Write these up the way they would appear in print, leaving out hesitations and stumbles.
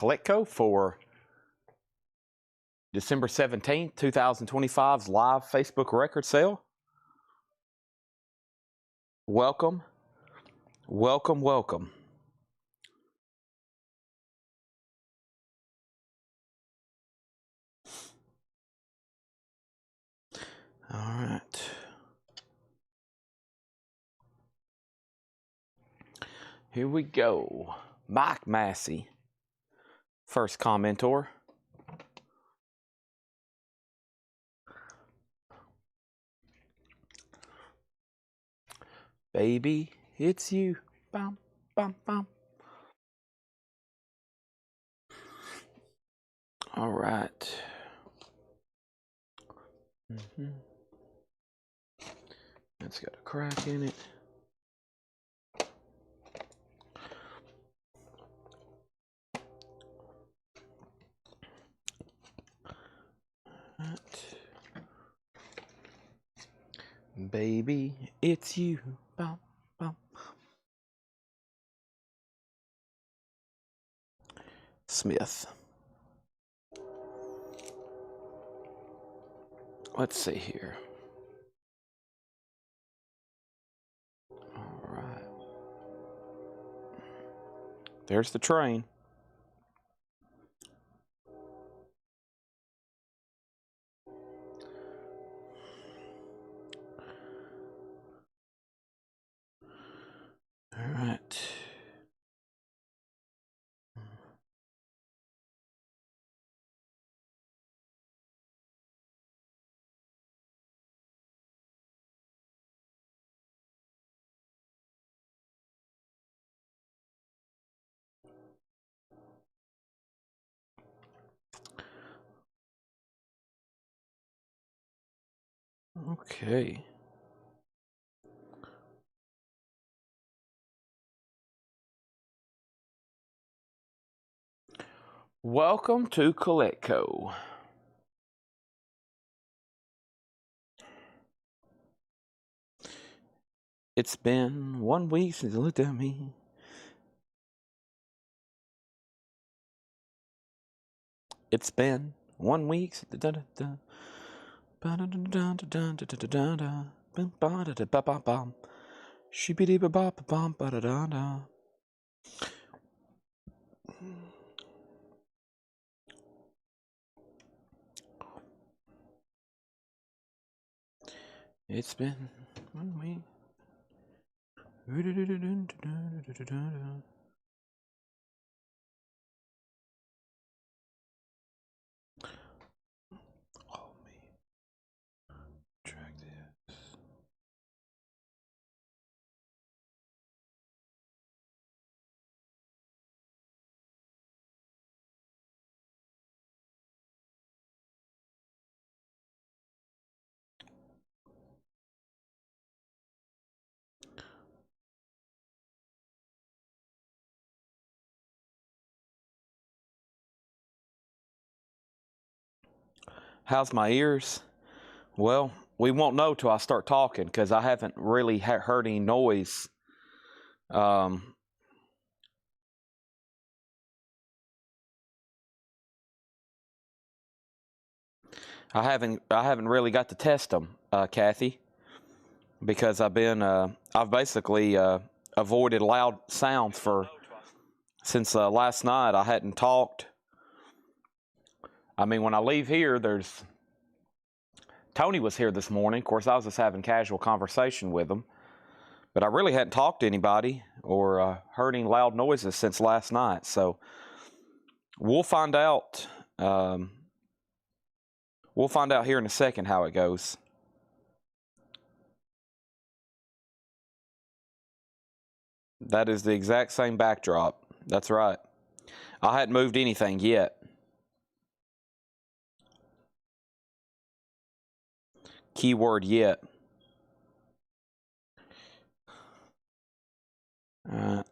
Coletco for December 17th, 2025's live Facebook record sale. Welcome, welcome, welcome. All right. Here we go. Mike Massey, first commentor. Baby, it's you. Bum, bum, bum. All right. It's got a crack in it. Baby, it's you. Bum, bum. Smith. Let's see here. All right. There's the train. All right. Okay. Welcome to Coletco. It's been 1 week since you looked at me. It's been 1 week since It's been 1 week. Oh, me. Track this. How's my ears? Well, we won't know till I start talking because I haven't really heard any noise. I haven't really got to test them, Kathy, because I've basically avoided loud sounds since last night. I hadn't talked. I mean, when I leave here, Tony was here this morning. Of course, I was just having casual conversation with him, but I really hadn't talked to anybody or heard any loud noises since last night. So we'll find out. We'll find out here in a second how it goes. That is the exact same backdrop. That's right. I hadn't moved anything yet. Keyword yet.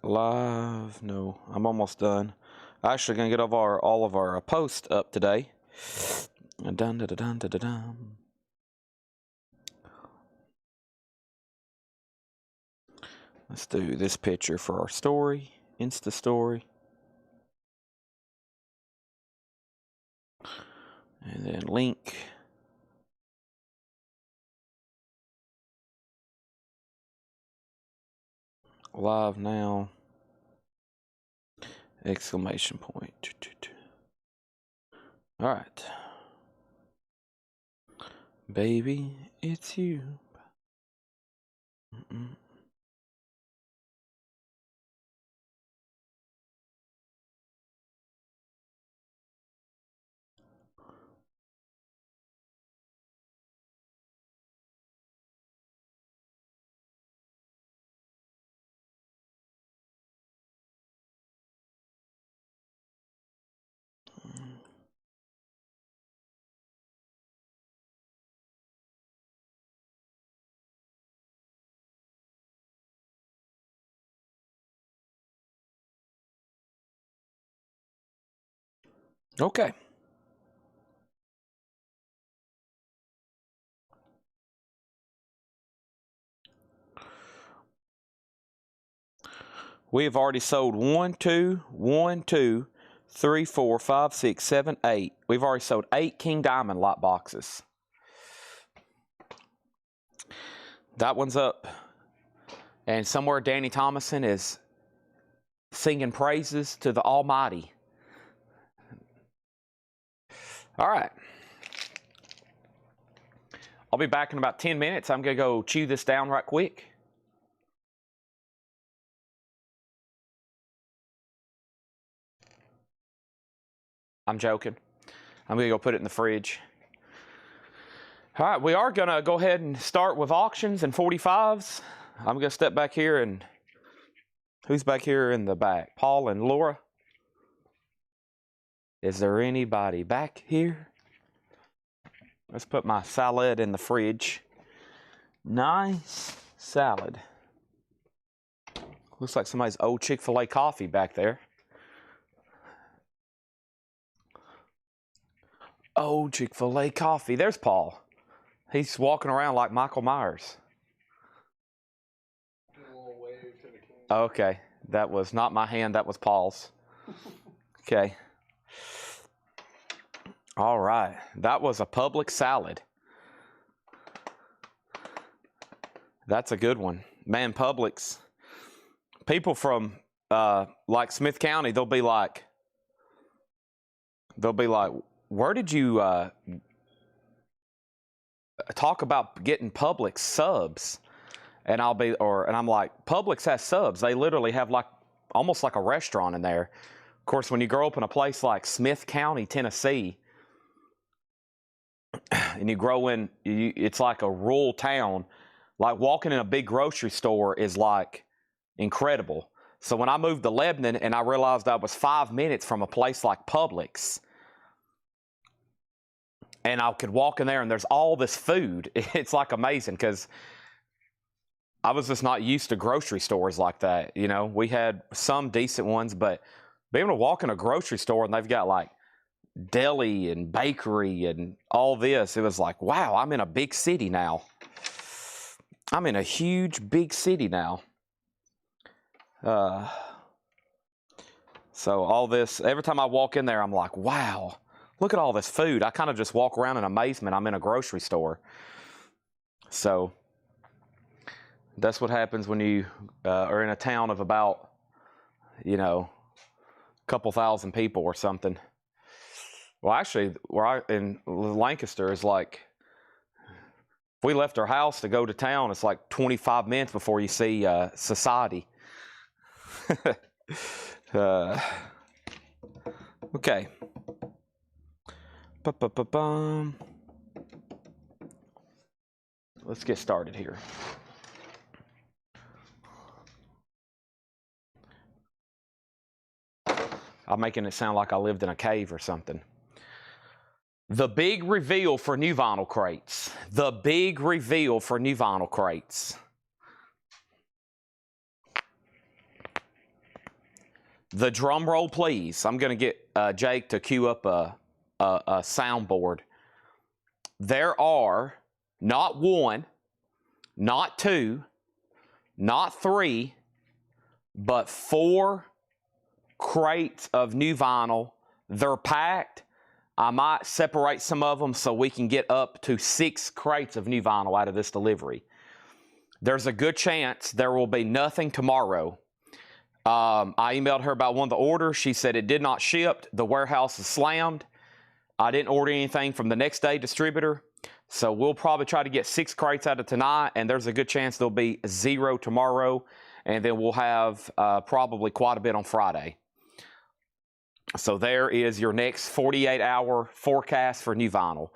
Live. No, I'm almost done. Actually, gonna get all of our posts up today. Dun, dun, dun, dun, dun, dun. Let's do this picture for our story, Insta story. And then link. Live now. Exclamation point. All right. Baby, it's you. Okay. We have already sold 1, 2, 1, 2, 3, 4, 5, 6, 7, 8. We've already sold 8 King Diamond lot boxes. That one's up. And somewhere Danny Thomason is singing praises to the Almighty. All right. I'll be back in about 10 minutes. I'm going to go chew this down right quick. I'm joking. I'm going to go put it in the fridge. All right, we are going to go ahead and start with auctions and 45s. I'm going to step back here and who's back here in the back? Paul and Laura? Is there anybody back here? Let's put my salad in the fridge. Nice salad. Looks like somebody's old Chick-fil-A coffee back there. Old Chick-fil-A coffee. There's Paul. He's walking around like Michael Myers. Okay, that was not my hand, that was Paul's. Okay. All right, that was a Publix salad. That's a good one. Man, Publix. People from like Smith County, they'll be like, where did you talk about getting Publix subs? And I'm like, Publix has subs. They literally have like almost like a restaurant in there. Of course, when you grow up in a place like Smith County, Tennessee, and you grow in, it's like a rural town. Like walking in a big grocery store is like incredible. So when I moved to Lebanon and I realized I was 5 minutes from a place like Publix, and I could walk in there and there's all this food, it's like amazing because I was just not used to grocery stores like that. You know, we had some decent ones, but being able to walk in a grocery store and they've got like deli and bakery and all this, it was like, wow, I'm in a big city now. I'm in a huge, big city now. So all this, every time I walk in there, I'm like, wow, look at all this food. I kind of just walk around in amazement. I'm in a grocery store. So that's what happens when you are in a town of about, you know, a couple thousand people or something. Well, actually, in Lancaster is like, if we left our house to go to town, it's like 25 minutes before you see society. Okay. Let's get started here. I'm making it sound like I lived in a cave or something. The big reveal for new vinyl crates. The big reveal for new vinyl crates. The drum roll, please. I'm going to get Jake to cue up a soundboard. There are not 1, not 2, not 3, but 4 crates of new vinyl. They're packed. I might separate some of them so we can get up to 6 crates of new vinyl out of this delivery. There's a good chance there will be nothing tomorrow. I emailed her about one of the orders. She said it did not ship. The warehouse is slammed. I didn't order anything from the next day distributor. So we'll probably try to get 6 crates out of tonight, and there's a good chance there'll be 0 tomorrow, and then we'll have probably quite a bit on Friday. So there is your next 48-hour forecast for new vinyl.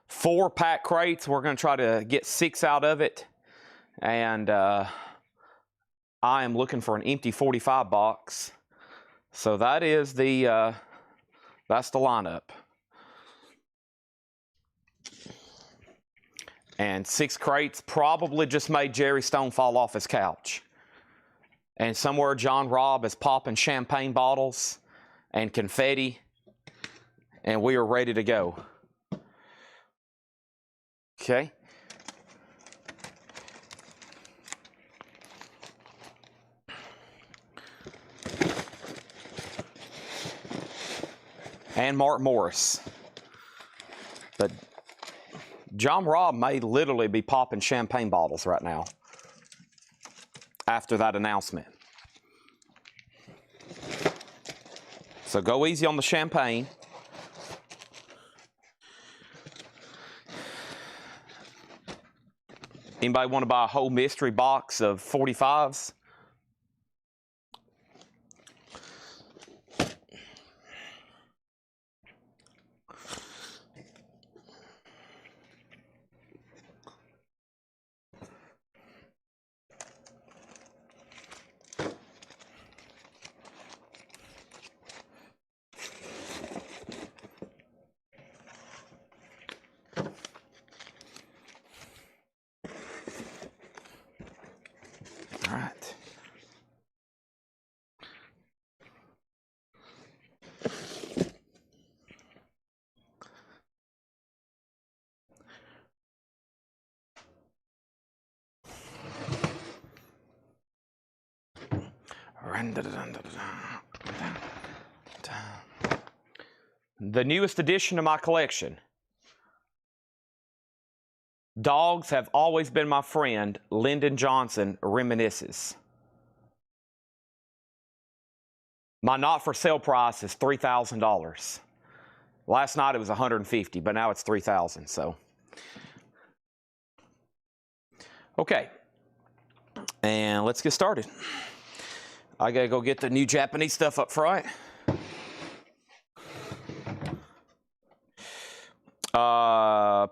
4 packed crates. We're going to try to get 6 out of it, and I am looking for an empty 45 box. So that is the that's the lineup. And 6 crates probably just made Jerry Stone fall off his couch. And somewhere John Robb is popping champagne bottles and confetti, and we are ready to go. Okay. And Mark Morris. But John Robb may literally be popping champagne bottles right now after that announcement. So go easy on the champagne. Anybody want to buy a whole mystery box of 45s? All right. The newest addition to my collection. Dogs Have Always Been My Friend, Lyndon Johnson reminisces. My not-for-sale price is $3,000. Last night it was $150, but now it's $3,000. So, okay, and let's get started. I gotta go get the new Japanese stuff up front.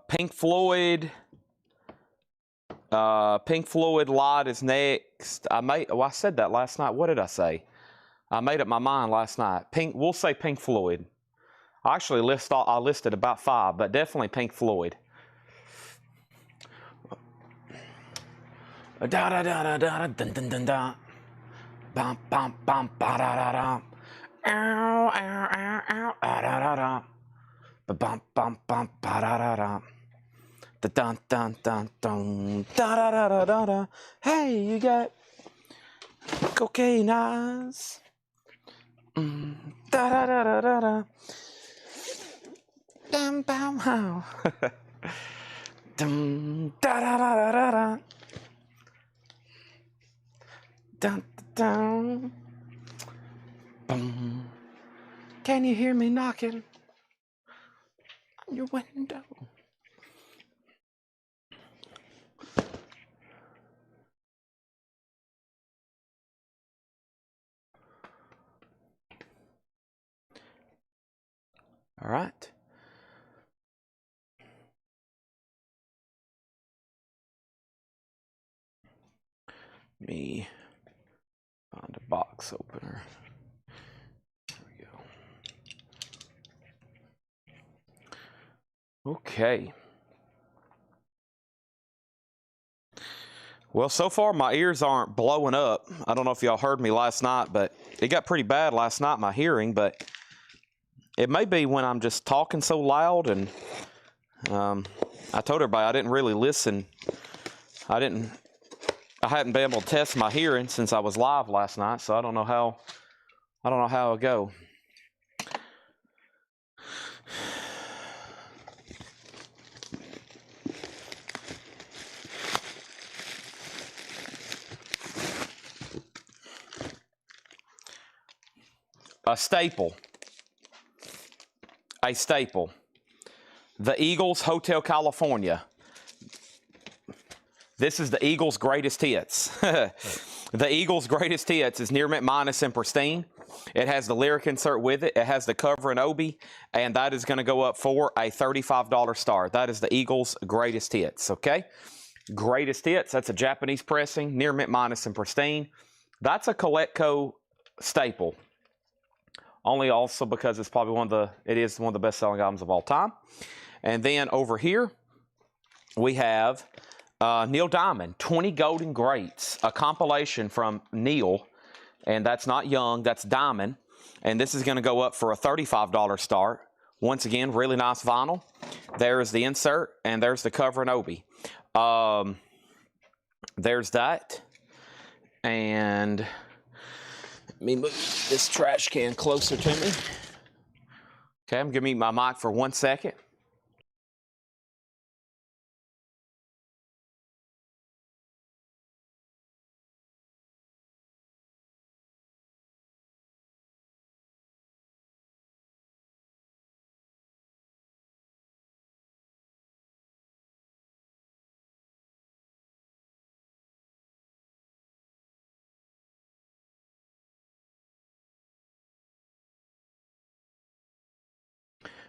Pink Floyd. Pink Floyd Light is next. I said that last night. What did I say? I made up my mind last night. We'll say Pink Floyd. I actually listed about 5, but definitely Pink Floyd. Da da da da da dun dun dun da. Bum bum bum ba da da da. Ow ow ow ow da da da. Ba bum bum bum ba da da da. Da dun dun dun dun da da da da da da. Hey, you got cocaine eyes. Da da da da da da. Bam bam how. Dum da da da da da da. Dun dun. Boom. Can you hear me knocking on your window? All right. Me find a box opener. There we go. Okay. Well, so far my ears aren't blowing up. I don't know if y'all heard me last night, but it got pretty bad last night, my hearing, but it may be when I'm just talking so loud, and I told everybody I didn't really listen. I hadn't been able to test my hearing since I was live last night, so I don't know how it'll go. a staple. A staple. The Eagles Hotel California. This is the Eagles' greatest hits. The Eagles' greatest hits is near mint minus and pristine. It has the lyric insert with it. It has the cover and obi, and that is going to go up for a $35 star. That is the Eagles' greatest hits, okay? Greatest hits, that's a Japanese pressing, near mint minus and pristine. That's a Coletco staple. Only also because it's probably it is one of the best-selling albums of all time. And then over here, we have Neil Diamond, 20 Golden Greats, a compilation from Neil, and that's not Young, that's Diamond, and this is going to go up for a $35 start. Once again, really nice vinyl. There's the insert, and there's the cover and obi. There's that, and let me move this trash can closer to me. Okay, I'm going to mute my mic for 1 second.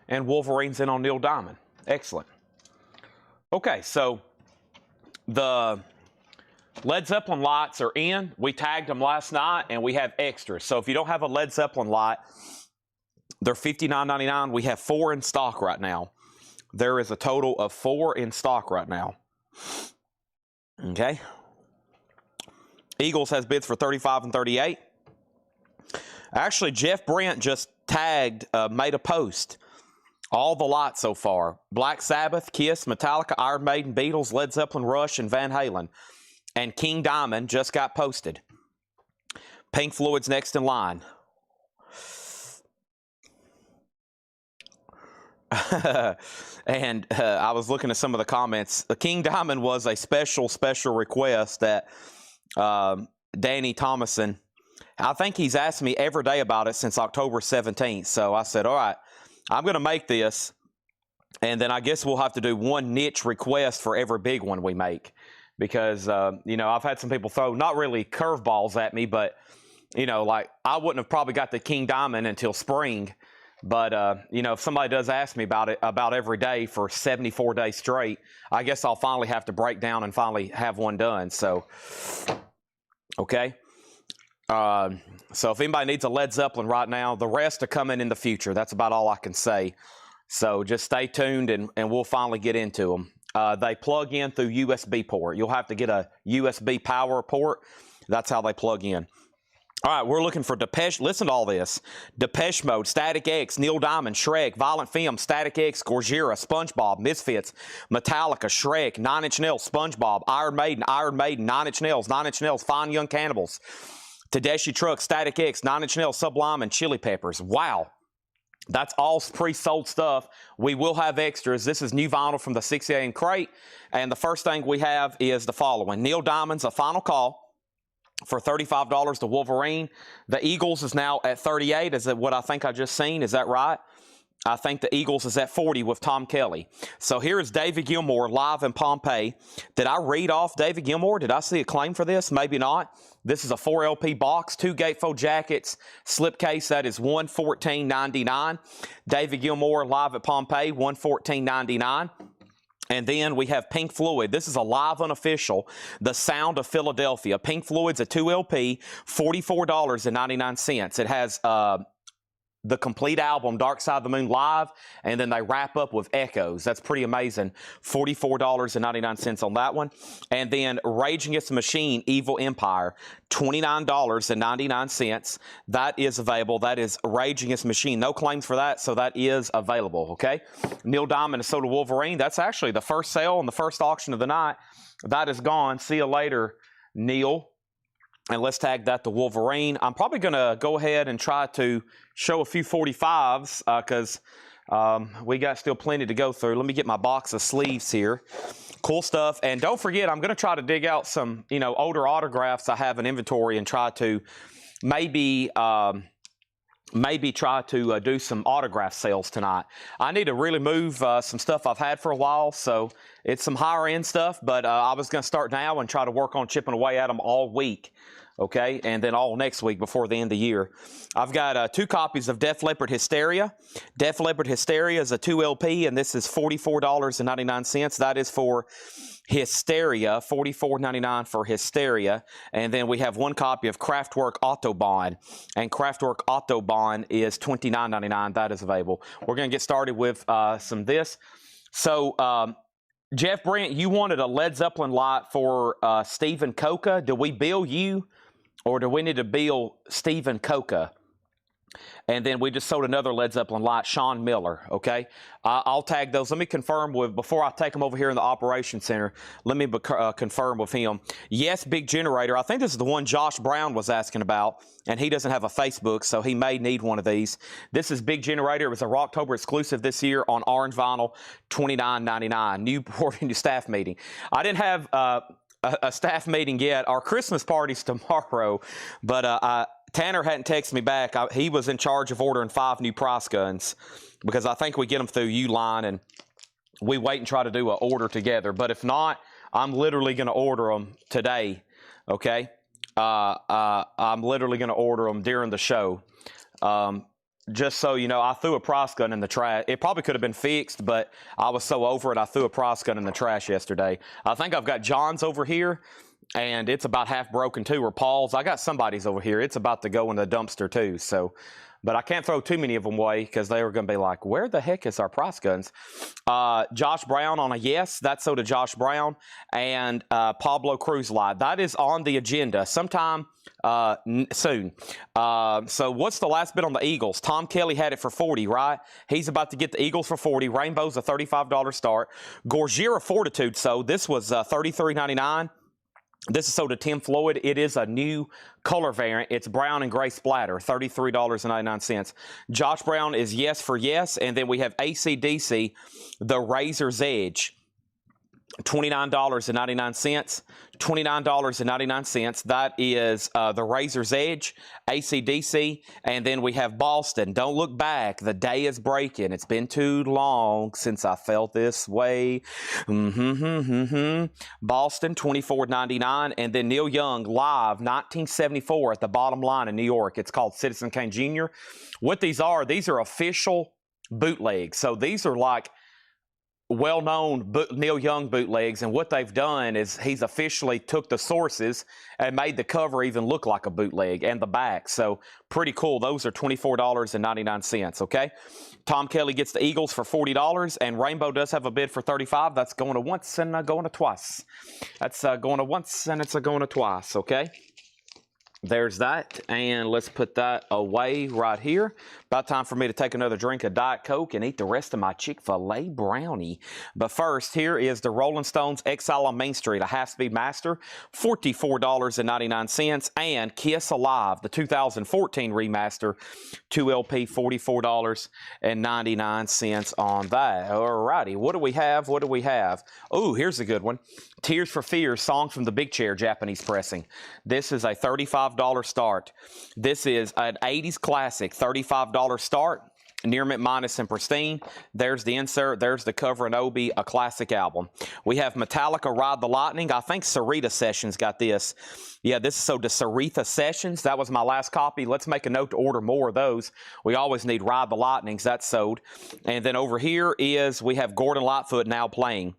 And Wolverine's in on Neil Diamond. Excellent. Okay, so the Led Zeppelin lights are in. We tagged them last night, and we have extras. So if you don't have a Led Zeppelin light, they're $59.99. We have 4 in stock right now. There is a total of 4 in stock right now. Okay. Eagles has bids for $35 and $38. Actually, Jeff Brent just tagged, made a post. All the lights so far. Black Sabbath, Kiss, Metallica, Iron Maiden, Beatles, Led Zeppelin, Rush, and Van Halen. And King Diamond just got posted. Pink Floyd's next in line. And I was looking at some of the comments. The King Diamond was a special request that Danny Thomason, I think he's asked me every day about it since October 17th. So I said, all right, I'm going to make this, and then I guess we'll have to do one niche request for every big one we make. Because, you know, I've had some people throw, not really curveballs at me, but, you know, like, I wouldn't have probably got the King Diamond until spring. But, you know, if somebody does ask me about it about every day for 74 days straight, I guess I'll finally have to break down and finally have one done. So, okay. So if anybody needs a Led Zeppelin right now, the rest are coming in the future. That's about all I can say. So just stay tuned, and we'll finally get into them. They plug in through USB port. You'll have to get a USB power port. That's how they plug in. All right, we're looking for Depeche. Listen to all this. Depeche Mode, Static X, Neil Diamond, Shrek, Violent Femmes, Static X, Gojira, SpongeBob, Misfits, Metallica, Shrek, 9 Inch Nails, SpongeBob, Iron Maiden, 9 Inch Nails, Fine Young Cannibals, Tedeschi Trucks, Static X, 9 Inch Nails, Sublime, and Chili Peppers. Wow. That's all pre-sold stuff. We will have extras. This is new vinyl from the 6 a.m. crate. And the first thing we have is the following. Neil Diamond's A Final Call for $35 to Wolverine. The Eagles is now at $38. Is that what I think I just seen? Is that right? I think the Eagles is at $40 with Tom Kelly. So here is David Gilmour live in Pompeii. Did I read off David Gilmour? Did I see a claim for this? Maybe not. This is a 4 LP box, 2 gatefold jackets, slipcase. That is $114.99. David Gilmour live at Pompeii, $114.99. And then we have Pink Floyd. This is a live unofficial, The Sound of Philadelphia. Pink Floyd's a 2 LP, $44.99. It has the complete album, Dark Side of the Moon Live, and then they wrap up with Echoes. That's pretty amazing. $44.99 on that one. And then Rage Against the Machine, Evil Empire, $29.99. That is available. That is Rage Against the Machine. No claims for that, so that is available, okay? Neil Diamond and Soda Wolverine, that's actually the first sale and the first auction of the night. That is gone. See you later, Neil. And let's tag that to Wolverine. I'm probably going to go ahead and try to show a few 45s because we got still plenty to go through. Let me get my box of sleeves here. Cool stuff. And don't forget, I'm going to try to dig out some, you know, older autographs I have in inventory and try to maybe maybe try to do some autograph sales tonight. I need to really move some stuff I've had for a while, so it's some higher end stuff, but I was going to start now and try to work on chipping away at them all week. Okay, and then all next week before the end of the year. I've got 2 copies of Def Leppard Hysteria. Def Leppard Hysteria is a 2 LP, and this is $44.99. That is for Hysteria, $44.99 for Hysteria. And then we have 1 copy of Kraftwerk Autobahn, and Kraftwerk Autobahn is $29.99. That is available. We're going to get started with some this. So, Jeff Brent, you wanted a Led Zeppelin light for Stephen Coca. Do we bill you, or do we need to bill Stephen Coca? And then we just sold another Led Zeppelin light, Sean Miller, okay? I'll tag those. Let me confirm with, before I take them over here in the Operations Center, let me confirm with him. Yes, Big Generator. I think this is the one Josh Brown was asking about, and he doesn't have a Facebook, so he may need one of these. This is Big Generator. It was a Rocktober exclusive this year on orange vinyl, $29.99. Newport new staff meeting. I didn't have a staff meeting yet. Our Christmas party's tomorrow, but Tanner hadn't texted me back. He was in charge of ordering 5 new price guns because I think we get them through Uline, and we wait and try to do an order together. But if not, I'm literally going to order them today, okay? I'm literally going to order them during the show. Just so you know, I threw a price gun in the trash. It probably could have been fixed, but I was so over it, I threw a price gun in the trash yesterday. I think I've got John's over here, and it's about half broken too, or Paul's. I got somebody's over here. It's about to go in the dumpster too. So, but I can't throw too many of them away because they were going to be like, where the heck is our price guns? Josh Brown on a yes. That's so to Josh Brown. And Pablo Cruz light. That is on the agenda sometime soon. So what's the last bit on the Eagles? Tom Kelly had it for 40, right? He's about to get the Eagles for 40. Rainbow's a $35 start. Gorgira Fortitude. So this was $33.99. This is sold to Tim Floyd. It is a new color variant. It's brown and gray splatter, $33.99. Josh Brown is yes for yes. And then we have AC/DC, the Razor's Edge, $29.99. $29.99. That is the Razor's Edge, AC/DC, and then we have Boston. Don't look back. The day is breaking. It's been too long since I felt this way. Boston, $24.99, and then Neil Young live, 1974 at the Bottom Line in New York. It's called Citizen Kane Jr. What these are official bootlegs. So these are like well-known Neil Young bootlegs, and what they've done is he's officially took the sources and made the cover even look like a bootleg and the back. So pretty cool. Those are $24.99, okay? Tom Kelly gets the Eagles for $40, and Rainbow does have a bid for $35. That's going to once and going to twice. That's going to once and it's going to twice, okay? There's that, and let's put that away right here. About time for me to take another drink of Diet Coke and eat the rest of my Chick-fil-A brownie. But first, here is the Rolling Stones Exile on Main Street, a half-speed master, $44.99, and Kiss Alive, the 2014 remaster, 2 LP, $44.99 on that. Alrighty, what do we have? What do we have? Oh, here's a good one. Tears for Fears, Song from the Big Chair, Japanese pressing. This is a $35 start. This is an 80s classic, $35 start. Near mint, minus, and pristine. There's the insert. There's the cover and Obi, a classic album. We have Metallica, Ride the Lightning. I think Sarita Sessions got this. Yeah, this is so to Sarita Sessions. That was my last copy. Let's make a note to order more of those. We always need Ride the Lightnings. That's sold. And then over here is we have Gordon Lightfoot now playing.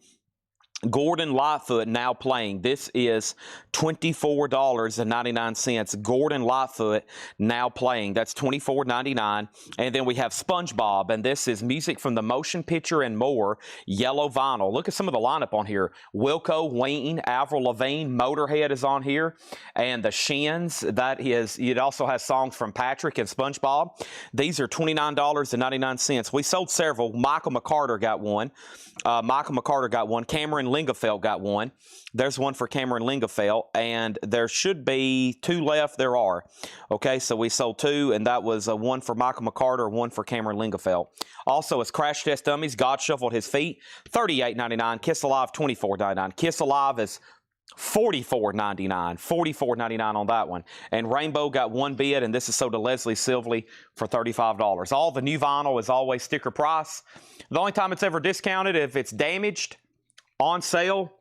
Gordon Lightfoot now playing. This is $24.99. Gordon Lightfoot now playing. That's $24.99. And then we have SpongeBob, and this is music from the motion picture and more. Yellow vinyl. Look at some of the lineup on here. Wilco, Wayne, Avril Lavigne, Motorhead is on here, and the Shins. That is. It also has songs from Patrick and SpongeBob. These are $29.99. We sold several. Michael McCarter got one. Cameron Lingafelt got one. There's one for Cameron Lingafelt, and there should be 2 left. There are. Okay, so we sold 2, and that was one for Michael McCarter, one for Cameron Lingafelt. Also, it's Crash Test Dummies. God Shuffled His Feet, $38.99. Kiss Alive, $24.99. Kiss Alive is $44.99. $44.99 on that one. And Rainbow got one bid, and this is sold to Leslie Silvley for $35. All the new vinyl is always sticker price. The only time it's ever discounted if it's damaged, on sale,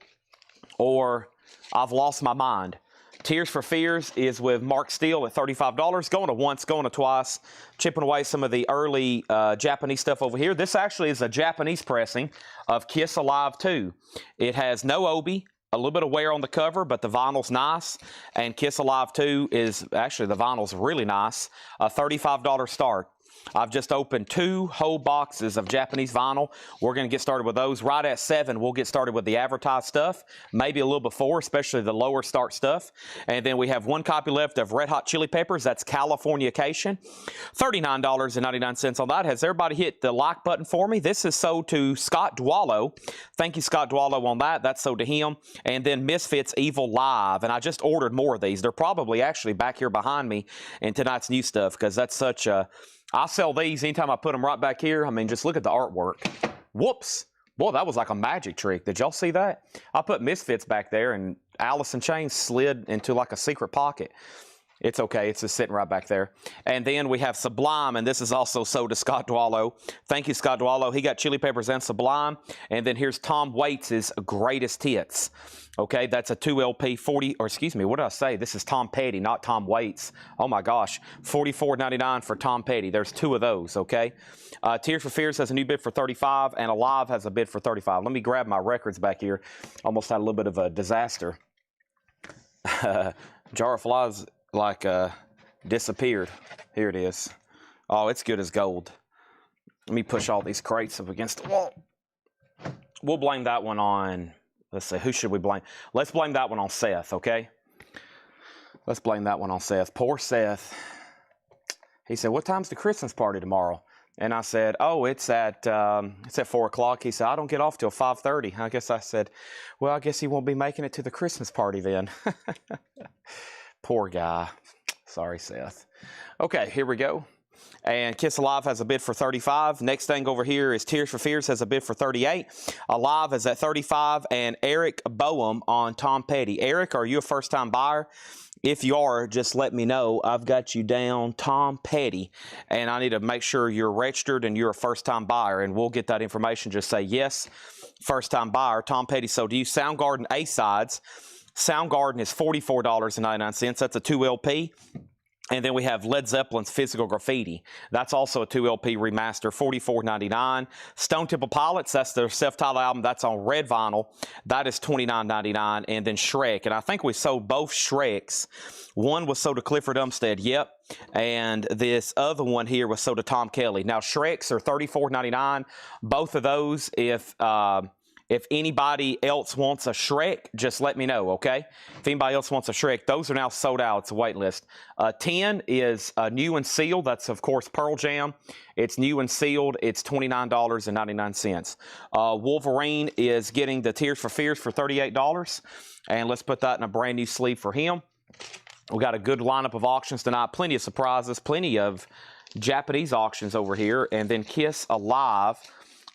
or I've lost my mind. Tears for Fears is with Mark Steele at $35. Going to once, going to twice. Chipping away some of the early Japanese stuff over here. This actually is a Japanese pressing of Kiss Alive 2. It has no obi, a little bit of wear on the cover, but the vinyl's nice. And Kiss Alive 2 is, actually the vinyl's really nice. A $35 start. I've just opened 2 whole boxes of Japanese vinyl. We're going to get started with those. Right at 7, we'll get started with the advertised stuff, maybe a little before, especially the lower start stuff. And then we have 1 copy left of Red Hot Chili Peppers. That's Californication. $39.99 on that. Has everybody hit the like button for me? This is sold to Scott Dwallow. Thank you, Scott Dwallow, on that. That's sold to him. And then Misfits Evil Live. And I just ordered more of these. They're probably actually back here behind me in tonight's new stuff, because that's such a... I sell these anytime I put them right back here. I mean, just look at the artwork. Whoops. Boy, that was like a magic trick. Did y'all see that? I put Misfits back there, and Alice in Chains slid into like a secret pocket. It's okay. It's just sitting right back there. And then we have Sublime, and this is also sold to Scott Dwallow. Thank you, Scott Dwallow. He got Chili Peppers and Sublime. And then here's Tom Waits' Greatest Hits. Okay, that's a 2 LP 40, or excuse me, what did I say? This is Tom Petty, not Tom Waits. Oh my gosh, $44.99 for Tom Petty. There's 2 of those, okay? Tears for Fears has a new bid for $35, and Alive has a bid for $35. Let me grab my records back here. Almost had a little bit of a disaster. Jar of Flies like disappeared. Here it is. Oh, it's good as gold. Let me push all these crates up against the wall. We'll blame that one on... Let's see, who should we blame? Let's blame that one on Seth, okay? Let's blame that one on Seth. Poor Seth. He said, what time's the Christmas party tomorrow? And I said, oh, it's at 4 o'clock. He said, I don't get off till 5:30. I guess I said, well, I guess he won't be making it to the Christmas party then. Poor guy. Sorry, Seth. Okay, here we go. And Kiss Alive has a bid for $35. Next thing over here is Tears for Fears has a bid for $38. Alive is at $35. And Eric Boehm on Tom Petty. Eric, are you a first-time buyer? If you are, just let me know. I've got you down, Tom Petty. And I need to make sure you're registered and you're a first-time buyer. And we'll get that information. Just say, yes, first-time buyer. Tom Petty sold to you. Soundgarden A-Sides. Soundgarden is $44.99. That's a 2 LP. And then we have Led Zeppelin's Physical Graffiti. That's also a 2 LP remaster, $44.99. Stone Temple Pilots, that's their self-titled album. That's on red vinyl. That is $29.99. And then Shrek. And I think we sold both Shreks. One was sold to Clifford Umstead, yep. And this other one here was sold to Tom Kelly. Now, Shreks are $34.99. Both of those, if anybody else wants a Shrek, just let me know, okay? If anybody else wants a Shrek, those are now sold out. It's a wait list. 10 is new and sealed. That's, of course, Pearl Jam. It's new and sealed. It's $29.99. Wolverine is getting the Tears for Fears for $38. And let's put that in a brand new sleeve for him. We got a good lineup of auctions tonight. Plenty of surprises. Plenty of Japanese auctions over here. And then Kiss Alive.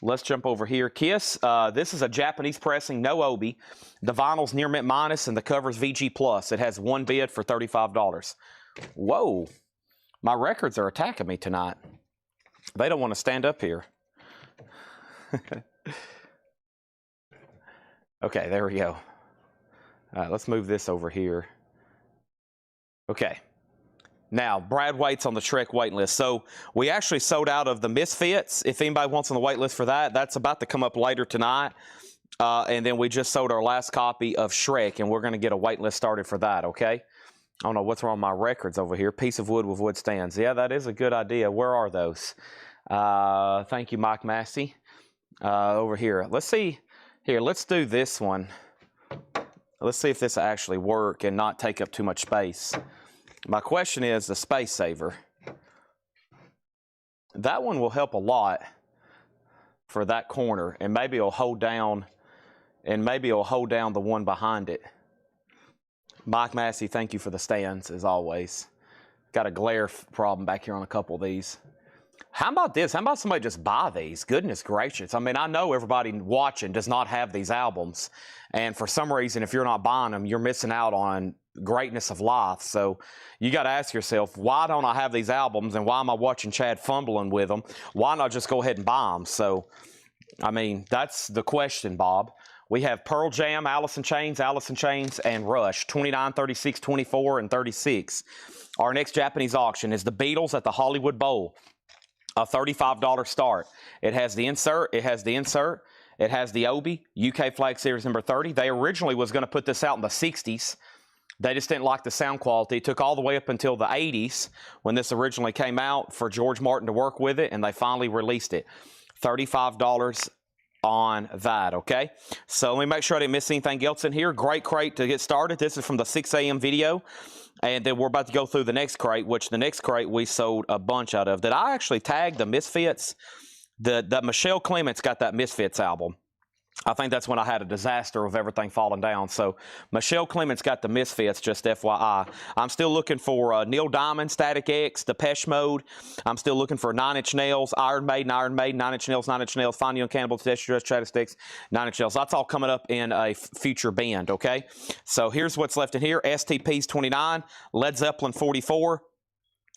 Let's jump over here. Kiss, this is a Japanese pressing, no obi. The vinyl's near mint minus and the cover's VG plus. It has 1 bid for $35. Whoa, my records are attacking me tonight. They don't want to stand up here. Okay, there we go. All right, let's move this over here. Okay. Now, Brad waits on the Shrek wait list. So we actually sold out of the Misfits. If anybody wants on the wait list for that, that's about to come up later tonight. And then we just sold our last copy of Shrek, and we're going to get a wait list started for that, okay? I don't know what's wrong with my records over here. Piece of wood with wood stands. Yeah, that is a good idea. Where are those? Thank you, Mike Massey. Over here. Let's see. Here, let's do this one. Let's see if this will actually work and not take up too much space. My question is the space saver. That one will help a lot for that corner, and maybe it'll hold down, the one behind it. Mike Massey, thank you for the stands as always. Got a glare problem back here on a couple of these. How about this? How about somebody just buy these? Goodness gracious. I mean, I know everybody watching does not have these albums. And for some reason, if you're not buying them, you're missing out on greatness of life. So you got to ask yourself, why don't I have these albums? And why am I watching Chad fumbling with them? Why not just go ahead and buy them? So, I mean, that's the question, Bob. We have Pearl Jam, Alice in Chains, and Rush, 29, 36, 24, and 36. Our next Japanese auction is the Beatles at the Hollywood Bowl. A $35 start. It has the insert. It has the Obi, UK Flag Series number 30. They originally was going to put this out in the 60s. They just didn't like the sound quality. It took all the way up until the 80s when this originally came out for George Martin to work with it, and they finally released it. $35 on that, okay? So let me make sure I didn't miss anything else in here. Great crate to get started. This is from the 6 a.m. video. And then we're about to go through the next crate, which the next crate we sold a bunch out of. Did I actually tag the Misfits? The Michelle Clements got that Misfits album. I think that's when I had a disaster of everything falling down. So Michelle Clements got the Misfits, just FYI. I'm still looking for Neil Diamond, Static X, Depeche Mode. I'm still looking for 9 Inch Nails, Iron Maiden, 9 Inch Nails, Finding Young Cannibal, Test Dress, Sticks, 9 Inch Nails. That's all coming up in a future band, okay? So here's what's left in here. STP's 29, Led Zeppelin 44.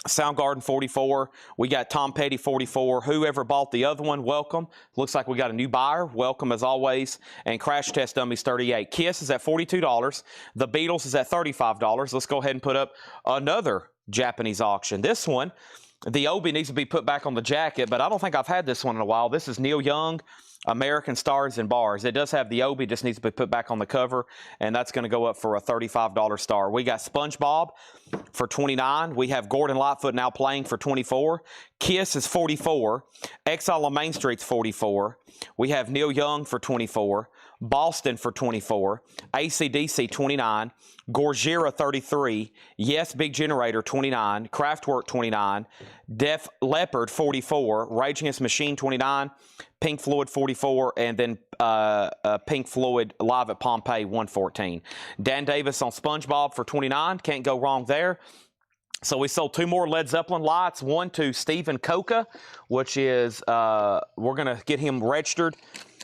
Soundgarden 44. We got Tom Petty 44. Whoever bought the other one, welcome. Looks like we got a new buyer. Welcome as always. And Crash Test Dummies 38. Kiss is at $42. The Beatles is at $35. Let's go ahead and put up another Japanese auction. This one, the Obi needs to be put back on the jacket, but I don't think I've had this one in a while. This is Neil Young, American Stars and Bars. It does have the Obi, just needs to be put back on the cover, and that's going to go up for a $35 star. We got SpongeBob for $29. We have Gordon Lightfoot now playing for $24. Kiss is $44. Exile on Main Street's $44. We have Neil Young for $24. Boston for $24. AC/DC $29. Gojira $33. Yes Big Generator $29. Kraftwerk $29. Def Leppard $44. Rage Against the Machine $29. Pink Floyd $44, and then Pink Floyd Live at Pompeii $114. Dan Davis on SpongeBob for $29. Can't go wrong there. So we sold 2 more Led Zeppelin lights. One to Stephen Coca, which is, we're going to get him registered.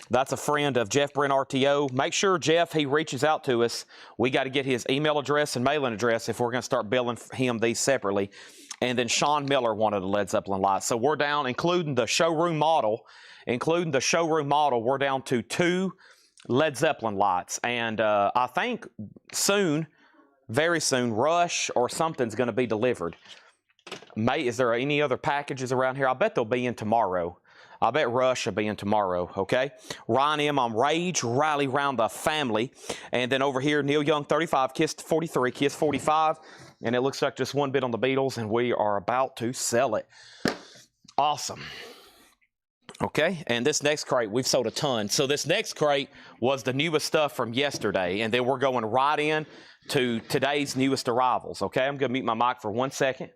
That's a friend of Jeff Brent RTO. Make sure, Jeff, he reaches out to us. We got to get his email address and mailing address if we're going to start billing him these separately. And then Sean Miller wanted a Led Zeppelin light. So we're down, including the showroom model, we're down to 2 Led Zeppelin lights. And I think soon, very soon, Rush or something's going to be delivered. Is there any other packages around here? I bet they'll be in tomorrow. I bet Rush will be in tomorrow, okay? Ryan M. on Rage, Rally Round the Family. And then over here, Neil Young, 35, Kiss 43, Kiss 45. And it looks like just one bit on the Beatles, and we are about to sell it. Awesome. Okay, and this next crate, we've sold a ton. So this next crate was the newest stuff from yesterday, and then we're going right in to today's newest arrivals, okay? I'm going to mute my mic for 1 second.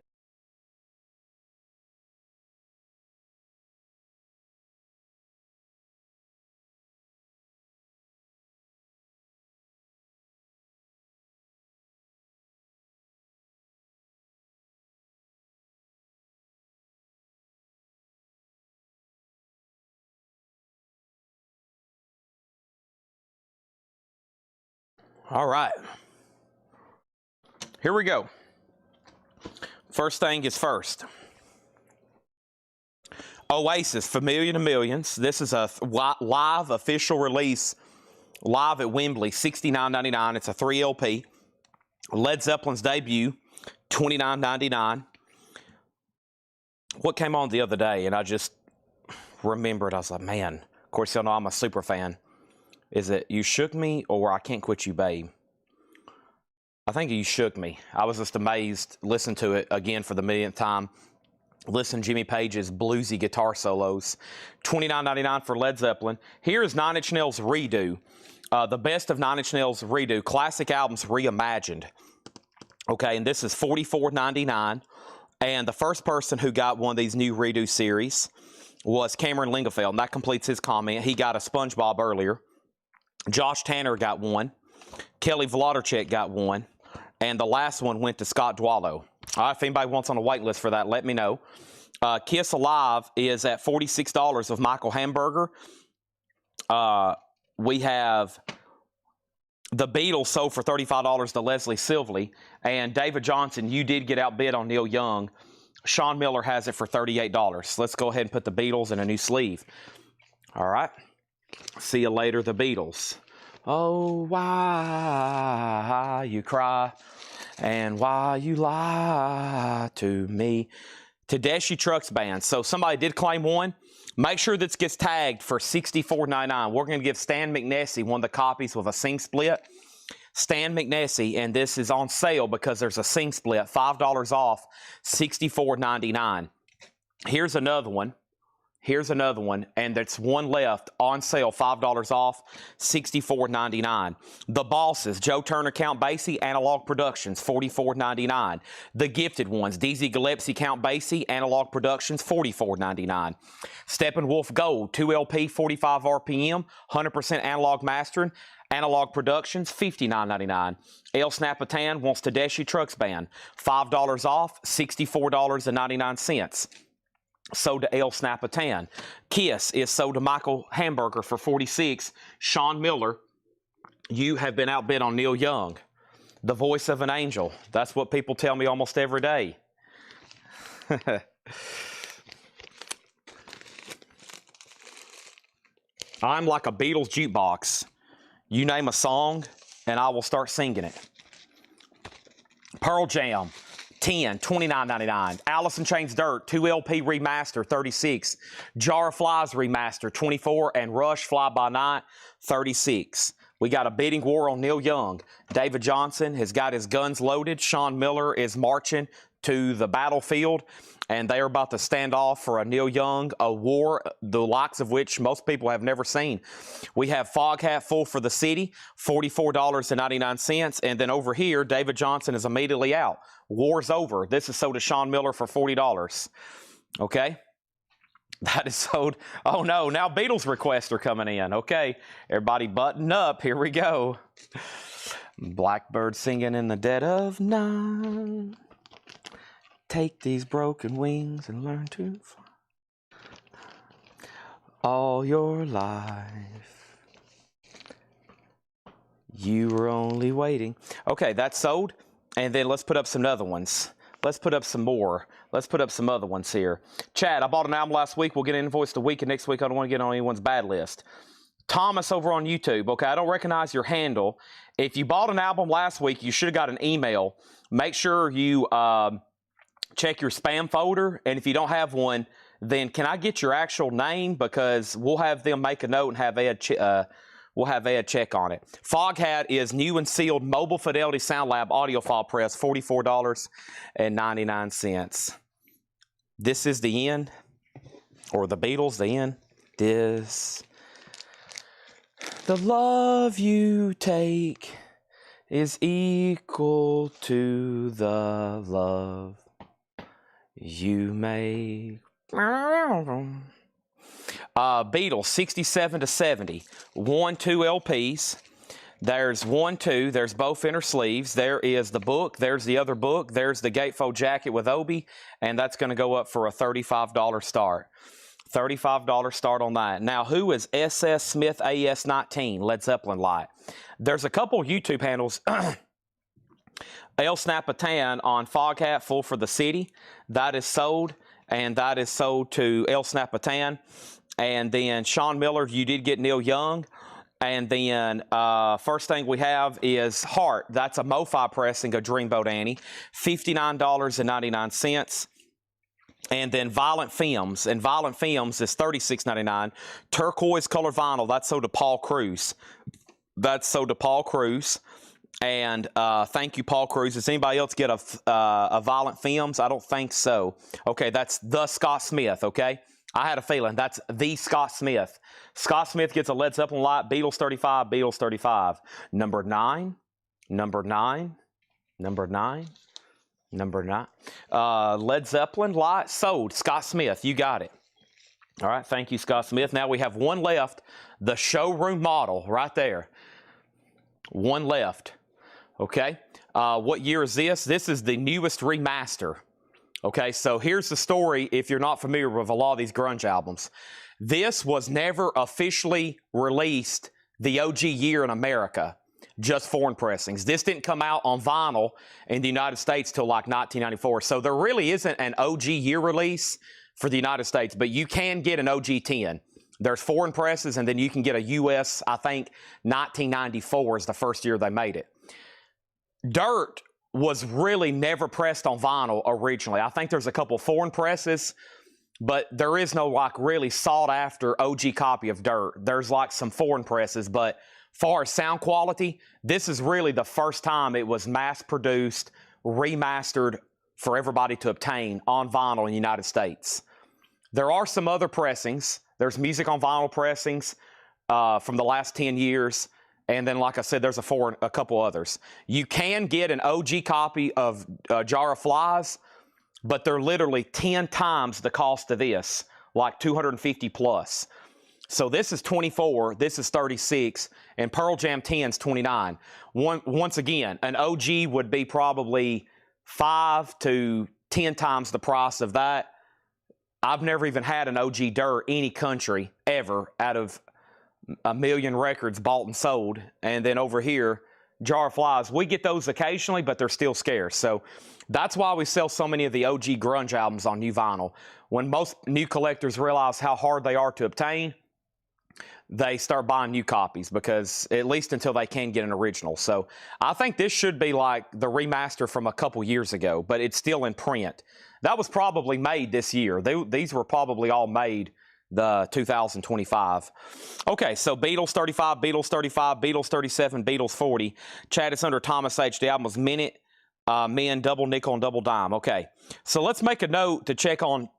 All right. Here we go. First thing is first. Oasis, Familiar to Millions. This is a live official release, live at Wembley, $69.99. It's a 3 LP. Led Zeppelin's debut, $29.99. What came on the other day, and I just remembered, I was like, man, of course, y'all know I'm a super fan. Is it You Shook Me or I Can't Quit You, Babe? I think You Shook Me. I was just amazed. Listen to it again for the millionth time. Listen to Jimmy Page's bluesy guitar solos. $29.99 for Led Zeppelin. Here is 9 Inch Nails Redo. The best of 9 Inch Nails Redo. Classic albums reimagined. Okay, and this is $44.99. And the first person who got one of these new Redo series was Cameron Lingefeld, and that completes his comment. He got a SpongeBob earlier. Josh Tanner got one. Kelly Vlodarchek got one. And the last one went to Scott Dwallow. All right, if anybody wants on a wait list for that, let me know. Kiss Alive is at $46 of Michael Hamburger. We have the Beatles sold for $35 to Leslie Silvley. And David Johnson, you did get outbid on Neil Young. Sean Miller has it for $38. Let's go ahead and put the Beatles in a new sleeve. All right. See you later, the Beatles. Oh, why you cry and why you lie to me. Tedeschi Trucks Band. So somebody did claim one. Make sure this gets tagged for $64.99. We're going to give Stan McNessie one of the copies with a sing split. Stan McNessie, and this is on sale because there's a sing split. $5 off, $64.99. Here's another one. Here's another one, and there's one left on sale, $5 off, $64.99. The Bosses, Joe Turner, Count Basie, Analog Productions, $44.99. The Gifted Ones, DZ Gillespie, Count Basie, Analog Productions, $44.99. Steppenwolf Gold, 2LP, 45 RPM, 100% analog mastering, Analog Productions, $59.99. El Snapatan wants Tedeschi Trucks Band, $5 off, $64.99. Sold to El Snapatan. Kiss is sold to Michael Hamburger for $46. Sean Miller, you have been outbid on Neil Young. The Voice of an Angel. That's what people tell me almost every day. I'm like a Beatles jukebox. You name a song, and I will start singing it. Pearl Jam. 10, $29.99. Alice in Chains Dirt, 2LP remaster, $36. Jar of Flies remaster, $24. And Rush Fly By Night, $36. We got a bidding war on Neil Young. David Johnson has got his guns loaded. Sean Miller is marching to the battlefield, and they are about to stand off for a Neil Young, a war, the likes of which most people have never seen. We have Fog Hat Full for the City, $44.99. And then over here, David Johnson is immediately out. War's over. This is sold to Sean Miller for $40. Okay? That is sold. Oh, no. Now Beatles requests are coming in. Okay. Everybody button up. Here we go. Blackbird singing in the dead of night. Take these broken wings and learn to fly. All your life, you were only waiting. Okay, that's sold. And then let's put up some other ones. Let's put up some more. Let's put up some other ones here. Chad, I bought an album last week. We'll get an invoice the week, and next week I don't want to get on anyone's bad list. Thomas over on YouTube. Okay, I don't recognize your handle. If you bought an album last week, you should have got an email. Make sure you check your spam folder, and if you don't have one, then can I get your actual name? Because we'll have them make a note and have Ed check on it. Fog Hat is new and sealed Mobile Fidelity Sound Lab audio file press, $44.99. This is the end, or the Beatles, the end. This, the love you take is equal to the love you make. Beatles, 67 to 70. 1, 2 LPs. There's 1, 2. There's both inner sleeves. There is the book. There's the other book. There's the gatefold jacket with Obi. And that's going to go up for a $35 start. $35 start on that. Now, who is SS Smith AS19 Led Zeppelin light? There's a couple YouTube handles. El Snapatan on Fog Hat Full for the City. That is sold. And that is sold to El Snapatan. And then Sean Miller, you did get Neil Young. And then first thing we have is Heart. That's a MoFi pressing of Dreamboat Annie. $59.99. And then Violent Films. And Violent Films is $36.99. Turquoise color vinyl. That's sold to Paul Cruz. That's sold to Paul Cruz. And thank you, Paul Cruz. Does anybody else get a Violent Films? I don't think so. Okay, that's the Scott Smith, okay? I had a feeling. That's the Scott Smith. Scott Smith gets a Led Zeppelin light. Beatles 35, Beatles 35. Number 9, number 9, number 9, number 9. Led Zeppelin light sold. Scott Smith, you got it. All right, thank you, Scott Smith. Now we have one left. The showroom model right there. One left. Okay, what year is this? This is the newest remaster. Okay, so here's the story if you're not familiar with a lot of these grunge albums. This was never officially released the OG year in America, just foreign pressings. This didn't come out on vinyl in the United States till like 1994. So there really isn't an OG year release for the United States, but you can get an OG 10. There's foreign presses, and then you can get a US, I think 1994 is the first year they made it. Dirt was really never pressed on vinyl originally. I think there's a couple foreign presses, but there is no like really sought after OG copy of Dirt. There's like some foreign presses, but far as sound quality, this is really the first time it was mass produced, remastered for everybody to obtain on vinyl in the United States. There are some other pressings. There's music on vinyl pressings from the last 10 years. And then, like I said, there's a couple others. You can get an OG copy of Jar of Flies, but they're literally 10 times the cost of this, like 250 plus. So this is 24, this is 36, and Pearl Jam 10 is 29. Once again, an OG would be probably 5 to 10 times the price of that. I've never even had an OG Dirt any country ever out of a million records bought and sold. And then over here, Jar of Flies, we get those occasionally, but they're still scarce. So that's why we sell so many of the OG grunge albums on new vinyl. When most new collectors realize how hard they are to obtain, they start buying new copies, because at least until they can get an original. So I think this should be like the remaster from a couple years ago, but it's still in print. That was probably made this year. These were probably all made the 2025. Okay, so Beatles 35, Beatles 35, Beatles 37, Beatles 40. Chad, it's under Thomas H. The album was Minute, Men, Double Nickel, and Double Dime. Okay, so let's make a note to check on,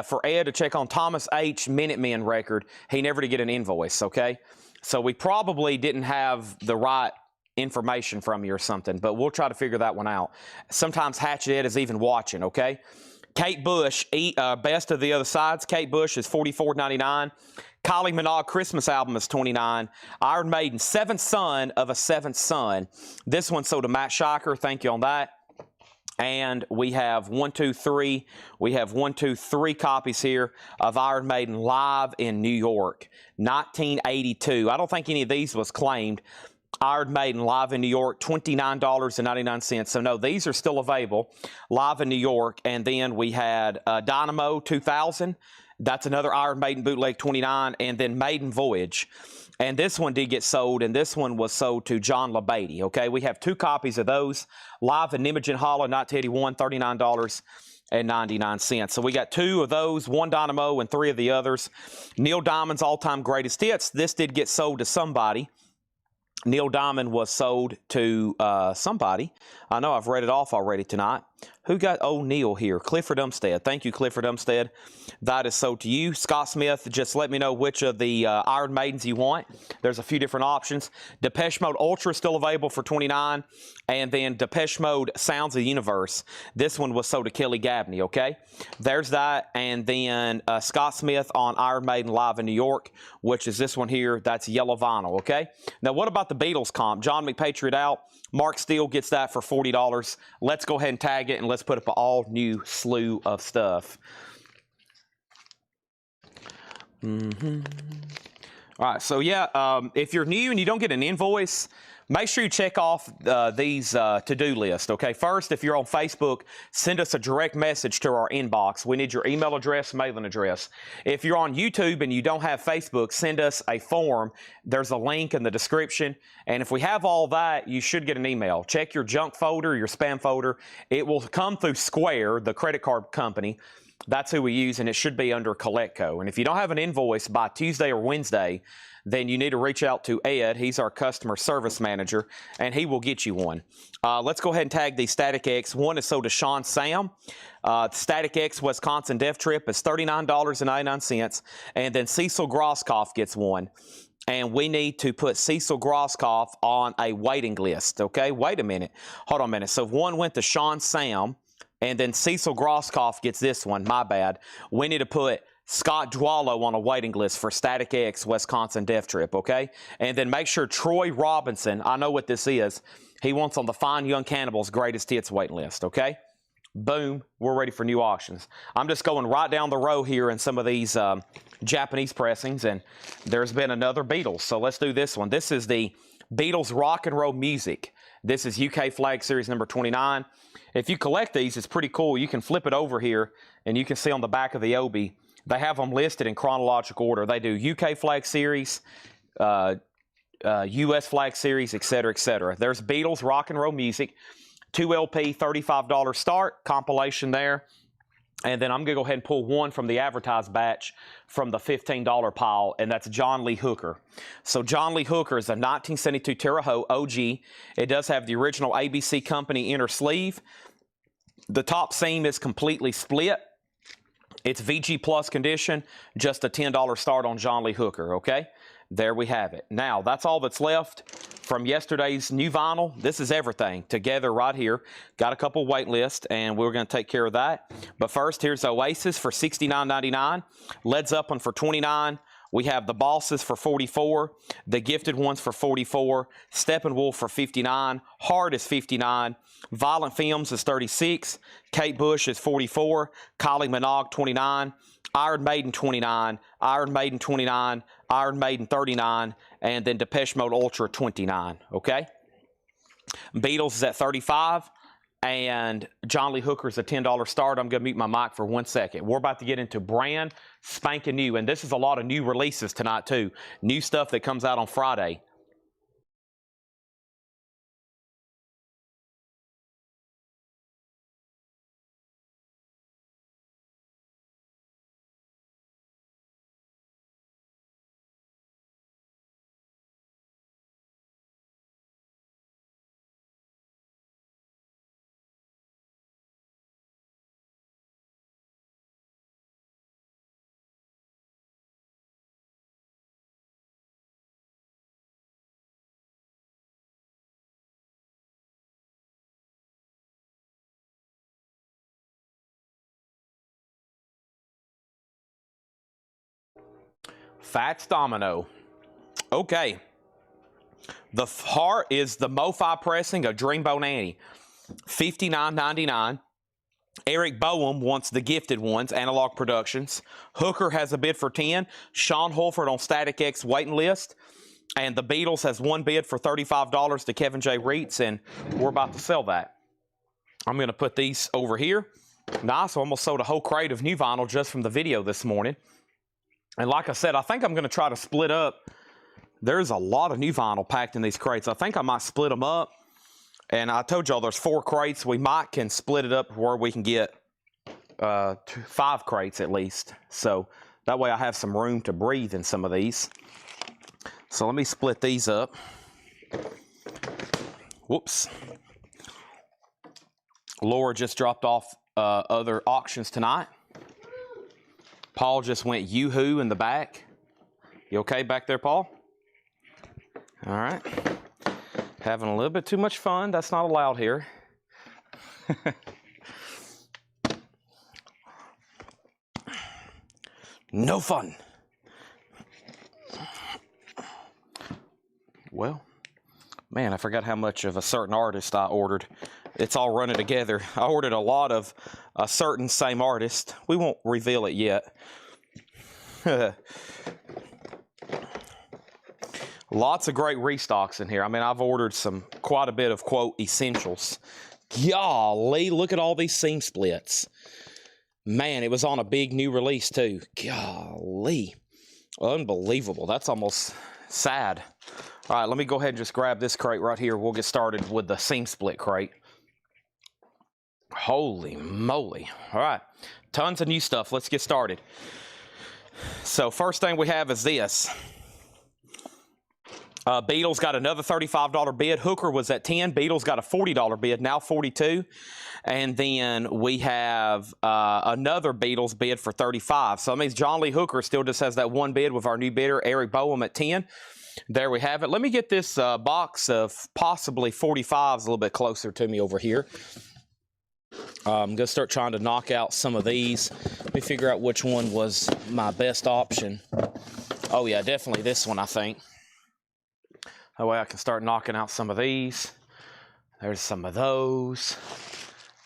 for Ed to check on Thomas H. Minutemen record. He never did get an invoice, okay? So we probably didn't have the right information from you or something, but we'll try to figure that one out. Sometimes Hatchet Ed is even watching, okay? Kate Bush, Best of the Other Sides. Kate Bush is $44.99. Kylie Minogue Christmas album is $29. Iron Maiden, Seventh Son of a Seventh Son. This one sold to Matt Shiker. Thank you on that. And we have 1, 2, 3. We have 1, 2, 3 copies here of Iron Maiden live in New York, 1982. I don't think any of these was claimed. Iron Maiden live in New York, $29.99. So no, these are still available live in New York. And then we had Dynamo 2000. That's another Iron Maiden bootleg, $29. And then Maiden Voyage. And this one did get sold, and this one was sold to John LaBeatty. Okay, we have 2 copies of those live in Imogen Hollow, 1981, $39.99. So we got 2 of those, 1 Dynamo and 3 of the others. Neil Diamond's all-time greatest hits. This did get sold to somebody. Neil Diamond was sold to somebody. I know I've read it off already tonight. Who got old Neil here? Clifford Umstead. Thank you, Clifford Umstead. That is sold to you. Scott Smith, just let me know which of the Iron Maidens you want. There's a few different options. Depeche Mode Ultra is still available for $29. And then Depeche Mode Sounds of the Universe. This one was sold to Kelly Gabney, okay? There's that. And then Scott Smith on Iron Maiden Live in New York, which is this one here. That's yellow vinyl, okay? Now, what about the Beatles comp? John McPatriot out. Mark Steele gets that for $40. Let's go ahead and tag it, and let's put up an all-new slew of stuff. All right, so yeah, if you're new and you don't get an invoice, make sure you check off these to-do list, okay? First, if you're on Facebook, send us a direct message to our inbox. We need your email address, mailing address. If you're on YouTube and you don't have Facebook, send us a form. There's a link in the description. And if we have all that, you should get an email. Check your junk folder, your spam folder. It will come through Square, the credit card company. That's who we use, and it should be under Colectco. And if you don't have an invoice by Tuesday or Wednesday, then you need to reach out to Ed. He's our customer service manager, and he will get you one. Let's go ahead and tag the Static X. One is sold to Sean Sam. Static X Wisconsin Death Trip is $39.99, and then Cecil Grosskopf gets one. And we need to put Cecil Grosskopf on a waiting list, okay? Wait a minute. Hold on a minute. So one went to Sean Sam, and then Cecil Grosskopf gets this one. My bad. We need to put Scott Dwallow on a waiting list for Static X Wisconsin Death Trip, okay? And then make sure Troy Robinson, I know what this is, he wants on the Fine Young Cannibals Greatest Hits waiting list, okay? boom, we're ready for new auctions. I'm just going right down the row here in some of these Japanese pressings, and there's been another Beatles. So let's do this one. This is the Beatles Rock and Roll Music. This is UK Flag Series number 29. If you collect these, it's pretty cool. You can flip it over here, and you can see on the back of the Obi, they have them listed in chronological order. They do UK Flag Series, US Flag Series, etc., etc. There's Beatles Rock and Roll Music, 2 LP, $35 start, compilation there. And then I'm going to go ahead and pull one from the advertised batch from the $15 pile, and that's John Lee Hooker. So John Lee Hooker is a 1972 Terre Haute OG. It does have the original ABC Company inner sleeve. The top seam is completely split. It's VG Plus condition, just a $10 start on John Lee Hooker, okay? There we have it. Now, that's all that's left from yesterday's new vinyl. This is everything together right here. Got a couple wait lists, and we're going to take care of that. But first, here's Oasis for $69.99. Led Zeppelin for $29. We have the Bosses for $44. The Gifted Ones for $44. Steppenwolf for $59. Hard is $59. Violent Films is $36. Kate Bush is $44. Kylie Minogue, $29. Iron Maiden, $29. Iron Maiden, $29. Iron Maiden, $39. And then Depeche Mode Ultra, $29. Okay? Beatles is at $35. And John Lee Hooker's a $10 start. I'm going to mute my mic for 1 second. We're about to get into brand spanking new. And this is a lot of new releases tonight, too. New stuff that comes out on Friday. Fats Domino. Okay. The heart is the MoFi pressing of Dreambone Annie. $59.99. Eric Boehm wants the Gifted Ones, Analog Productions. Hooker has a bid for 10. Sean Holford on Static X waiting list. And the Beatles has one bid for $35 to Kevin J. Reitz, and we're about to sell that. I'm going to put these over here. Nice. Almost sold a whole crate of new vinyl just from the video this morning. And like I said, I think I'm going to try to split up. There's a lot of new vinyl packed in these crates. I think I might split them up. And I told y'all there's 4 crates. We might can split it up where we can get 5 crates at least. So that way I have some room to breathe in some of these. So let me split these up. Whoops. Laura just dropped off other auctions tonight. Paul just went yoo-hoo in the back. You okay back there, Paul? All right. Having a little bit too much fun. That's not allowed here. No fun. Well, man, I forgot how much of a certain artist I ordered. It's all running together. I ordered a lot of a certain same artist. We won't reveal it yet. Lots of great restocks in here. I mean, I've ordered quite a bit of, quote, essentials. Golly, look at all these seam splits. Man, it was on a big new release, too. Golly. Unbelievable. That's almost sad. All right, let me go ahead and just grab this crate right here. We'll get started with the seam split crate. Holy moly. All right, tons of new stuff. Let's get started. So first thing we have is this. Beatles got another $35 bid. Hooker was at 10. Beatles got a $40 bid, now 42. And then we have another Beatles bid for 35. So that means John Lee Hooker still just has that one bid with our new bidder, Eric Boehm, at 10. There we have it. Let me get this box of possibly 45s a little bit closer to me over here. I'm going to start trying to knock out some of these. Let me figure out which one was my best option. Oh, yeah, definitely this one, I think. That way I can start knocking out some of these. There's some of those.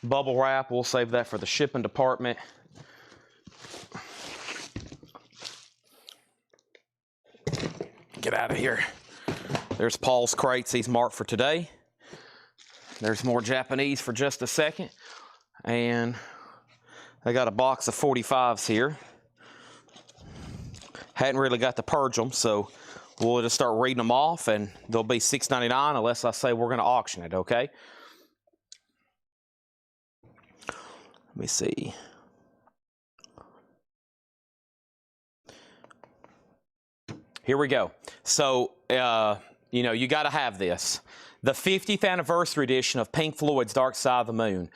bubble wrap. We'll save that for the shipping department. Get out of here. There's Paul's crates. He's marked for today. There's more Japanese for just a second. And I got a box of 45s here. Hadn't really got to purge them, so we'll just start reading them off, and they'll be $6.99 unless I say we're going to auction it, okay? Let me see. Here we go. So, you know, you got to have this. The 50th anniversary edition of Pink Floyd's Dark Side of the Moon,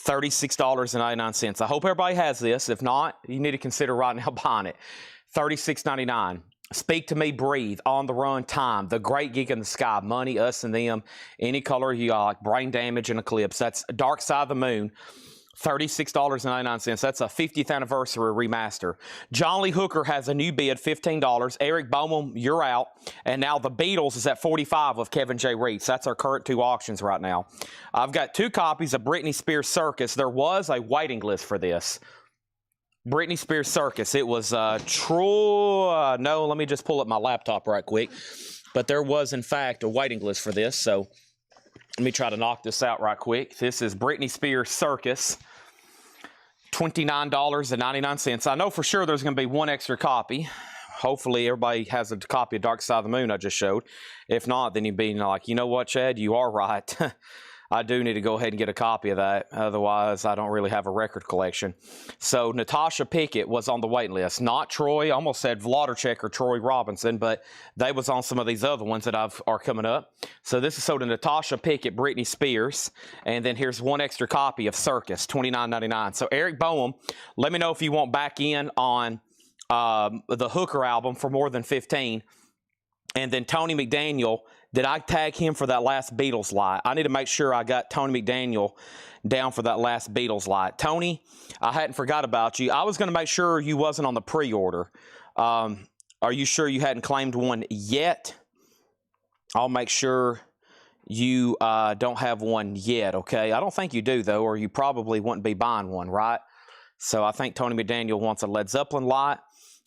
$36.99. I hope everybody has this. If not, you need to consider right now buying it. $36.99. Speak to Me, Breathe, On the Run, Time, The Great Geek in the Sky, Money, Us and Them, Any Color You Like, Brain Damage and Eclipse. That's Dark Side of the Moon. $36.99. That's a 50th anniversary remaster. John Lee Hooker has a new bid, $15. Eric Bowman, you're out. And now the Beatles is at $45 with Kevin J. Reitz. That's our current two auctions right now. I've got 2 copies of Britney Spears Circus. There was a waiting list for this. Britney Spears Circus. It was Troy. No, let me just pull up my laptop right quick. But there was, in fact, a waiting list for this. So let me try to knock this out right quick. This is Britney Spears Circus. $29.99. I know for sure there's going to be one extra copy. Hopefully everybody has a copy of Dark Side of the Moon I just showed. If not, then you'd be like, you know what, Chad, you are right. I do need to go ahead and get a copy of that. Otherwise, I don't really have a record collection. So Natasha Pickett was on the waiting list. Not Troy. I almost said Vladarchuk or Troy Robinson, but they was on some of these other ones that are coming up. So this is sold to Natasha Pickett, Britney Spears. And then here's one extra copy of Circus, $29.99. So Eric Boehm, let me know if you want back in on the Hooker album for more than 15. And then Tony McDaniel, did I tag him for that last Beatles light? I need to make sure I got Tony McDaniel down for that last Beatles light. Tony, I hadn't forgot about you. I was going to make sure you wasn't on the pre-order. Are you sure you hadn't claimed one yet? I'll make sure you don't have one yet, okay? I don't think you do, though, or you probably wouldn't be buying one, right? So I think Tony McDaniel wants a Led Zeppelin light.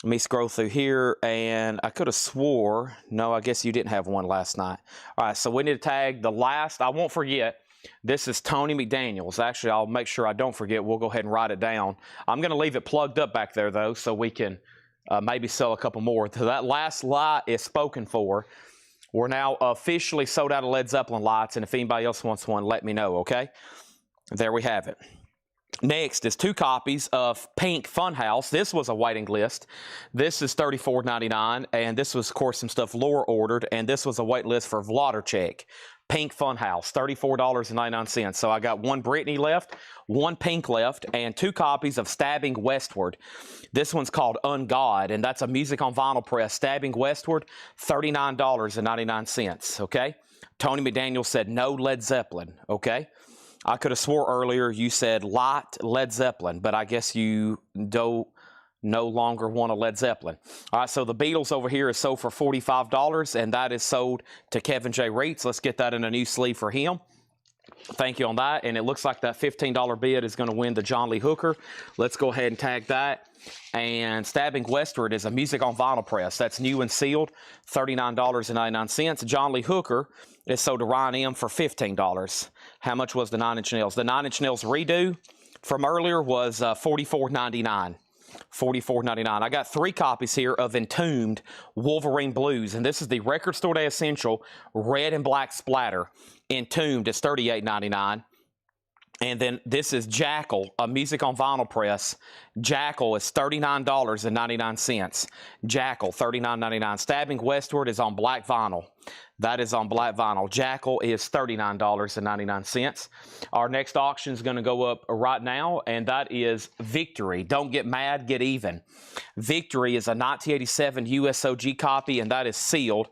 Let me scroll through here, and I could have swore, no, I guess you didn't have one last night. All right, so we need to tag the last, I won't forget, this is Tony McDaniels. Actually, I'll make sure I don't forget. We'll go ahead and write it down. I'm going to leave it plugged up back there, though, so we can maybe sell a couple more. So that last light is spoken for. We're now officially sold out of Led Zeppelin lights, and if anybody else wants one, let me know, okay? There we have it. Next is 2 copies of Pink Funhouse. This was a waiting list. This is $34.99, and this was, of course, some stuff Laura ordered, and this was a wait list for Vladarchuk. Pink Funhouse, $34.99. So I got one Britney left, one Pink left, and 2 copies of Stabbing Westward. This one's called Ungod, and that's a music on vinyl press. Stabbing Westward, $39.99, okay? Tony McDaniel said no Led Zeppelin, okay? I could have swore earlier you said light Led Zeppelin, but I guess you don't no longer want a Led Zeppelin. All right, so the Beatles over here is sold for $45, and that is sold to Kevin J. Reitz. Let's get that in a new sleeve for him. Thank you on that, and it looks like that $15 bid is going to win the John Lee Hooker. Let's go ahead and tag that. And Stabbing Westward is a music on vinyl press. That's new and sealed, $39.99. John Lee Hooker is sold to Ryan M. for $15. How much was the 9 Inch Nails? The 9 Inch Nails redo from earlier was $44.99. $44.99. I got 3 copies here of Entombed Wolverine Blues, and this is the Record Store Day Essential red and black splatter. Entombed is $38.99. And then this is Jackal, a music on vinyl press. Jackal is $39.99. Jackal, $39.99. Stabbing Westward is on black vinyl. That is on black vinyl. Jackal is $39.99. Our next auction is going to go up right now, and that is Victory. Don't Get Mad, Get Even. Victory is a 1987 USOG copy, and that is sealed.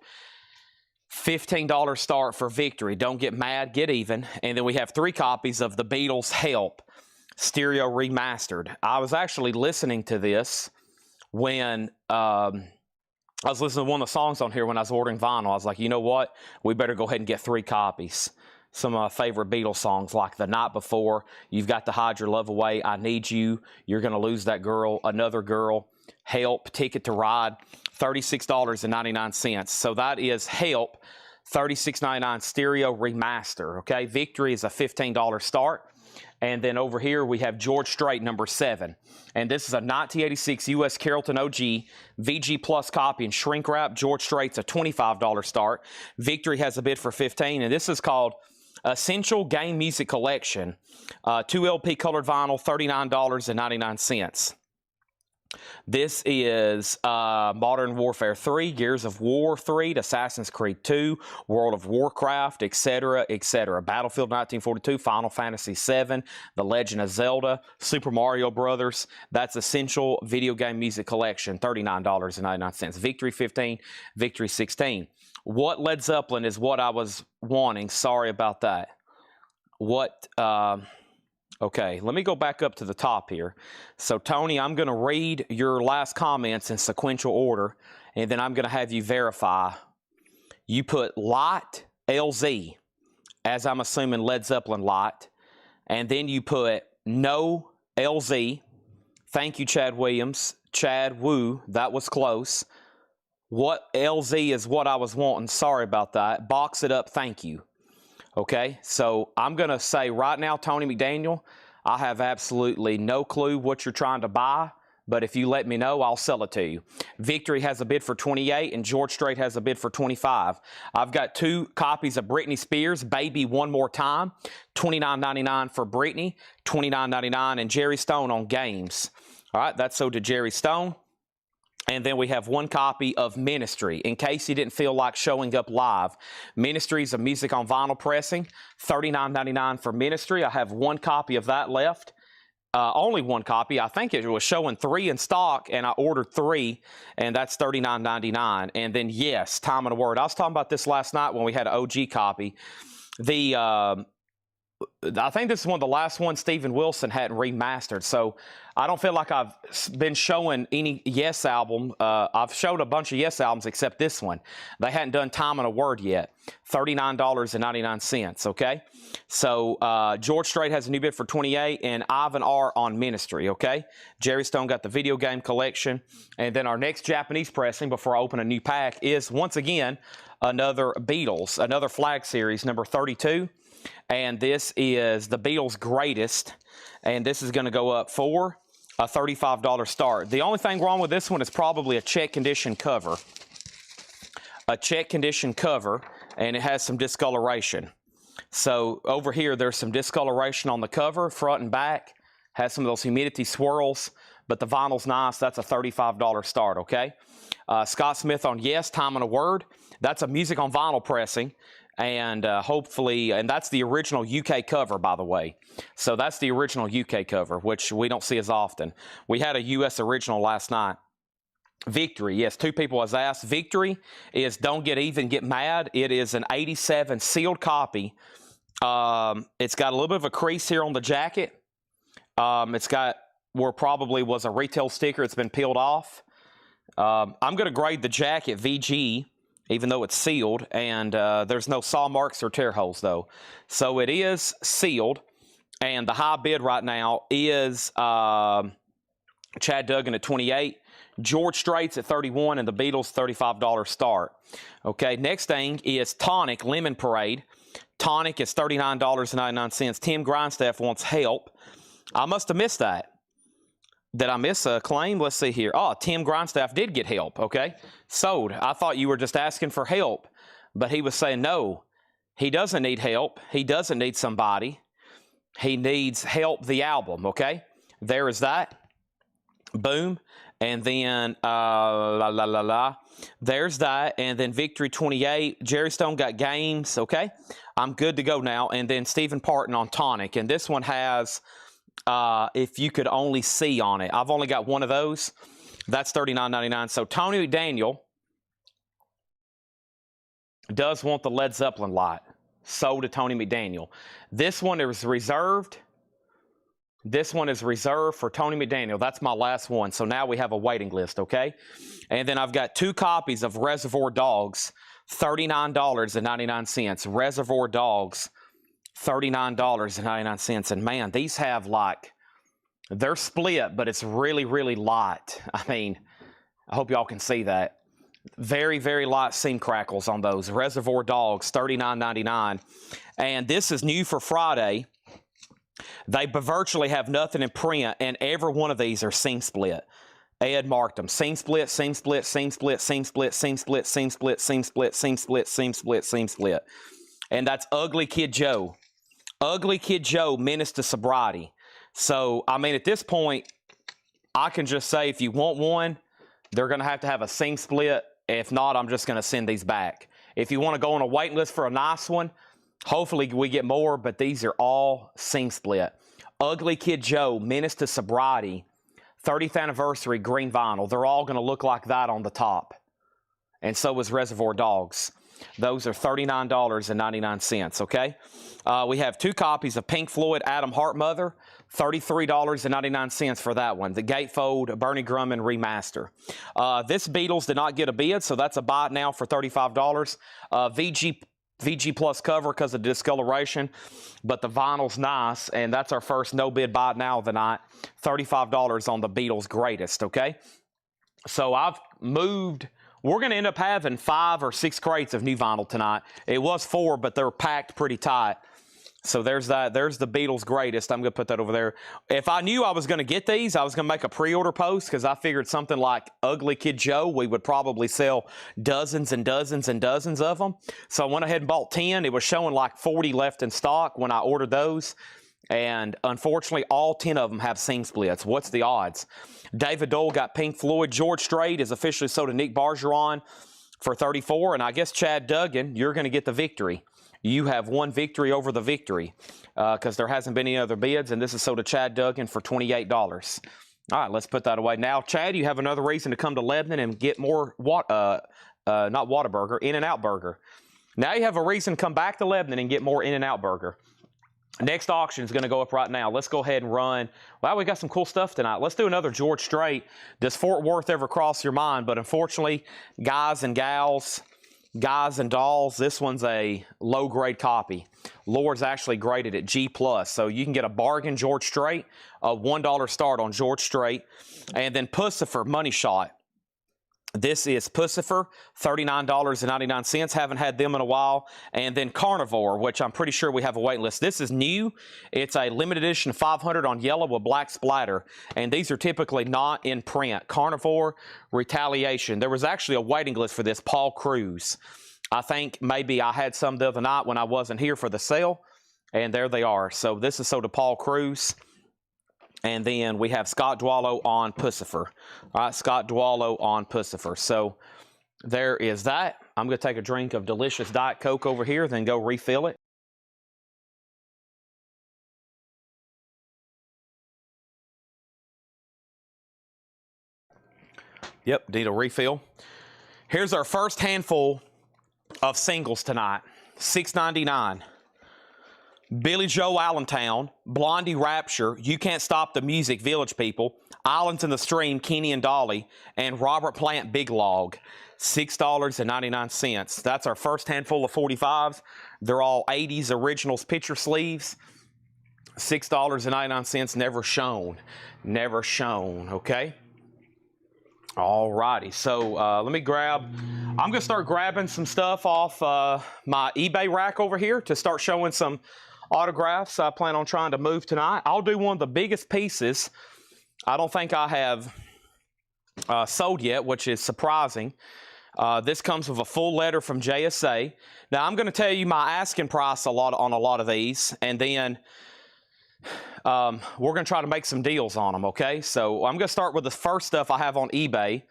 $15 start for Victory. Don't Get Mad, Get Even. And then we have 3 copies of the Beatles' Help, stereo remastered. I was actually listening to this when I was listening to one of the songs on here when I was ordering vinyl. I was like, you know what? We better go ahead and get 3 copies. some of my favorite Beatles songs, like The Night Before, You've Got to Hide Your Love Away, I Need You, You're Gonna Lose That Girl, Another Girl, Help, Ticket to Ride, $36.99. So that is Help, $36.99 stereo remaster, okay? Victory is a $15 start. And then over here we have George Strait, number 7. And this is a 1986 U.S. Carrollton OG VG Plus copy in shrink wrap. George Strait's a $25 start. Victory has a bid for $15. And this is called Essential Game Music Collection. 2 LP colored vinyl, $39.99. This is Modern Warfare 3, Gears of War 3, Assassin's Creed 2, World of Warcraft, etc., etc. Battlefield 1942, Final Fantasy 7, The Legend of Zelda, Super Mario Brothers. That's Essential Video Game Music Collection, $39.99. Victory 15, Victory 16. What Led Zeppelin is what I was wanting. Sorry about that. What... Okay, let me go back up to the top here. So, Tony, I'm going to read your last comments in sequential order, and then I'm going to have you verify. You put Light LZ, as I'm assuming Led Zeppelin Light, and then you put No LZ. Thank you, Chad Williams. Chad Woo, that was close. What LZ is what I was wanting. Sorry about that. Box it up, thank you. Okay, so I'm going to say right now, Tony McDaniel, I have absolutely no clue what you're trying to buy, but if you let me know, I'll sell it to you. Victory has a bid for $28, and George Strait has a bid for $25. I've got 2 copies of Britney Spears, Baby One More Time, $29.99 for Britney, $29.99, and Jerry Stone on Games. All right, that's sold to Jerry Stone. And then we have 1 copy of Ministry, in case you didn't feel like showing up live. Ministry is a music on vinyl pressing, $39.99 for Ministry. I have 1 copy of that left. Only 1 copy. I think it was showing 3 in stock, and I ordered 3, and that's $39.99. And then, yes, Time and a Word. I was talking about this last night when we had an OG copy. I think this is one of the last ones Steven Wilson hadn't remastered, so I don't feel like I've been showing any Yes album. I've showed a bunch of Yes albums except this one. They hadn't done Time and a Word yet. $39.99, okay? So George Strait has a new bid for $28, and Ivan R. on Ministry, okay? Jerry Stone got the video game collection. And then our next Japanese pressing before I open a new pack is, once again, another Beatles, another Flag Series, number 32. And this is the Beatles' Greatest, and this is going to go up for a $35 start. The only thing wrong with this one is probably a check condition cover. A check condition cover, and it has some discoloration. So over here, there's some discoloration on the cover, front and back. Has some of those humidity swirls, but the vinyl's nice. That's a $35 start, okay? Scott Smith on Yes, Time and a Word. That's a music on vinyl pressing. And hopefully, and that's the original UK cover, by the way. So that's the original UK cover, which we don't see as often. We had a US original last night. Victory, yes, 2 people has asked. Victory is Don't Get Even, Get Mad. It is an 87 sealed copy. It's got a little bit of a crease here on the jacket. It's got where probably was a retail sticker. It's been peeled off. I'm going to grade the jacket VG, even though it's sealed, and there's no saw marks or tear holes, though. So it is sealed, and the high bid right now is Chad Duggan at $28, George Strait's at $31, and the Beatles $35 start. Okay, next thing is Tonic Lemon Parade. Tonic is $39.99. Tim Grindstaff wants Help. I must have missed that. Did I miss a claim? Let's see here. Oh, Tim Grindstaff did get Help, okay? Sold. I thought you were just asking for help, but he was saying no. He doesn't need help. He doesn't need somebody. He needs Help, the album, okay? There is that. Boom. And then, there's that. And then Victory 28. Jerry Stone got Games, okay? I'm good to go now. And then Stephen Parton on Tonic. And this one has... If you could only see on it. I've only got 1 of those. That's $39.99. So Tony McDaniel does want the Led Zeppelin lot. Sold to Tony McDaniel. This one is reserved. This one is reserved for Tony McDaniel. That's my last one. So now we have a waiting list, okay? And then I've got 2 copies of Reservoir Dogs, $39.99. Reservoir Dogs. $39.99. And man, these have like, they're split, but it's really, really light. I mean, I hope y'all can see that. Very, very light seam crackles on those. Reservoir Dogs, $39.99. And this is new for Friday. They virtually have nothing in print, and every one of these are seam split. Ed marked them. Seam split, seam split, seam split, seam split, seam split, seam split, seam split, seam split, seam split, seam split. And that's Ugly Kid Joe. Ugly Kid Joe, Menace to Sobriety. So, I mean, at this point, I can just say if you want one, they're going to have a seam split. If not, I'm just going to send these back. If you want to go on a wait list for a nice one, hopefully we get more, but these are all seam split. Ugly Kid Joe, Menace to Sobriety, 30th anniversary green vinyl. They're all going to look like that on the top. And so is Reservoir Dogs. Those are $39.99, okay? We have 2 copies of Pink Floyd Adam Hart Mother, $33.99 for that one. The Gatefold Bernie Grumman remaster. This Beatles did not get a bid, so that's a buy now for $35. VG Plus cover because of discoloration, but the vinyl's nice, and that's our first no bid buy now of the night. $35 on the Beatles Greatest, okay? So I've moved. We're going to end up having 5 or 6 crates of new vinyl tonight. It was 4, but they're packed pretty tight. So there's that. There's the Beatles Greatest. I'm going to put that over there. If I knew I was going to get these, I was going to make a pre-order post because I figured something like Ugly Kid Joe, we would probably sell dozens and dozens and dozens of them. So I went ahead and bought 10. It was showing like 40 left in stock when I ordered those. And unfortunately, all 10 of them have seam splits. What's the odds? David Dole got Pink Floyd. George Strait is officially sold to Nick Bargeron for $34. And I guess Chad Duggan, you're going to get the victory. You have one victory over the victory because there hasn't been any other bids, and this is sold to Chad Duggan for $28. All right, let's put that away. Now, Chad, you have another reason to come to Lebanon and get more, not Whataburger, In-N-Out Burger. Now you have a reason to come back to Lebanon and get more In-N-Out Burger. Next auction is going to go up right now. Let's go ahead and run. Wow, we got some cool stuff tonight. Let's do another George Strait. Does Fort Worth ever cross your mind? But unfortunately, guys and gals, guys and dolls, this one's a low-grade copy. Lord's actually graded at G+, so you can get a bargain George Strait, a $1 start on George Strait, and then Pussifer Money Shot. This is Pussifer, $39.99. Haven't had them in a while. And then Carnivore, which I'm pretty sure we have a wait list. This is new. It's a limited edition 500 on yellow with black splatter. And these are typically not in print. Carnivore, Retaliation. There was actually a waiting list for this, Paul Cruz. I think maybe I had some the other night when I wasn't here for the sale. And there they are. So this is sold to Paul Cruz. And then we have Scott Dwallow on Pussifer. All right, Scott Dwallow on Pussifer. So there is that. I'm going to take a drink of delicious Diet Coke over here, then go refill it. Yep, need a refill. Here's our first handful of singles tonight. $6.99. Billy Joe Allentown, Blondie Rapture, You Can't Stop the Music, Village People, Islands in the Stream, Kenny and Dolly, and Robert Plant, Big Log, $6.99. That's our first handful of 45s. They're all 80s originals picture sleeves. $6.99, never shown. Never shown, okay? All righty, so let me I'm going to start grabbing some stuff off my eBay rack over here to start showing some autographs I plan on trying to move tonight. I'll do one of the biggest pieces I don't think I have sold yet, which is surprising. This comes with a full letter from JSA. Now, I'm going to tell you my asking price on a lot of these, and then we're going to try to make some deals on them, okay? So I'm going to start with the first stuff I have on eBay,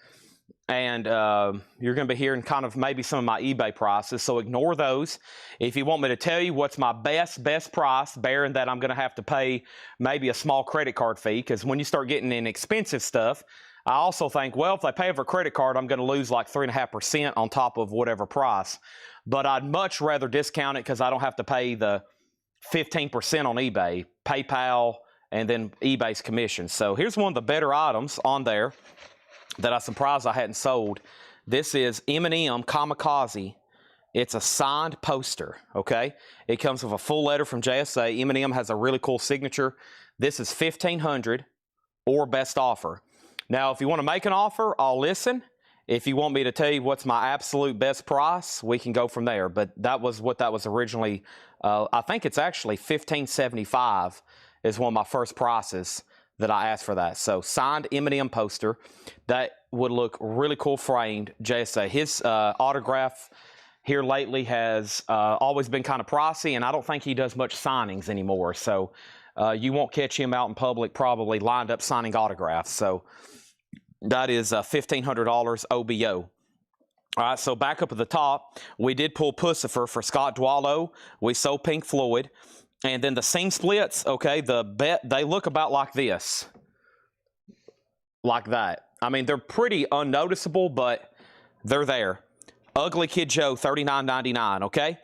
and you're going to be hearing kind of maybe some of my eBay prices, so ignore those. If you want me to tell you what's my best price, bearing that I'm going to have to pay maybe a small credit card fee, because when you start getting in expensive stuff, I also think, well, if they pay over a credit card, I'm going to lose like 3.5% on top of whatever price. But I'd much rather discount it because I don't have to pay the 15% on eBay, PayPal, and then eBay's commission. So here's one of the better items on there that I'm surprised I hadn't sold. This is M&M Kamikaze It's a signed poster, okay? It comes with a full letter from JSA. Eminem has a really cool signature. This is $1,500 or best offer. Now, if you want to make an offer, I'll listen. If you want me to tell you what's my absolute best price, we can go from there. But that was what that was originally. I think it's actually $1,575 is one of my first prices that I asked for that. So signed Eminem poster that would look really cool framed. JSA, his autograph here lately has always been kind of pricey, and I don't think he does much signings anymore. So you won't catch him out in public probably lined up signing autographs. So that is $1,500 OBO. All right, so back up at the top, we did pull Pussifer for Scott Dwallow. We sold Pink Floyd. And then the seam splits, okay, they look about like this. Like that. I mean, they're pretty unnoticeable, but they're there. Ugly Kid Joe, $39.99, okay?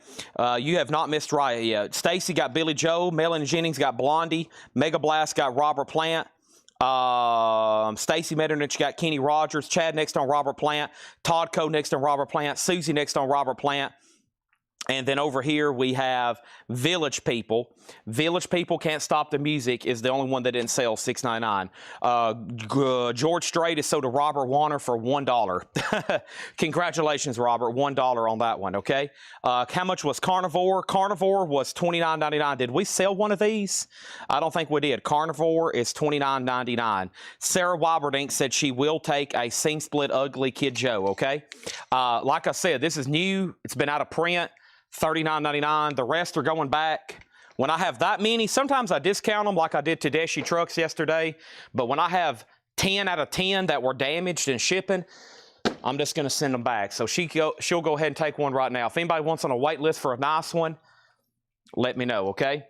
You have not missed right yet. Stacy got Billy Joe. Melanie Jennings got Blondie. Mega Blast got Robert Plant. Stacy Metternich got Kenny Rogers. Chad next on Robert Plant. Todd Coe next on Robert Plant. Susie next on Robert Plant. And then over here we have Village People. Village People Can't Stop the Music is the only one that didn't sell, $6.99. George Strait is sold to Robert Warner for $1. Congratulations, Robert, $1 on that one, okay? How much was Carnivore? Carnivore was $29.99. Did we sell one of these? I don't think we did. Carnivore is $29.99. Sarah Wyberdink said she will take a seam split Ugly Kid Joe, okay? Like I said, this is new. It's been out of print. $39.99. The rest are going back. When I have that many, sometimes I discount them like I did Tedeschi Trucks yesterday. But when I have 10 out of 10 that were damaged in shipping, I'm just going to send them back. So she'll go ahead and take one right now. If anybody wants on a wait list for a nice one, let me know, okay?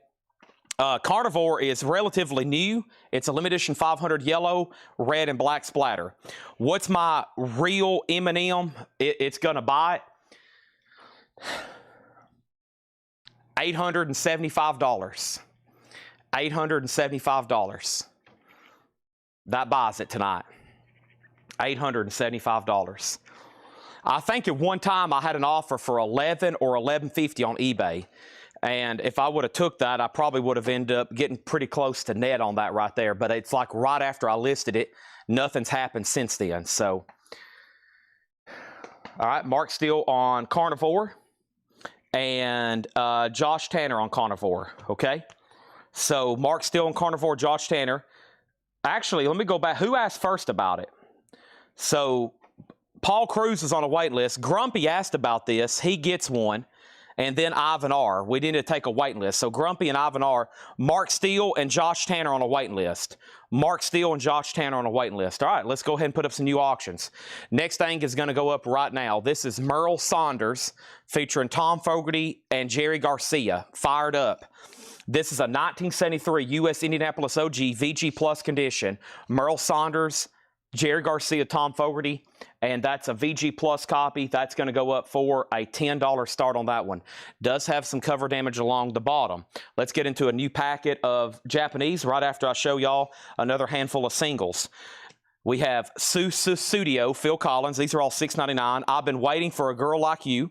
Carnivore is relatively new. It's a limited edition 500 yellow, red, and black splatter. What's my real M&M? It's going to buy it. $875. $875. That buys it tonight. $875. I think at one time I had an offer for $11 or $11.50 on eBay. And if I would have took that, I probably would have ended up getting pretty close to net on that right there. But it's like right after I listed it, nothing's happened since then. So, all right, Mark Steele on Carnivore. And Josh Tanner on Carnivore, okay? So Mark Steele on Carnivore, Josh Tanner. Actually, let me go back. Who asked first about it? So Paul Cruz is on a wait list. Grumpy asked about this. He gets one. And then Ivan R. We need to take a wait list. So Grumpy and Ivan R. Mark Steele and Josh Tanner on a waiting list. Mark Steele and Josh Tanner on a waiting list. All right, let's go ahead and put up some new auctions. Next thing is going to go up right now. This is Merle Saunders featuring Tom Fogerty and Jerry Garcia. Fired up. This is a 1973 U.S. Indianapolis OG VG Plus condition. Merle Saunders, Jerry Garcia, Tom Fogerty, and that's a VG Plus copy. That's going to go up for a $10 start on that one. Does have some cover damage along the bottom. Let's get into a new packet of Japanese right after I show y'all another handful of singles. We have Studio, Phil Collins. These are all $6.99. I've been waiting for a girl like you.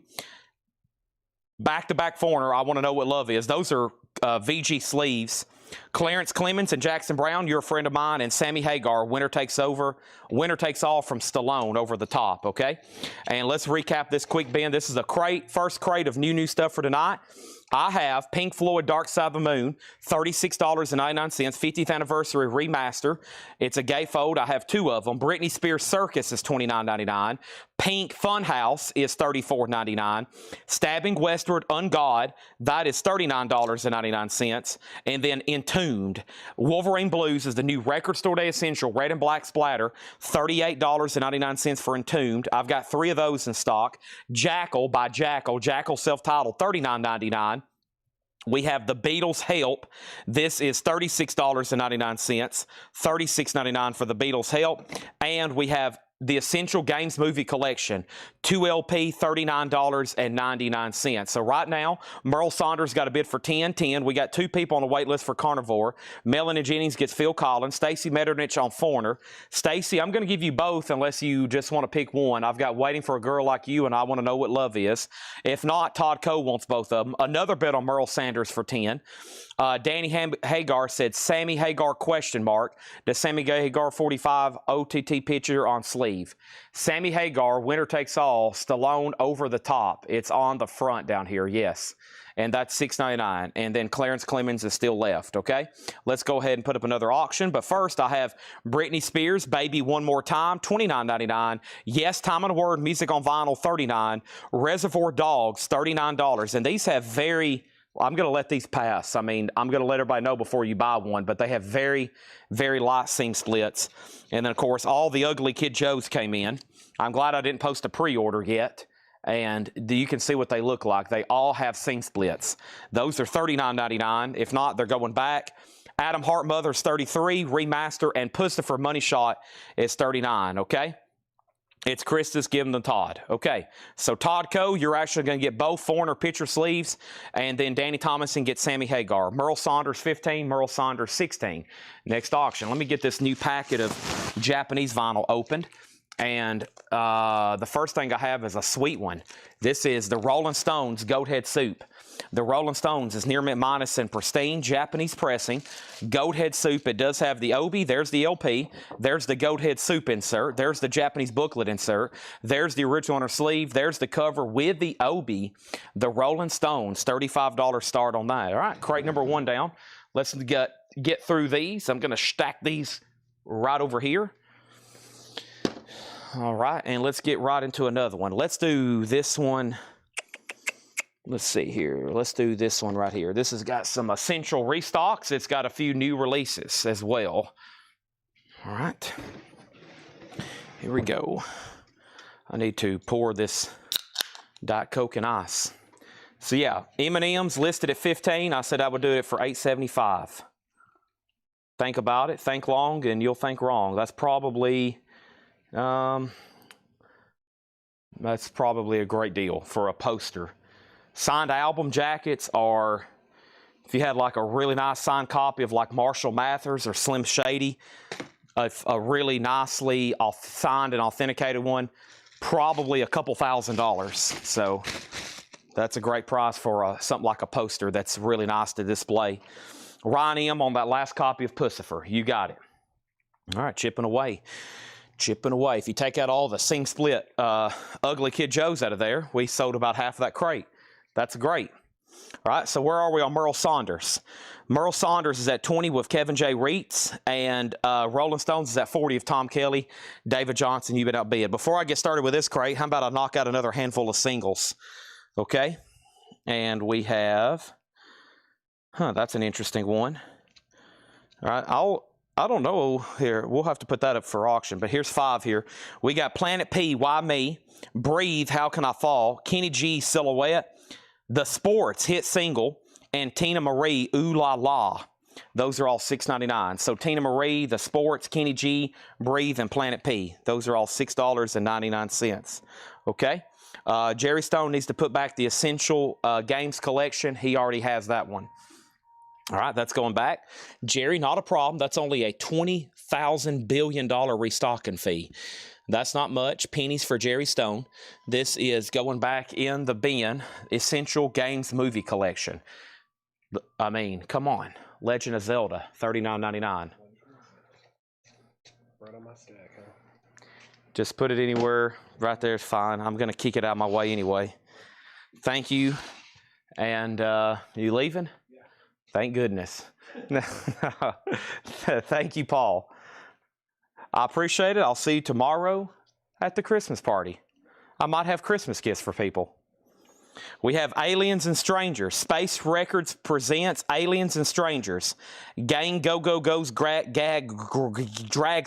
Back-to-back foreigner, I want to know what love is. Those are VG sleeves. Clarence Clemens and Jackson Brown, you're a friend of mine, and Sammy Hagar, Winner Takes All from Stallone over the top, okay? And let's recap this quick bin. This is a crate, first crate of new stuff for tonight. I have Pink Floyd Dark Side of the Moon, $36.99, 50th anniversary remaster. It's a gatefold. I have two of them. Britney Spears Circus is $29.99. Pink Funhouse is $34.99. Stabbing Westward Ungod, that is $39.99. And then Entombed. Wolverine Blues is the new Record Store Day Essential, red and black splatter, $38.99 for Entombed. I've got three of those in stock. Jackal by Jackal, Jackal self-titled, $39.99. We have the Beatles Help. This is $36.99, $36.99 for the Beatles Help. And we have the Essential Games Movie Collection, 2LP, $39.99. So right now, Merle Saunders got a bid for 10. We got 2 people on the wait list for Carnivore. Melanie Jennings gets Phil Collins. Stacy Metternich on Foreigner. Stacy, I'm going to give you both unless you just want to pick one. I've got Waiting for a Girl Like You, and I Want to Know What Love Is. If not, Todd Coe wants both of them. Another bid on Merle Sanders for 10. Danny Hagar said Sammy Hagar ? Does Sammy Hagar 45 OTT picture on sleeve? Sammy Hagar, winner takes all, Stallone over the top. It's on the front down here, yes. And that's $6.99. And then Clarence Clemens is still left, okay? Let's go ahead and put up another auction. But first, I have Britney Spears, Baby One More Time, $29.99. Yes, Time on the Word, Music on Vinyl, $39. Reservoir Dogs, $39. And these have very... I'm going to let these pass. I mean, I'm going to let everybody know before you buy one, but they have very, very light seam splits. And then, of course, all the Ugly Kid Joes came in. I'm glad I didn't post a pre-order yet. And you can see what they look like. They all have seam splits. Those are $39.99. If not, they're going back. Adam Hart Mother's $33, Remaster, and Pussifer Money Shot is $39, okay? It's Christus giving them Todd. Okay, so Todd Coe, you're actually going to get both Foreigner picture sleeves, and then Danny Thomason gets Sammy Hagar. Merle Saunders 15, Merle Saunders 16. Next auction. Let me get this new packet of Japanese vinyl opened. And the first thing I have is a sweet one. This is the Rolling Stones Goat Head Soup. The Rolling Stones is near mint minus and pristine Japanese pressing. Goat Head Soup. It does have the obi. There's the LP. There's the Goat Head Soup insert. There's the Japanese booklet insert. There's the original inner sleeve. There's the cover with the obi. The Rolling Stones, $35 start on that. All right, crate number 1 down. Let's get through these. I'm going to stack these right over here. All right, and let's get right into another one. Let's do this one. Let's see here. Let's do this one right here. This has got some essential restocks. It's got a few new releases as well. All right. Here we go. I need to pour this Diet Coke and ice. So yeah, M&M's listed at 15. I said I would do it for $8.75. Think about it. Think long, and you'll think wrong. That's probably a great deal for a poster. Signed album jackets are, if you had like a really nice signed copy of like Marshall Mathers or Slim Shady, a really nicely signed and authenticated one, probably a couple $1,000s. So that's a great price for something like a poster that's really nice to display. Ryan M on that last copy of Pussifer. You got it. All right, chipping away. Chipping away. If you take out all the seam split Ugly Kid Joes out of there, we sold about half of that crate. That's great. All right, so where are we on Merle Saunders? Merle Saunders is at 20 with Kevin J. Reitz, and Rolling Stones is at 40 of Tom Kelly. David Johnson, you've been outbid. Before I get started with this crate, how about I knock out another handful of singles? Okay, and we have, that's an interesting one. All right, I don't know here. We'll have to put that up for auction, but here's 5 here. We got Planet P, Why Me, Breathe, How Can I Fall, Kenny G, Silhouette, The Sports, Hit Single, and Tina Marie, Ooh La La. Those are all $6.99. So Tina Marie, The Sports, Kenny G, Breathe, and Planet P. Those are all $6.99. Okay? Jerry Stone needs to put back the Essential Games collection. He already has that one. All right, that's going back. Jerry, not a problem. That's only a $20,000 billion restocking fee. That's not much. Pennies for Jerry Stone. This is going back in the bin. Essential Games Movie Collection. I mean, come on. Legend of Zelda, $39.99. Right on my stack, huh? Just put it anywhere. Right there is fine. I'm going to kick it out of my way anyway. Thank you. And you leaving? Yeah. Thank goodness. Thank you, Paul. I appreciate it. I'll see you tomorrow at the Christmas party. I might have Christmas gifts for people. We have Aliens and Strangers. Space Records presents Aliens and Strangers. Gang Go Go Go's drag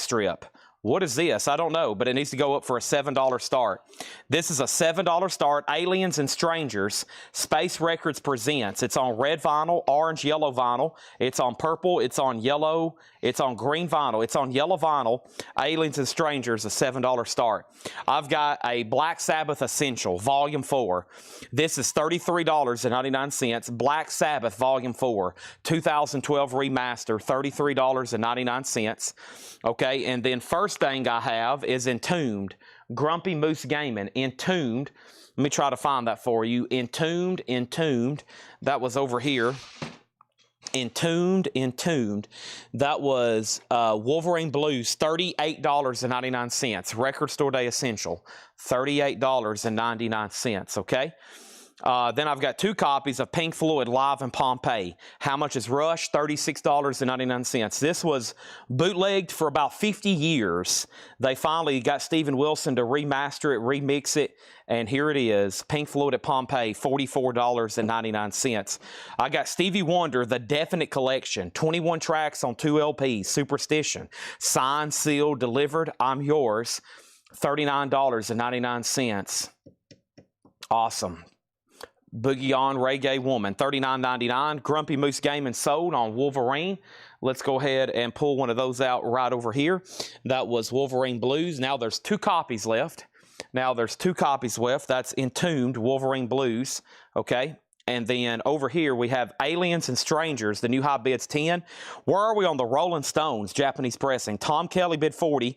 strip. What is this? I don't know, but it needs to go up for a $7 start. This is a $7 start. Aliens and Strangers. Space Records presents. It's on red vinyl, orange, yellow vinyl. It's on purple. It's on yellow. It's on green vinyl. It's on yellow vinyl. Aliens and Strangers, a $7 start. I've got a Black Sabbath Essential, Volume 4. This is $33.99. Black Sabbath, Volume 4. 2012 remaster, $33.99. Okay, and then first thing I have is Entombed. Grumpy Moose Gaming. Entombed. Let me try to find that for you. Entombed. That was over here. Entombed. That was Wolverine Blues, $38.99. Record Store Day Essential, $38.99. Okay. Then I've got 2 copies of Pink Floyd Live in Pompeii. How much is Rush? $36.99. This was bootlegged for about 50 years. They finally got Steven Wilson to remaster it, remix it, and here it is. Pink Floyd at Pompeii, $44.99. I got Stevie Wonder, The Definite Collection, 21 tracks on 2 LPs, Superstition. Signed, sealed, delivered, I'm yours, $39.99. Awesome. Boogie On Reggae Woman, $39.99. Grumpy Moose Gaming sold on Wolverine. Let's go ahead and pull one of those out right over here. That was Wolverine Blues. Now there's 2 copies left. That's Entombed Wolverine Blues. Okay. And then over here we have Aliens and Strangers, the new high bids 10. Where are we on the Rolling Stones Japanese pressing? Tom Kelly bid 40.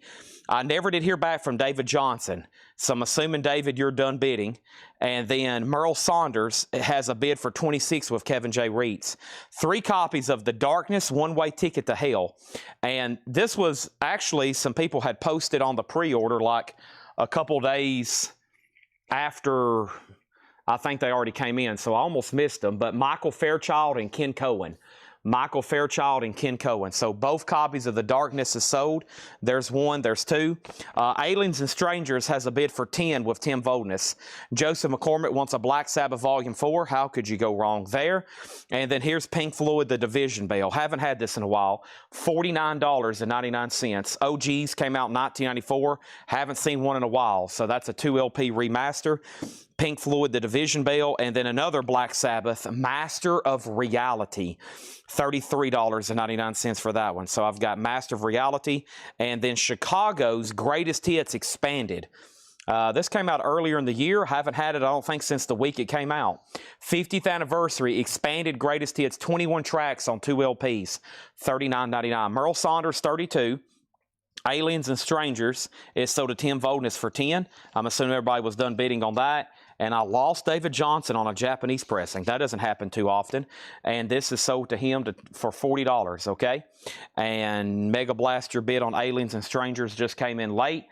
I never did hear back from David Johnson, so I'm assuming, David, you're done bidding. And then Merle Saunders has a bid for 26 with Kevin J. Reitz. 3 copies of The Darkness, One-Way Ticket to Hell. And this was actually, some people had posted on the pre-order like a couple days after, I think they already came in, so I almost missed them. But Michael Fairchild and Ken Cohen. So both copies of The Darkness is sold. There's 1, there's 2. Aliens and Strangers has a bid for 10 with Tim Voldness. Joseph McCormick wants a Black Sabbath Volume 4. How could you go wrong there? And then here's Pink Floyd, The Division Bell. Haven't had this in a while. $49.99. OGs came out in 1994. Haven't seen one in a while. So that's a 2 LP remaster. Pink Floyd, The Division Bell, and then another Black Sabbath, Master of Reality, $33.99 for that one. So I've got Master of Reality, and then Chicago's Greatest Hits Expanded. This came out earlier in the year. Haven't had it, I don't think, since the week it came out. 50th Anniversary, Expanded Greatest Hits, 21 tracks on 2 LPs, $39.99. Merle Saunders, 32. Aliens and Strangers is sold to Tim Voldness for 10. I'm assuming everybody was done bidding on that. And I lost David Johnson on a Japanese pressing. That doesn't happen too often. And this is sold to him for $40, okay? And Mega Blaster bid on Aliens and Strangers just came in late.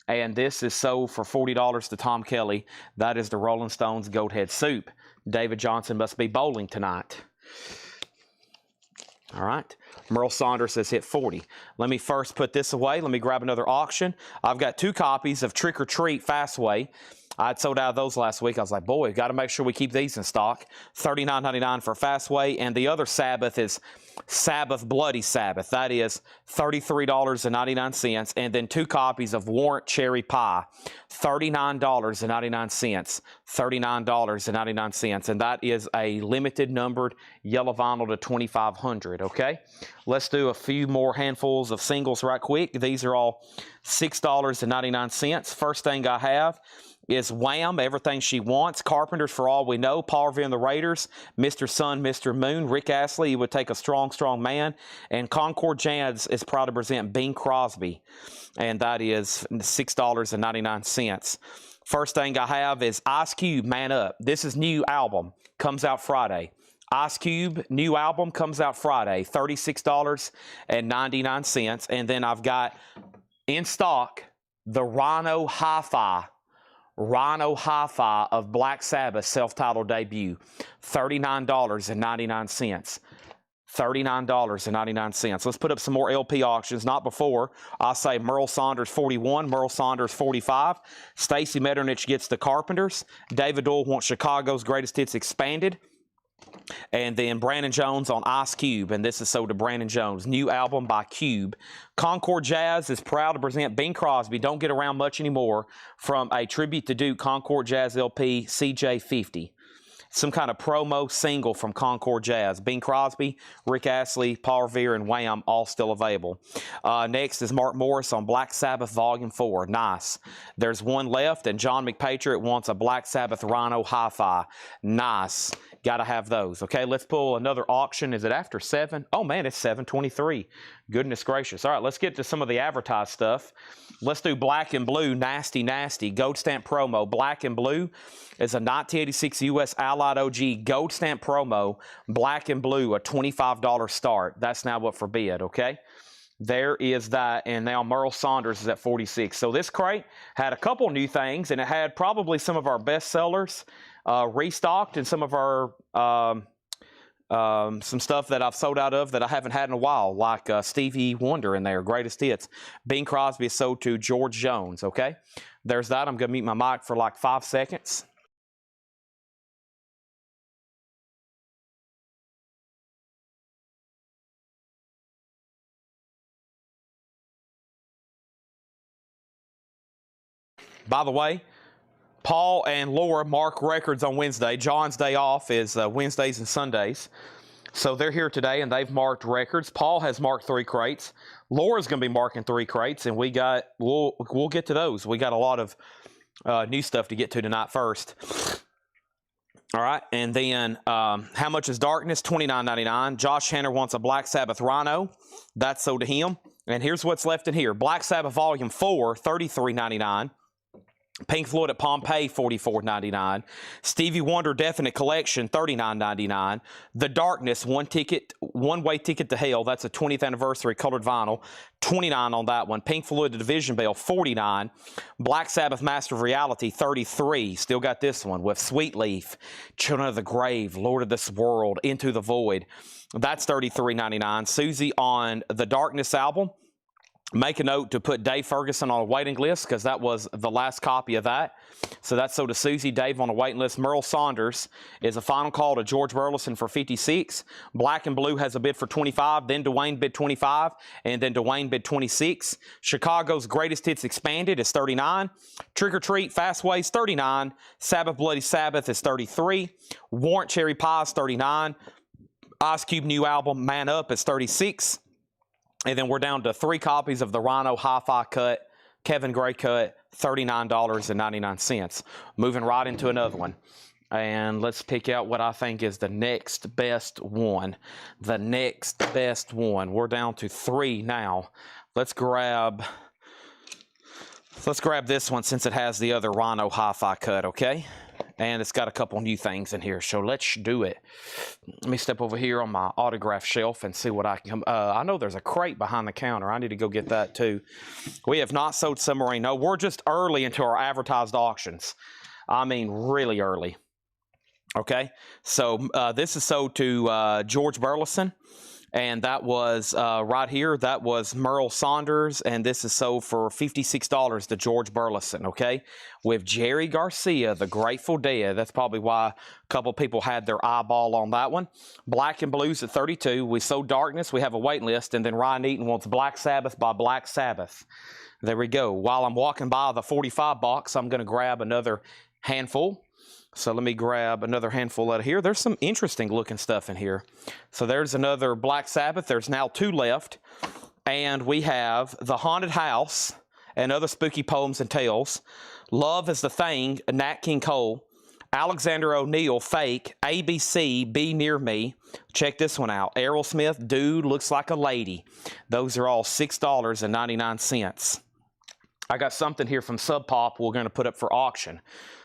And this is sold for $40 to Tom Kelly. That is the Rolling Stones Goat Head Soup. David Johnson must be bowling tonight. All right. Merle Saunders has hit 40. Let me first put this away. Let me grab another auction. I've got 2 copies of Trick or Treat Fastway. I'd sold out of those last week. I was like, boy, got to make sure we keep these in stock. $39.99 for Fastway. And the other Sabbath is Sabbath Bloody Sabbath. That is $33.99. And then 2 copies of Warrant Cherry Pie. $39.99. $39.99. And that is a limited numbered yellow vinyl to 2,500. Okay. Let's do a few more handfuls of singles right quick. These are all $6.99. First thing I have is Wham! Everything She Wants, Carpenters for All We Know, Paul Revere and the Raiders, Mr. Sun, Mr. Moon, Rick Astley, He Would Take a Strong, Strong Man, and Concord Jazz is proud to present Bing Crosby, and that is $6.99. First thing I have is Ice Cube, Man Up. This is new album, comes out Friday. Ice Cube, new album, comes out Friday, $36.99. And then I've got in stock the Rhino Hi-Fi of Black Sabbath self-titled debut, $39.99. $39.99. Let's put up some more LP auctions. Not before. I'll say Merle Saunders 41, Merle Saunders 45. Stacy Metternich gets the Carpenters. David Doyle wants Chicago's Greatest Hits Expanded. And then Brandon Jones on Ice Cube, and this is sold to Brandon Jones. New album by Cube. Concord Jazz is proud to present Bing Crosby, don't get around much anymore, from a Tribute to Duke Concord Jazz LP CJ50. Some kind of promo single from Concord Jazz. Bing Crosby, Rick Astley, Paul Revere, and Wham all still available. Next is Mark Morris on Black Sabbath Volume 4. Nice. There's one left, and John McPatriot wants a Black Sabbath Rhino Hi-Fi. Nice. Got to have those. Okay, let's pull another auction. Is it after 7? Oh, man, it's 7:23. Goodness gracious. All right, let's get to some of the advertised stuff. Let's do Black and Blue, Nasty Nasty, Gold Stamp promo. Black and Blue is a 1986 U.S. Allied OG Gold Stamp promo. Black and Blue, a $25 start. That's now up for bid, okay? There is that, and now Merle Saunders is at 46. So this crate had a couple new things, and it had probably some of our best sellers restocked, and some of our some stuff that I've sold out of that I haven't had in a while, like Stevie Wonder in there, Greatest Hits. Bing Crosby is sold to George Jones, okay? There's that. I'm going to mute my mic for like 5 seconds. By the way, Paul and Laura mark records on Wednesday. John's day off is Wednesdays and Sundays. So they're here today, and they've marked records. Paul has marked 3 crates. Laura's going to be marking 3 crates, and we'll get to those. We got a lot of new stuff to get to tonight first. All right, and then How Much is Darkness? $29.99. Josh Hanner wants a Black Sabbath Rhino. That's sold to him. And here's what's left in here. Black Sabbath Volume 4, $33.99. Pink Floyd at Pompeii, $44.99. Stevie Wonder Definite Collection, $39.99. The Darkness, one-way ticket to hell. That's a 20th anniversary colored vinyl, $29 on that one. Pink Floyd The Division Bell, $49. Black Sabbath Master of Reality, $33. Still got this one with Sweet Leaf, Children of the Grave, Lord of this World, Into the Void. That's $33.99. Susie on the Darkness album. Make a note to put Dave Ferguson on a waiting list, because that was the last copy of that. So that's sold to Susie. Dave on a waiting list. Merle Saunders is a final call to George Burleson for 56. Black and Blue has a bid for 25. Then Dwayne bid 25. And then Dwayne bid 26. Chicago's Greatest Hits Expanded is 39. Trick or Treat Fastways, 39. Sabbath Bloody Sabbath is 33. Warrant Cherry Pie is 39. Ice Cube new album Man Up is 36. And then we're down to 3 copies of the Rhino Hi-Fi cut, Kevin Gray cut, $39.99. Moving right into another one. And let's pick out what I think is the next best one. The next best one. We're down to 3 now. Let's grab this one since it has the other Rhino Hi-Fi cut, okay? And it's got a couple new things in here, so let's do it. Let me step over here on my autograph shelf and see what I can... I know there's a crate behind the counter. I need to go get that too. We have not sold Submarine. No, we're just early into our advertised auctions. I mean, really early. Okay, so this is sold to George Burleson. And that was right here. That was Merle Saunders, and this is sold for $56 to George Burleson, okay? With Jerry Garcia, the Grateful Dead. That's probably why a couple people had their eyeball on that one. Black and Blues at 32. We sold Darkness. We have a wait list. And then Ryan Eaton wants Black Sabbath by Black Sabbath. There we go. While I'm walking by the 45 box, I'm going to grab another handful. So let me grab another handful out of here. There's some interesting looking stuff in here. So there's another Black Sabbath. There's now 2 left. And we have The Haunted House and Other Spooky Poems and Tales. Love is the Thing, Nat King Cole. Alexander O'Neill, Fake. ABC, Be Near Me. Check this one out. Aerosmith, Dude Looks Like a Lady. Those are all $6.99. I got something here from Sub Pop we're going to put up for auction.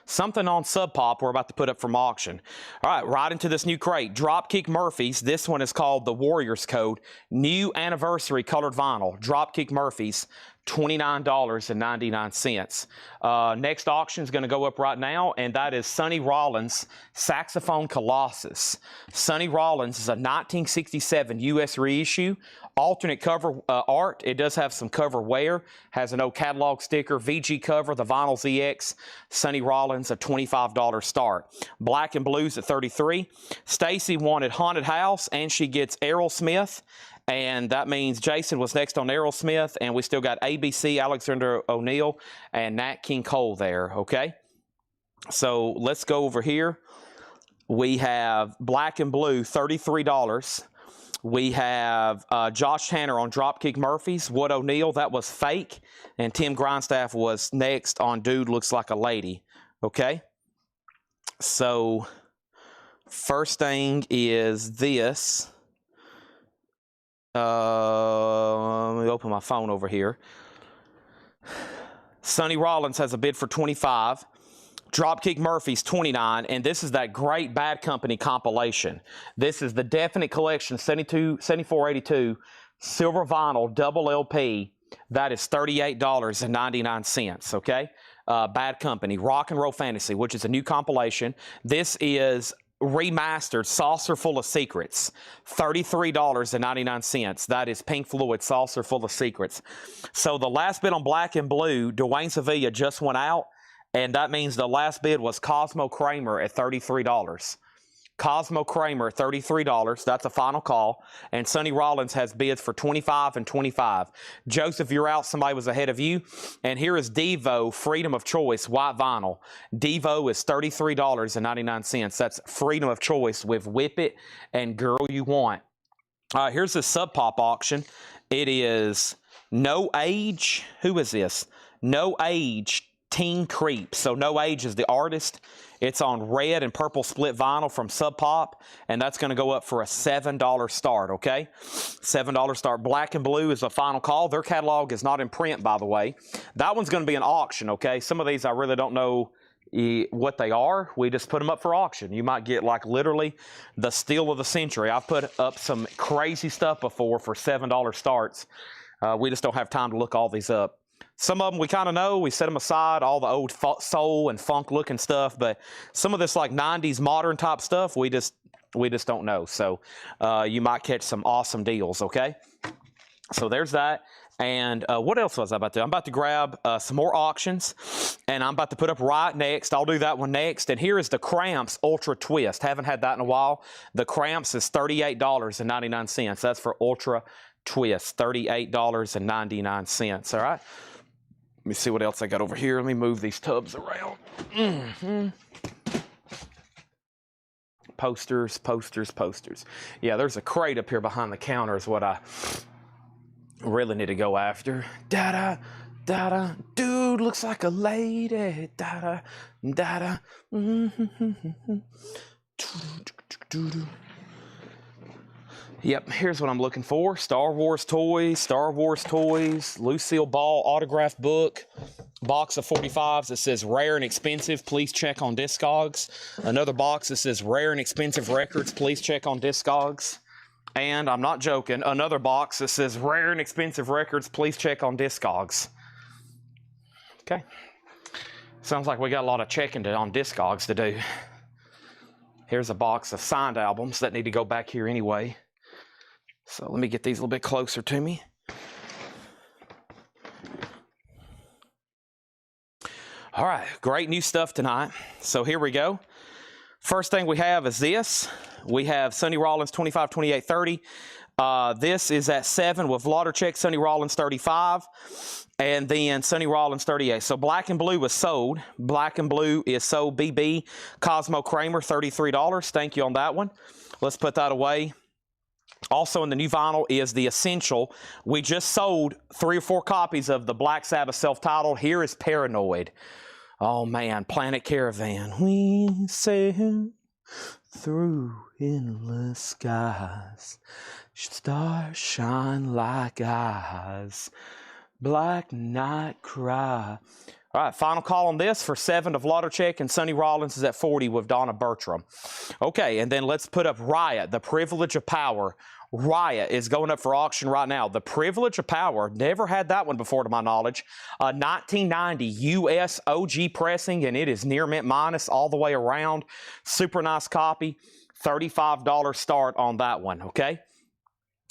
Something on Sub Pop we're about to put up from auction. All right, right into this new crate. Dropkick Murphys. This one is called the Warriors Code. New anniversary colored vinyl. Dropkick Murphys. $29.99. Next auction is going to go up right now, and that is Sonny Rollins Saxophone Colossus. Sonny Rollins is a 1967 U.S. reissue. Alternate cover art. It does have some cover wear. Has an old catalog sticker, VG cover, the Vinyls EX. Sonny Rollins, a $25 start. Black and Blues at $33. Stacy wanted Haunted House, and she gets Aerosmith. And that means Jason was next on Aerosmith, and we still got ABC, Alexander O'Neill, and Nat King Cole there, okay? So let's go over here. We have Black and Blue, $33. We have Josh Tanner on Dropkick Murphys. Wood O'Neill, that was fake. And Tim Grindstaff was next on Dude Looks Like a Lady, okay? So first thing is this. Let me open my phone over here. Sonny Rollins has a bid for $25. Dropkick Murphys, $29. And this is that great Bad Company compilation. This is the Definite Collection 7482 Silver Vinyl Double LP. That is $38.99, okay? Bad Company, Rock and Roll Fantasy, which is a new compilation. This is remastered Saucer Full of Secrets, $33.99. That is Pink Floyd Saucer Full of Secrets. So the last bid on Black and Blue, Dwayne Sevilla just went out, and that means the last bid was Cosmo Kramer at $33. Cosmo Kramer, $33. That's a final call. And Sonny Rollins has bids for $25 and $25. Joseph, you're out. Somebody was ahead of you. And here is Devo, Freedom of Choice, white vinyl. Devo is $33.99. That's Freedom of Choice with Whip It and Girl You Want. All right, here's the Sub Pop auction. It is No Age. Who is this? No Age Teen Creep. So No Age is the artist. It's on red and purple split vinyl from Sub Pop, and that's going to go up for a $7 start, okay? $7 start. Black and Blue is a final call. Their catalog is not in print, by the way. That one's going to be an auction, okay? Some of these I really don't know what they are. We just put them up for auction. You might get like literally the steal of the century. I've put up some crazy stuff before for $7 starts. We just don't have time to look all these up. Some of them we kind of know. We set them aside, all the old soul and funk looking stuff. But some of this like 90s modern type stuff, we just don't know. So you might catch some awesome deals, okay? So there's that. And what else was I about to do? I'm about to grab some more auctions, and I'm about to put up right next. I'll do that one next. And here is the Cramps Ultra Twist. Haven't had that in a while. The Cramps is $38.99. That's for Ultra Twist, $38.99. All right. Let me see what else I got over here. Let me move these tubs around. Posters, posters, posters. Yeah, there's a crate up here behind the counter is what I really need to go after. Da-da, da-da, dude looks like a lady. Da-da, da-da. Yep, here's what I'm looking for. Star Wars toys, Lucille Ball autographed book, box of 45s that says rare and expensive, please check on Discogs. Another box that says rare and expensive records, please check on Discogs. And I'm not joking, another box that says rare and expensive records, please check on Discogs. Okay. Sounds like we got a lot of checking on Discogs to do. Here's a box of signed albums that need to go back here anyway. So let me get these a little bit closer to me. All right, great new stuff tonight. So here we go. First thing we have is this. We have Sonny Rollins 25, 28, 30. This is at 7 with Laudercheck, Sonny Rollins 35, and then Sonny Rollins 38. So Black and Blue was sold. Black and Blue is sold. BB Cosmo Kramer, $33. Thank you on that one. Let's put that away. Also in the new vinyl is the Essential. We just sold 3 or 4 copies of the Black Sabbath self-titled. Here is Paranoid. Oh man, Planet Caravan. We sail through endless skies. Stars shine like eyes. Black night cry. All All right, final call on this for 7 to Vladicek, and Sonny Rollins is at 40 with Donna Bertram. Okay, and then let's put up Riot, the Privilege of Power. Riot is going up for auction right now. The Privilege of Power, never had that one before to my knowledge. 1990 US OG pressing, and it is near mint minus all the way around. Super nice copy. $35 start on that one, okay?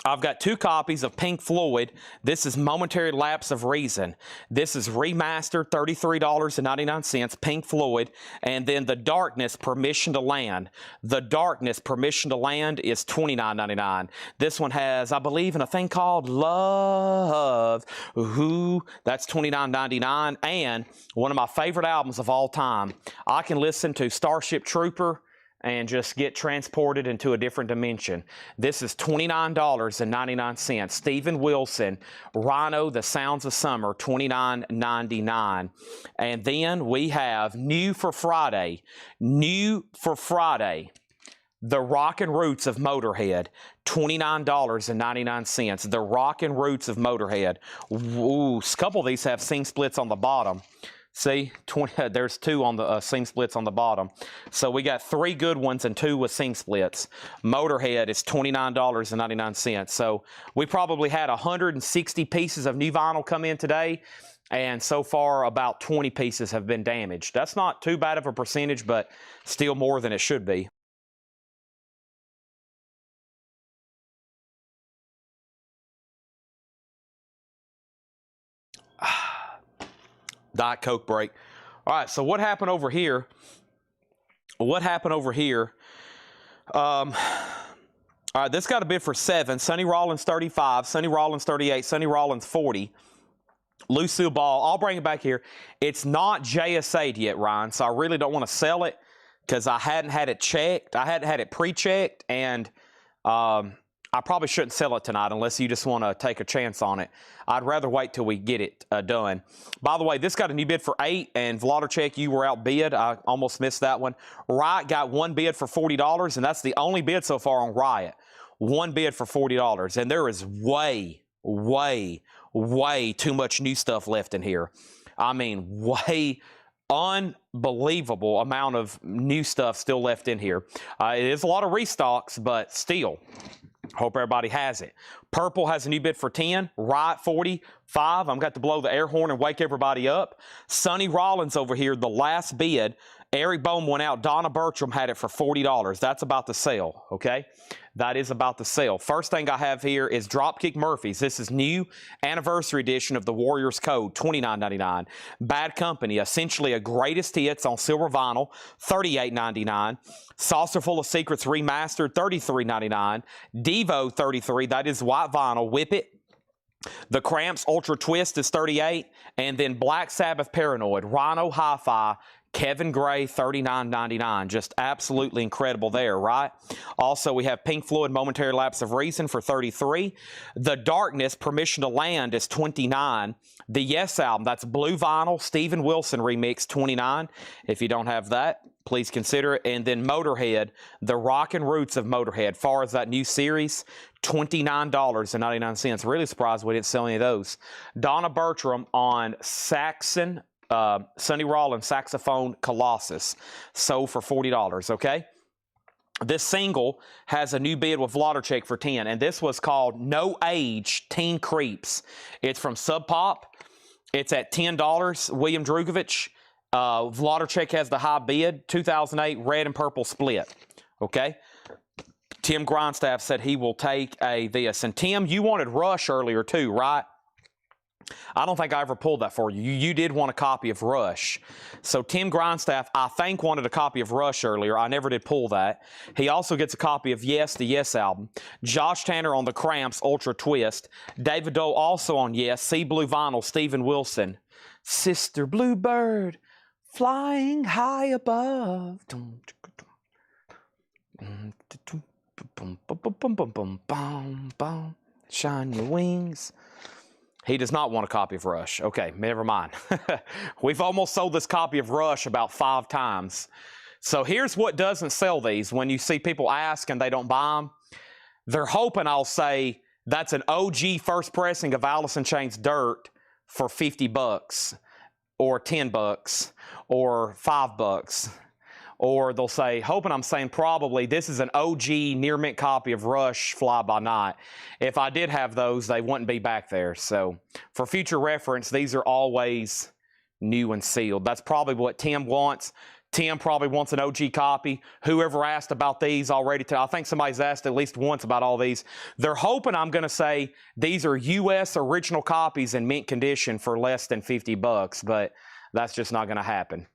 I've got 2 copies of Pink Floyd. This is Momentary Lapse of Reason. This is remastered, $33.99, Pink Floyd. And then The Darkness, Permission to Land. The Darkness, Permission to Land is $29.99. This one has, I believe, in a thing called Love. Ooh, that's $29.99. And one of my favorite albums of all time. I can listen to Starship Trooper and just get transported into a different dimension. This is $29.99. Steven Wilson, Rhino, The Sounds of Summer, $29.99. And then we have new for Friday, The Rockin' Roots of Motorhead, $29.99. The Rockin' Roots of Motorhead. Ooh, a couple of these have seam splits on the bottom. See, there's 2 on the seam splits on the bottom. So we got 3 good ones and 2 with seam splits. Motorhead is $29.99. So we probably had 160 pieces of new vinyl come in today, and so far about 20 pieces have been damaged. That's not too bad of a percentage, but still more than it should be. Diet Coke break. All right, so what happened over here? All right, this got a bid for 7. Sonny Rollins 35, Sonny Rollins 38, Sonny Rollins 40. Lucille Ball, I'll bring it back here. It's not JSA'd yet, Ryan, so I really don't want to sell it because I hadn't had it checked. I hadn't had it pre-checked, and I probably shouldn't sell it tonight unless you just want to take a chance on it. I'd rather wait till we get it done. By the way, this got a new bid for 8, and Vladicek, you were outbid. I almost missed that one. Riot got 1 bid for $40, and that's the only bid so far on Riot. 1 bid for $40, and there is way too much new stuff left in here. I mean, unbelievable amount of new stuff still left in here. It is a lot of restocks, but still. Hope everybody has it. Purple has a new bid for 10. Riot 45. I'm got to blow the air horn and wake everybody up. Sonny Rollins over here, the last bid. Eric Bohm went out. Donna Bertram had it for $40. That's about to sell, okay? That is about to sell. First thing I have here is Dropkick Murphys. This is new anniversary edition of the Warriors Code, $29.99. Bad Company, essentially a greatest hits on silver vinyl, $38.99. Saucerful of Secrets remastered, $33.99. Devo 33, that is white vinyl. Whip It. The Cramps Ultra Twist is $38, and then Black Sabbath Paranoid, Rhino Hi-Fi, Kevin Gray, $39.99. Just absolutely incredible there, right? Also, we have Pink Floyd, Momentary Lapse of Reason for $33. The Darkness, Permission to Land is $29. The Yes album, that's blue vinyl, Steven Wilson remix, $29. If you don't have that, please consider it. And then Motorhead, The Rockin' Roots of Motorhead, far as that new series, $29.99. Really surprised we didn't sell any of those. Donna Bertram on Saxon, Sonny Rollins saxophone Colossus, sold for $40, okay? This single has a new bid with Vladicek for 10, and this was called No Age Teen Creeps. It's from Sub Pop. It's at $10. William Drugovich. Vladicek has the high bid, 2008 red and purple split, okay? Tim Grindstaff said he will take this. And Tim, you wanted Rush earlier too, right? I don't think I ever pulled that for you. You did want a copy of Rush. So Tim Grindstaff, I think, wanted a copy of Rush earlier. I never did pull that. He also gets a copy of Yes, the Yes album. Josh Tanner on the Cramps, Ultra Twist. David Doe also on Yes, Sea Blue Vinyl, Steven Wilson. Sister Bluebird, flying high above. Shine your wings. He does not want a copy of Rush. Okay, never mind. We've almost sold this copy of Rush about 5 times. So here's what doesn't sell these. When you see people ask and they don't buy them, they're hoping I'll say that's an OG first pressing of Alice in Chains Dirt for $50. or $10 or $5. Or they'll say, hoping I'm saying probably, this is an OG near mint copy of Rush Fly By Night. If I did have those, they wouldn't be back there. So for future reference, these are always new and sealed. That's probably what Tim wants. Tim probably wants an OG copy. Whoever asked about these already, I think somebody's asked at least once about all these. They're hoping I'm going to say these are U.S. original copies in mint condition for less than $50, but that's just not going to happen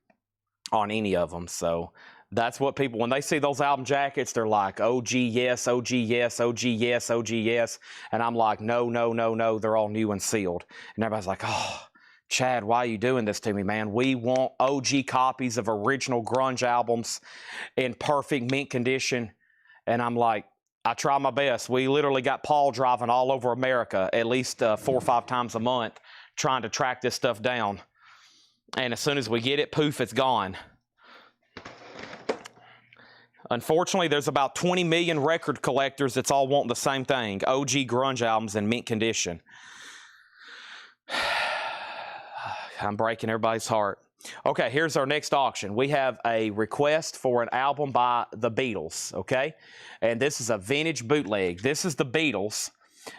on any of them. So that's what people, when they see those album jackets, they're like, OG yes, OG yes, OG yes, OG yes. And I'm like, no, no, no, no, they're all new and sealed. And everybody's like, oh, Chad, why are you doing this to me, man? We want OG copies of original grunge albums in perfect mint condition. And I'm like, I try my best. We literally got Paul driving all over America at least 4 or 5 times a month trying to track this stuff down. And as soon as we get it, poof, it's gone. Unfortunately, there's about 20 million record collectors that's all wanting the same thing, OG grunge albums in mint condition. I'm breaking everybody's heart. Okay, here's our next auction. We have a request for an album by the Beatles, okay? And this is a vintage bootleg. This is the Beatles.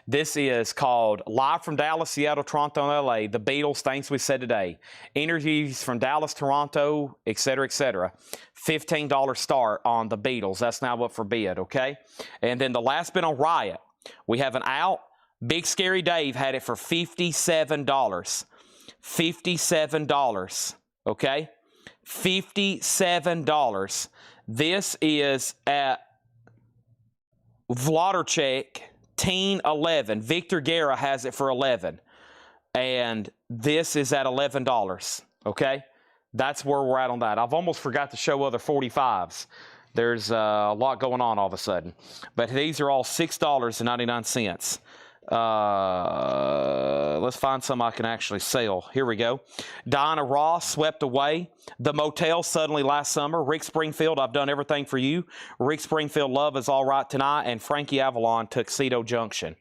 This is called Live from Dallas, Seattle, Toronto, and LA, The Beatles, Things We Said Today. Interviews from Dallas, Toronto, etc., etc. $15 start on The Beatles. That's now up for bid, okay? And then the last bid on Riot. We have an out. Big Scary Dave had it for $57. $57, okay? $57. This is at Vladarchek. 11. Victor Guerra has it for 11, and this is at $11. Okay, that's where we're at on that. I've almost forgot to show other 45s. There's a lot going on all of a sudden, but these are all $6.99. Let's find some I can actually sell. Here we go. Diana Ross, Swept Away. The Motel, Suddenly Last Summer. Rick Springfield, I've Done Everything for You. Rick Springfield, Love Is All Right Tonight. And Frankie Avalon, Tuxedo Junction.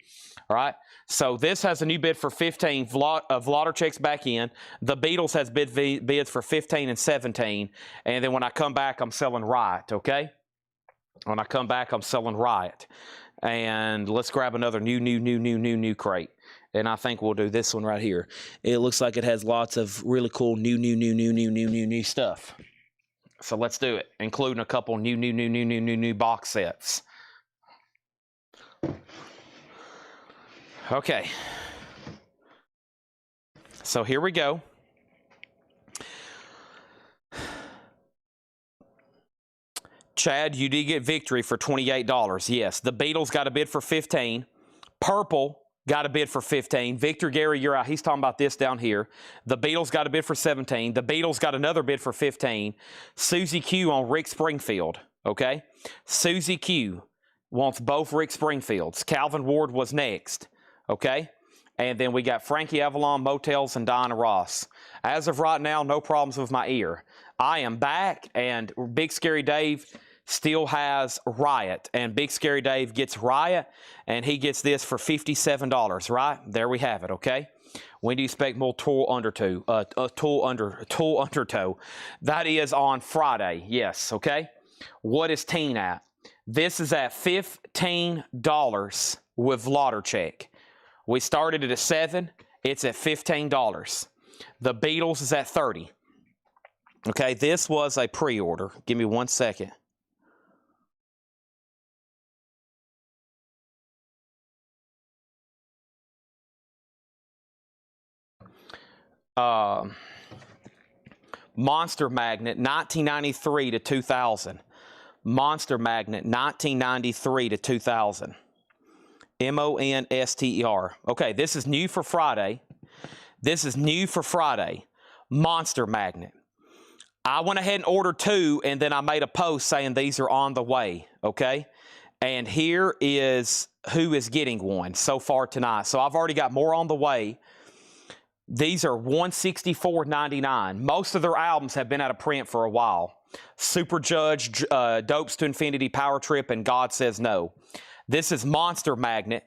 All right. So this has a new bid for 15. Vladarchek's back in. The Beatles has bids for 15 and 17. And then when I come back, I'm selling Riot. Okay. When I come back, I'm selling Riot. And let's grab another new crate. And I think we'll do this one right here. It looks like it has lots of really cool new stuff. So let's do it, including a couple new box sets. Okay. So here we go. Chad, you did get Victory for $28. Yes, the Beatles got a bid for 15. Purple got a bid for 15. Victor Gary, you're out. He's talking about this down here. The Beatles got a bid for 17. The Beatles got another bid for 15. Susie Q on Rick Springfield. Okay, Susie Q wants both Rick Springfields. Calvin Ward was next. Okay, and then we got Frankie Avalon, Motels, and Diana Ross. As of right now, no problems with my ear. I am back, and Big Scary Dave still has Riot, and Big Scary Dave gets Riot, and he gets this for $57, right? There we have it, okay? When do you expect more Tool Undertow? Tool Undertow. That is on Friday, yes, okay? What is Teen at? This is at $15 with Vladarchek. We started it at $7. It's at $15. The Beatles is at $30. Okay, this was a pre-order. Give me 1 second. Monster Magnet, 1993 to 2000. Monster Magnet, 1993 to 2000. Monster. Okay, this is new for Friday. This is new for Friday. Monster Magnet. I went ahead and ordered 2, and then I made a post saying these are on the way, okay? And here is who is getting one so far tonight. So I've already got more on the way. These are $164.99. Most of their albums have been out of print for a while. Super Judge, Dopes to Infinity, Power Trip, and God Says No. This is Monster Magnet,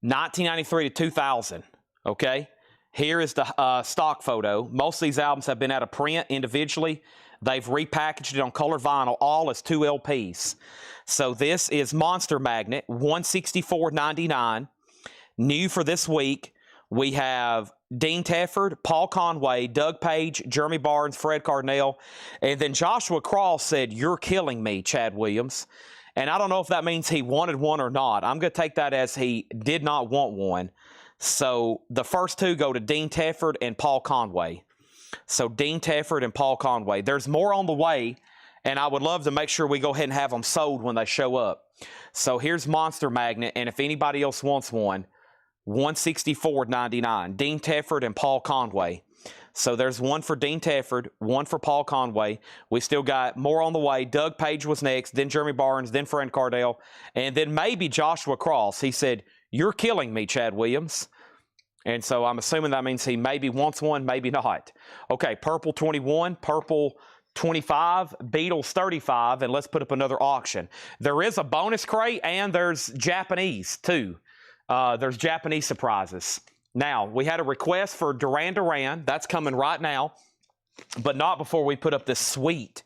1993 to 2000, okay? Here is the stock photo. Most of these albums have been out of print individually. They've repackaged it on colored vinyl, all as 2 LPs. So this is Monster Magnet, $164.99. New for this week, we have Dean Tefford, Paul Conway, Doug Page, Jeremy Barnes, Fred Cardinale, and then Joshua Cross said, "You're killing me, Chad Williams." And I don't know if that means he wanted one or not. I'm going to take that as he did not want one. So the first two go to Dean Tefford and Paul Conway. So Dean Tefford and Paul Conway. There's more on the way, and I would love to make sure we go ahead and have them sold when they show up. So here's Monster Magnet, and if anybody else wants one, $164.99. Dean Tefford and Paul Conway. So there's one for Dean Tefford, one for Paul Conway. We still got more on the way. Doug Page was next, then Jeremy Barnes, then Fred Cardinale, and then maybe Joshua Cross. He said, "You're killing me, Chad Williams." And so I'm assuming that means he maybe wants one, maybe not. Okay, Purple 21, Purple 25, Beatles 35, and let's put up another auction. There is a bonus crate, and there's Japanese, too. There's Japanese surprises. Now, we had a request for Duran Duran. That's coming right now, but not before we put up this sweet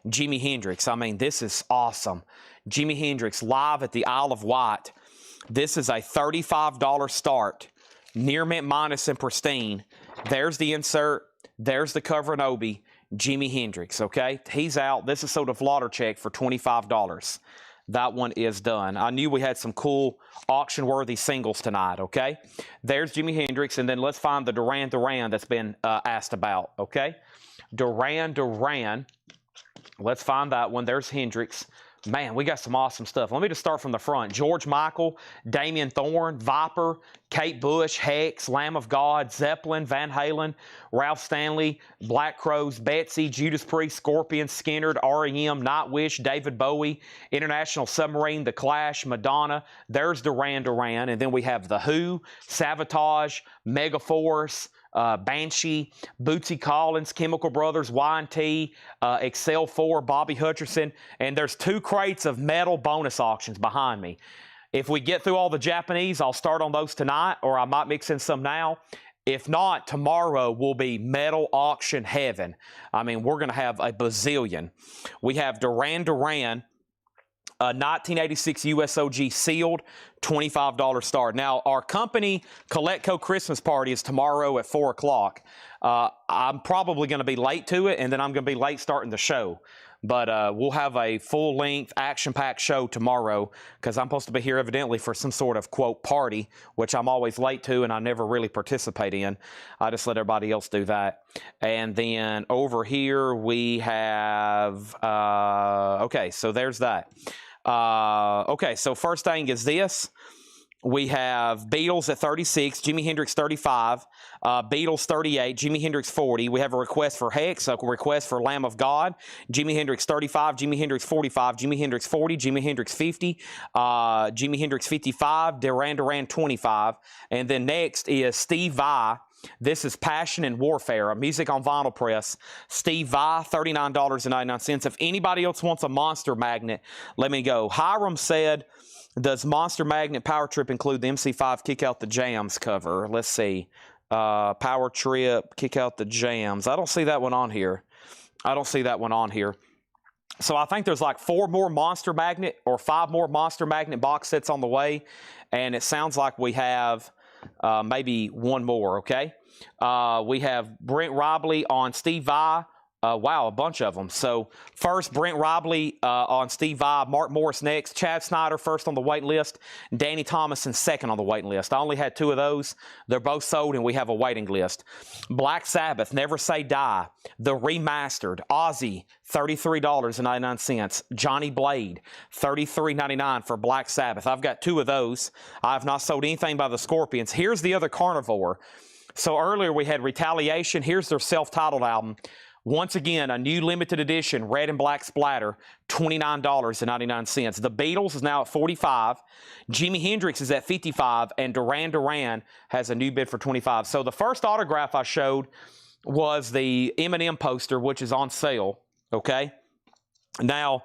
Jimi Hendrix. I mean, this is awesome. Jimi Hendrix live at the Isle of Wight. This is a $35 start. Near mint minus and pristine. There's the insert. There's the cover and Obi. Jimi Hendrix, okay? He's out. This is sold a Flauter check for $25. That one is done. I knew we had some cool auction-worthy singles tonight, okay? There's Jimi Hendrix, and then let's find the Duran Duran that's been asked about, okay? Duran Duran. Let's find that one. There's Hendrix. Man, we got some awesome stuff. Let me just start from the front. George Michael, Damien Thorne, Viper, Kate Bush, Hex, Lamb of God, Zeppelin, Van Halen, Ralph Stanley, Black Crowes, Betsy, Judas Priest, Scorpion, Skynyrd, R.E.M., Nightwish, David Bowie, International Submarine, The Clash, Madonna. There's Duran Duran. And then we have The Who, Savatage, Megaforce, Banshee, Bootsy Collins, Chemical Brothers, Y&T, Excel 4, Bobby Hutcherson, and there's 2 crates of metal bonus auctions behind me. If we get through all the Japanese, I'll start on those tonight, or I might mix in some now. If not, tomorrow will be metal auction heaven. I mean, we're going to have a bazillion. We have Duran Duran, 1986 USOG sealed, $25 start. Now, our company Coletco Christmas party is tomorrow at 4 o'clock. I'm probably going to be late to it, and then I'm going to be late starting the show. But we'll have a full-length, action-packed show tomorrow because I'm supposed to be here evidently for some sort of, quote, party, which I'm always late to and I never really participate in. I just let everybody else do that. And then over here we have, okay, so there's that. Okay, so first thing is this. We have Beatles at 36, Jimi Hendrix 35, Beatles 38, Jimi Hendrix 40. We have a request for Hex, a request for Lamb of God, Jimi Hendrix 35, Jimi Hendrix 45, Jimi Hendrix 40, Jimi Hendrix 50, Jimi Hendrix 55, Duran Duran 25. And then next is Steve Vai. This is Passion and Warfare, a music on vinyl press. Steve Vai, $39.99. If anybody else wants a Monster Magnet, let me go. Hiram said, does Monster Magnet Power Trip include the MC5 Kick Out the Jams cover? Let's see. Power Trip, Kick Out the Jams. I don't see that one on here. I don't see that one on here. So I think there's like 4 more Monster Magnet or 5 more Monster Magnet box sets on the way. And it sounds like we have maybe 1 more, okay? We have Brent Robley on Steve Vai. Wow, a bunch of them. So first, Brent Robley on Steve Vai, Mark Morris next, Chad Snyder first on the waiting list, Danny Thomason second on the waiting list. I only had 2 of those. They're both sold, and we have a waiting list. Black Sabbath, Never Say Die, the remastered, Ozzy, $33.99. Johnny Blade, $33.99 for Black Sabbath. I've got 2 of those. I have not sold anything by the Scorpions. Here's the other Carnivore. So earlier we had Retaliation. Here's their self-titled album. Once again, a new limited edition, red and black splatter, $29.99. The Beatles is now at $45. Jimi Hendrix is at $55, and Duran Duran has a new bid for $25. So the first autograph I showed was the Eminem poster, which is on sale, okay? Now,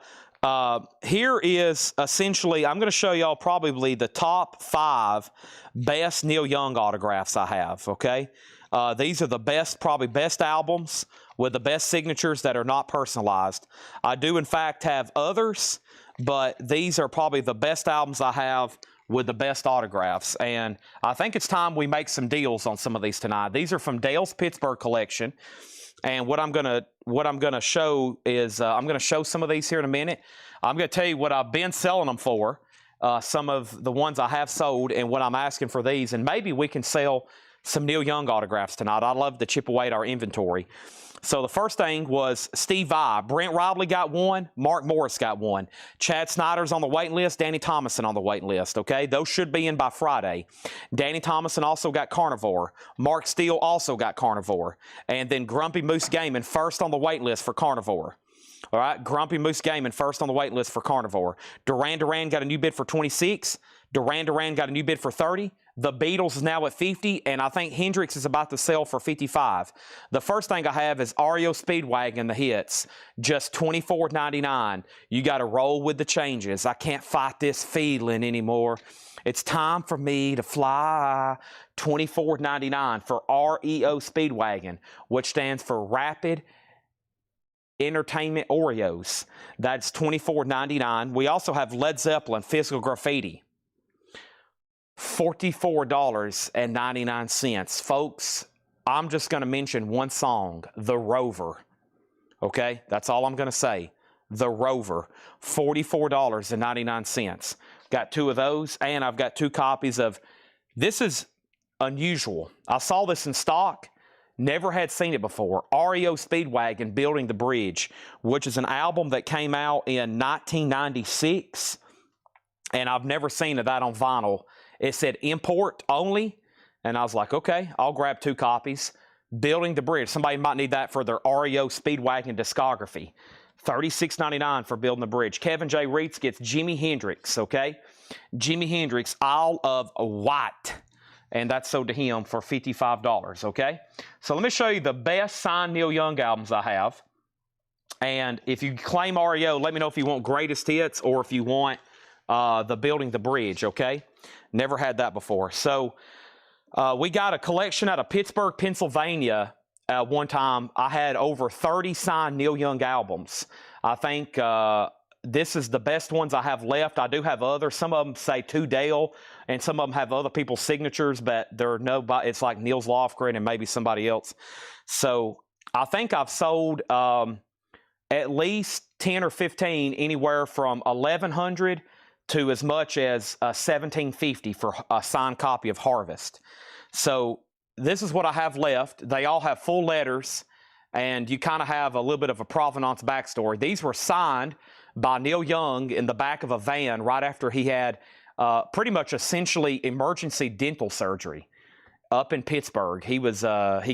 here is essentially, I'm going to show y'all probably the top 5 best Neil Young autographs I have, okay? These are the best, probably best albums with the best signatures that are not personalized. I do, in fact, have others, but these are probably the best albums I have with the best autographs. And I think it's time we make some deals on some of these tonight. These are from Dale's Pittsburgh collection. And what I'm gonna show is I'm gonna show some of these here in a minute. I'm gonna tell you what I've been selling them for, some of the ones I have sold, and what I'm asking for these. And maybe we can sell some Neil Young autographs tonight. I love to chip away at our inventory. So the first thing was Steve Vai. Brent Robley got one. Mark Morris got one. Chad Snyder's on the waiting list. Danny Thomason on the waiting list, okay? Those should be in by Friday. Danny Thomason also got Carnivore. Mark Steele also got Carnivore. And then Grumpy Moose Gaming first on the waiting list for Carnivore. All right, Grumpy Moose Gaming first on the waiting list for Carnivore. Duran Duran got a new bid for 26. Duran Duran got a new bid for 30. The Beatles is now at 50, and I think Hendrix is about to sell for 55. The first thing I have is REO Speedwagon, the hits, just $24.99. You got to roll with the changes. I can't fight this feeling anymore. It's time for me to fly. $24.99 for REO Speedwagon, which stands for Rapid Entertainment Oreos. That's $24.99. We also have Led Zeppelin Physical Graffiti. $44.99. Folks, I'm just going to mention one song, The Rover. Okay? That's all I'm going to say. The Rover. $44.99. Got two of those, and I've got two copies of, this is unusual. I saw this in stock. Never had seen it before. REO Speedwagon, Building the Bridge, which is an album that came out in 1996, and I've never seen that on vinyl. It said import only, and I was like, okay, I'll grab two copies. Building the Bridge. Somebody might need that for their REO Speedwagon discography. $36.99 for Building the Bridge. Kevin J. Reitz gets Jimi Hendrix, okay? Jimi Hendrix, Isle of Wight. And that's sold to him for $55, okay? So let me show you the best signed Neil Young albums I have. And if you claim REO, let me know if you want Greatest Hits or if you want the Building the Bridge, okay? Never had that before. So we got a collection out of Pittsburgh, Pennsylvania. One time, I had over 30 signed Neil Young albums. I think this is the best ones I have left. I do have others. Some of them say to Dale, and some of them have other people's signatures, but they're nobody. It's like Neil's Lofgren and maybe somebody else. So I think I've sold at least 10 or 15, anywhere from 1,100 to as much as $1,750 for a signed copy of Harvest. So this is what I have left. They all have full letters, and you kind of have a little bit of a provenance backstory. These were signed by Neil Young in the back of a van right after he had pretty much essentially emergency dental surgery up in Pittsburgh. He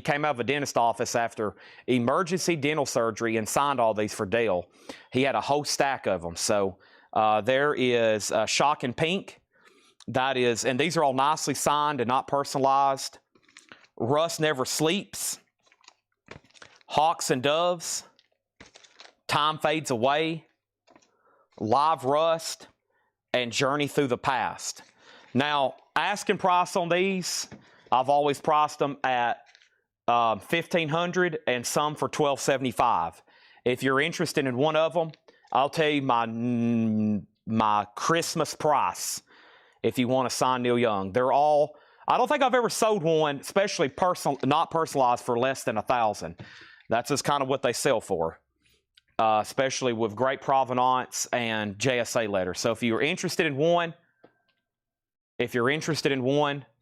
came out of a dentist office after emergency dental surgery and signed all these for Dale. He had a whole stack of them. So there is Shock and Pink. That is, and these are all nicely signed and not personalized. Rust Never Sleeps. Hawks and Doves. Time Fades Away. Live Rust. And Journey Through the Past. Now, asking price on these, I've always priced them at $1,500 and some for $1,275. If you're interested in one of them, I'll tell you my Christmas price if you want to sign Neil Young. They're all, I don't think I've ever sold one, especially not personalized, for less than $1,000. That's just kind of what they sell for, especially with great provenance and JSA letters. So if you're interested in one,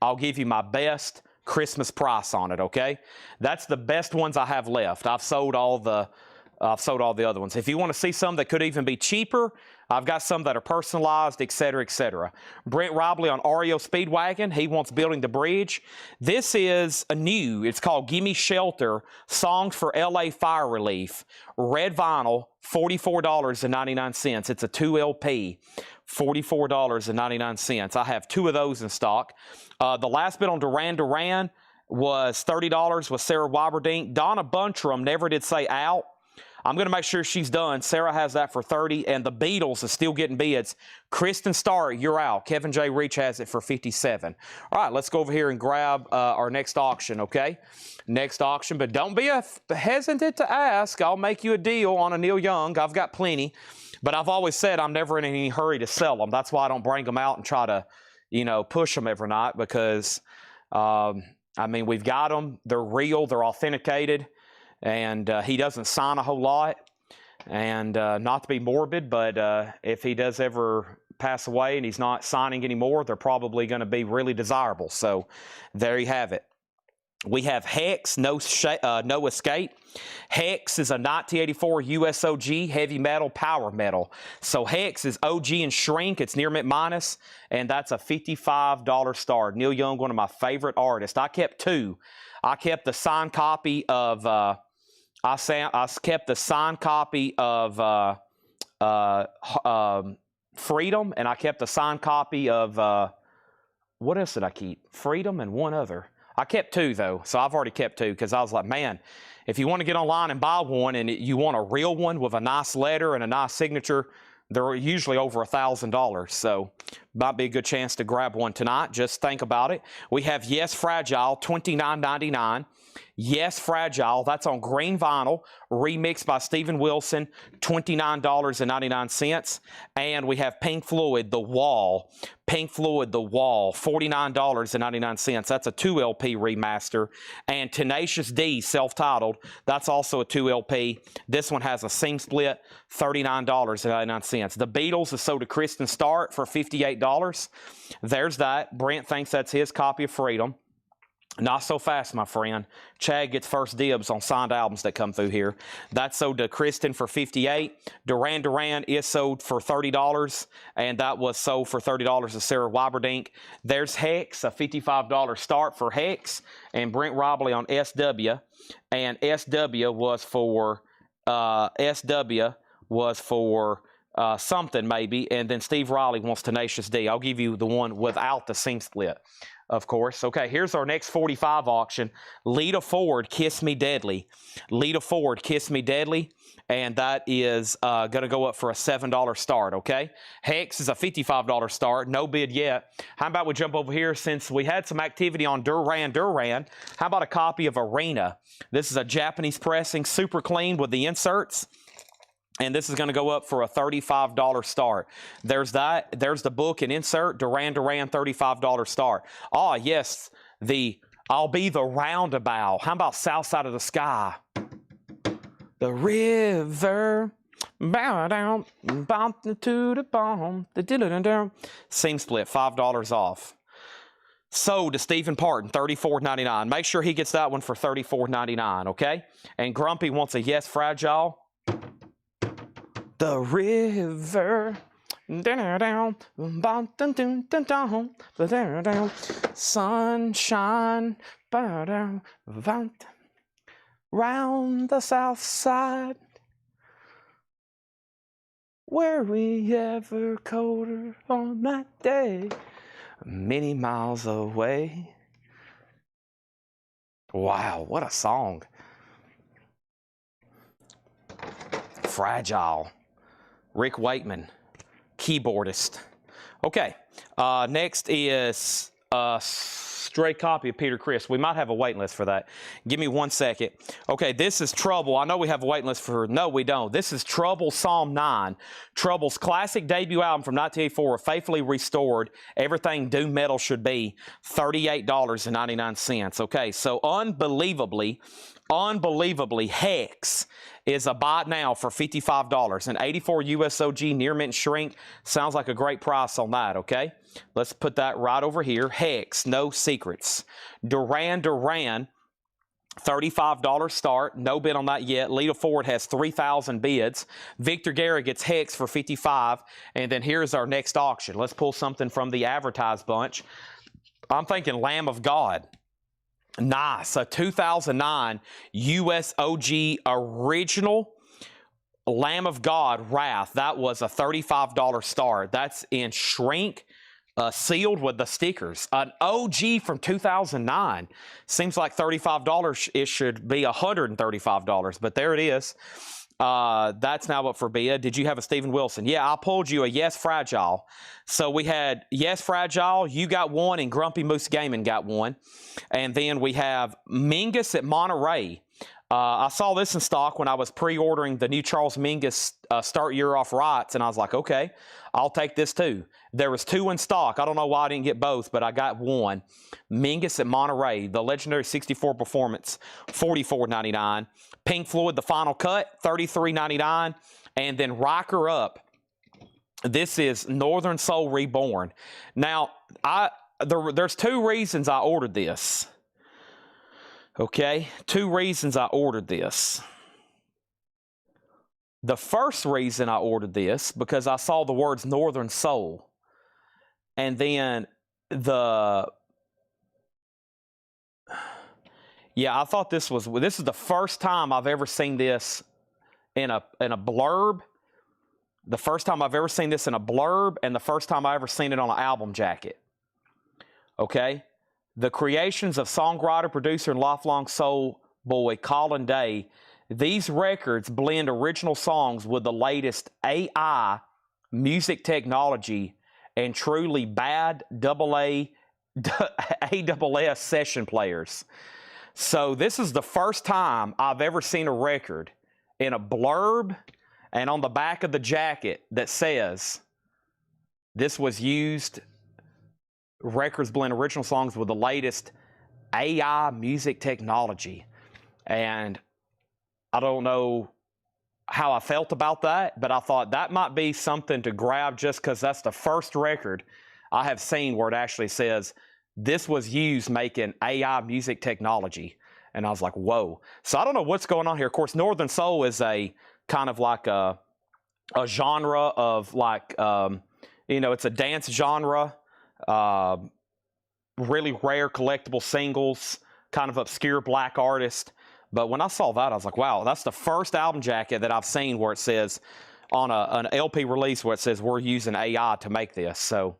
I'll give you my best Christmas price on it, okay? That's the best ones I have left. I've sold all the other ones. If you want to see some that could even be cheaper, I've got some that are personalized, etc., etc. Brent Robley on REO Speedwagon. He wants Building the Bridge. This is a new. It's called Gimme Shelter, Songs for LA Fire Relief. Red vinyl, $44.99. It's a 2 LP, $44.99. I have two of those in stock. The last bid on Duran Duran was $30 with Sarah Weiberdink. Donna Buntram never did say out. I'm going to make sure she's done. Sarah has that for 30, and the Beatles is still getting bids. Kristen Starr, you're out. Kevin J. Reach has it for 57. All right, let's go over here and grab our next auction, okay? Next auction, but don't be hesitant to ask. I'll make you a deal on a Neil Young. I've got plenty, but I've always said I'm never in any hurry to sell them. That's why I don't bring them out and try to, you know, push them every night because, I mean, we've got them. They're real. They're authenticated. And he doesn't sign a whole lot, and not to be morbid, but if he does ever pass away and he's not signing anymore, they're probably going to be really desirable. So there you have it. We have Hex, No Escape. Hex is a 1984 USOG heavy metal, power metal. So Hex is OG and shrink. It's near mint minus, and that's a $55 star. Neil Young, one of my favorite artists. I kept two. I kept the signed copy of... I kept the signed copy of Freedom, and I kept the signed copy of, what else did I keep? Freedom and one other. I kept two, though, so I've already kept two because I was like, man, if you want to get online and buy one and you want a real one with a nice letter and a nice signature, they're usually over $1,000, so might be a good chance to grab one tonight. Just think about it. We have Yes Fragile, $29.99. Yes Fragile, that's on green vinyl, remixed by Steven Wilson, $29.99. And we have Pink Floyd, The Wall. Pink Floyd, The Wall, $49.99. That's a 2 LP remaster. And Tenacious D, self-titled, that's also a 2 LP. This one has a sing split, $39.99. The Beatles is sold to Kristen Starr for $58. There's that. Brent thinks that's his copy of Freedom. Not so fast, my friend. Chad gets first dibs on signed albums that come through here. That's sold to Kristen for $58. Duran Duran is sold for $30, and that was sold for $30 to Sarah Weiberdink. There's Hex, a $55 start for Hex, and Brent Robley on SW. And SW was for something maybe, and then Steve Riley wants Tenacious D. I'll give you the one without the sing split, of course. Okay, here's our next 45 auction. Lita Ford, Kiss Me Deadly. Lita Ford, Kiss Me Deadly. And that is going to go up for a $7 start, okay? Hex is a $55 start. No bid yet. How about we jump over here since we had some activity on Duran Duran? How about a copy of Arena? This is a Japanese pressing, super clean with the inserts. And this is going to go up for a $35 start. There's that. There's the book and insert. Duran Duran, $35 start. Ah, yes, I'll Be the Roundabout. How about South Side of the Sky? The river, bow down, bump to the bomb, sing split, $5 off. Sold to Stephen Parton, $34.99. Make sure he gets that one for $34.99, okay? And Grumpy wants a Yes Fragile. The river, sunshine, round the south side, were we ever colder on that day, many miles away. Wow, what a song. Fragile. Rick Wakeman, keyboardist. Okay, next is a stray copy of Peter Criss. We might have a waiting list for that. Give me 1 second. Okay, this is Trouble. I know we have a waiting list for... No, we don't. This is Trouble Psalm 9. Trouble's classic debut album from 1984, faithfully restored. Everything doom metal should be. $38.99. Okay, so unbelievably, Hex is a buy now for $55. An 84 USOG near mint shrink. Sounds like a great price on that, okay? Let's put that right over here. Hex, No Secrets. Duran Duran, $35 start. No bid on that yet. Lita Ford has 3,000 bids. Victor Guerra gets Hex for $55. And then here's our next auction. Let's pull something from the advertised bunch. I'm thinking Lamb of God. Nice, a 2009 USOG original Lamb of God Wrath. That was a $35 start. That's in shrink, sealed with the stickers. An OG from 2009. Seems like $35. It should be $135, but there it is. That's now up for bid. Did you have a Steven Wilson? Yeah, I pulled you a Yes Fragile. So we had Yes Fragile, you got one, and Grumpy Moose Gaming got one. And then we have Mingus at Monterey. I saw this in stock when I was pre-ordering the new Charles Mingus Start Year Off Rights, and I was like, okay, I'll take this too. There was two in stock. I don't know why I didn't get both, but I got one. Mingus at Monterey, the Legendary 64 Performance, $44.99. Pink Floyd, the Final Cut, $33.99. And then Rocker Up. This is Northern Soul Reborn. Now, there's two reasons I ordered this. Okay, two reasons I ordered this. The first reason I ordered this, because I saw the words Northern Soul. And then I thought this is the first time I've ever seen this in a blurb. The first time I've ever seen this in a blurb, and the first time I ever seen it on an album jacket. Okay? The creations of songwriter, producer, and lifelong soul boy Colin Day. These records blend original songs with the latest AI music technology and truly bad AAS session players. So this is the first time I've ever seen a record in a blurb and on the back of the jacket that says this was used. Records blend original songs with the latest AI music technology. And I don't know how I felt about that, but I thought that might be something to grab just because that's the first record I have seen where it actually says this was used making AI music technology. And I was like, whoa. So I don't know what's going on here. Of course, Northern Soul is a kind of like a genre of like, it's a dance genre. Really rare collectible singles, kind of obscure black artist. But when I saw that, I was like, wow, that's the first album jacket that I've seen where it says on an LP release where it says we're using AI to make this. So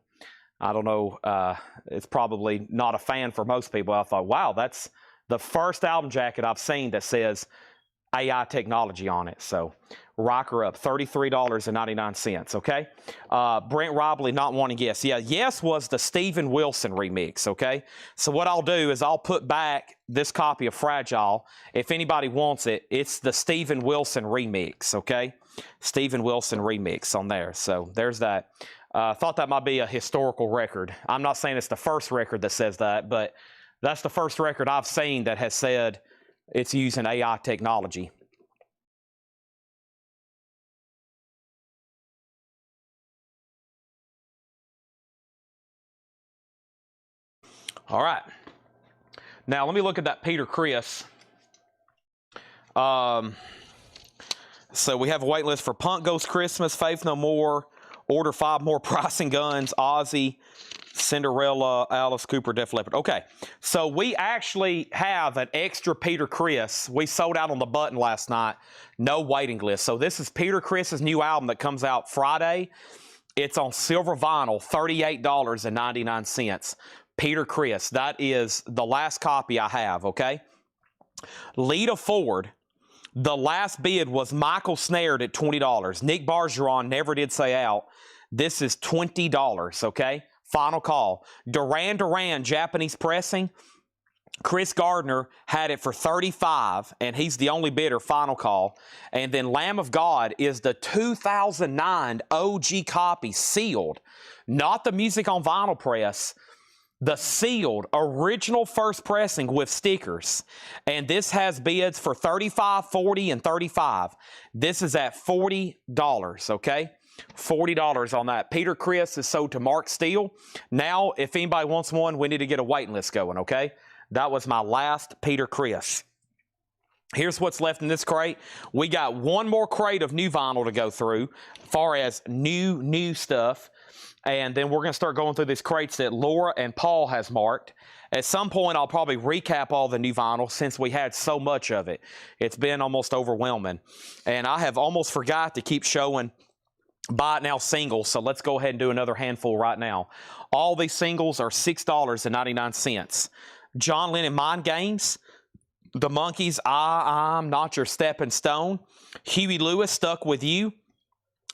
I don't know. It's probably not a fan for most people. I thought, wow, that's the first album jacket I've seen that says AI technology on it. So Rocker Up, $33.99, okay? Brent Robley not wanting Yes. Yeah, Yes was the Steven Wilson remix, okay? So what I'll do is I'll put back this copy of Fragile. If anybody wants it, it's the Steven Wilson remix, okay? Steven Wilson remix on there. So there's that. Thought that might be a historical record. I'm not saying it's the first record that says that, but that's the first record I've seen that has said it's using AI technology. All right. Now, let me look at that Peter Criss. So we have a wait list for Punk Goes Christmas, Faith No More, Order 5 More, Pricing Guns, Ozzy, Cinderella, Alice Cooper, Def Leppard. Okay, so we actually have an extra Peter Criss. We sold out on the button last night. No waiting list. So this is Peter Criss's new album that comes out Friday. It's on silver vinyl, $38.99. Peter Criss. That is the last copy I have, okay? Lita Ford. The last bid was Michael Snared at $20. Nick Bargeron never did say out. This is $20, okay? Final call. Duran Duran, Japanese pressing. Chris Gardner had it for $35, and he's the only bidder. Final call. And then Lamb of God is the 2009 OG copy, sealed. Not the music on vinyl press. The sealed original first pressing with stickers. And this has bids for $35, $40, and $35. This is at $40, okay? $40 on that. Peter Criss is sold to Mark Steele. Now, if anybody wants one, we need to get a waiting list going, okay? That was my last Peter Criss. Here's what's left in this crate. We got one more crate of new vinyl to go through, as far as new stuff. And then we're going to start going through these crates that Laura and Paul has marked. At some point, I'll probably recap all the new vinyl since we had so much of it. It's been almost overwhelming. And I have almost forgot to keep showing Buy It Now singles, so let's go ahead and do another handful right now. All these singles are $6.99. John Lennon Mind Games, The Monkees, I'm Not Your Stepping Stone. Huey Lewis, Stuck With You.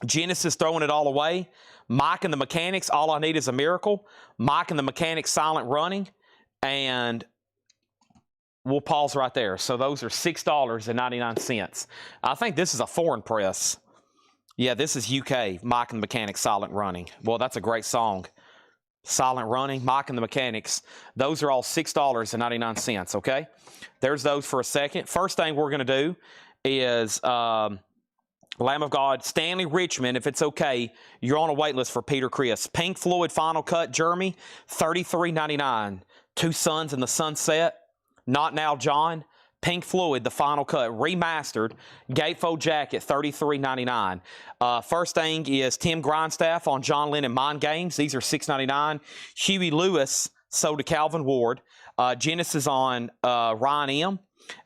Genesis, Throwing It All Away. Mike and the Mechanics, All I Need Is a Miracle. Mike and the Mechanics, Silent Running. And we'll pause right there. So those are $6.99. I think this is a foreign press. Yeah, this is UK, Mike and the Mechanics, Silent Running. Well, that's a great song. Silent Running, Mike and the Mechanics. Those are all $6.99, okay? There's those for a second. First thing we're going to do is Lamb of God, Stanley Richmond, if it's okay, you're on a wait list for Peter Criss. Pink Floyd Final Cut, Jeremy, $33.99. Two Suns in the Sunset, Not Now John. Pink Floyd, the Final Cut, remastered, gatefold jacket, $33.99. First thing is Tim Grindstaff on John Lennon Mind Games. These are $6.99. Huey Lewis sold to Calvin Ward. Genesis on Ryan M.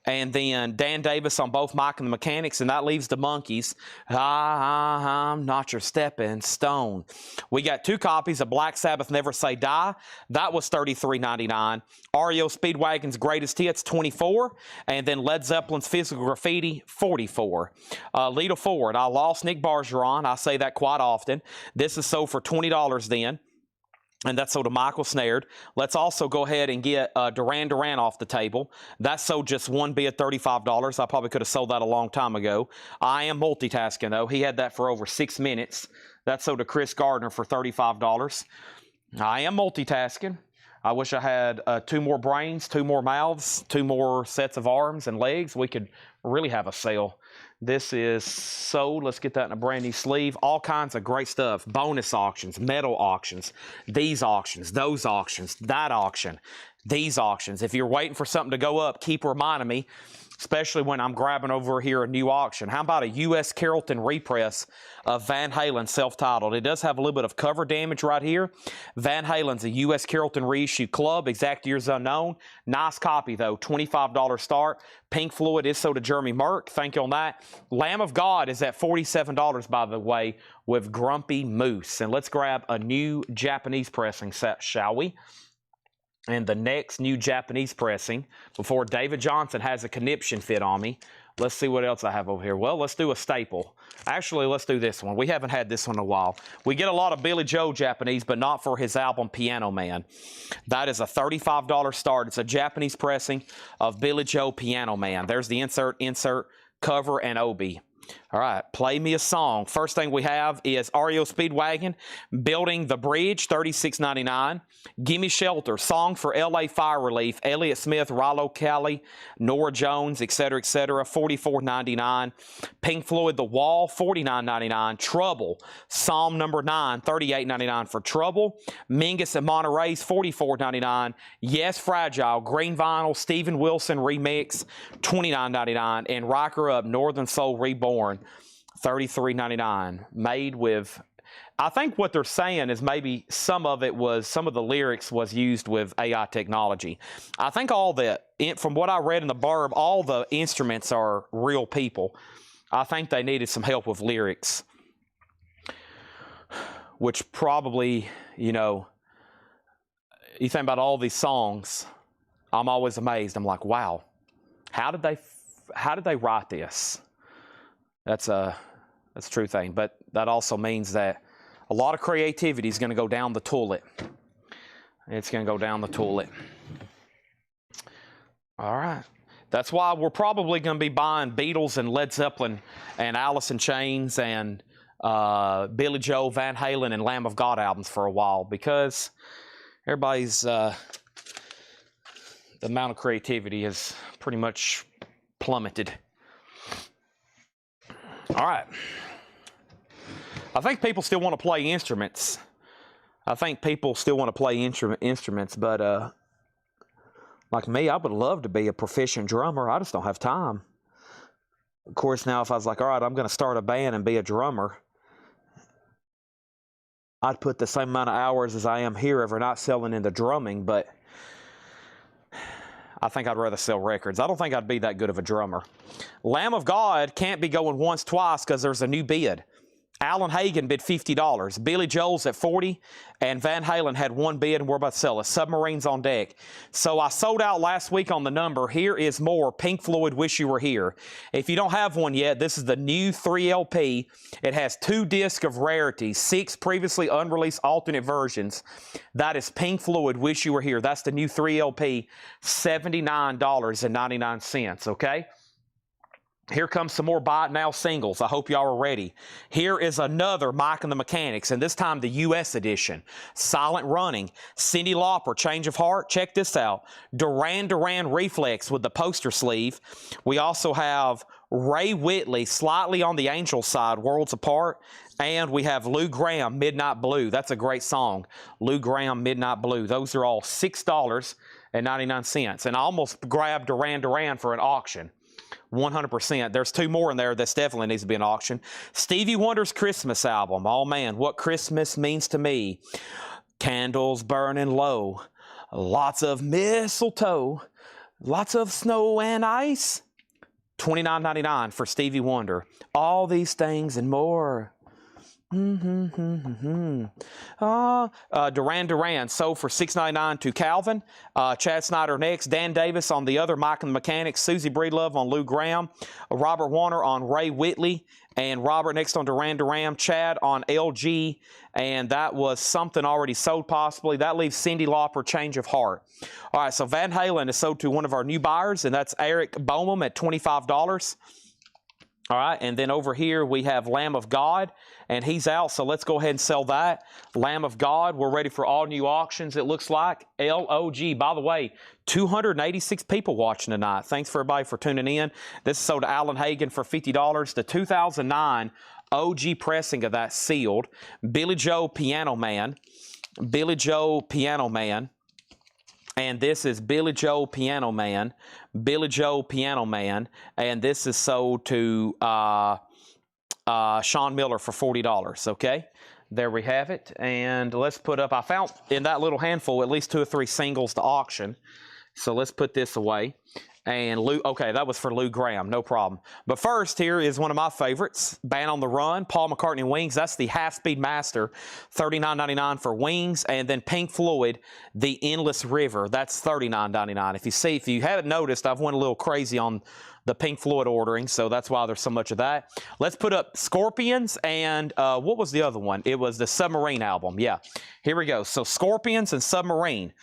And then Dan Davis on both Mike and the Mechanics, and that leaves the Monkees. I'm Not Your Stepping Stone. We got two copies of Black Sabbath Never Say Die. That was $33.99. REO Speedwagon's Greatest Hits, $24. And then Led Zeppelin's Physical Graffiti, $44. Lita Ford, I lost Nick Bargeron. I say that quite often. This is sold for $20 then. And that's sold to Michael Snared. Let's also go ahead and get Duran Duran off the table. That sold just one bid, $35. I probably could have sold that a long time ago. I Am Multitasking, though. He had that for over 6 minutes. That sold to Chris Gardner for $35. I Am Multitasking. I wish I had 2 more brains, 2 more mouths, 2 more sets of arms and legs. We could really have a sale. This is sold. Let's get that in a brand new sleeve. All kinds of great stuff. Bonus auctions, metal auctions, these auctions, those auctions, that auction, these auctions. If you're waiting for something to go up, keep reminding me, especially when I'm grabbing over here a new auction. How about a U.S. Carrollton repress of Van Halen self-titled? It does have a little bit of cover damage right here. Van Halen's a U.S. Carrollton reissue club, exact years unknown. Nice copy, though, $25 start. Pink Floyd is sold to Jeremy Merck. Thank you on that. Lamb of God is at $47, by the way, with Grumpy Moose. And let's grab a new Japanese pressing set, shall we? And the next new Japanese pressing, before David Johnson has a conniption fit on me. Let's see what else I have over here. Well, let's do a staple. Actually, let's do this one. We haven't had this one in a while. We get a lot of Billy Joe Japanese, but not for his album Piano Man. That is a $35 start. It's a Japanese pressing of Billy Joe Piano Man. There's the insert, cover, and obi. All right, play me a song. First thing we have is REO Speedwagon, Building the Bridge, $36.99. Gimme Shelter, Song for LA Fire Relief, Elliott Smith, Rollo Kelly, Nora Jones, etc., $44.99. Pink Floyd, The Wall, $49.99. Trouble, Psalm number 9, $38.99 for Trouble. Mingus and Monterey's, $44.99. Yes, Fragile, Green Vinyl, Steven Wilson Remix, $29.99. And Rocker Up, Northern Soul Reborn, $33.99. Made with, I think what they're saying is maybe some of the lyrics was used with AI technology. I think all that, from what I read in the blurb, all the instruments are real people. I think they needed some help with lyrics, which probably, you know, you think about all these songs, I'm always amazed. I'm like, wow, how did they write this? That's a true thing, but that also means that a lot of creativity is going to go down the toilet. It's going to go down the toilet. All right. That's why we're probably going to be buying Beatles and Led Zeppelin and Alice in Chains and Billy Joe, Van Halen, and Lamb of God albums for a while, because everybody's the amount of creativity has pretty much plummeted. All right. I think people still want to play instruments. But like me, I would love to be a proficient drummer. I just don't have time. Of course, now if I was like, all right, I'm going to start a band and be a drummer, I'd put the same amount of hours as I am here every night selling into drumming, but I think I'd rather sell records. I don't think I'd be that good of a drummer. Lamb of God can't be going once, twice, because there's a new bid. Alan Hagen bid $50. Billy Joel's at $40, and Van Halen had one bid, and we're about to sell it. Submarines on deck. So I sold out last week on the number. Here is more. Pink Floyd, Wish You Were Here. If you don't have one yet, this is the new 3LP. It has 2 discs of rarities, 6 previously unreleased alternate versions. That is Pink Floyd, Wish You Were Here. That's the new 3LP, $79.99, okay? Here comes some more Buy It Now singles. I hope y'all are ready. Here is another Mike and the Mechanics, and this time the U.S. edition. Silent Running, Cyndi Lauper, Change of Heart. Check this out. Duran Duran Reflex with the poster sleeve. We also have Ray Whitley, slightly on the Angel side, Worlds Apart. And we have Lou Gramm, Midnight Blue. That's a great song. Lou Gramm, Midnight Blue. Those are all $6.99. And I almost grabbed Duran Duran for an auction. 100%. There's 2 more in there that definitely needs to be an auction. Stevie Wonder's Christmas album. Oh man, what Christmas means to me. Candles burning low. Lots of mistletoe. Lots of snow and ice. $29.99 for Stevie Wonder. All these things and more. Duran Duran sold for $6.99 to Calvin. Chad Snyder next. Dan Davis on the other Mike and the Mechanics. Susie Breedlove on Lou Gramm. Robert Warner on Ray Whitley. And Robert next on Duran Duran. Chad on LG. And that was something already sold possibly. That leaves Cyndi Lauper, Change of Heart. All right, so Van Halen is sold to one of our new buyers, and that's Eric Boehm at $25. All right, and then over here we have Lamb of God, and he's out, so let's go ahead and sell that. Lamb of God, we're ready for all new auctions, it looks like. LOG, by the way, 286 people watching tonight. Thanks for everybody for tuning in. This is sold to Alan Hagen for $50. The 2009 OG pressing of that sealed. Billy Joe Piano Man. Billy Joe Piano Man. And this is Billy Joe Piano Man. Billy Joe Piano Man. And this is sold to Sean Miller for $40, okay? There we have it. And let's put up, I found in that little handful at least 2 or 3 singles to auction. So let's put this away. And Lou, okay, that was for Lou Gramm, no problem. But first, here is one of my favorites, Band on the Run, Paul McCartney Wings. That's the Half-Speed Master, $39.99 for Wings. And then Pink Floyd, The Endless River, that's $39.99. If you haven't noticed, I've went a little crazy on the Pink Floyd ordering, so that's why there's so much of that. Let's put up Scorpions and what was the other one? It was the Submarine album. Yeah, here we go. So Scorpions and Submarine.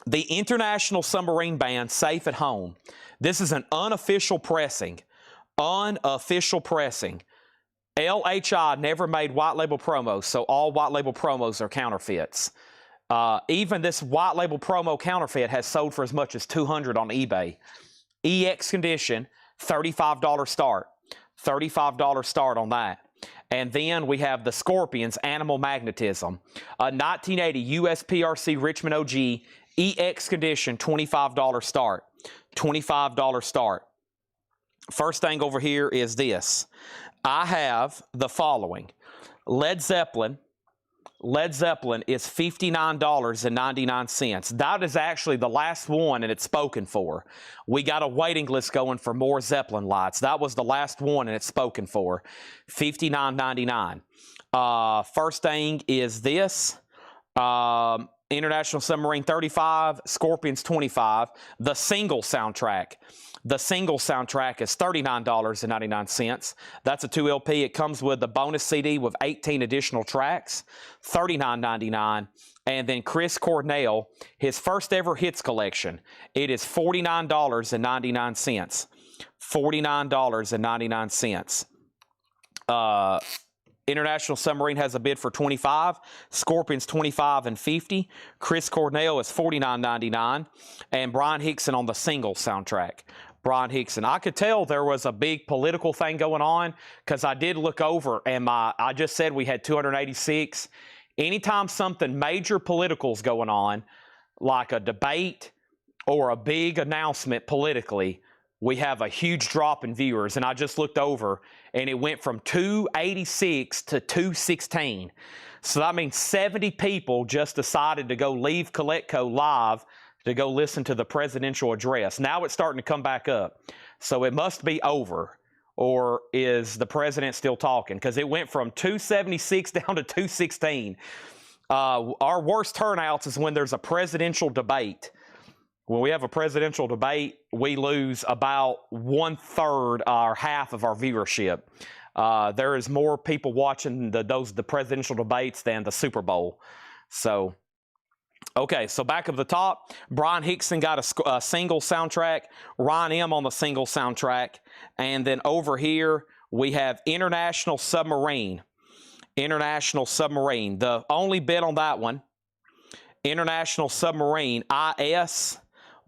The International Submarine Band, Safe at Home. This is an unofficial pressing. Unofficial pressing. LHI never made white label promos, so all white label promos are counterfeits. Even this white label promo counterfeit has sold for as much as $200 on eBay. EX condition, $35 start. $35 start on that. And then we have the Scorpions, Animal Magnetism. 1980 USPRC Richmond OG, EX condition, $25 start. $25 start. First thing over here is this. I have the following. Led Zeppelin is $59.99. That is actually the last one, and it's spoken for. We got a waiting list going for more Zeppelin lights. That was the last one, and it's spoken for. $59.99. First thing is this. International Submarine 35, Scorpions 25. The single soundtrack. The single soundtrack is $39.99. That's a 2LP. It comes with the bonus CD with 18 additional tracks, $39.99. And then Chris Cornell, his first ever hits collection. It is $49.99. $49.99. International Submarine has a bid for $25. Scorpions $25 and $50. Chris Cornell is $49.99. And Brian Hickson on the single soundtrack. Brian Hickson. I could tell there was a big political thing going on because I did look over and I just said we had 286. Anytime something major political is going on, like a debate or a big announcement politically, we have a huge drop in viewers. And I just looked over and it went from 286 to 216. So that means 70 people just decided to go leave Coletco live to go listen to the presidential address. Now it's starting to come back up. So it must be over. or is the president still talking? Because it went from 276 down to 216. Our worst turnouts is when there's a presidential debate. When we have a presidential debate, we lose about 1/3 or half of our viewership. There is more people watching the presidential debates than the Super Bowl. So, okay, so back up the top, Brian Hickson got a single soundtrack, Ryan M on the single soundtrack, and then over here we have International Submarine. International Submarine. The only bid on that one, International Submarine, IS,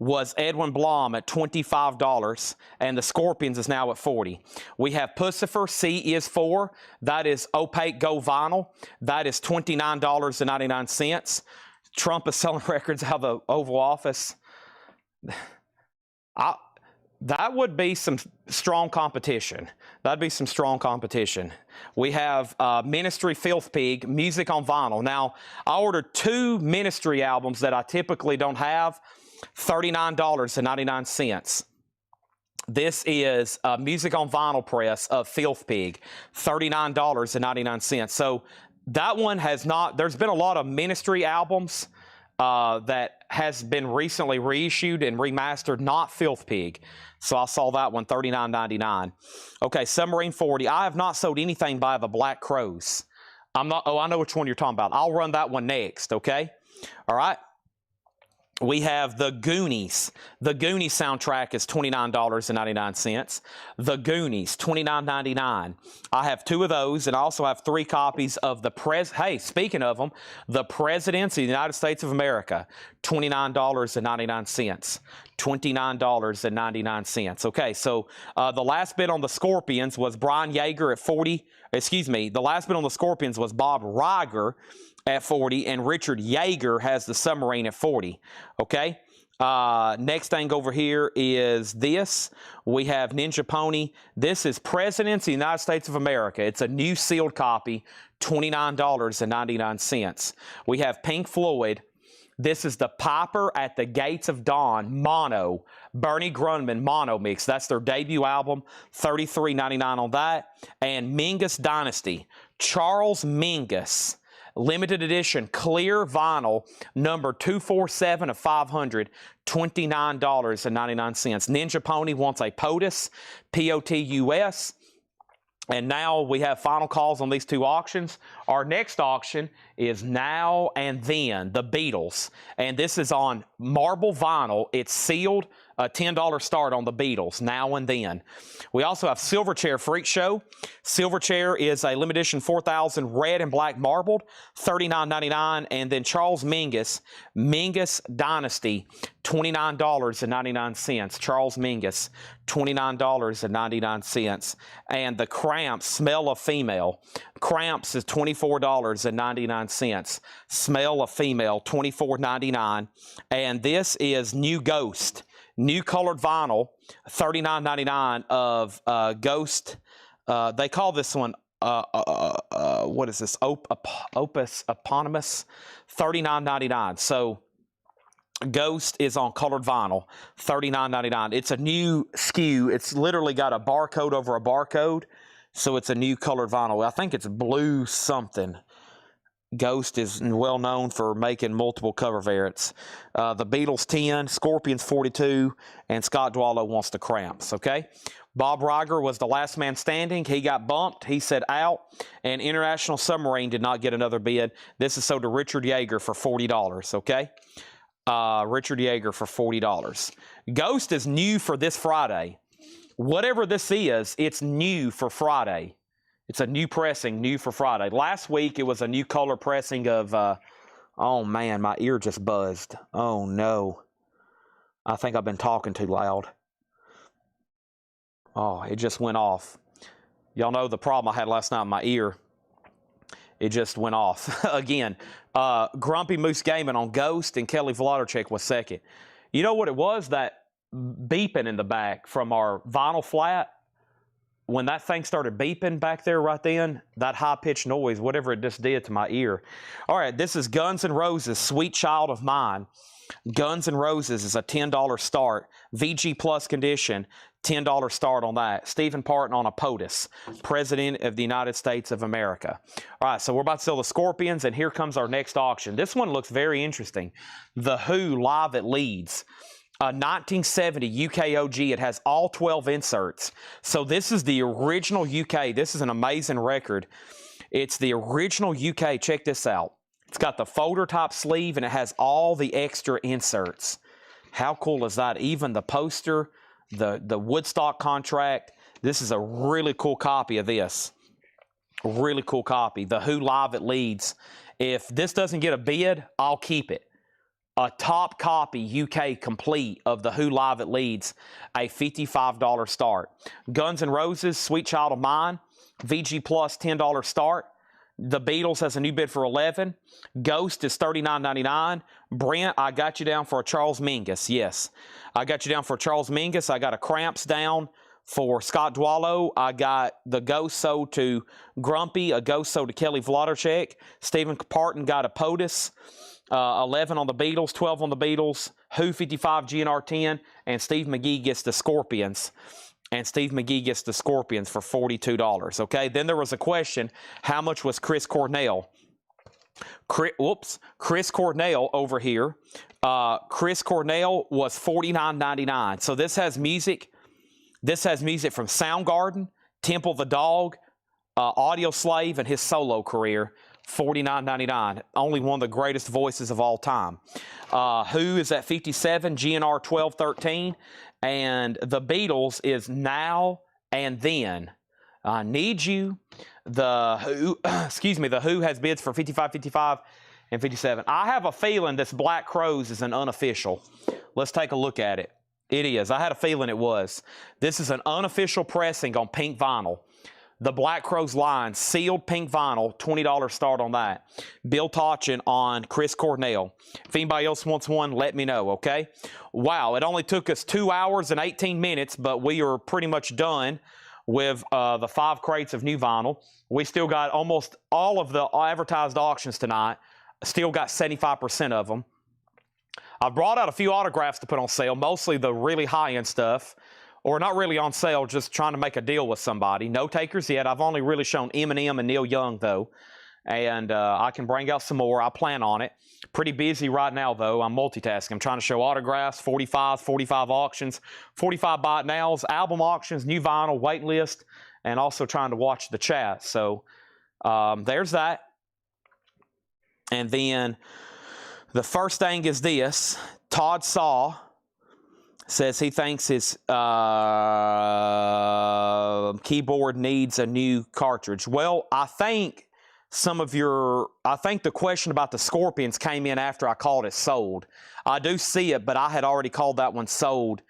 was Edwin Blom at $25, and the Scorpions is now at $40. We have Pussifer, C is 4. That is opaque gold vinyl. That is $29.99. Trump is selling records out of the Oval Office. That would be some strong competition. That'd be some strong competition. We have Ministry Filth Pig, music on vinyl. Now, I ordered 2 Ministry albums that I typically don't have, $39.99. This is music on vinyl press of Filth Pig, $39.99. So that one has not, there's been a lot of Ministry albums that has been recently reissued and remastered, not Filth Pig. So I saw that one, $39.99. Okay, Submarine 40. I have not sold anything by the Black Crows. I know which one you're talking about. I'll run that one next, okay? All right. We have The Goonies. The Goonies soundtrack is $29.99. The Goonies, $29.99. I have 2 of those, and I also have 3 copies of hey, speaking of them, The Presidents of the United States of America, $29.99. $29.99. Okay, so the last bid on the Scorpions was Brian Yeager at 40. Excuse me, the last bid on the Scorpions was Bob Riger at 40, and Richard Yeager has the Submarine at 40. Okay, next thing over here is this. We have Ninja Pony. This is Presidents of the United States of America. It's a new sealed copy, $29.99. We have Pink Floyd. This is the Piper at the Gates of Dawn mono, Bernie Grundman mono mix. That's their debut album, $33.99 on that. And Mingus Dynasty, Charles Mingus, limited edition, clear vinyl, number 247 of 500, $29.99. Ninja Pony wants a POTUS, P-O-T-U-S. And now we have final calls on these 2 auctions. Our next auction is Now and Then, the Beatles. And this is on marble vinyl. It's sealed, a $10 start on the Beatles, Now and Then. We also have Silverchair Freak Show. Silverchair is a limited edition 4,000 red and black marbled, $39.99. And then Charles Mingus, Mingus Dynasty, $29.99. Charles Mingus, $29.99. And the Cramps, Smell of Female. Cramps is $24.99. Smell of Female, $24.99. And this is New Ghost, new colored vinyl, $39.99 of Ghost. They call this one, what is this? Opus Eponymous, $39.99. So Ghost is on colored vinyl, $39.99. It's a new SKU. It's literally got a barcode over a barcode, so it's a new colored vinyl. I think it's blue something. Ghost is well known for making multiple cover variants. The Beatles 10, Scorpions 42, and Scott Dwallow wants the Cramps, okay? Bob Riger was the last man standing. He got bumped. He said out. And International Submarine did not get another bid. This is sold to Richard Yeager for $40, okay? Richard Yeager for $40. Ghost is new for this Friday. Whatever this is, it's new for Friday. It's a new pressing, new for Friday. Last week, it was a new color pressing of, oh man, my ear just buzzed. Oh no. I think I've been talking too loud. Oh, it just went off. Y'all know the problem I had last night in my ear. It just went off. Again, Grumpy Moose Gaming on Ghost, and Kelly Vladarchik was second. You know what it was? That beeping in the back from our vinyl flat. When that thing started beeping back there right then, that high-pitched noise, whatever it just did to my ear. All right, this is Guns N' Roses, Sweet Child of Mine. Guns N' Roses is a $10 start. VG Plus condition, $10 start on that. Stephen Parton on a POTUS, President of the United States of America. All right, so we're about to sell the Scorpions, and here comes our next auction. This one looks very interesting. The Who live at Leeds. 1970 UK OG. It has all 12 inserts. So this is the original UK. This is an amazing record. It's the original UK. Check this out. It's got the folder top sleeve, and it has all the extra inserts. How cool is that? Even the poster, the Woodstock contract. This is a really cool copy of this. Really cool copy. The Who live at Leeds. If this doesn't get a bid, I'll keep it. A top copy UK complete of The Who live at Leeds, a $55 start. Guns N' Roses, Sweet Child of Mine, VG Plus $10 start. The Beatles has a new bid for $11. Ghost is $39.99. Brent, I got you down for a Charles Mingus. Yes, I got you down for a Charles Mingus. I got a Cramps down for Scott Dwallow. I got the Ghost sold to Grumpy, a Ghost sold to Kelly Wlodarczyk. Stephen Parton got a POTUS. 11 on the Beatles, 12 on the Beatles, Who 55, GNR 10, and Steve McGee gets the Scorpions. And Steve McGee gets the Scorpions for $42. Okay, then there was a question, how much was Chris Cornell? Chris Cornell over here. Chris Cornell was $49.99. So this has music. This has music from Soundgarden, Temple the Dog, Audio Slave, and his solo career. $49.99. Only one of the greatest voices of all time. Who is at 57, GNR 1213, and the Beatles is Now and Then. I Need You. The Who, excuse me, the Who has bids for 55, 55, and 57. I have a feeling this Black Crowes is an unofficial. Let's take a look at it. It is. I had a feeling it was. This is an unofficial pressing on pink vinyl. The Black Crowes line, sealed pink vinyl, $20 start on that. Bill Tochin on Chris Cornell. If anybody else wants one, let me know, okay? Wow, it only took us 2 hours and 18 minutes, but we are pretty much done with the 5 crates of new vinyl. We still got almost all of the advertised auctions tonight. Still got 75% of them. I brought out a few autographs to put on sale, mostly the really high-end stuff. Or not really on sale, just trying to make a deal with somebody. No takers yet. I've only really shown Eminem and Neil Young, though. And I can bring out some more. I plan on it. Pretty busy right now, though. I'm multitasking. I'm trying to show autographs, 45 auctions, 45 buy it nows, album auctions, new vinyl, wait list, and also trying to watch the chat. So there's that. And then the first thing is this. Todd Saw says he thinks his keyboard needs a new cartridge. Well, I think the question about the Scorpions came in after I called it sold. I do see it, but I had already called that one sold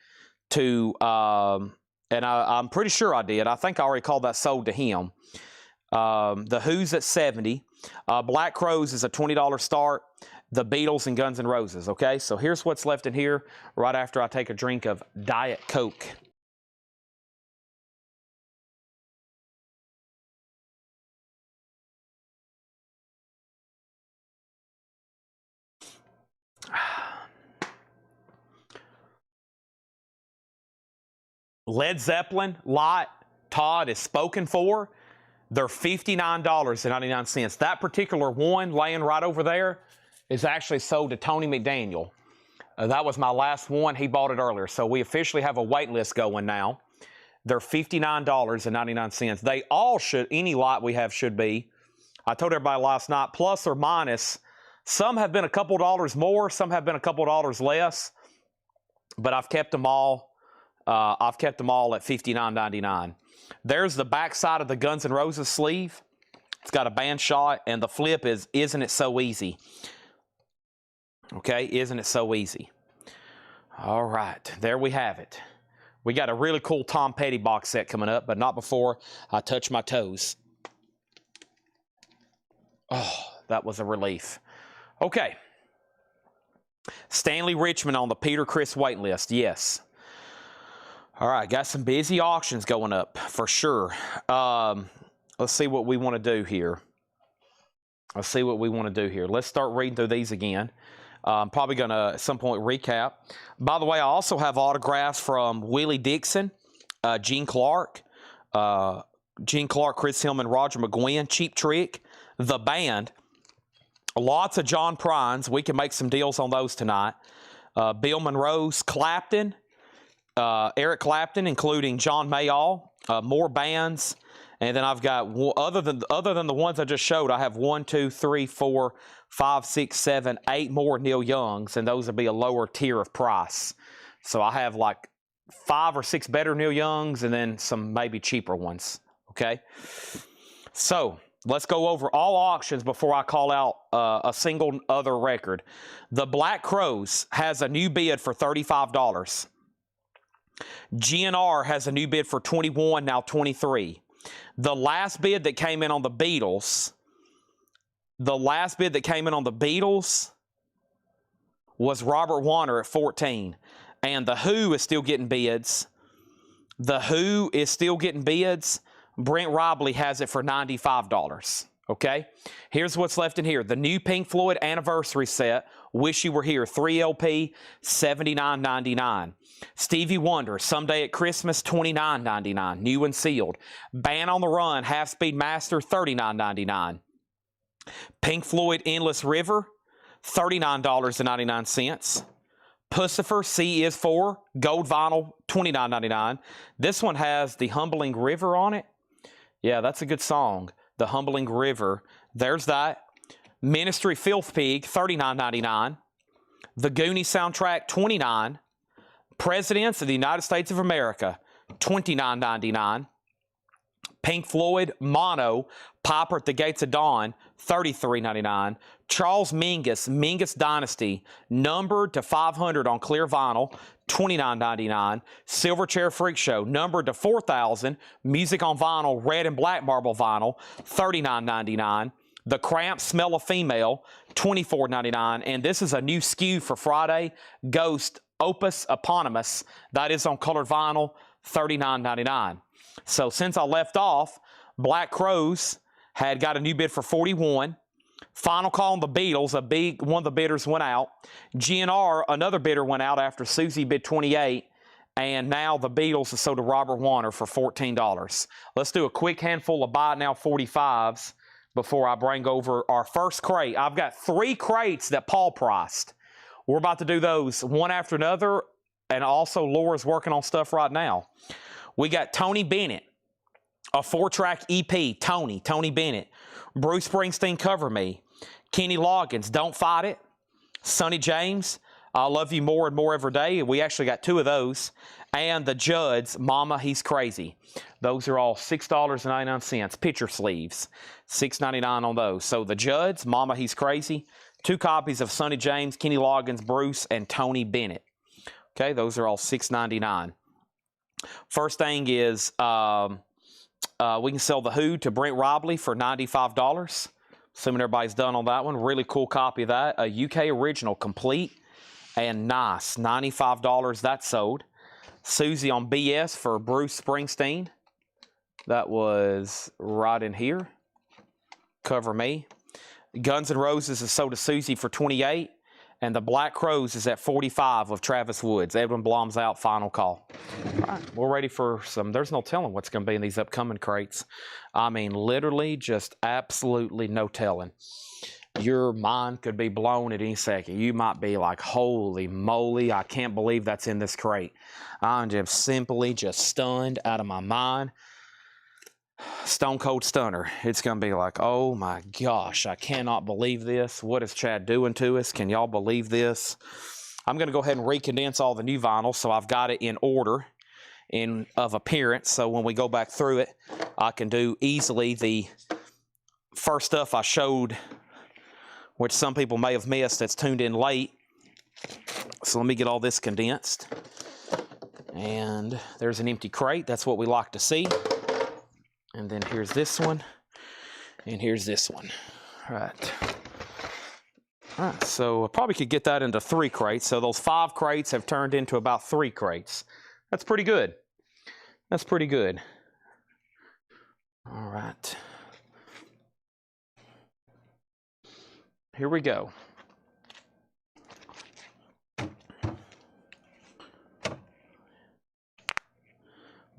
to, and I'm pretty sure I did. I think I already called that sold to him. The Who's at 70. Black Crowes is a $20 start. The Beatles and Guns N' Roses, okay? So here's what's left in here right after I take a drink of Diet Coke. Led Zeppelin, lot, Todd is spoken for. They're $59.99. That particular one laying right over there is actually sold to Tony McDaniel. That was my last one. He bought it earlier. So we officially have a wait list going now. They're $59.99. They all should, any lot we have should be. I told everybody last night, plus or minus. Some have been a couple dollars more. Some have been a couple dollars less. But I've kept them all. I've kept them all at $59.99. There's the back side of the Guns N' Roses sleeve. It's got a band shot, and the flip is, isn't it so easy? Okay, isn't it so easy? All right, there we have it. We got a really cool Tom Petty box set coming up, but not before I touch my toes. Oh, that was a relief. Okay. Stanley Richmond on the Peter Criss wait list, yes. All right, got some busy auctions going up for sure. Let's see what we want to do here. Let's start reading through these again. I'm probably going to at some point recap. By the way, I also have autographs from Willie Dixon, Gene Clark, Chris Hillman, Roger McGuinn, Cheap Trick, The Band, lots of John Prines. We can make some deals on those tonight. Bill Monroe's Clapton, Eric Clapton, including John Mayall, more bands. And then I've got, other than the ones I just showed, I have 1, 2, 3, 4, 5, 6, 7, 8 more Neil Youngs, and those would be a lower tier of price. So I have like 5 or 6 better Neil Youngs and then some maybe cheaper ones. Okay? So let's go over all auctions before I call out a single other record. The Black Crowes has a new bid for $35. GNR has a new bid for $21, now $23. The last bid that came in on the Beatles, was Robert Warner at $14. And The Who is still getting bids. Brent Robley has it for $95. Okay? Here's what's left in here. The new Pink Floyd anniversary set, Wish You Were Here, 3 LP, $79.99. Stevie Wonder, Someday at Christmas, $29.99, new and sealed. Band on the Run, Half Speed Master, $39.99. Pink Floyd, Endless River, $39.99. Pussifer, C is For, gold vinyl, $29.99. This one has The Humbling River on it. Yeah, that's a good song. The Humbling River. There's that. Ministry Filth Pig, $39.99. The Goonies soundtrack, $29. Presidents of the United States of America, $29.99. Pink Floyd, Mono, Piper at the Gates of Dawn, $33.99. Charles Mingus, Mingus Dynasty, numbered to 500 on clear vinyl, $29.99. Silverchair Freak Show, numbered to 4,000, music on vinyl, red and black marble vinyl, $39.99. The Cramps, Smell of Female, $24.99. And this is a new SKU for Friday, Ghost Opus Eponymous. That is on colored vinyl, $39.99. So since I left off, Black Crowes had got a new bid for $41. Final call on the Beatles, one of the bidders went out. GNR, another bidder went out after Susie bid $28. And now the Beatles have sold to Robert Warner for $14. Let's do a quick handful of buy it now 45s before I bring over our first crate. I've got 3 crates that Paul priced. We're about to do those one after another, and also Laura's working on stuff right now. We got Tony Bennett, a 4-track EP, Tony Bennett. Bruce Springsteen, Cover Me. Kenny Loggins, Don't Fight It. Sonny James, I Love You More and More Every Day. We actually got 2 of those. And the Judds, Mama, He's Crazy. Those are all $6.99. Picture sleeves, $6.99 on those. So the Judds, Mama, He's Crazy. 2 copies of Sonny James, Kenny Loggins, Bruce, and Tony Bennett. Okay, those are all $6.99. First thing is we can sell The Who to Brent Robley for $95. Assuming everybody's done on that one. Really cool copy of that. A UK original, complete and nice. $95, that's sold. Susie on BS for Bruce Springsteen. That was right in here. Cover Me. Guns N' Roses is sold to Susie for $28. And the Black Crowes is at $45 with Travis Woods. Edwin Blom's out, final call. All right, we're ready for some. There's no telling what's going to be in these upcoming crates. I mean, literally just absolutely no telling. Your mind could be blown at any second. You might be like, holy moly, I can't believe that's in this crate. I'm just simply just stunned out of my mind. Stone cold stunner. It's going to be like, oh my gosh, I cannot believe this. What is Chad doing to us? Can y'all believe this? I'm going to go ahead and recondense all the new vinyl, so I've got it in order of appearance. So when we go back through it, I can do easily the first stuff I showed, which some people may have missed that's tuned in late. So let me get all this condensed. And there's an empty crate. That's what we like to see. And then here's this one, and here's this one. All right, so I probably could get that into 3 crates. So those 5 crates have turned into about 3 crates. That's pretty good. That's pretty good. All right. Here we go.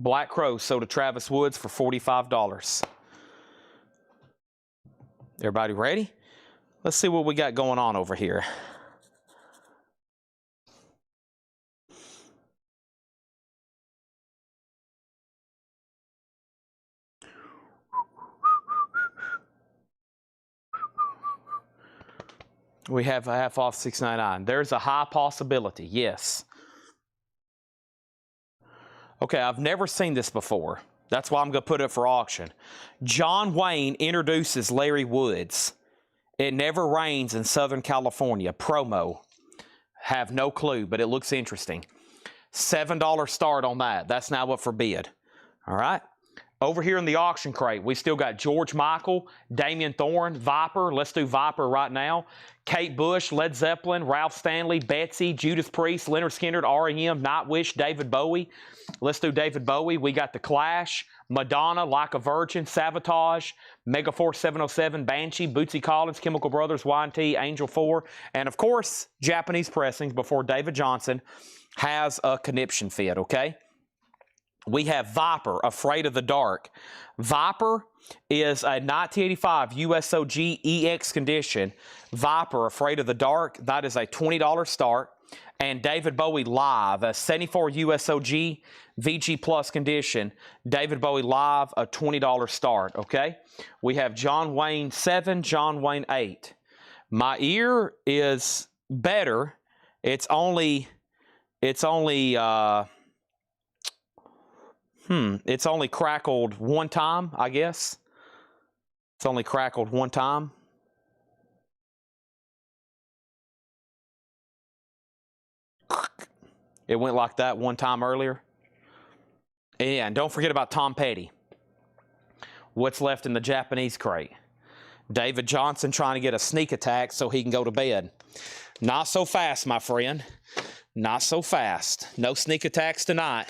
Black Crow sold to Travis Woods for $45. Everybody ready? Let's see what we got going on over here. We have a half off $6.99. There's a high possibility, yes. Okay, I've never seen this before. That's why I'm going to put it for auction. John Wayne introduces Larry Woods. It never rains in Southern California. Promo. Have no clue, but it looks interesting. $7 start on that. That's now up for bid. All right. Over here in the auction crate, we still got George Michael, Damian Thorne, Viper. Let's do Viper right now. Kate Bush, Led Zeppelin, Ralph Stanley, Betsy, Judas Priest, Leonard Skinner, R.E.M., Nightwish, David Bowie. Let's do David Bowie. We got The Clash, Madonna, Like a Virgin, Savatage, Megaforce 707, Banshee, Bootsy Collins, Chemical Brothers, Y&T, Angel 4, and of course, Japanese pressings before David Johnson has a conniption fit, okay? We have Viper, Afraid of the Dark. Viper is a 1985 USOG EX condition. Viper, Afraid of the Dark, that is a $20 start. And David Bowie Live, a 74 USOG VG Plus condition. David Bowie Live, a $20 start, okay? We have John Wayne 7, John Wayne 8. My ear is better. It's only crackled one time, I guess. It's only crackled one time. It went like that one time earlier. And don't forget about Tom Petty. What's left in the Japanese crate? David Johnson trying to get a sneak attack so he can go to bed. Not so fast, my friend. Not so fast. No sneak attacks tonight.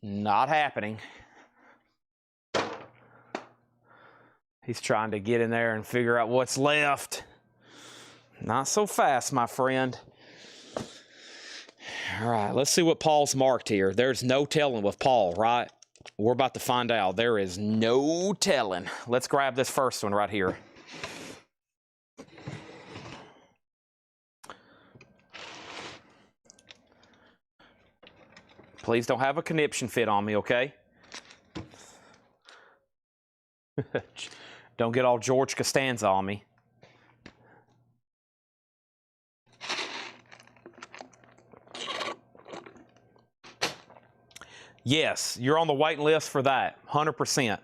Not happening. He's trying to get in there and figure out what's left. Not so fast, my friend. All right, let's see what Paul's marked here. There's no telling with Paul, right? We're about to find out. There is no telling. Let's grab this first one right here. Please don't have a conniption fit on me, okay? Don't get all George Costanza on me. Yes, you're on the waiting list for that, 100%.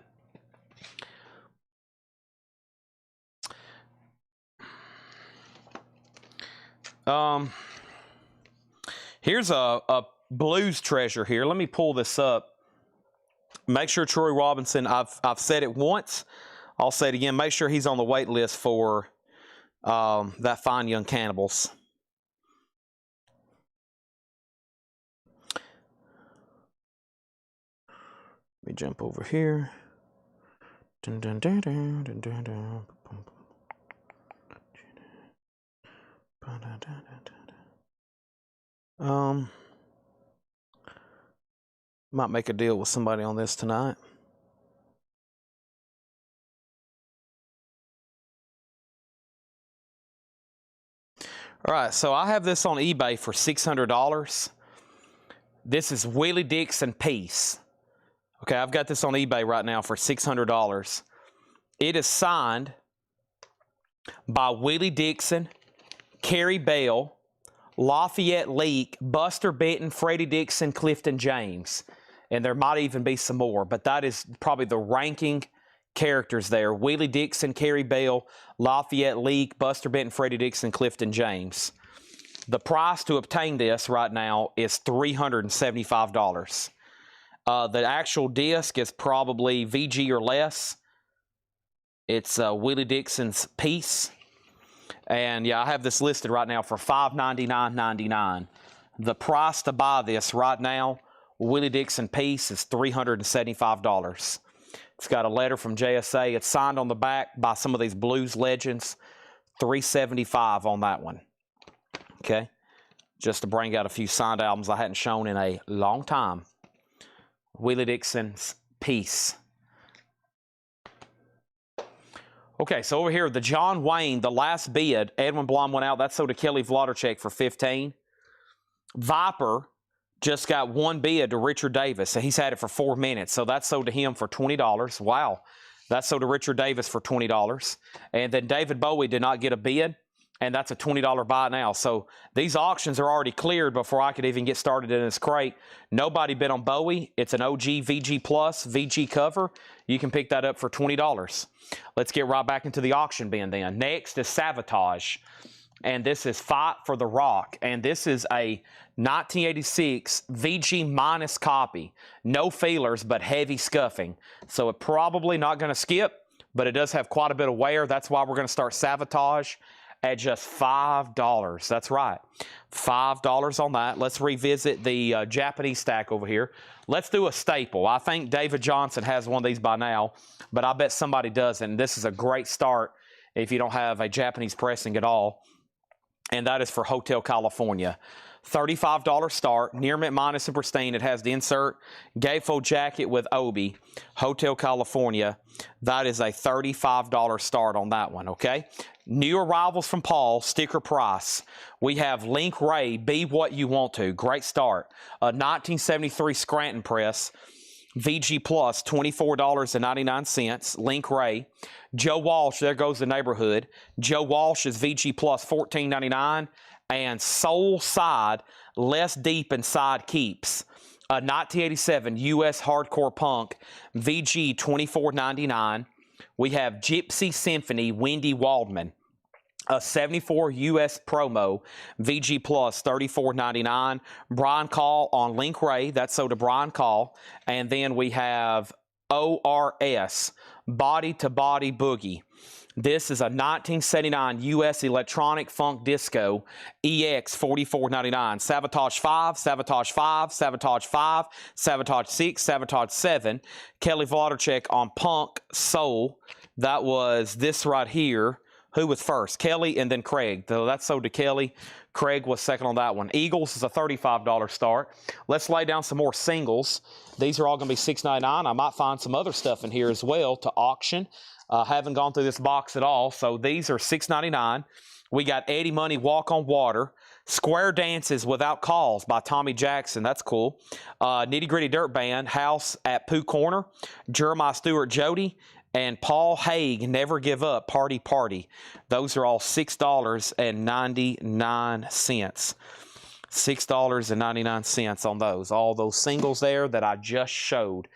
Here's a blues treasure here. Let me pull this up. Make sure Troy Robinson, I've said it once. I'll say it again. Make sure he's on the wait list for that Fine Young Cannibals. Let me jump over here. Dun, dun, dun, dun, dun, dun, dun. Might make a deal with somebody on this tonight. All right, so I have this on eBay for $600. This is Willie Dixon Peace. Okay, I've got this on eBay right now for $600. It is signed by Willie Dixon, Carrie Bell, Lafayette Leak, Buster Benton, Freddie Dixon, Clifton James. And there might even be some more, but that is probably the ranking characters there. Willie Dixon, Carrie Bell, Lafayette Leak, Buster Benton, Freddie Dixon, Clifton James. The price to obtain this right now is $375. The actual disc is probably VG or less. It's Willie Dixon's Peace. And yeah, I have this listed right now for $599.99. The price to buy this right now, Willie Dixon Peace, is $375. It's got a letter from JSA. It's signed on the back by some of these blues legends. $375 on that one. Okay? Just to bring out a few signed albums I hadn't shown in a long time. Willie Dixon's Peace. Okay, so over here, the John Wayne, the last bid, Edwin Blom went out. That sold to Kelly Vlodarchek for $15. Viper just got one bid to Richard Davis, and he's had it for 4 minutes. So that sold to him for $20. Wow. That sold to Richard Davis for $20. And then David Bowie did not get a bid, and that's a $20 buy now. So these auctions are already cleared before I could even get started in this crate. Nobody bid on Bowie. It's an OG VG Plus, VG cover. You can pick that up for $20. Let's get right back into the auction bin then. Next is Savatage. And this is Fight for the Rock. And this is a 1986 VG minus copy. No feelers, but heavy scuffing. So it's probably not going to skip, but it does have quite a bit of wear. That's why we're going to start Savatage at just $5. That's right. $5 on that. Let's revisit the Japanese stack over here. Let's do a staple. I think David Johnson has one of these by now, but I bet somebody doesn't. This is a great start if you don't have a Japanese pressing at all. And that is for Hotel California. $35 start, near mint minus and pristine. It has the insert gatefold jacket with Obi. Hotel California. That is a $35 start on that one, okay? New arrivals from Paul, sticker price. We have Link Ray, Be What You Want To. Great start. A 1973 Scranton press. VG Plus, $24.99. Link Ray. Joe Walsh, there goes the neighborhood. Joe Walsh is VG Plus, $14.99. And Soul Side, Less Deep Inside Keeps. A 1987 U.S. Hardcore Punk, VG, $24.99. We have Gypsy Symphony, Wendy Waldman. A 74 U.S. promo, VG Plus, $34.99. Brian Call on Link Ray, that's sold to Brian Call. And then we have ORS, Body to Body Boogie. This is a 1979 U.S. Electronic Funk Disco EX, $44.99. Sabotage 5, Sabotage 5, Sabotage 5, Sabotage 6, Sabotage 7. Kelly Vlodarchek on Punk Soul. That was this right here. Who was first? Kelly and then Craig. So that's sold to Kelly. Craig was second on that one. Eagles is a $35 start. Let's lay down some more singles. These are all going to be $6.99. I might find some other stuff in here as well to auction. Haven't gone through this box at all. So these are $6.99. We got Eddie Money, Walk on Water. Square Dances Without Calls by Tommy Jackson. That's cool. Nitty Gritty Dirt Band, House at Pooh Corner. Jeremiah Stewart Jody. And Paul Haig, Never Give Up, Party Party. Those are all $6.99. $6.99 on those. All those singles there that I just showed.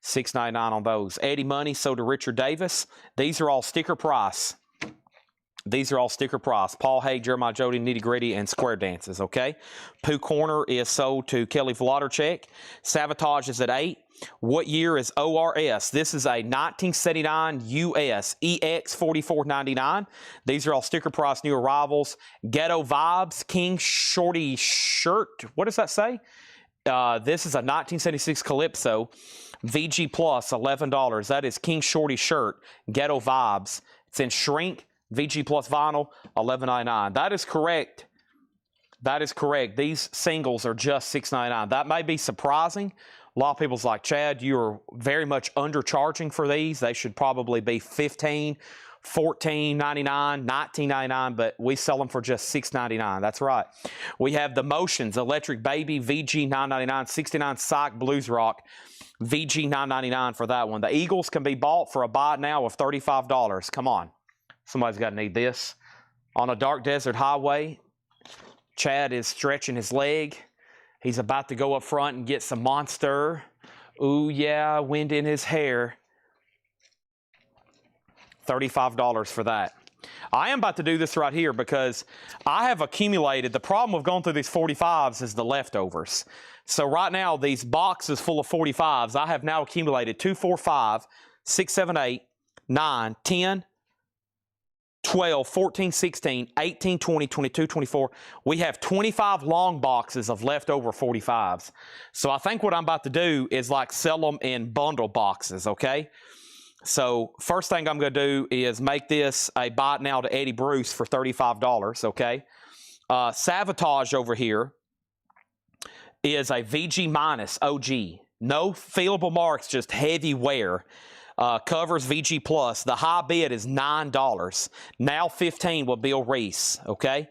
$6.99 on those. Eddie Money sold to Richard Davis. These are all sticker price. These are all sticker price. Paul Haig, Jeremiah Jody, Nitty Gritty, and Square Dances, okay? Pooh Corner is sold to Kelly Vlodarchek. Savatage is at $8. What year is ORS? This is a 1979 US EX, $44.99. These are all sticker price new arrivals. Ghetto Vibes, King Shorty Shirt. What does that say? This is a 1976 Calypso. VG Plus, $11. That is King Shorty Shirt. Ghetto Vibes. It's in shrink. VG Plus vinyl, $11.99. That is correct. That is correct. These singles are just $6.99. That may be surprising. A lot of people's like, Chad, you're very much undercharging for these. They should probably be $15, $14.99, $19.99, but we sell them for just $6.99. That's right. We have the Motions, Electric Baby, VG $9.99, 69 Psych Blues Rock, VG $9.99 for that one. The Eagles can be bought for a buy now of $35. Come on. Somebody's got to need this. On a dark desert highway, Chad is stretching his leg. He's about to go up front and get some Monster. Ooh, yeah, wind in his hair. $35 for that. I am about to do this right here because I have accumulated. The problem with going through these 45s is the leftovers. So right now, these boxes full of 45s, I have now accumulated 2, 4, 5, 6, 7, 8, 9, 10, 12, 14, 16, 18, 20, 22, 24. We have 25 long boxes of leftover 45s. So I think what I'm about to do is like sell them in bundle boxes, okay? So first thing I'm going to do is make this a buy now to Eddie Bruce for $35, okay? Savatage over here is a VG minus OG. No feelable marks, just heavy wear. Covers VG Plus. The high bid is $9. Now $15 with Bill Reese, okay?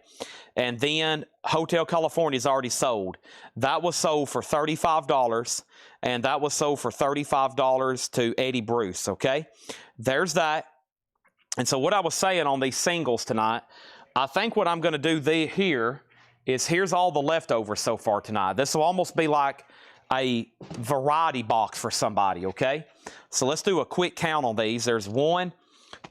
And then Hotel California is already sold. That was sold for $35, and that was sold for $35 to Eddie Bruce, okay? There's that. And so what I was saying on these singles tonight, I think what I'm going to do here is here's all the leftovers so far tonight. This will almost be like a variety box for somebody, okay? So let's do a quick count on these. There's 1,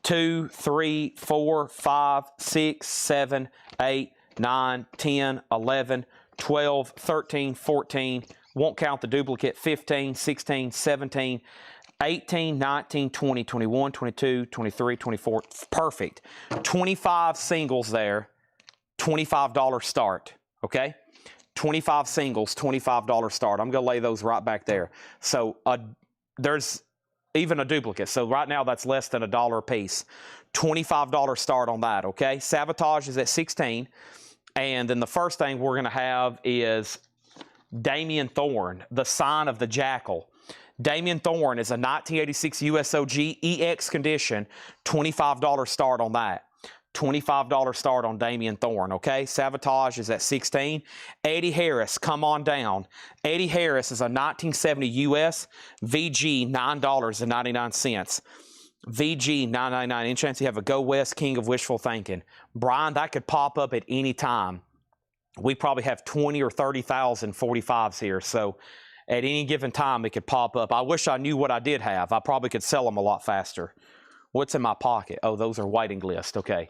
2, 3, 4, 5, 6, 7, 8, 9, 10, 11, 12, 13, 14, won't count the duplicate, 15, 16, 17, 18, 19, 20, 21, 22, 23, 24, perfect. 25 singles there, $25 start, okay? 25 singles, $25 start. I'm going to lay those right back there. So there's even a duplicate. So right now that's less than $1 a piece. $25 start on that, okay? Sabotage is at 16. And then the first thing we're going to have is Damian Thorne, the sign of the jackal. Damian Thorne is a 1986 USOG EX condition, $25 start on that. $25 start on Damian Thorne, okay? Sabotage is at 16. Eddie Harris, come on down. Eddie Harris is a 1970 US VG, $9.99. VG, $9.99. Any chance you have a Go West King of Wishful Thinking? Brian, that could pop up at any time. We probably have 20 or 30,000 45s here, so at any given time it could pop up. I wish I knew what I did have. I probably could sell them a lot faster. What's in my pocket? Oh, those are waiting list. Okay.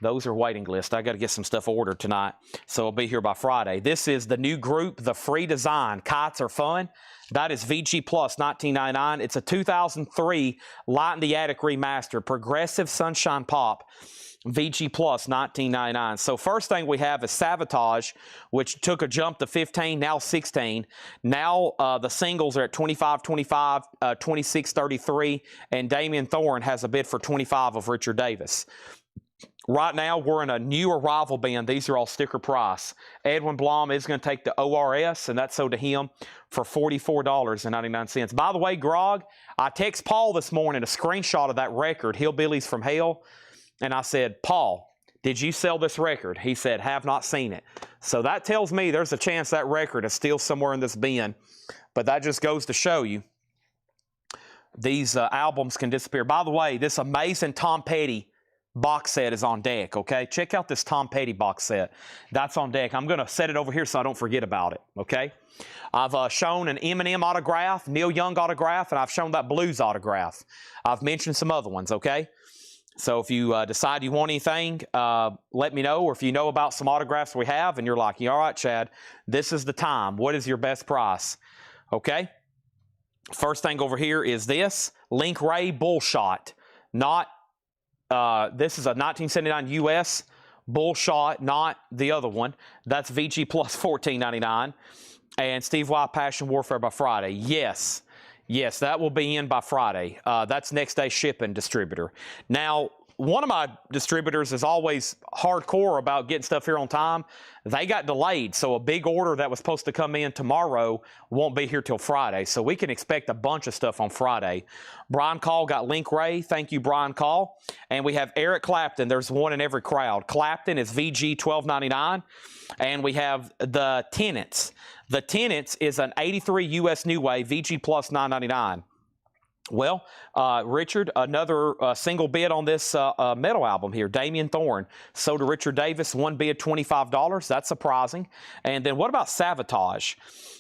Those are waiting list. I got to get some stuff ordered tonight, so I'll be here by Friday. This is the new group, the free design. Kites are fun. That is VG Plus, $19.99. It's a 2003 Light in the Attic remaster, Progressive Sunshine Pop. VG Plus, $19.99. So first thing we have is Sabotage, which took a jump to 15, now 16. Now the singles are at 25, 25, 26, 33, and Damian Thorne has a bid for 25 of Richard Davis. Right now, we're in a new arrival bin. These are all sticker price. Edwin Blom is going to take the ORS, and that's sold to him for $44.99. By the way, Grog, I text Paul this morning a screenshot of that record, Hillbillies from Hell, and I said, Paul, did you sell this record? He said, have not seen it. So that tells me there's a chance that record is still somewhere in this bin, but that just goes to show you these albums can disappear. By the way, this amazing Tom Petty box set is on deck, okay? Check out this Tom Petty box set. That's on deck. I'm going to set it over here so I don't forget about it, okay? I've shown an Eminem autograph, Neil Young autograph, and I've shown that blues autograph. I've mentioned some other ones, okay? So if you decide you want anything, let me know. Or if you know about some autographs we have and you're like, yeah, all right, Chad, this is the time. What is your best price? Okay? First thing over here is this, Link Ray Bullshot. Not this is a 1979 US Bullshot, not the other one. That's VG Plus, $14.99. And Steve Y Passion Warfare by Friday. Yes, that will be in by Friday. That's next day shipping distributor. Now, one of my distributors is always hardcore about getting stuff here on time. They got delayed, so a big order that was supposed to come in tomorrow won't be here till Friday. So we can expect a bunch of stuff on Friday. Brian Call got Link Ray. Thank you, Brian Call. And we have Eric Clapton. There's one in every crowd. Clapton is VG $12.99. And we have the Tenants. The Tenants is an 83 US New Wave, VG Plus $9.99. Well, Richard, another single bid on this metal album here, Damian Thorne. Sold to Richard Davis, one bid, $25. That's surprising. And then what about Sabotage?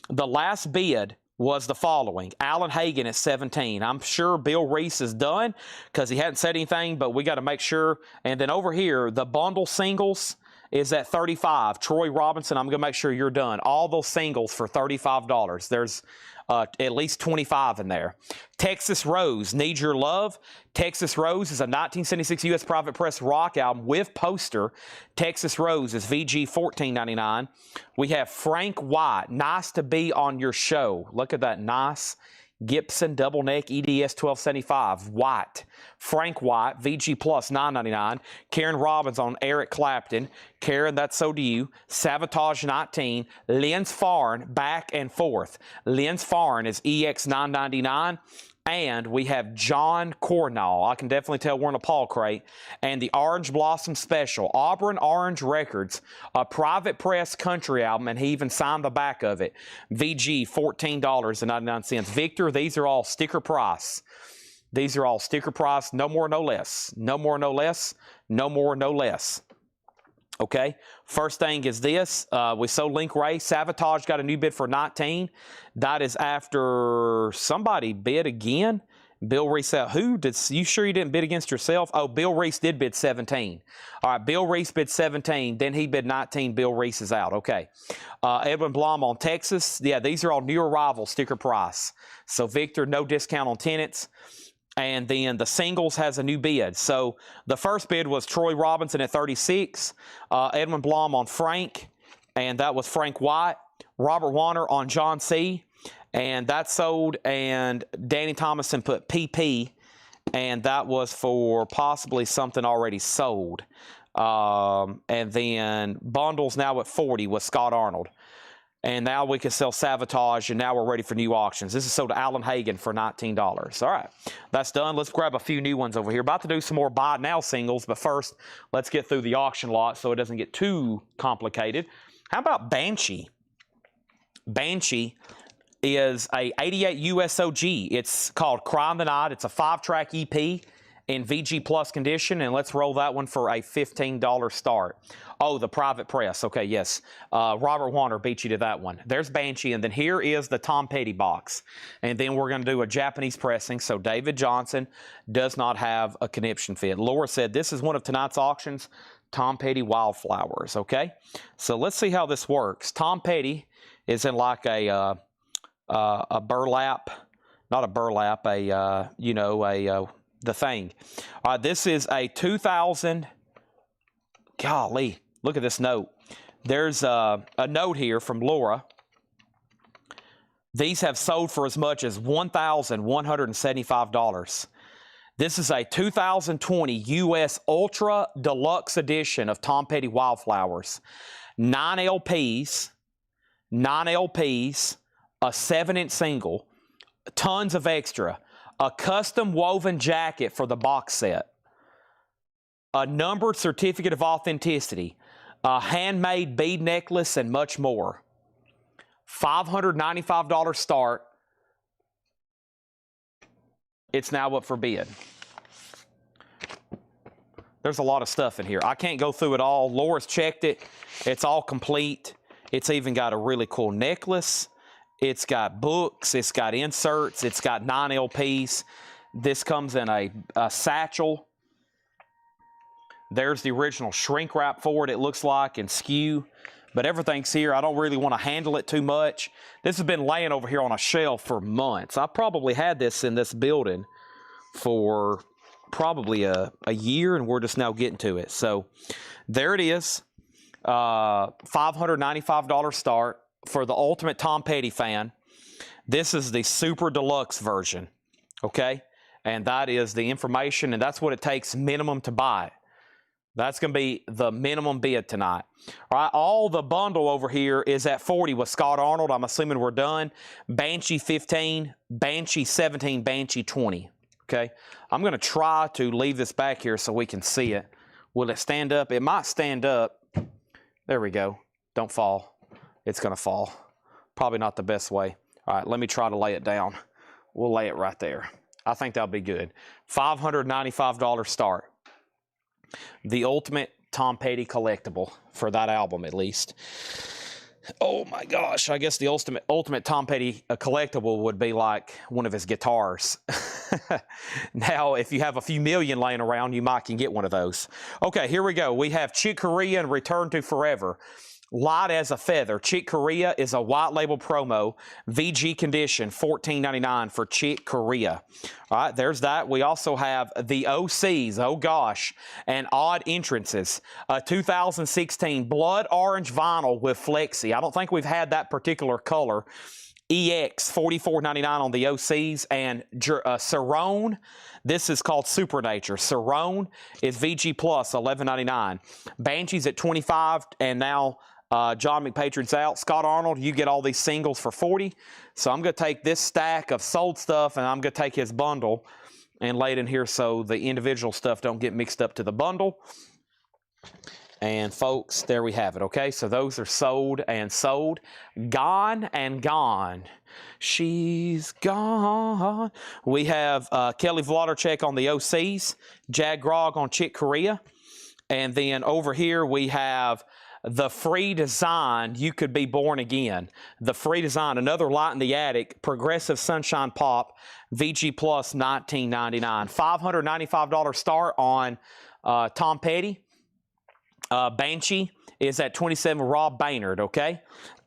The last bid was the following. Alan Hagen at 17. I'm sure Bill Reese is done because he hadn't said anything, but we got to make sure. And then over here, the bundle singles is at 35. Troy Robinson, I'm going to make sure you're done. All those singles for $35. There's at least 25 in there. Texas Rose, Need Your Love. Texas Rose is a 1976 U.S. Private Press rock album with poster. Texas Rose is VG $14.99. We have Frank White, Nice to Be on Your Show. Look at that, Nice. Gibson double neck EDS 1275 white. Frank White VG plus $9.99. Karen Robbins on Eric Clapton. Karen, that's so do you. Savatage 19. Lens Farn back and forth. Lens Farn is EX 999. And we have John Cornell. I can definitely tell we're in a Paul crate. And the Orange Blossom Special. Auburn Orange Records. A private press country album. And he even signed the back of it. VG, $14.99. Victor, these are all sticker price. These are all sticker price. No more, no less. No more, no less. No more, no less. Okay, first thing is this. We sold Link Ray. Savatage got a new bid for 19. That is after somebody bid again. Bill Reese out. Who did you sure you didn't bid against yourself? Oh, Bill Reese did bid 17. All right, Bill Reese bid 17. Then he bid 19. Bill Reese is out. Okay. Edwin Blom on Texas. Yeah, these are all new arrival sticker price. So Victor, no discount on tenants. And then the singles has a new bid. So the first bid was Troy Robinson at 36. Edwin Blom on Frank. And that was Frank White. Robert Warner on John C. And that sold. And Danny Thomason put PP. And that was for possibly something already sold. And then bundles now at 40 with Scott Arnold. And now we can sell Savatage, and now we're ready for new auctions. This is sold to Alan Hagan for $19. All right, that's done. Let's grab a few new ones over here. About to do some more buy now singles, but first, let's get through the auction lot so it doesn't get too complicated. How about Banshee? Banshee is a 88 USOG. It's called Crime the Night. It's a 5-track EP in VG Plus condition, and let's roll that one for a $15 start. Oh, the private press. Okay, yes. Robert Warner beat you to that one. There's Banshee, and then here is the Tom Petty box. And then we're going to do a Japanese pressing, so David Johnson does not have a conniption fit. Laura said this is one of tonight's auctions, Tom Petty Wildflowers, okay? So let's see how this works. Tom Petty is in like a burlap, not a burlap, the thing. This is a 2000, golly, look at this note. There's a note here from Laura. These have sold for as much as $1,175. This is a 2020 U.S. Ultra Deluxe Edition of Tom Petty Wildflowers. 9 LPs, a 7-inch single, tons of extra, a custom woven jacket for the box set, a numbered certificate of authenticity, a handmade bead necklace, and much more. $595 start. It's now up for bid. There's a lot of stuff in here. I can't go through it all. Laura's checked it. It's all complete. It's even got a really cool necklace. It's got books. It's got inserts. It's got 9 LPs. This comes in a satchel. There's the original shrink wrap for it, it looks like, and skew. But everything's here. I don't really want to handle it too much. This has been laying over here on a shelf for months. I probably had this in this building for probably a year, and we're just now getting to it. So there it is. $595 start. For the ultimate Tom Petty fan, this is the super deluxe version, okay? And that is the information, and that's what it takes minimum to buy it. That's going to be the minimum bid tonight. All right, all the bundle over here is at 40 with Scott Arnold. I'm assuming we're done. Banshee 15, Banshee 17, Banshee 20, okay? I'm going to try to leave this back here so we can see it. Will it stand up? It might stand up. There we go. Don't fall. It's going to fall. Probably not the best way. All right, let me try to lay it down. We'll lay it right there. I think that'll be good. $595 start. The ultimate Tom Petty collectible for that album, at least. Oh my gosh, I guess the ultimate Tom Petty collectible would be like one of his guitars. Now, if you have a few million laying around, you might can get one of those. Okay, here we go. We have Chick Corea and Return to Forever. Light as a Feather. Chick Corea is a white label promo. VG condition, $14.99 for Chick Corea. All right, there's that. We also have the OCs, oh gosh, and Odd Entrances. 2016 blood orange vinyl with Flexi. I don't think we've had that particular color EX $44.99 on the OCs, and Cerrone, this is called Supernature. Cerrone is VG Plus $11.99. Banshee's at $25, and now John McPatriot's out. Scott Arnold, you get all these singles for $40. So I'm going to take this stack of sold stuff, and I'm going to take his bundle and lay it in here so the individual stuff don't get mixed up to the bundle. And folks, there we have it, okay? So those are sold and sold. Gone and gone. She's gone. We have Kelly Vladorchek on the OCs, Jag Grog on Chick Corea. And then over here we have the Free Design, You Could Be Born Again. The Free Design, another Light in the Attic, Progressive Sunshine Pop, VG Plus $19.99. $595 start on Tom Petty. Banshee is at 27, Rob Baynard, okay?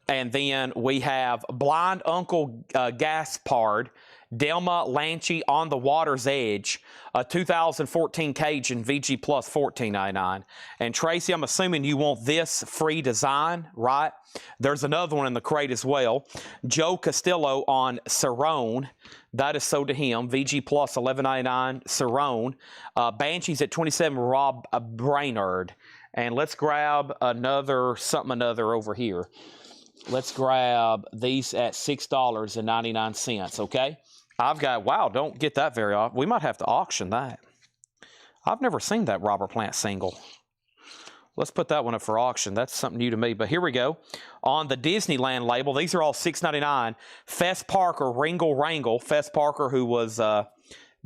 And then we have Blind Uncle Gaspard, Delma Lanchey on the Water's Edge, a 2014 Cajun VG Plus $14.99. And Tracy, I'm assuming you want this Free Design, right? There's another one in the crate as well. Joe Castillo on Cerrone. That is sold to him. VG Plus $11.99, Cerrone. Banshee's at 27, Rob Brainerd. And let's grab another over here. Let's grab these at $6.99, okay? I've got, wow, don't get that very often. We might have to auction that. I've never seen that Robert Plant single. Let's put that one up for auction. That's something new to me. But here we go. On the Disneyland label, these are all $6.99. Fess Parker, Ringle Wrangle. Fess Parker, who was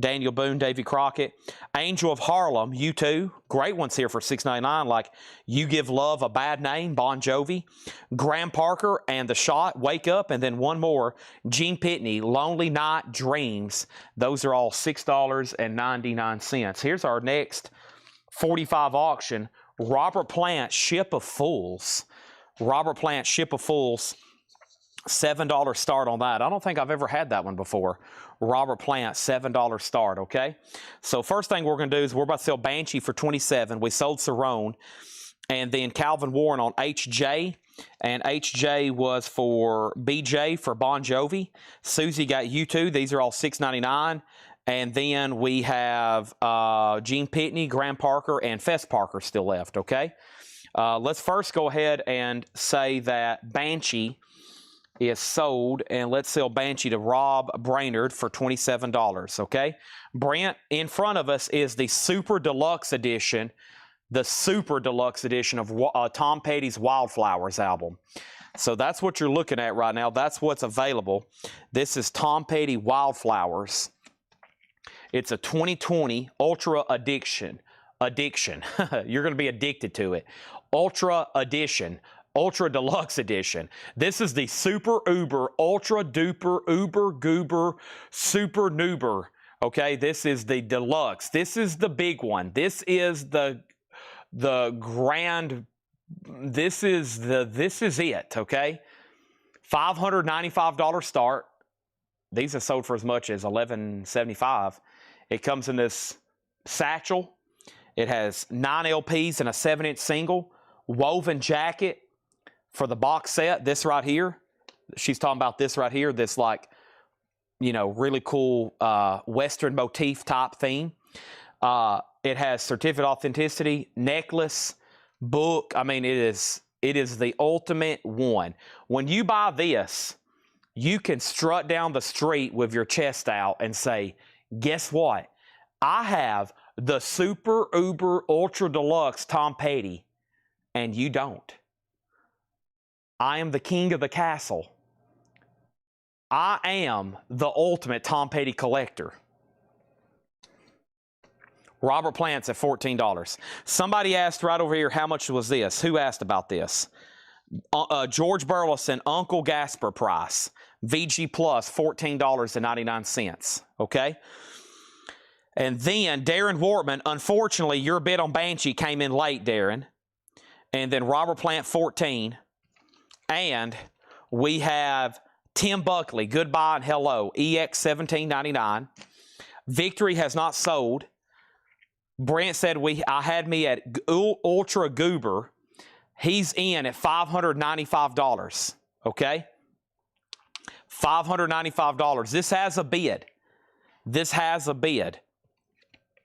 Daniel Boone, Davy Crockett. Angel of Harlem, U2. Great ones here for $6.99, like You Give Love a Bad Name, Bon Jovi. Graham Parker and The Shot, Wake Up, and then one more, Gene Pitney, Lonely Night Dreams. Those are all $6.99. Here's our next 45 auction. Robert Plant, Ship of Fools. Robert Plant, Ship of Fools. $7 start on that. I don't think I've ever had that one before. Robert Plant, $7 start, okay? So first thing we're going to do is we're about to sell Banshee for $27. We sold Cerrone. And then Calvin Warren on HJ. And HJ was for BJ for Bon Jovi. Susie got U2. These are all $6.99. And then we have Gene Pitney, Graham Parker, and Fess Parker still left, okay? Let's first go ahead and say that Banshee is sold, and let's sell Banshee to Rob Brainerd for $27, okay? Brent, in front of us is the Super Deluxe Edition, of Tom Petty's Wildflowers album. So that's what you're looking at right now. That's what's available. This is Tom Petty Wildflowers. It's a 2020 Ultra Addiction. You're going to be addicted to it. Ultra Edition. Ultra Deluxe Edition. This is the Super Uber, Ultra Duper, Uber Goober, Super Noober. Okay, this is the Deluxe. This is the big one. This is the grand, this is it, okay? $595 start. These are sold for as much as $11.75. It comes in this satchel. It has 9 LPs and a 7-inch single. Woven jacket for the box set. This right here. She's talking about this right here. This, like, you know, really cool Western motif type theme. It has certificate authenticity, necklace, book. I mean, it is the ultimate one. When you buy this, you can strut down the street with your chest out and say, guess what? I have the Super Uber Ultra Deluxe Tom Petty, and you don't. I am the king of the castle. I am the ultimate Tom Petty collector. Robert Plant's at $14. Somebody asked right over here, how much was this? Who asked about this? George Burleson, Uncle Gasper price. VG Plus, $14.99. Okay? And then Darren Wortman, unfortunately, your bid on Banshee came in late, Darren. And then Robert Plant, $14. And we have Tim Buckley, Goodbye and Hello, EX $17.99. Victory has not sold. Brent said I had me at Ultra Goober. He's in at $595. Okay? $595. This has a bid. This has a bid.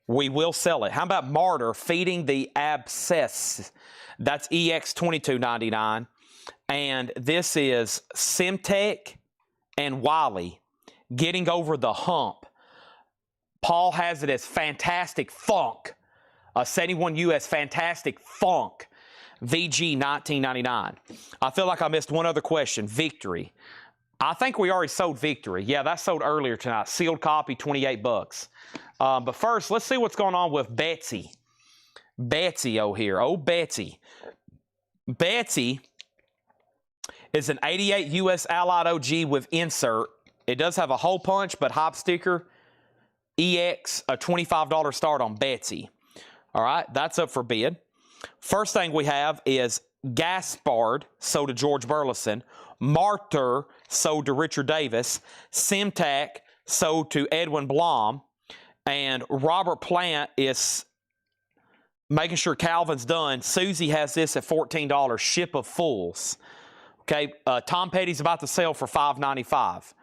We will sell it. How about Martyr feeding the abscess? That's EX $22.99. And this is Simtech and Wiley getting over the hump. Paul has it as Fantastic Funk. 71 US Fantastic Funk. VG $19.99. I feel like I missed one other question. Victory. I think we already sold Victory. Yeah, that sold earlier tonight. Sealed copy, 28 bucks. But first, let's see what's going on with Betsy. Betsy over here. Oh, Betsy. Betsy is an 88 US Allied OG with insert. It does have a hole punch, but hop sticker. EX, a $25 start on Betsy. All right, that's up for bid. First thing we have is Gaspard, sold to George Burleson. Martyr, sold to Richard Davis. Simtac, sold to Edwin Blom. And Robert Plant is making sure Calvin's done. Susie has this at $14. Ship of Fools. Okay, Tom Petty's about to sell for $5.95.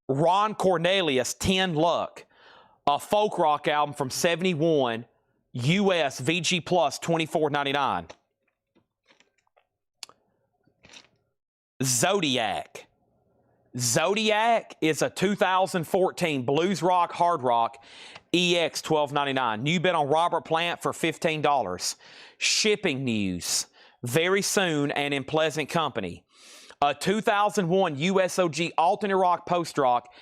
Ron Cornelius, 10 Luck. A folk rock album from 71. US VG Plus, $24.99. Zodiac. Zodiac is a 2014 blues rock, hard rock, EX $12.99. New bid on Robert Plant for $15. Shipping news. Very soon and in pleasant company. A 2001 USOG alternate rock, post rock,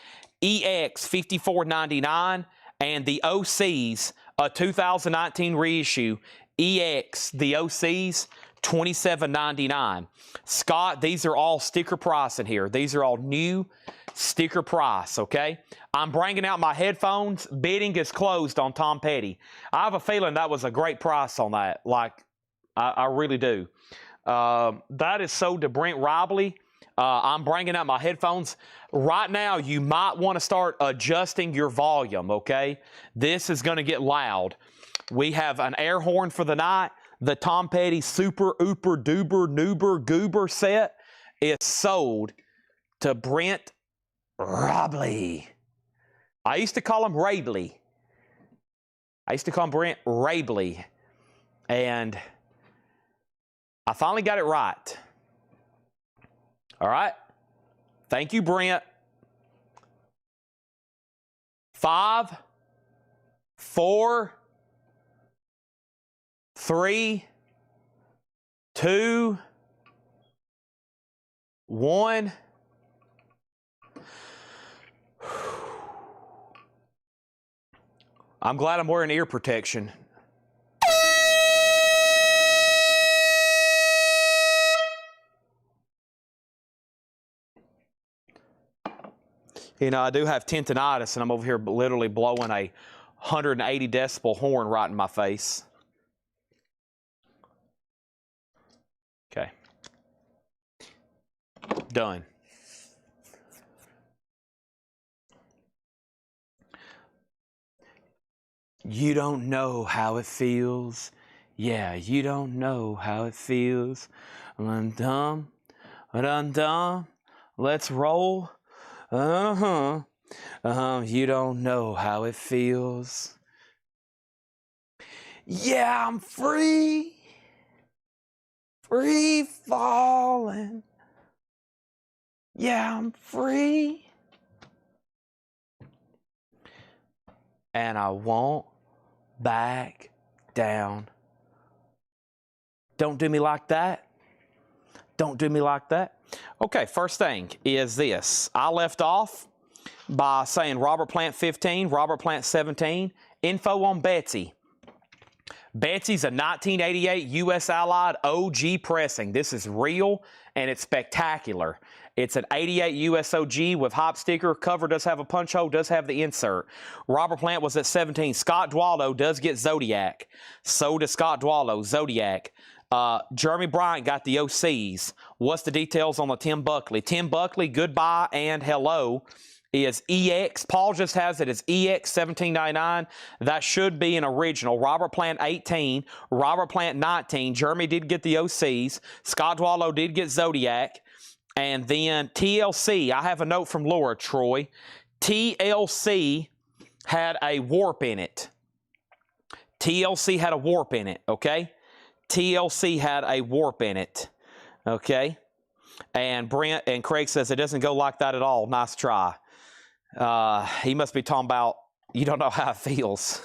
EX $54.99. And the OCs, a 2019 reissue, EX, the OCs, $27.99. Scott, these are all sticker price in here. These are all new sticker price, okay? I'm bringing out my headphones. Bidding is closed on Tom Petty. I have a feeling that was a great price on that. Like, I really do. That is sold to Brent Robley. I'm bringing out my headphones. Right now, you might want to start adjusting your volume, okay? This is going to get loud. We have an air horn for the night. The Tom Petty Super Ooper Duber Noober Goober set is sold to Brent Robley. I used to call him Rabley. I used to call him Brent Rabley. And I finally got it right. All right. Thank you, Brent. 5, 4, 3, 2, 1. I'm glad I'm wearing ear protection. You know, I do have tinnitus, and I'm over here literally blowing a 180 decibel horn right in my face. Okay. Done. You don't know how it feels. Yeah, you don't know how it feels. Dum, dum, dum. Let's roll. You don't know how it feels. Yeah, I'm free. Free falling. Yeah, I'm free. And I won't back down. Don't do me like that. Don't do me like that. Okay, first thing is this. I left off by saying Robert Plant 15, Robert Plant 17. Info on Betsy. Betsy's a 1988 US Allied OG pressing. This is real and it's spectacular. It's an 88 US OG with hop sticker. Cover does have a punch hole, does have the insert. Robert Plant was at 17. Scott Dwallow does get Zodiac. So does Scott Dwallow, Zodiac. Jeremy Bryant got the OCs. What's the details on the Tim Buckley? Tim Buckley, goodbye and hello, is EX. Paul just has it as EX $17.99. That should be an original. Robert Plant 18. Robert Plant 19. Jeremy did get the OCs. Scott Dwallow did get Zodiac. And then TLC, I have a note from Laura, Troy. TLC had a warp in it. TLC had a warp in it, okay? TLC had a warp in it, okay? And Brent and Craig says it doesn't go like that at all. Nice try. He must be talking about you don't know how it feels.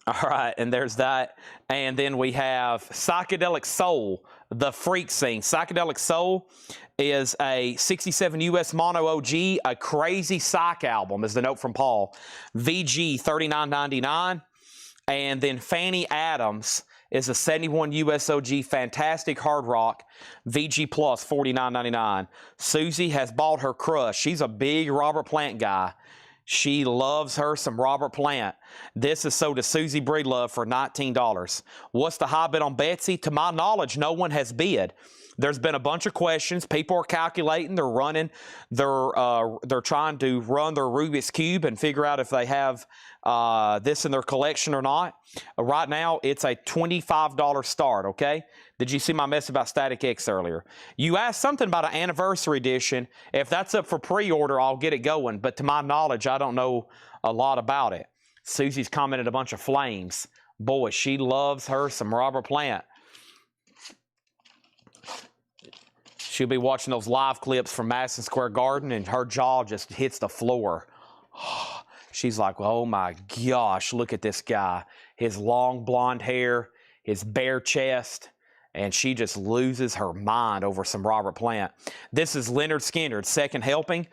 All right, and there's that. And then we have Psychedelic Soul, the freak scene. Psychedelic Soul is a 67 US mono OG, a crazy psych album, is the note from Paul. VG $39.99. And then Fanny Adams is a 71 US OG, fantastic hard rock, VG Plus $49.99. Susie has bought her crush. She's a big Robert Plant guy. She loves her some Robert Plant. This is sold to Susie Breedlove for $19. What's the high bid on Betsy? To my knowledge, no one has bid. There's been a bunch of questions. People are calculating. They're running. They're trying to run their Rubik's Cube and figure out if they have this in their collection or not. Right now, it's a $25 start, okay? Did you see my message about Static X earlier? You asked something about an anniversary edition. If that's up for pre-order, I'll get it going. But to my knowledge, I don't know a lot about it. Susie's commented a bunch of flames. Boy, she loves her some Robert Plant. She'll be watching those live clips from Madison Square Garden, and her jaw just hits the floor. She's like, oh my gosh, look at this guy. His long blonde hair, his bare chest, and she just loses her mind over some Robert Plant. This is Leonard Skinner's second helping.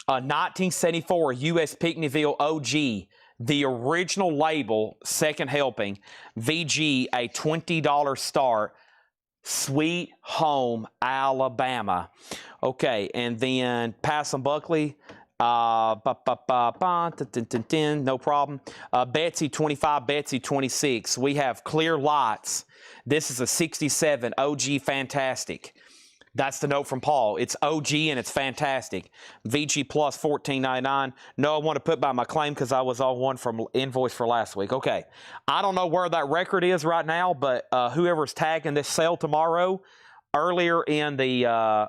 A 1974 U.S. Pinckneyville OG, the original label, second helping. VG, a $20 start. Sweet Home, Alabama. Okay, and then Passam Buckley. No problem. Betsy 25, Betsy 26. We have Clear Lights. This is a 67 OG fantastic. That's the note from Paul. It's OG and it's fantastic. VG Plus $14.99. No, I want to put by my claim because I was on one from invoice for last week. Okay. I don't know where that record is right now, but whoever's tagging this sale tomorrow, earlier in the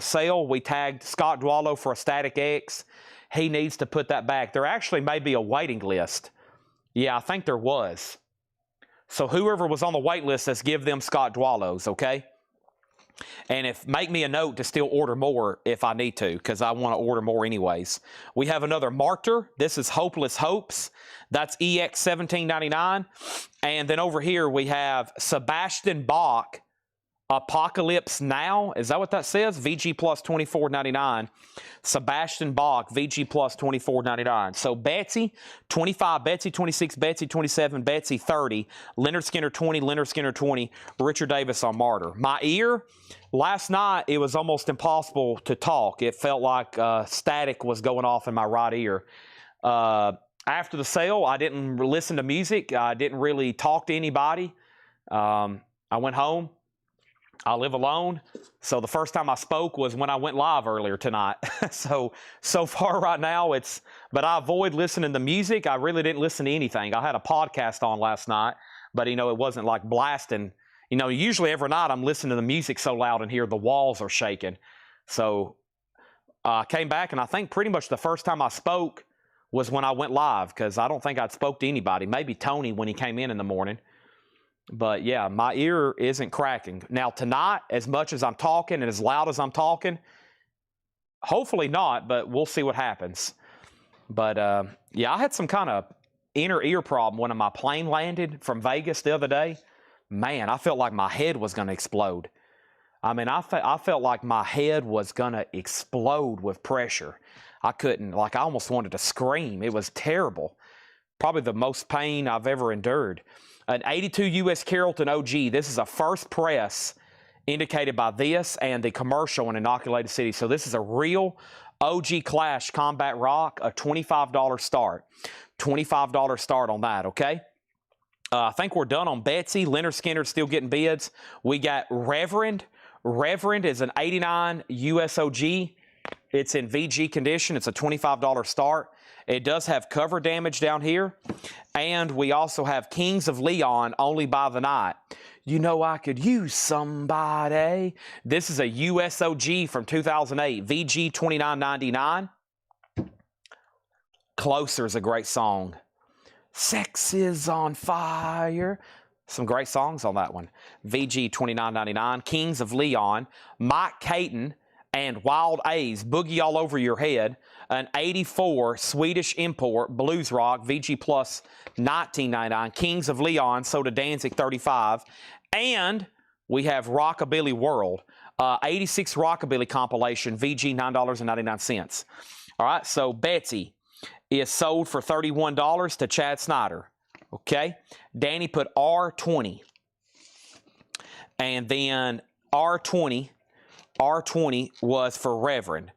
sale, we tagged Scott Dwallow for a Static X. He needs to put that back. There actually may be a waiting list. Yeah, I think there was. So whoever was on the wait list, let's give them Scott Dwallow's, okay? And make me a note to still order more if I need to, because I want to order more anyways. We have another Martyr. This is Hopeless Hopes. That's EX $17.99. And then over here we have Sebastian Bach, Apocalypse Now. Is that what that says? VG Plus $24.99. Sebastian Bach, VG Plus $24.99. So Betsy 25, Betsy 26, Betsy 27, Betsy 30, Leonard Skinner 20, Leonard Skinner 20, Richard Davis on Martyr. My ear, last night it was almost impossible to talk. It felt like static was going off in my right ear. After the sale, I didn't listen to music. I didn't really talk to anybody. I went home. I live alone, so the first time I spoke was when I went live earlier tonight. so far right now, but I avoid listening to music. I really didn't listen to anything. I had a podcast on last night, but, it wasn't like blasting. Usually every night I'm listening to the music so loud in here, the walls are shaking. So I came back, and I think pretty much the first time I spoke was when I went live, because I don't think I'd spoke to anybody. Maybe Tony when he came in the morning. But yeah, my ear isn't cracking. Now tonight, as much as I'm talking and as loud as I'm talking, hopefully not, but we'll see what happens. But yeah, I had some kind of inner ear problem when my plane landed from Vegas the other day. Man, I felt like my head was going to explode. I mean, I felt like my head was going to explode with pressure. I couldn't, I almost wanted to scream. It was terrible. Probably the most pain I've ever endured. An 82 U.S. Carrollton OG. This is a first press indicated by this and the commercial in Inoculated City. So this is a real OG Clash Combat Rock, a $25 start. $25 start on that, okay? I think we're done on Betsy. Leonard Skinner still getting bids. We got Reverend. Reverend is an 89 US OG. It's in VG condition. It's a $25 start. It does have cover damage down here. And we also have Kings of Leon, Only by the Night. You know I could use somebody. This is a USOG from 2008, VG 29.99. Closer is a great song. Sex is on fire. Some great songs on that one. VG 29.99. Kings of Leon, Mike Caton, and Wild A's, Boogie All Over Your Head. An 84 Swedish import, blues rock, VG Plus 19.99. Kings of Leon, Soda Danzig 35. And we have Rockabilly World, 86 Rockabilly compilation, VG $9.99. All right, so Betsy is sold for $31 to Chad Snyder. Okay, Danny put R20, and then R20 was for Reverend.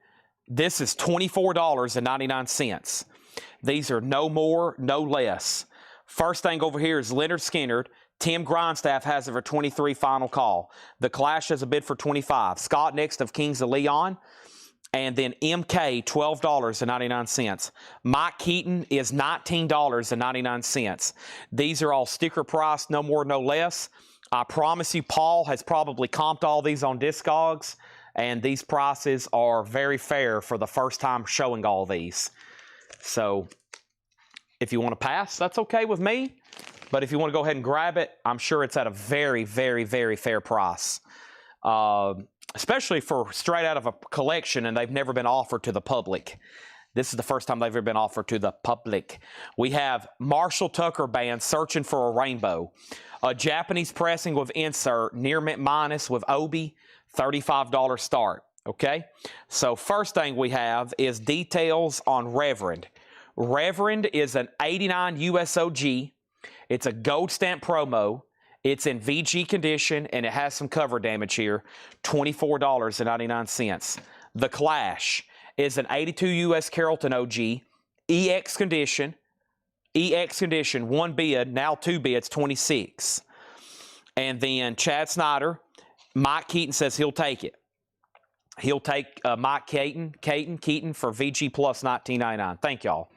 This is $24.99. These are no more, no less. First thing over here is Leonard Skinner. Tim Grindstaff has it for 23, final call. The Clash has a bid for 25. Scott next of Kings of Leon. And then MK, $12.99. Mike Keaton is $19.99. These are all sticker price, no more, no less. I promise you, Paul has probably comped all these on Discogs, and these prices are very fair for the first time showing all these. So if you want to pass, that's okay with me. But if you want to go ahead and grab it, I'm sure it's at a very, very, very fair price. Especially for straight out of a collection and they've never been offered to the public. This is the first time they've ever been offered to the public. We have Marshall Tucker Band, Searching for a Rainbow. A Japanese pressing with insert, near mint minus with Obi, $35 start. Okay? So first thing we have is details on Reverend. Reverend is an 89 USOG. It's a gold stamp promo. It's in VG condition, and it has some cover damage here, $24.99. The Clash is an 82 US Carrollton OG, EX condition, one bid, now two bids, 26. And then Chad Snyder, Mike Keaton says he'll take it. He'll take Mike Keaton for VG Plus 19.99. Thank y'all.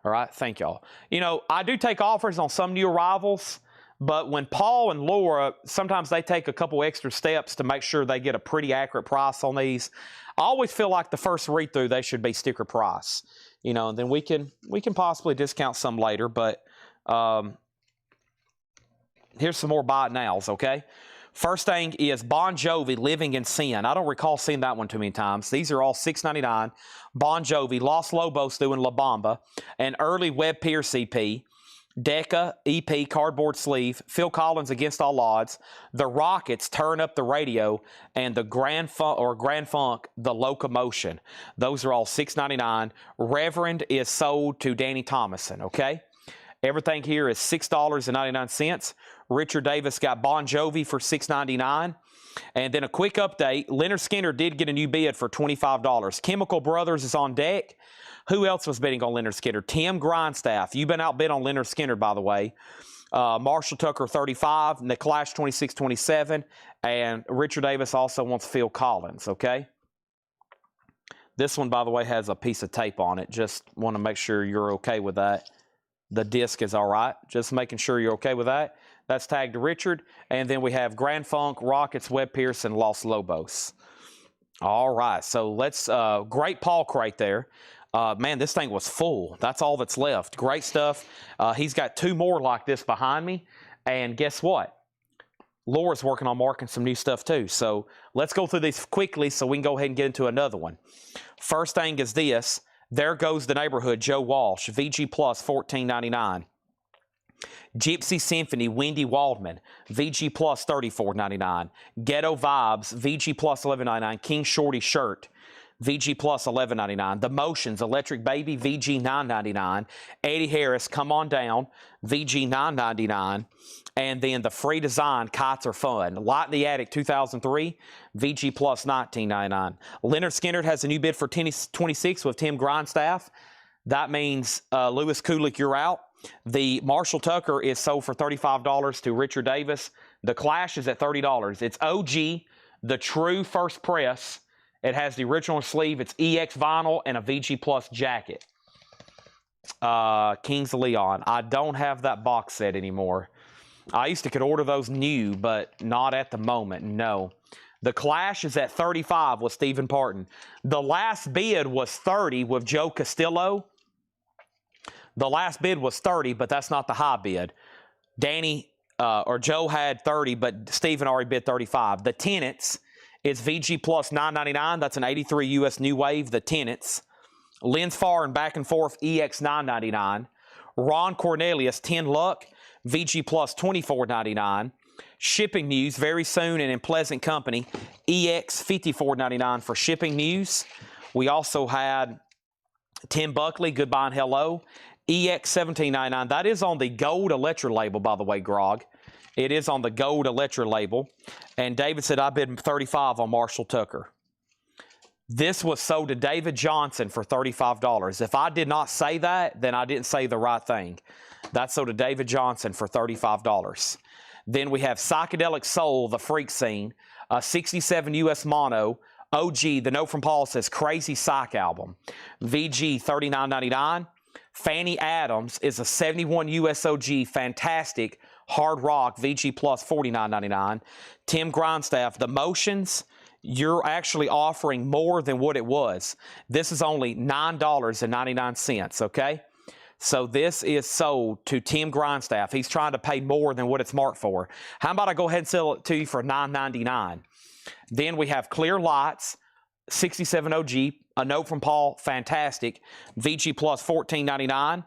All right, thank y'all. You know, I do take offers on some new arrivals. But when Paul and Laura, sometimes they take a couple extra steps to make sure they get a pretty accurate price on these. I always feel like the first read-through, they should be sticker price. You know, and then we can possibly discount some later. But here's some more buy it nows, okay? First thing is Bon Jovi, Living in Sin. I don't recall seeing that one too many times. These are all $6.99. Bon Jovi, Los Lobos doing La Bamba, an early Webb Pierce EP. Decca, EP, cardboard sleeve, Phil Collins, Against All Odds, The Rockets, Turn Up the Radio, and the Grand Funk, The Locomotion. Those are all $6.99. Reverend is sold to Danny Thomason, okay? Everything here is $6.99. Richard Davis got Bon Jovi for $6.99. And then a quick update, Leonard Skinner did get a new bid for $25. Chemical Brothers is on deck. Who else was bidding on Leonard Skinner? Tim Grindstaff. You've been outbid on Leonard Skinner, by the way. Marshall Tucker, 35. The Clash, 26-27. And Richard Davis also wants Phil Collins, okay? This one, by the way, has a piece of tape on it. Just want to make sure you're okay with that. The disc is all right. Just making sure you're okay with that. That's tagged to Richard. And then we have Grand Funk, Rockets, Webb Pierce, and Los Lobos. All right. So let's, great Paul crate there. Man, this thing was full. That's all that's left. Great stuff. He's got two more like this behind me. And guess what? Laura's working on marking some new stuff too. So let's go through these quickly so we can go ahead and get into another one. First thing is this. There Goes the Neighborhood, Joe Walsh, VG Plus, $14.99. Gypsy Symphony, Wendy Waldman, VG Plus, $34.99. Ghetto Vibes, VG Plus, $11.99. King Shorty Shirt, VG Plus, $11.99. The Motions, Electric Baby, VG, $9.99. Eddie Harris, Come On Down, VG, $9.99. And then the Free Design, Kites Are Fun. Light in the Attic, 2003, VG Plus, $19.99. Leonard Skinner has a new bid for 26 with Tim Grindstaff. That means Lewis Kulik, you're out. The Marshall Tucker is sold for $35 to Richard Davis. The Clash is at $30. It's OG, the true first press, It has the original sleeve. It's EX vinyl and a VG Plus jacket. Kings of Leon. I don't have that box set anymore. I used to could order those new, but not at the moment, no. The Clash is at 35 with Stephen Parton. The last bid was 30 with Joe Castillo. The last bid was 30, but that's not the high bid. Joe had 30, but Stephen already bid 35. The Tenants is VG Plus $9.99. That's an 83 US New Wave. The Tenants. Lens Far and Back and Forth EX $9.99. Ron Cornelius 10 Luck VG Plus $24.99. Shipping News very soon and in pleasant company EX $54.99 for Shipping News. We also had Tim Buckley Goodbye and Hello EX $17.99. That is on the gold Electra label, by the way, Grog. It is on the gold Electra label. And David said I bid 35 on Marshall Tucker. This was sold to David Johnson for $35. If I did not say that, then I didn't say the right thing. That's sold to David Johnson for $35. Then we have Psychedelic Soul, The Freak Scene, a 67 US mono. OG, the note from Paul says Crazy Psych album. VG $39.99. Fanny Adams is a 71 US OG fantastic hard rock. VG Plus $49.99. Tim Grindstaff, The Motions. You're actually offering more than what it was. This is only $9.99, okay? So this is sold to Tim Grindstaff. He's trying to pay more than what it's marked for. How about I go ahead and sell it to you for $9.99? Then we have Clear Lights, 67 OG, a note from Paul, fantastic. VG Plus $14.99.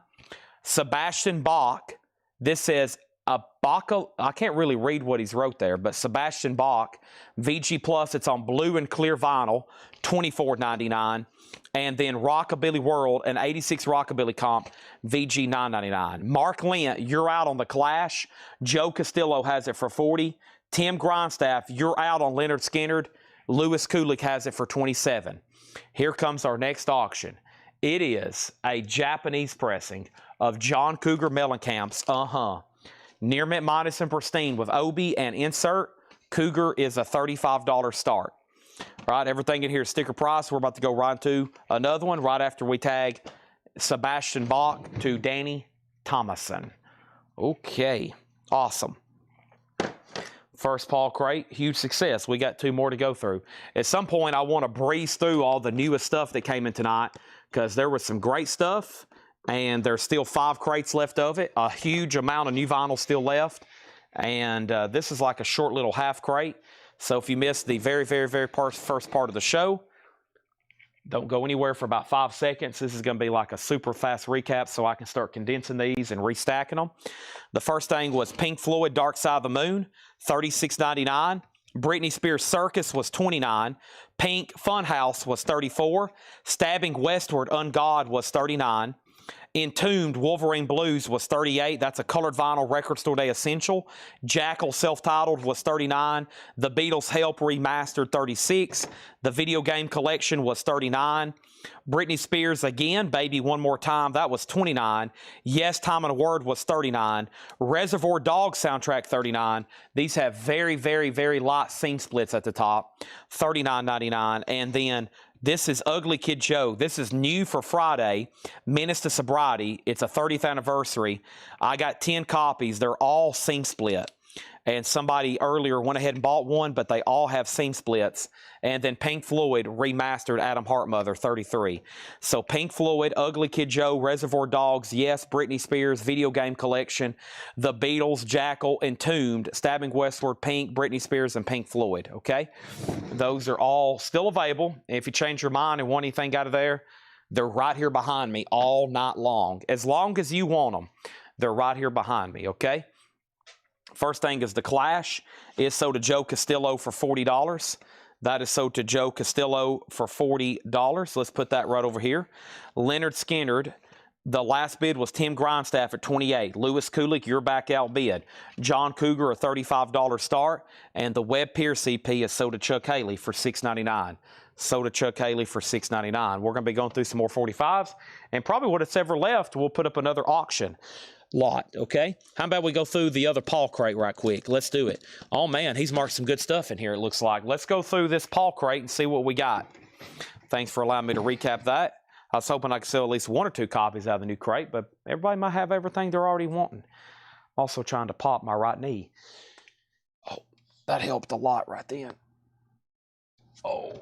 Sebastian Bach, this says I can't really read what he's wrote there, but Sebastian Bach, VG Plus, it's on blue and clear vinyl, $24.99. And then Rockabilly World, an 86 Rockabilly comp, VG $9.99. Mark Lent, you're out on the Clash. Joe Castillo has it for $40. Tim Grindstaff, you're out on Leonard Skinner. Lewis Kulik has it for $27. Here comes our next auction. It is a Japanese pressing of John Cougar Mellencamp's Near Mint Minus and Pristine with Obi and insert. Cougar is a $35 start. All right, everything in here is sticker price. We're about to go right into another one right after we tag Sebastian Bach to Danny Thomason. Okay, awesome. First Paul crate, huge success. We got 2 more to go through. At some point, I want to breeze through all the newest stuff that came in tonight because there was some great stuff. And there's still 5 crates left of it. A huge amount of new vinyl still left. And this is like a short little half crate. So if you missed the very first part of the show, don't go anywhere for about 5 seconds. This is going to be like a super fast recap so I can start condensing these and restacking them. The first thing was Pink Floyd, Dark Side of the Moon, $36.99. Britney Spears Circus was $29. Pink Funhouse was $34. Stabbing Westward, Ungod was $39. Entombed Wolverine Blues was $38. That's a colored vinyl record store day essential. Jackal self-titled was $39. The Beatles Help Remastered $36. The video game collection was $39. Britney Spears again, Baby One More Time, that was $29. Yes, Time and a Word was $39. Reservoir Dogs soundtrack $39. These have very light scene splits at the top, $39.99. And then this is Ugly Kid Joe. This is new for Friday, Menace to Sobriety. It's a 30th anniversary. I got 10 copies. They're all seam split. And somebody earlier went ahead and bought one, but they all have seam splits. And then Pink Floyd remastered Adam Hartmother, 33. So Pink Floyd, Ugly Kid Joe, Reservoir Dogs, Yes, Britney Spears, Video Game Collection, The Beatles, Jackal, Entombed, Stabbing Westward, Pink, Britney Spears, and Pink Floyd, okay? Those are all still available. If you change your mind and want anything out of there, they're right here behind me all night long. As long as you want them, they're right here behind me, okay? First thing is The Clash is sold to Joe Castillo for $40. That is sold to Joe Castillo for $40. Let's put that right over here. Leonard Skinner, the last bid was Tim Grindstaff at $28. Lewis Kulik, you're back out bid. John Cougar, a $35 start. And the Webb Pierce CP is sold to Chuck Haley for $6.99. Sold to Chuck Haley for $6.99. We're going to be going through some more 45s. And probably what it's ever left, we'll put up another auction lot, okay? How about we go through the other Paul crate right quick? Let's do it. Oh, man, he's marked some good stuff in here, it looks like. Let's go through this Paul crate and see what we got. Thanks for allowing me to recap that. I was hoping I could sell at least 1 or 2 copies out of the new crate, but everybody might have everything they're already wanting. Also trying to pop my right knee. Oh, that helped a lot right then. Oh,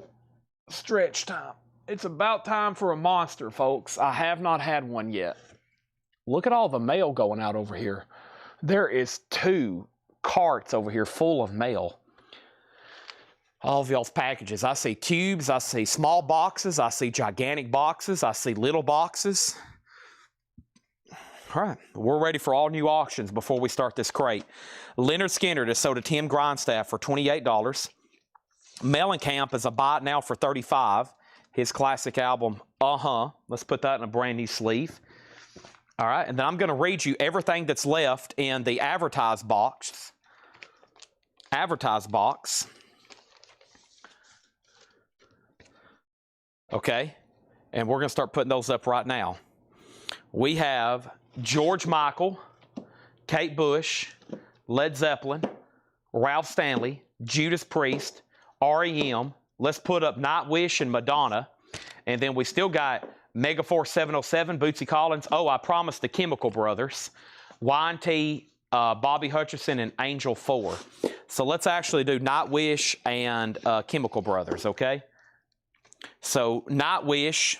stretch time. It's about time for a monster, folks. I have not had one yet. Look at all the mail going out over here. There is 2 carts over here full of mail. All of y'all's packages. I see tubes, I see small boxes, I see gigantic boxes, I see little boxes. All right, we're ready for all new auctions before we start this crate. Leonard Skinner just sold a Tim Grindstaff for $28. Mellencamp is a buy it now for $35. His classic album, Let's put that in a brand new sleeve. All right, and then I'm going to read you everything that's left in the advertised box. Okay, and we're going to start putting those up right now. We have George Michael, Kate Bush, Led Zeppelin, Ralph Stanley, Judas Priest, REM. Let's put up Nightwish and Madonna. And then we still got Megaforce 707, Bootsy Collins. Oh, I promised the Chemical Brothers. Y&T, Bobby Hutcherson, and Angel 4. So let's actually do Nightwish and Chemical Brothers, okay? So Nightwish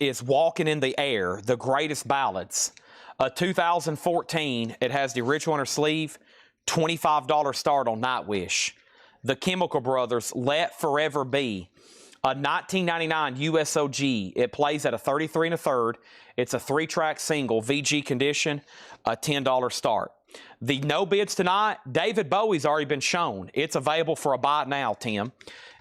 is Walking in the Air, the Greatest Ballads. 2014, it has the original on her sleeve, $25 start on Nightwish. The Chemical Brothers, Let Forever Be, a 1999 USOG. It plays at a 33 1/3. It's a 3-track single, VG condition, a $10 start. The no bids tonight, David Bowie's already been shown. It's available for a buy it now, Tim.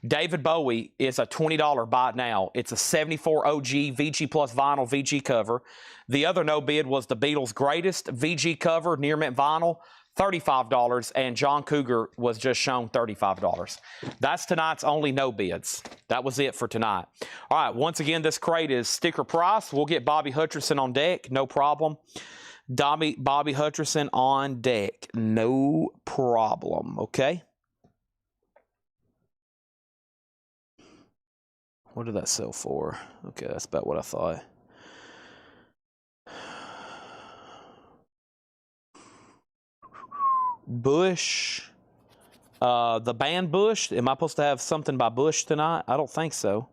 David Bowie is a $20 buy it now. It's a 74 OG VG Plus vinyl VG cover. The other no bid was the Beatles' Greatest VG cover, near mint vinyl, $35, and John Cougar was just shown $35. That's tonight's only no bids. That was it for tonight. All right, once again, this crate is sticker price. We'll get Bobby Hutcherson on deck, no problem. Bobby Hutcherson on deck, no problem, okay? What did that sell for? Okay, that's about what I thought. Bush, the band Bush. Am I supposed to have something by Bush tonight? I don't think so.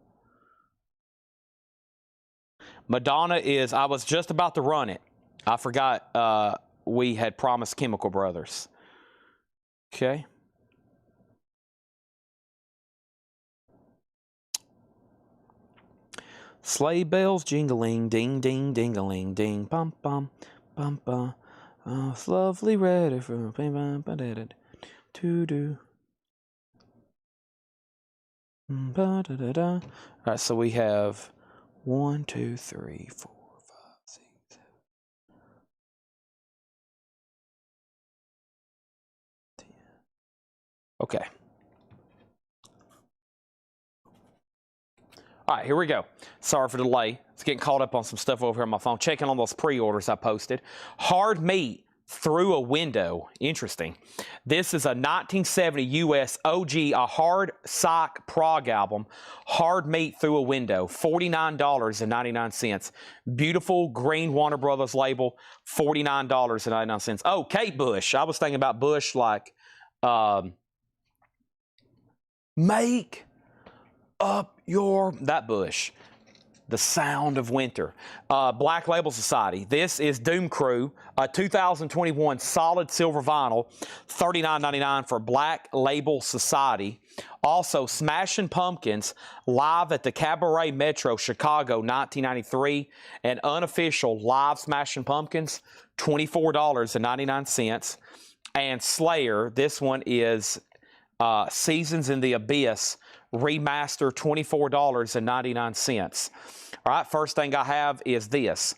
Madonna is, I was just about to run it. I forgot we had promised Chemical Brothers. Okay. Sleigh bells jingling, ding, ding, ding-a-ling, ding, bum, bum, bum, bum. Oh, it's lovely ready for to do. All right, so we have 1, 2, 3, 4, 5, 6, 7. Okay. All right, here we go. Sorry for the delay. It's getting caught up on some stuff over here on my phone. Checking on those pre-orders I posted. Hard Meat Through a Window. Interesting. This is a 1970 US OG, a hard sock prog album. Hard Meat Through a Window. $49.99. Beautiful green Warner Brothers label. $49.99. Oh, Kate Bush. I was thinking about Bush like, make up that Bush. The Sound of Winter. Black Label Society. This is Doom Crew, a 2021 solid silver vinyl, $39.99 for Black Label Society. Also, Smashing Pumpkins live at the Cabaret Metro, Chicago, 1993. An unofficial live Smashing Pumpkins, $24.99. And Slayer, this one is Seasons in the Abyss, remaster, $24.99. All right, first thing I have is this.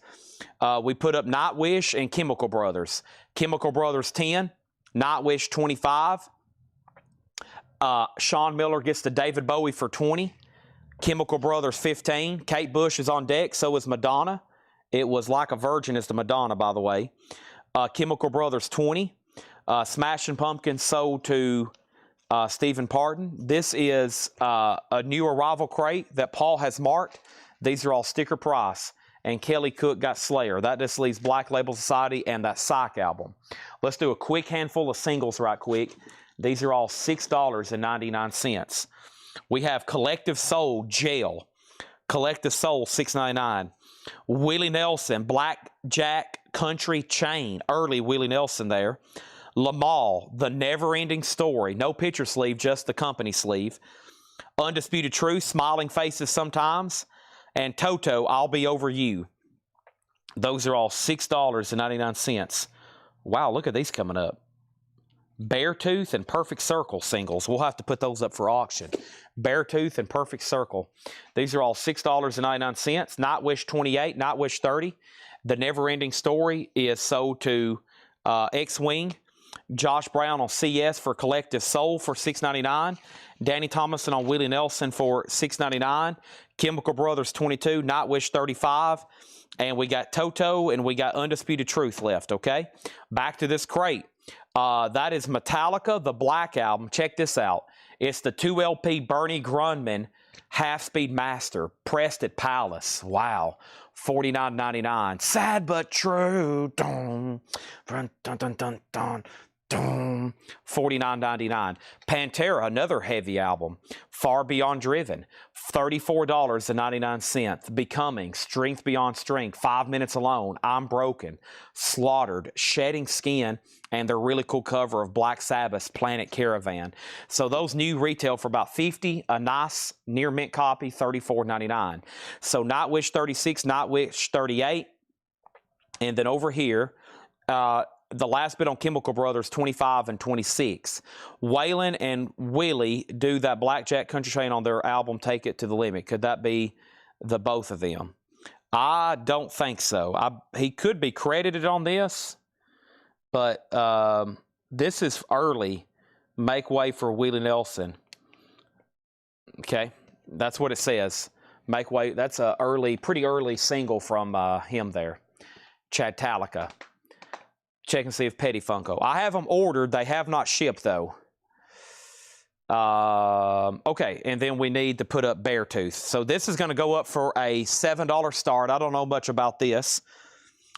We put up Nightwish and Chemical Brothers. Chemical Brothers 10, Nightwish 25. Sean Miller gets the David Bowie for 20. Chemical Brothers 15. Kate Bush is on deck, so is Madonna. It was Like a Virgin is the Madonna, by the way. Chemical Brothers 20. Smashing Pumpkins sold to Stephen Parton. This is a new arrival crate that Paul has marked. These are all sticker price. And Kelly Cook got Slayer. That just leaves Black Label Society and that Psych album. Let's do a quick handful of singles right quick. These are all $6.99. We have Collective Soul, Jail. Collective Soul, $6.99. Willie Nelson, Black Jack Country Chain. Early Willie Nelson there. Lamal, The Never Ending Story. No picture sleeve, just the company sleeve. Undisputed Truth, Smiling Faces Sometimes. And Toto, I'll Be Over You. Those are all $6.99. Wow, look at these coming up. Beartooth and Perfect Circle singles. We'll have to put those up for auction. Beartooth and Perfect Circle. These are all $6.99. Nightwish 28, Nightwish 30. The Never Ending Story is sold to X-Wing. Josh Brown on CS for Collective Soul for $6.99. Danny Thomason on Willie Nelson for $6.99. Chemical Brothers 22, Nightwish 35. And we got Toto and we got Undisputed Truth left, okay? Back to this crate. That is Metallica, the Black Album. Check this out. It's the 2LP Bernie Grundman Half-Speed Master, pressed at Palace. Wow. $49.99. Sad but true. Dun, dun, dun, dun, dun, dun. $49.99. Pantera, another heavy album. Far Beyond Driven, $34.99. Becoming, Strength Beyond Strength, 5 Minutes Alone, I'm Broken, Slaughtered, Shedding Skin, and their really cool cover of Black Sabbath's Planet Caravan. So those new retail for about $50. A nice near mint copy, $34.99. So Nightwish 36, Nightwish 38, and then over here, the last bit on Chemical Brothers, 25 and 26. Waylon and Willie do that Blackjack Country Chain on their album Take It to the Limit. Could that be the both of them? I don't think so. He could be credited on this, but this is early. Make Way for Willie Nelson. Okay, that's what it says. Make Way. That's a pretty early single from him there. Chatalica. Check and see if Petty Funko. I have them ordered. They have not shipped, though. Okay, and then we need to put up Beartooth. So this is going to go up for a $7 start. I don't know much about this,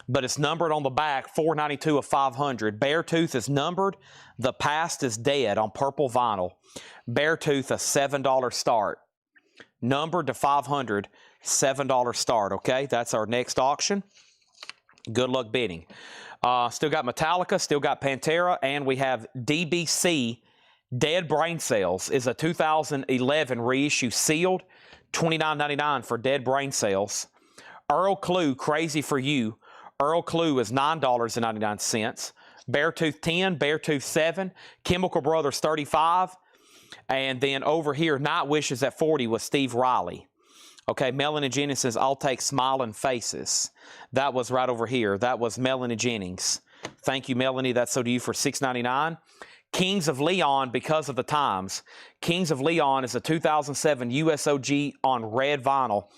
but it's numbered on the back, $4.92 of 500. Beartooth is numbered. The Past is Dead on purple vinyl. Beartooth, a $7 start. Numbered to 500, $7 start, okay? That's our next auction. Good luck bidding. Still got Metallica, still got Pantera, and we have DBC, Dead Brain Cells, is a 2011 reissue sealed, $29.99 for Dead Brain Cells. Earl Clue, Crazy for You. Earl Clue is $9.99. Beartooth 10, Beartooth 7, Chemical Brothers 35, and then over here, Nightwish is at 40 with Steve Riley. Okay, Melanie Jennings says, I'll take Smiling Faces. That was right over here. That was Melanie Jennings. Thank you, Melanie. That's so to you for $6.99. Kings of Leon, Because of the Times. Kings of Leon is a 2007 USOG on red vinyl.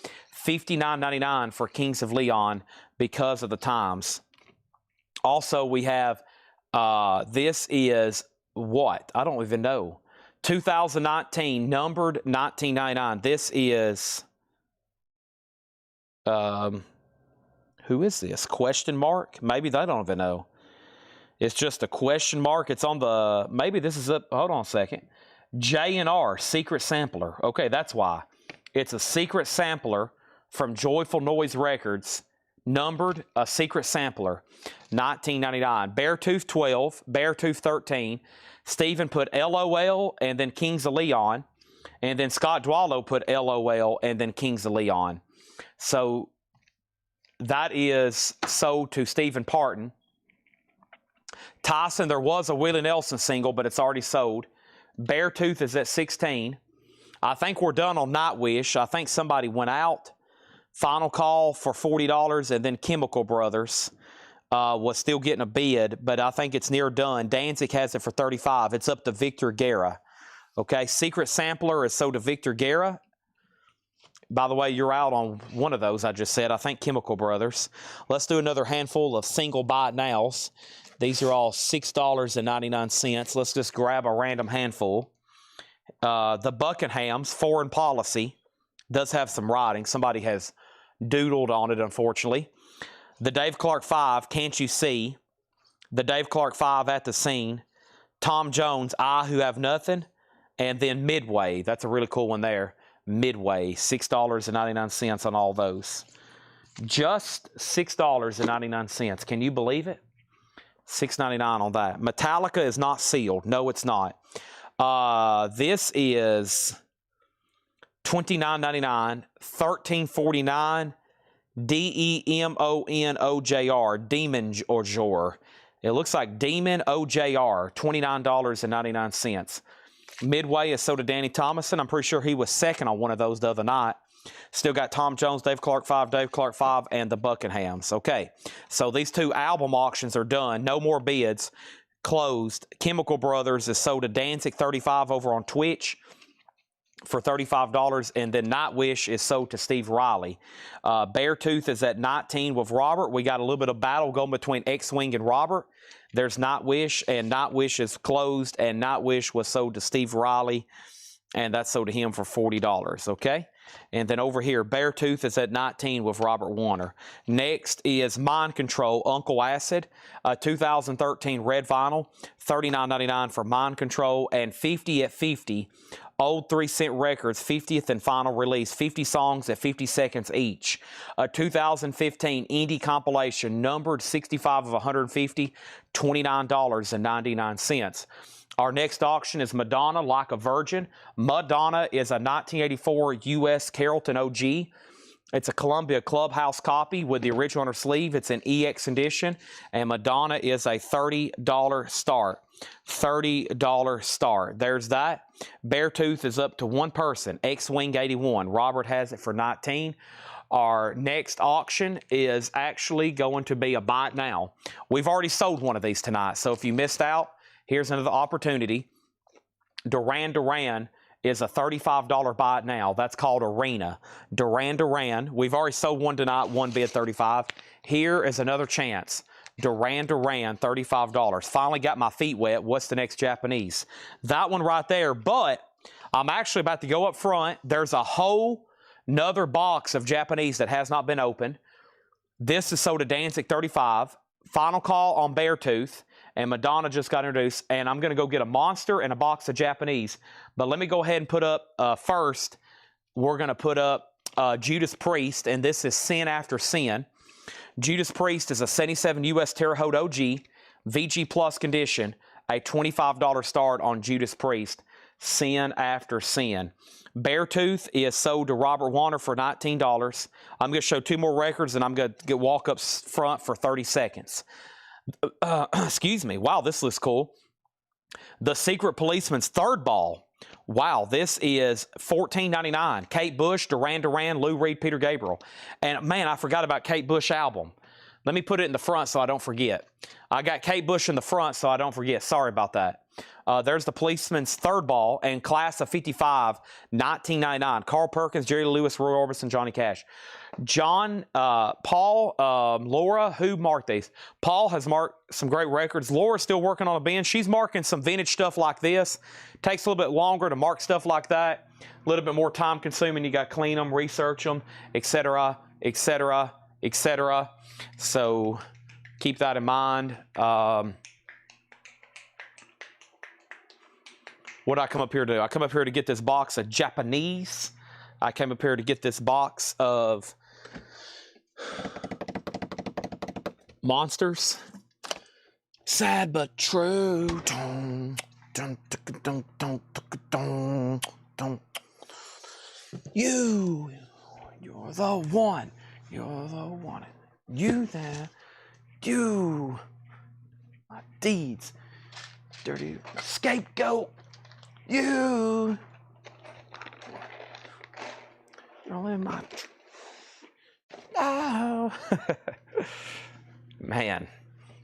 $59.99 for Kings of Leon, Because of the Times. Also, we have, this is what? I don't even know. 2019, numbered $19.99. This is... who is this? Question mark? Maybe they don't even know. It's just a question mark. It's on the, maybe this is up, hold on a second. J&R, Secret Sampler. Okay, that's why. It's a secret sampler from Joyful Noise Records, numbered, a secret sampler, $19.99. Beartooth 12, Beartooth 13. Stephen put LOL and then Kings of Leon. And then Scott Dwallow put LOL and then Kings of Leon. So that is sold to Stephen Parton. Tyson, there was a Willie Nelson single, but it's already sold. Beartooth is at 16. I think we're done on Nightwish. I think somebody went out. Final Call for $40, and then Chemical Brothers was still getting a bid, but I think it's near done. Danzig has it for $35. It's up to Victor Guerra. Okay, Secret Sampler is sold to Victor Guerra. By the way, you're out on one of those I just said. I think Chemical Brothers. Let's do another handful of single buy nows. These are all $6.99. Let's just grab a random handful. The Buckinghams, Foreign Policy, does have some writing. Somebody has doodled on it, unfortunately. The Dave Clark 5, Can't You See? The Dave Clark 5, At the Scene. Tom Jones, I Who Have Nothing. And then Midway. That's a really cool one there. Midway, $6.99 on all those. Just $6.99. Can you believe it? $6.99 on that. Metallica is not sealed. No, it's not. This is $29.99, $13.49, DEMONOJR, Demon OJR. It looks like Demon OJR, $29.99. Midway is sold to Danny Thomason. I'm pretty sure he was second on one of those the other night. Still got Tom Jones, Dave Clark 5, and the Buckinghams. Okay, so these two album auctions are done. No more bids. Closed. Chemical Brothers is sold to Danzig 35 over on Twitch for $35, and then Nightwish is sold to Steve Riley. Beartooth is at 19 with Robert. We got a little bit of battle going between X-Wing and Robert. There's Nightwish, and Nightwish is closed, and Nightwish was sold to Steve Riley, and that's sold to him for $40, okay? And then over here, Beartooth is at 19 with Robert Warner. Next is Mind Control, Uncle Acid, 2013 red vinyl, $39.99 for Mind Control, and 50 at 50, Old 3 Cent Records, 50th and final release, 50 songs at 50 seconds each. A 2015 indie compilation, numbered 65 of 150, $29.99. Our next auction is Madonna, Like a Virgin. Madonna is a 1984 U.S. Carrollton OG. It's a Columbia Clubhouse copy with the original on her sleeve. It's an EX edition, and Madonna is a $30 start. $30 start. There's that. Beartooth is up to one person, X-Wing 81. Robert has it for 19. Our next auction is actually going to be a buy it now. We've already sold one of these tonight, so if you missed out, here's another opportunity. Duran Duran is a $35 buy it now. That's called Arena. Duran Duran. We've already sold one tonight, one bid $35. Here is another chance. Duran Duran, $35. Finally got my feet wet. What's the next Japanese? That one right there. But I'm actually about to go up front. There's a whole another box of Japanese that has not been opened. This is sold to Danzig 35. Final call on Beartooth. And Madonna just got introduced. And I'm going to go get a Monster and a box of Japanese. But let me go ahead and put up first. We're going to put up Judas Priest. And this is Sin After Sin. Judas Priest is a 77 U.S. Terre Haute OG. VG Plus condition. A $25 start on Judas Priest. Sin After Sin. Beartooth is sold to Robert Warner for $19. I'm going to show two more records, and I'm going to walk up front for 30 seconds. Excuse me. Wow, this looks cool. The Secret Policeman's Third Ball. Wow, this is $14.99. Kate Bush, Duran Duran, Lou Reed, Peter Gabriel. And man, I forgot about Kate Bush album. Let me put it in the front so I don't forget. I got Kate Bush in the front so I don't forget. Sorry about that. There's the Policeman's Third Ball and Class of 55, 1999. Carl Perkins, Jerry Lewis, Roy Orbison, Johnny Cash. John, Paul, Laura, who marked these? Paul has marked some great records. Laura's still working on a bin. She's marking some vintage stuff like this. Takes a little bit longer to mark stuff like that. A little bit more time consuming. You got to clean them, research them, etc., etc., etc. So keep that in mind. What did I come up here to do? I come up here to get this box of Japanese. I came up here to get this box of Monsters. Sad but true. Dun, dun, dun, dun, dun, dun, dun. You're the one. You're the one. You there. You. My deeds. Dirty scapegoat. You. You're in my. Oh. Man,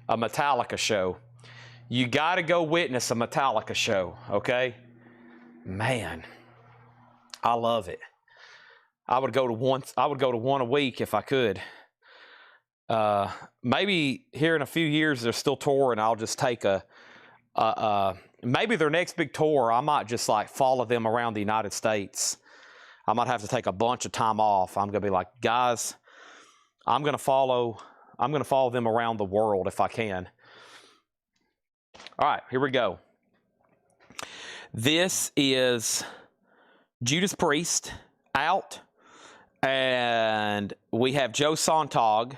a Metallica show. You got to go witness a Metallica show, okay? Man, I love it. I would go to one a week if I could. Maybe here in a few years they're still touring. I'll just take a maybe their next big tour, I might just like follow them around the United States. I might have to take a bunch of time off. I'm gonna be like, guys, I'm gonna follow them around the world if I can. All right, here we go. This is Judas Priest out, and we have Joe Sontag.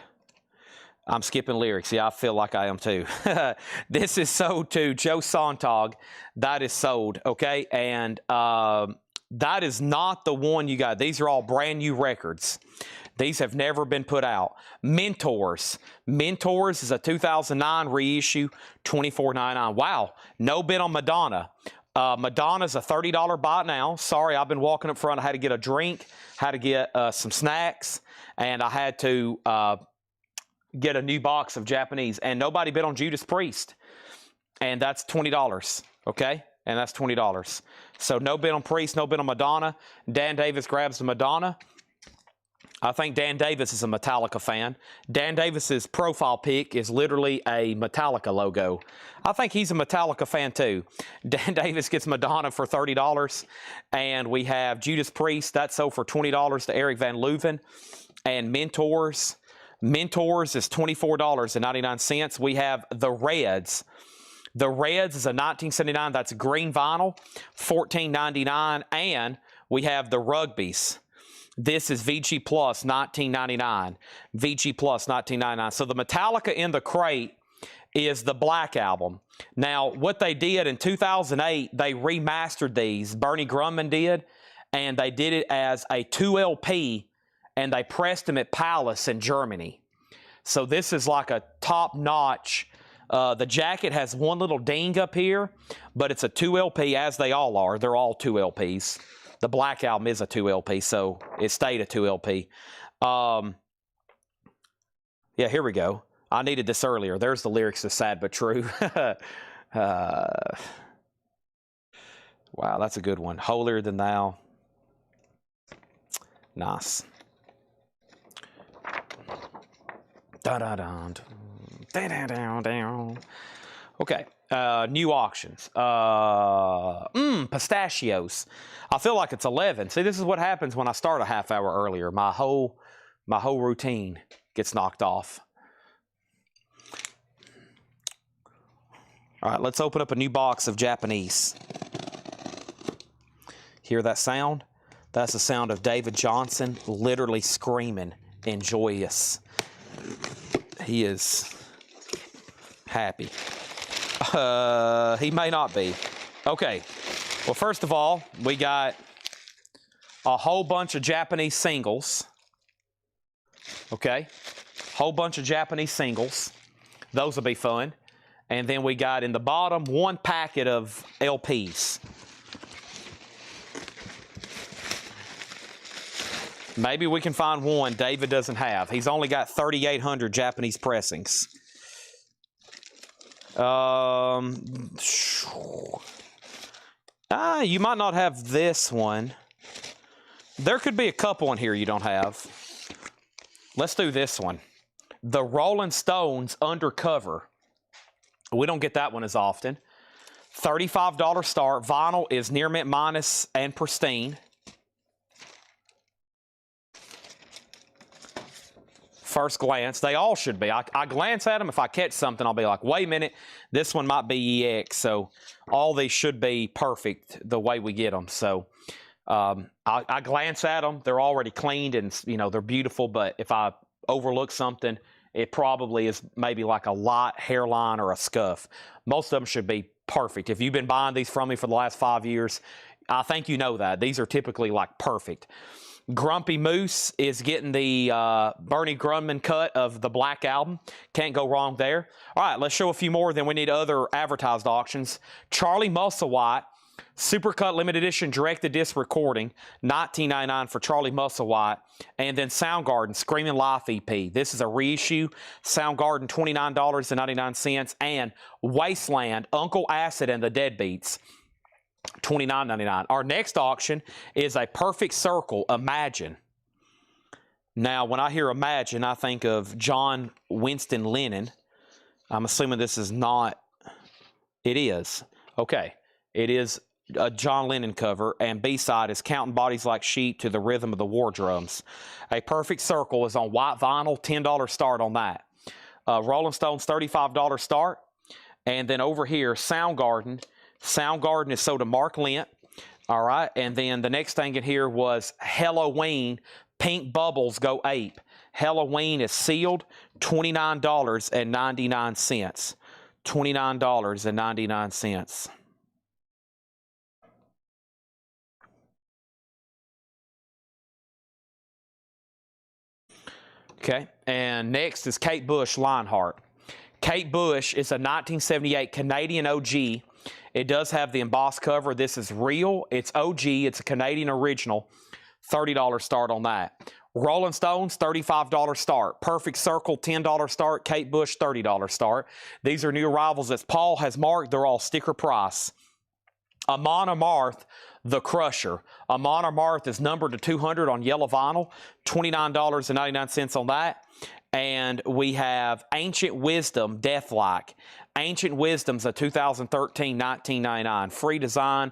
I'm skipping lyrics. Yeah, I feel like I am too. This is sold to Joe Sontag. That is sold, okay? And that is not the one you got. These are all brand new records. These have never been put out. Mentors. Mentors is a 2009 reissue, $24.99. Wow, no bid on Madonna. Madonna's a $30 buy now. Sorry, I've been walking up front. I had to get a drink, had to get some snacks, and I had to get a new box of Japanese. And nobody bid on Judas Priest. And that's $20, okay? And that's $20. So no bid on Priest, no bid on Madonna. Dan Davis grabs the Madonna. I think Dan Davis is a Metallica fan. Dan Davis's profile pic is literally a Metallica logo. I think he's a Metallica fan too. Dan Davis gets Madonna for $30. And we have Judas Priest. That's sold for $20 to Eric Van Leuven. And Mentors. Mentors is $24.99. We have the Reds. The Reds is a 1979. That's green vinyl, $14.99. And we have the Rugbies. This is VG Plus, $19.99. VG Plus, $19.99. So the Metallica in the crate is the Black Album. Now, what they did in 2008, they remastered these. Bernie Grunman did, and they did it as a 2LP, and they pressed them at Palace in Germany. So this is like a top-notch. The jacket has one little ding up here, but it's a 2LP, as they all are. They're all 2LPs. The Black Album is a 2LP, so it stayed a 2LP. Yeah, here we go. I needed this earlier. There's the lyrics to Sad But True. Wow, that's a good one. Holier Than Thou. Nice. Da-da-dum. Da-da-down-down. Okay. New auctions. Pistachios. I feel like it's 11. See, this is what happens when I start a half hour earlier. My whole routine gets knocked off. All right, let's open up a new box of Japanese. Hear that sound? That's the sound of David Johnson literally screaming and joyous. He is happy. He may not be. Okay. Well, first of all, we got a whole bunch of Japanese singles. Okay. Whole bunch of Japanese singles. Those will be fun. And then we got in the bottom one packet of LPs. Maybe we can find one David doesn't have. He's only got 3,800 Japanese pressings. You might not have this one. There could be a couple in here you don't have. Let's do this one. The Rolling Stones Undercover. We don't get that one as often. $35 start. Vinyl is near mint minus and pristine. First glance, they all should be. I glance at them. If I catch something, I'll be like, wait a minute, this one might be EX. So all these should be perfect the way we get them. So I glance at them. They're already cleaned and, you know, they're beautiful. But if I overlook something, it probably is maybe like a light hairline or a scuff. Most of them should be perfect. If you've been buying these from me for the last 5 years, I think you know that. These are typically like perfect. Grumpy Moose is getting the Bernie Grunman cut of the Black Album. Can't go wrong there. All right, let's show a few more. Then we need other advertised auctions. Charlie Musselwhite, Supercut Limited Edition Direct-to-Disc recording, $19.99 for Charlie Musselwhite. And then Soundgarden, Screaming Life EP. This is a reissue. Soundgarden, $29.99. And Wasteland, Uncle Acid and the Deadbeats, $29.99. Our next auction is a Perfect Circle, Imagine. Now, when I hear Imagine, I think of John Winston Lennon. I'm assuming this is not It is. Okay. It is a John Lennon cover, and B-side is Counting Bodies Like Sheep to the Rhythm of the War Drums. A Perfect Circle is on white vinyl, $10 start on that. Rolling Stones, $35 start. And then over here, Soundgarden. Soundgarden is sold to Mark Lent. All right. And then the next thing in here was Halloween. Pink Bubbles Go Ape. Halloween is sealed, $29.99. $29.99. Okay, and next is Kate Bush Lionheart. Kate Bush is a 1978 Canadian OG. It does have the embossed cover. This is real. It's OG. It's a Canadian original. $30 start on that. Rolling Stones, $35 start. Perfect Circle, $10 start. Kate Bush, $30 start. These are new arrivals as Paul has marked. They're all sticker price. Amon Amarth, The Crusher. Amon Amarth is numbered to 200 on yellow vinyl. $29.99 on that. And we have Ancient Wisdom, Deathlike. Ancient Wisdom's a 2013, $19.99. Free design.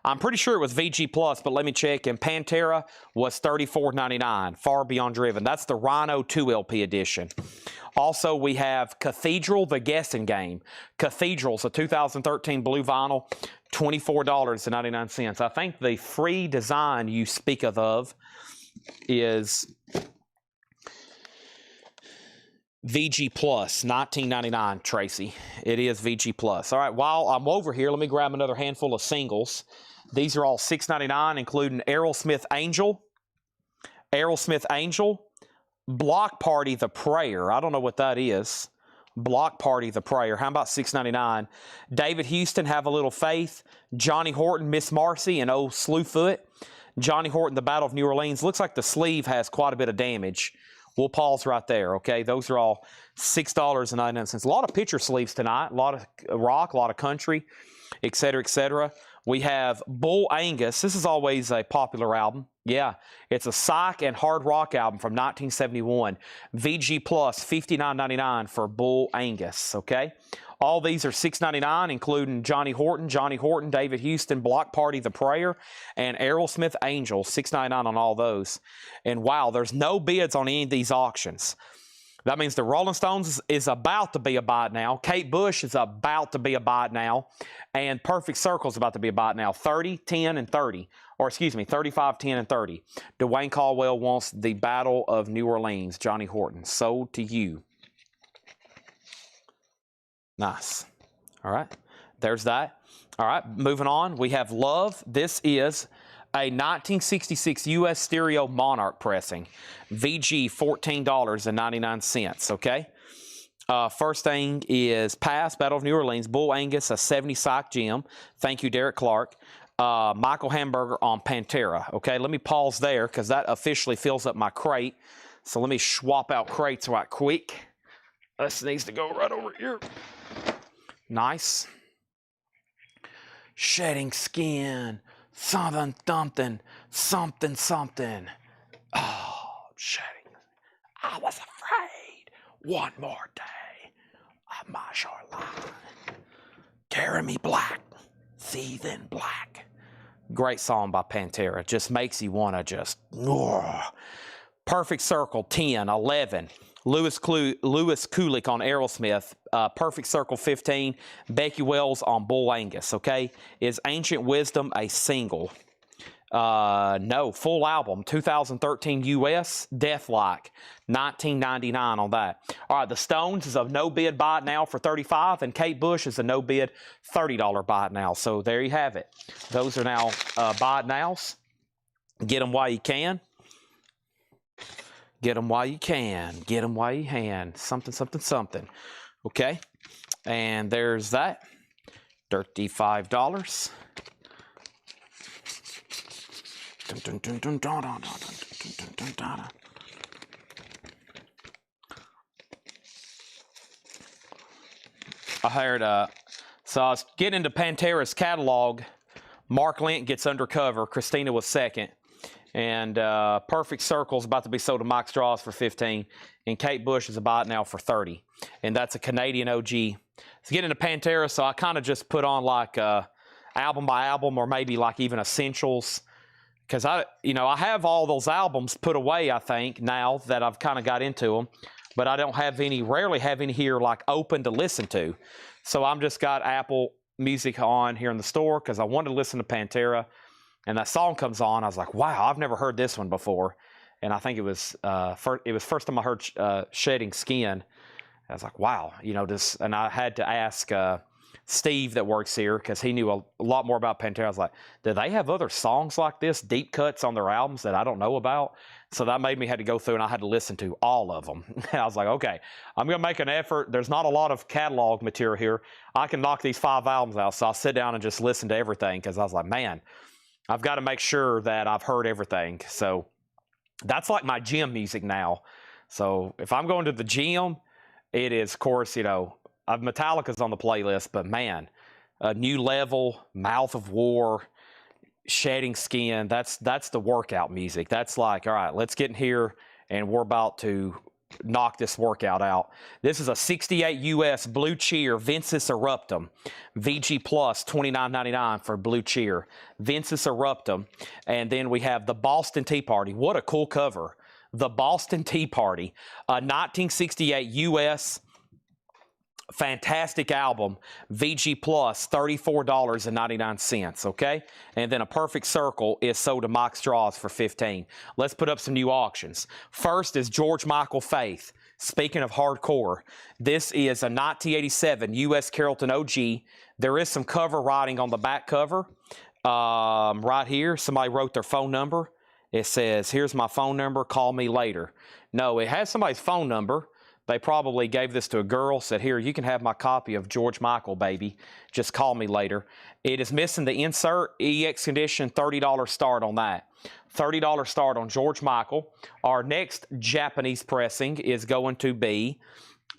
I'm pretty sure it was VG Plus, but let me check. And Pantera was $34.99. Far Beyond Driven. That's the Rhino 2 LP edition. Also, we have Cathedral, The Guessing Game. Cathedral's a 2013 blue vinyl, $24.99. I think the free design you speak of is VG Plus, $19.99, Tracy. It is VG Plus. All right, while I'm over here, let me grab another handful of singles. These are all $6.99, including Aerosmith Angel. Aerosmith Angel. Block Party, The Prayer. I don't know what that is. Block Party, The Prayer. How about $6.99? David Houston, Have a Little Faith. Johnny Horton, Miss Marcy, and Old Slewfoot. Johnny Horton, The Battle of New Orleans. Looks like the sleeve has quite a bit of damage. We'll pause right there, okay? Those are all $6.99. A lot of picture sleeves tonight. A lot of rock, a lot of country, et cetera, et cetera. We have Bull Angus. This is always a popular album. Yeah, it's a psych and hard rock album from 1971. VG Plus, $59.99 for Bull Angus, okay? All these are $6.99, including Johnny Horton, David Houston, Block Party, The Prayer, and Aerosmith Angel, $6.99 on all those. And wow, there's no bids on any of these auctions. That means the Rolling Stones is about to be a buy now. Kate Bush is about to be a buy now. And Perfect Circle is about to be a buy now. 30, 10, and 30. Or excuse me, 35, 10, and 30. Dwayne Caldwell wants the Battle of New Orleans. Johnny Horton. Sold to you. Nice. All right. There's that. All right. Moving on. We have Love. This is a 1966 U.S. Stereo Monarch pressing. VG, $14.99, okay? First thing is Pass, Battle of New Orleans, Bull Angus, a 70 Psych Gem. Thank you, Derek Clark. Michael Hamburger on Pantera, okay? Let me pause there because that officially fills up my crate. So let me swap out crates right quick. This needs to go right over here. Nice. Shedding Skin. Something. Oh, shedding. I was afraid. One more day of my shoreline. Carry me black, seething black. Great song by Pantera. Just makes you want to just. Perfect Circle, 10, 11. Louis Kulick on Aerosmith. Perfect Circle, 15. Becky Wells on Bull Angus, okay? Is Ancient Wisdom a single? No, full album. 2013 US, Deathlike. $19.99 on that. All right, the Stones is a no-bid buy it now for $35, and Kate Bush is a no-bid $30 buy it now. So there you have it. Those are now buy it nows. Get them while you can. Get them while you can. Get them while you can. Something. Okay. And there's that. $35. I heard, so I was getting into Pantera's catalog. Mark Lent gets undercover. Christina was second. And Perfect Circle is about to be sold to Mike Straws for $15. And Kate Bush is about now for $30. And that's a Canadian OG getting into Pantera, so I kind of just put on like album by album, or maybe like even essentials, because I have all those albums put away, I think, now that I've kind of got into them, but I don't have any, rarely have any here like open to listen to. So I'm just got Apple Music on here in the store because I wanted to listen to Pantera, and that song comes on. I was like, wow, I've never heard this one before. And I think it was first time I heard Shedding Skin. I was like, wow, this, and I had to ask Steve that works here, because he knew a lot more about Pantera. I was like, do they have other songs like this, deep cuts on their albums that I don't know about? So that made me had to go through, and I had to listen to all of them. And I was like, okay, I'm going to make an effort. There's not a lot of catalog material here. I can knock these 5 albums out. So I'll sit down and just listen to everything, because I was like, man, I've got to make sure that I've heard everything. So that's like my gym music now. So if I'm going to the gym, it is, of course, Metallica's on the playlist, but man, a New Level, Mouth of War, Shedding Skin, that's the workout music. That's like, all right, let's get in here and we're about to knock this workout out. This is a 68 US Blue Cheer Ventus Eruptum, VG Plus, $29.99 for Blue Cheer, Ventus Eruptum. And then we have the Boston Tea Party. What a cool cover. The Boston Tea Party, a 1968 US fantastic album, VG Plus, $34.99, okay? And then a Perfect Circle is sold to Mike Straws for $15. Let's put up some new auctions. First is George Michael Faith. Speaking of hardcore, this is a 1987 US Carrollton OG. There is some cover writing on the back cover. Right here, somebody wrote their phone number. It says, here's my phone number, call me later. No, it has somebody's phone number. They probably gave this to a girl, said, here, you can have my copy of George Michael, baby. Just call me later. It is missing the insert, EX condition, $30 start on that. $30 start on George Michael. Our next Japanese pressing is going to be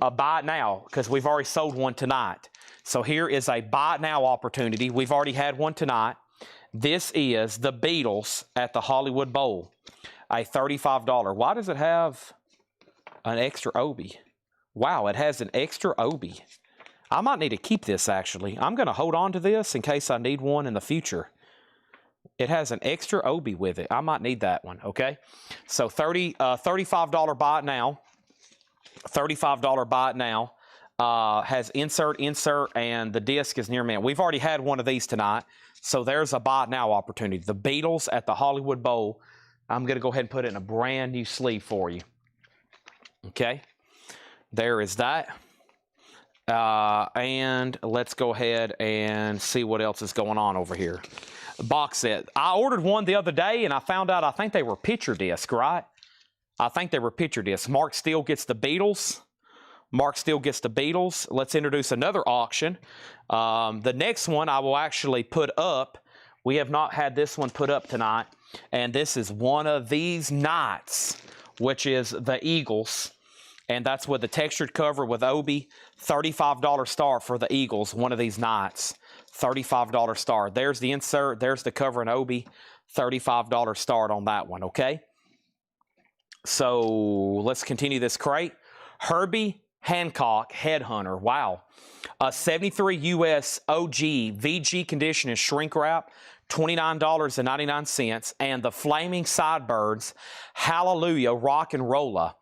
a buy it now, because we've already sold one tonight. So here is a buy it now opportunity. We've already had one tonight. This is the Beatles at the Hollywood Bowl, a $35. Why does it have an extra Obi? Wow, it has an extra Obi. I might need to keep this, actually. I'm going to hold on to this in case I need one in the future. It has an extra Obi with it. I might need that one, okay? So $35 buy it now. $35 buy it now. Has insert, and the disc is near me. We've already had one of these tonight, so there's a buy it now opportunity. The Beatles at the Hollywood Bowl. I'm going to go ahead and put it in a brand new sleeve for you. Okay, there is that. And let's go ahead and see what else is going on over here. Box set. I ordered one the other day, and I found out I think they were picture disc, right? I think they were picture disc. Mark Steele gets the Beatles. Mark Steele gets the Beatles. Let's introduce another auction. The next one I will actually put up. We have not had this one put up tonight. And this is one of these nights, which is the Eagles. And that's with the textured cover with Obi. $35 star for the Eagles, one of these nights. $35 star. There's the insert. There's the cover and Obi. $35 start on that one, okay? So let's continue this crate. Herbie Hancock Headhunter. Wow. A 73 US OG VG condition and shrink wrap. $29.99. And the Flaming Sideburns Hallelujah Rock and Rolla.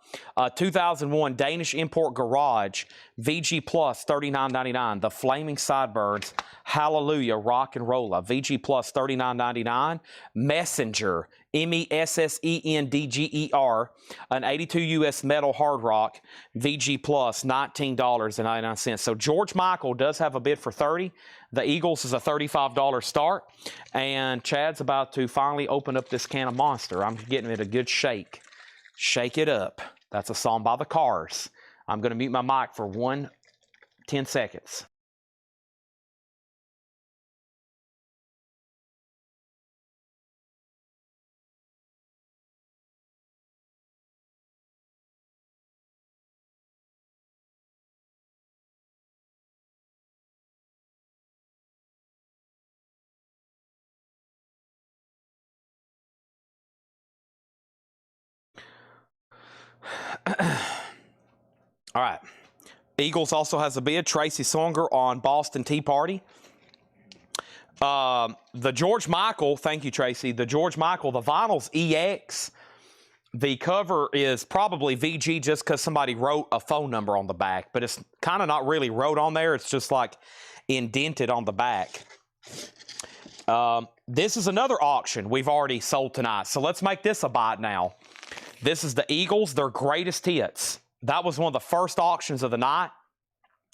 2001 Danish Import Garage VG Plus $39.99. The Flaming Sideburns Hallelujah Rock and Rolla VG Plus $39.99. Messenger MESSENDGER, an 82 US metal hard rock VG Plus $19.99. So George Michael does have a bid for $30. The Eagles is a $35 start. And Chad's about to finally open up this can of Monster. I'm getting it a good shake. Shake it up. That's a song by the Cars. I'm going to mute my mic for 10 seconds. All right. Eagles also has a bid. Tracy Songer on Boston Tea Party. The George Michael, thank you, Tracy. The George Michael, the vinyl's EX. The cover is probably VG just because somebody wrote a phone number on the back, but it's kind of not really wrote on there. It's just like indented on the back. This is another auction we've already sold tonight, so let's make this a bite now. This is the Eagles, their greatest hits. That was one of the first auctions of the night.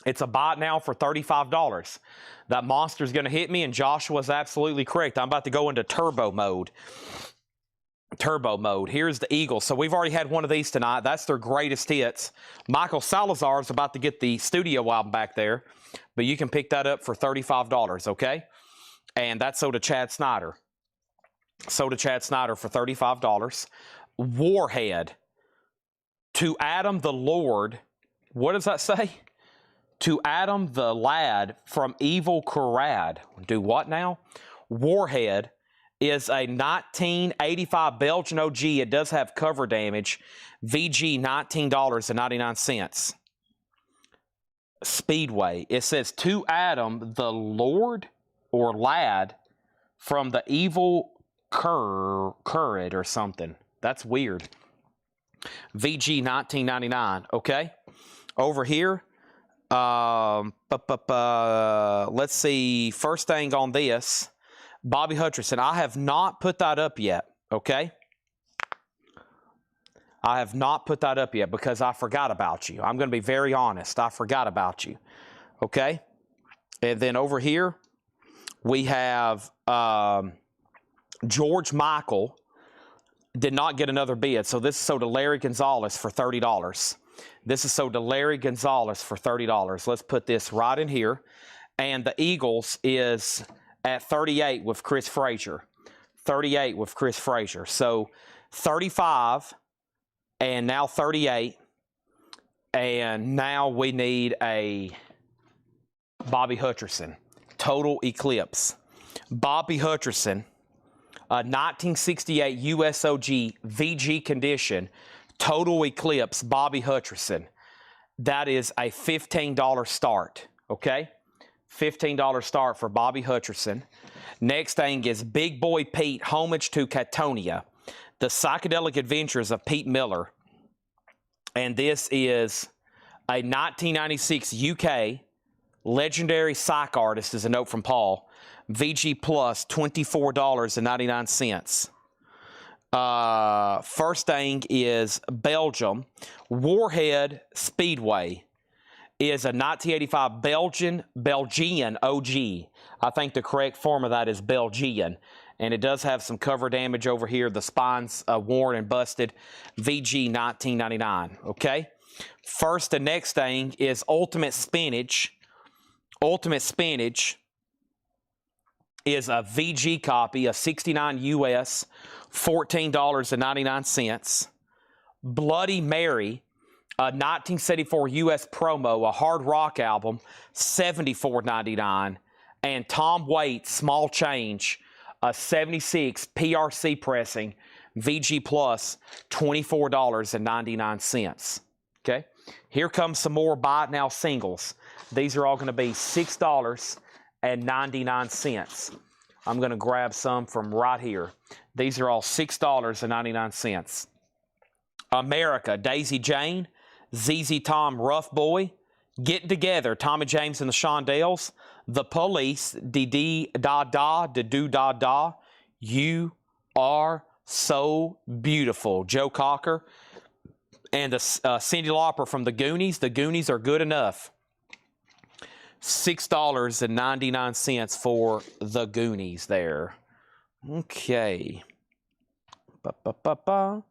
It's a bite now for $35. That monster's going to hit me, and Joshua's absolutely correct. I'm about to go into turbo mode. Turbo mode. Here's the Eagles. So we've already had one of these tonight. That's their greatest hits. Michael Salazar is about to get the studio album back there, but you can pick that up for $35, okay? And that's sold to Chad Snyder. Sold to Chad Snyder for $35. Warhead. To Adam the Lord. What does that say? To Adam the Lad from Evil Corrad. Do what now? Warhead is a 1985 Belgian OG. It does have cover damage. VG $19.99. Speedway. It says to Adam the Lord or Lad from the Evil Currid or something. That's weird. VG $19.99. Okay. Over here. Let's see. First thing on this. Bobby Hutcherson. I have not put that up yet, okay? I have not put that up yet because I forgot about you. I'm going to be very honest. I forgot about you, okay? And then over here, we have George Michael. Did not get another bid, so this is sold to Larry Gonzalez for $30. This is sold to Larry Gonzalez for $30. Let's put this right in here. And the Eagles is at 38 with Chris Frazier. 38 with Chris Frazier. So 35 and now 38. And now we need a Bobby Hutcherson. Total Eclipse. Bobby Hutcherson, 1968 USOG VG condition. Total Eclipse Bobby Hutcherson. That is a $15 start. Okay? $15 start for Bobby Hutcherson. Next thing is Big Boy Pete, Homage to Catonia. The Psychedelic Adventures of Pete Miller. And this is a 1996 UK legendary psych artist, is a note from Paul. VG Plus, $24.99. First thing is Belgium. Warhead Speedway is a 1985 Belgian OG. I think the correct form of that is Belgian. And it does have some cover damage over here. The spine's worn and busted. VG $19.99. Okay? First, the next thing is Ultimate Spinach. Ultimate Spinach is a VG copy, a 69 US, $14.99. Bloody Mary, a 1974 US promo, a hard rock album, $74.99. And Tom Waits, Small Change, a 76 PRC pressing, VG Plus, $24.99. Okay, here comes some more buy it now singles. These are all going to be $6.99. I'm going to grab some from right here. These are all $6.99. America, Daisy Jane, ZZ Tom, Rough Boy, Getting Together, Tommy James and the Shondells, The Police, Dee Da Da, Do Da Da, You Are So Beautiful, Joe Cocker, and Cyndi Lauper from The Goonies. The Goonies Are Good Enough. $6.99 for The Goonies there. Okay. Ba-ba-ba-ba.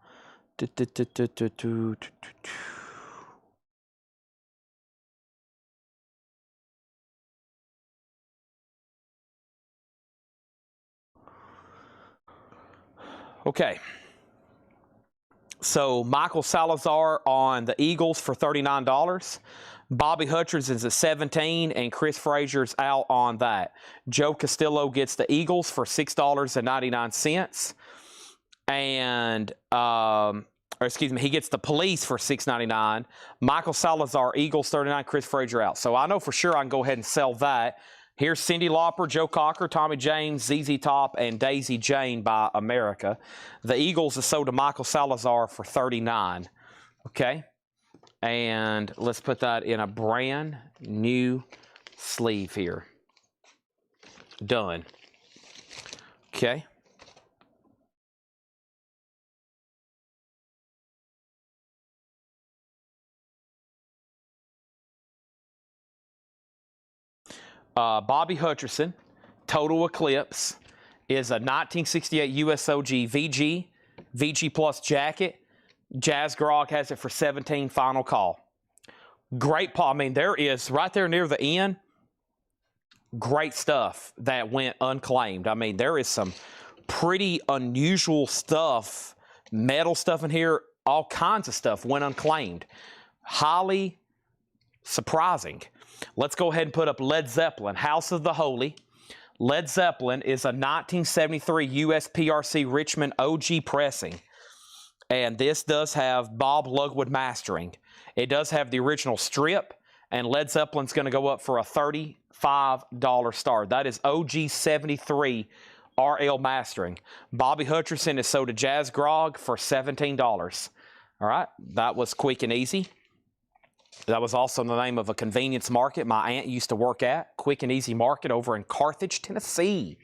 Okay. So Michael Salazar on the Eagles for $39. Bobby Hutcherson's at $17, and Chris Frazier's out on that. Joe Castillo gets the Eagles for $6.99. And or excuse me, he gets the Police for $6.99. Michael Salazar, Eagles 39, Chris Frazier out. So I know for sure I can go ahead and sell that. Here's Cyndi Lauper, Joe Cocker, Tommy James, ZZ Top, and Daisy Jane by America. The Eagles is sold to Michael Salazar for $39. Okay? And let's put that in a brand new sleeve here. Done. Okay. Bobby Hutcherson, Total Eclipse, is a 1968 USOG VG Plus jacket. Jazz Grog has it for $17, final call. Great paw. I mean, there is, right there near the end, great stuff that went unclaimed. I mean, there is some pretty unusual stuff, metal stuff in here, all kinds of stuff went unclaimed. Highly surprising. Let's go ahead and put up Led Zeppelin, House of the Holy. Led Zeppelin is a 1973 USPRC Richmond OG pressing. And this does have Bob Lugwood mastering. It does have the original strip, and Led Zeppelin's going to go up for a $35 star. That is OG 73 RL mastering. Bobby Hutcherson is sold to Jazz Grog for $17. All right, that was quick and easy. That was also the name of a convenience market my aunt used to work at, Quick and Easy Market over in Carthage, Tennessee.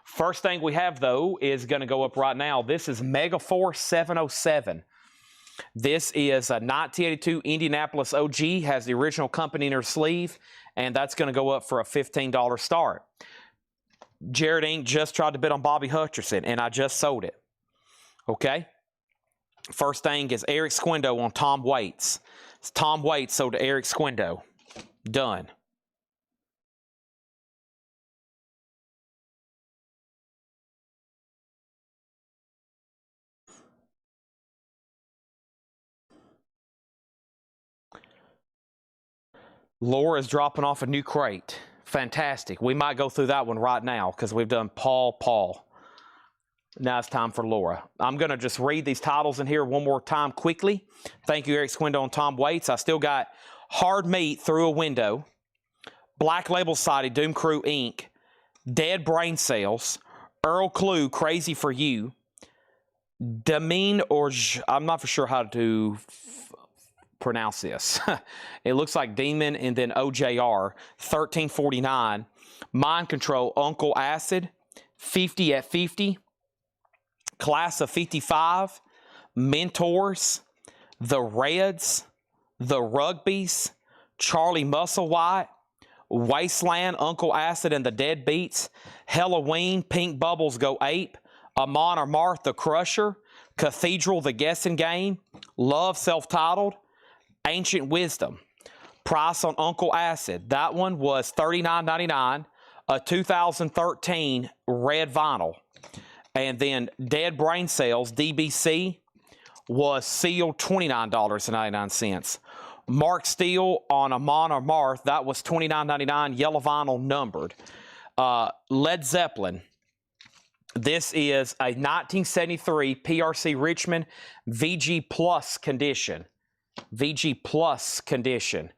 First thing we have, though, is going to go up right now. This is Megaforce 707. This is a 1982 Indianapolis OG, has the original company in her sleeve, and that's going to go up for a $15 start. Jared Inc. just tried to bid on Bobby Hutcherson, and I just sold it. Okay? First thing is Eric Squindo on Tom Waits. It's Tom Waits sold to Eric Squindo. Done. Laura is dropping off a new crate. Fantastic. We might go through that one right now because we've done Paul. Now it's time for Laura. I'm going to just read these titles in here one more time quickly. Thank you, Eric Squindo and Tom Waits. I still got Hard Meat Through a Window, Black Label Society, Doom Crew Inc., Dead Brain Cells, Earl Clue, Crazy for You, Damien Orge, I'm not for sure how to pronounce this. It looks like Demon and then OJR, 1349, Mind Control, Uncle Acid, 50 at 50, Class of 55, Mentors, The Reds, The Rugbies, Charlie Musselwhite, Wasteland, Uncle Acid and the Deadbeats, Halloween, Pink Bubbles Go Ape, Amon Amarth, The Crusher, Cathedral, The Guessing Game, Love, Self-Titled, Ancient Wisdom. Price on Uncle Acid, that one was $39.99, a 2013 red vinyl. And then Dead Brain Cells, DBC, was sealed $29.99. Mark Steele on Amon Amarth, that was $29.99, yellow vinyl numbered. Led Zeppelin, this is a 1973 PRC Richmond VG Plus condition. VG Plus condition.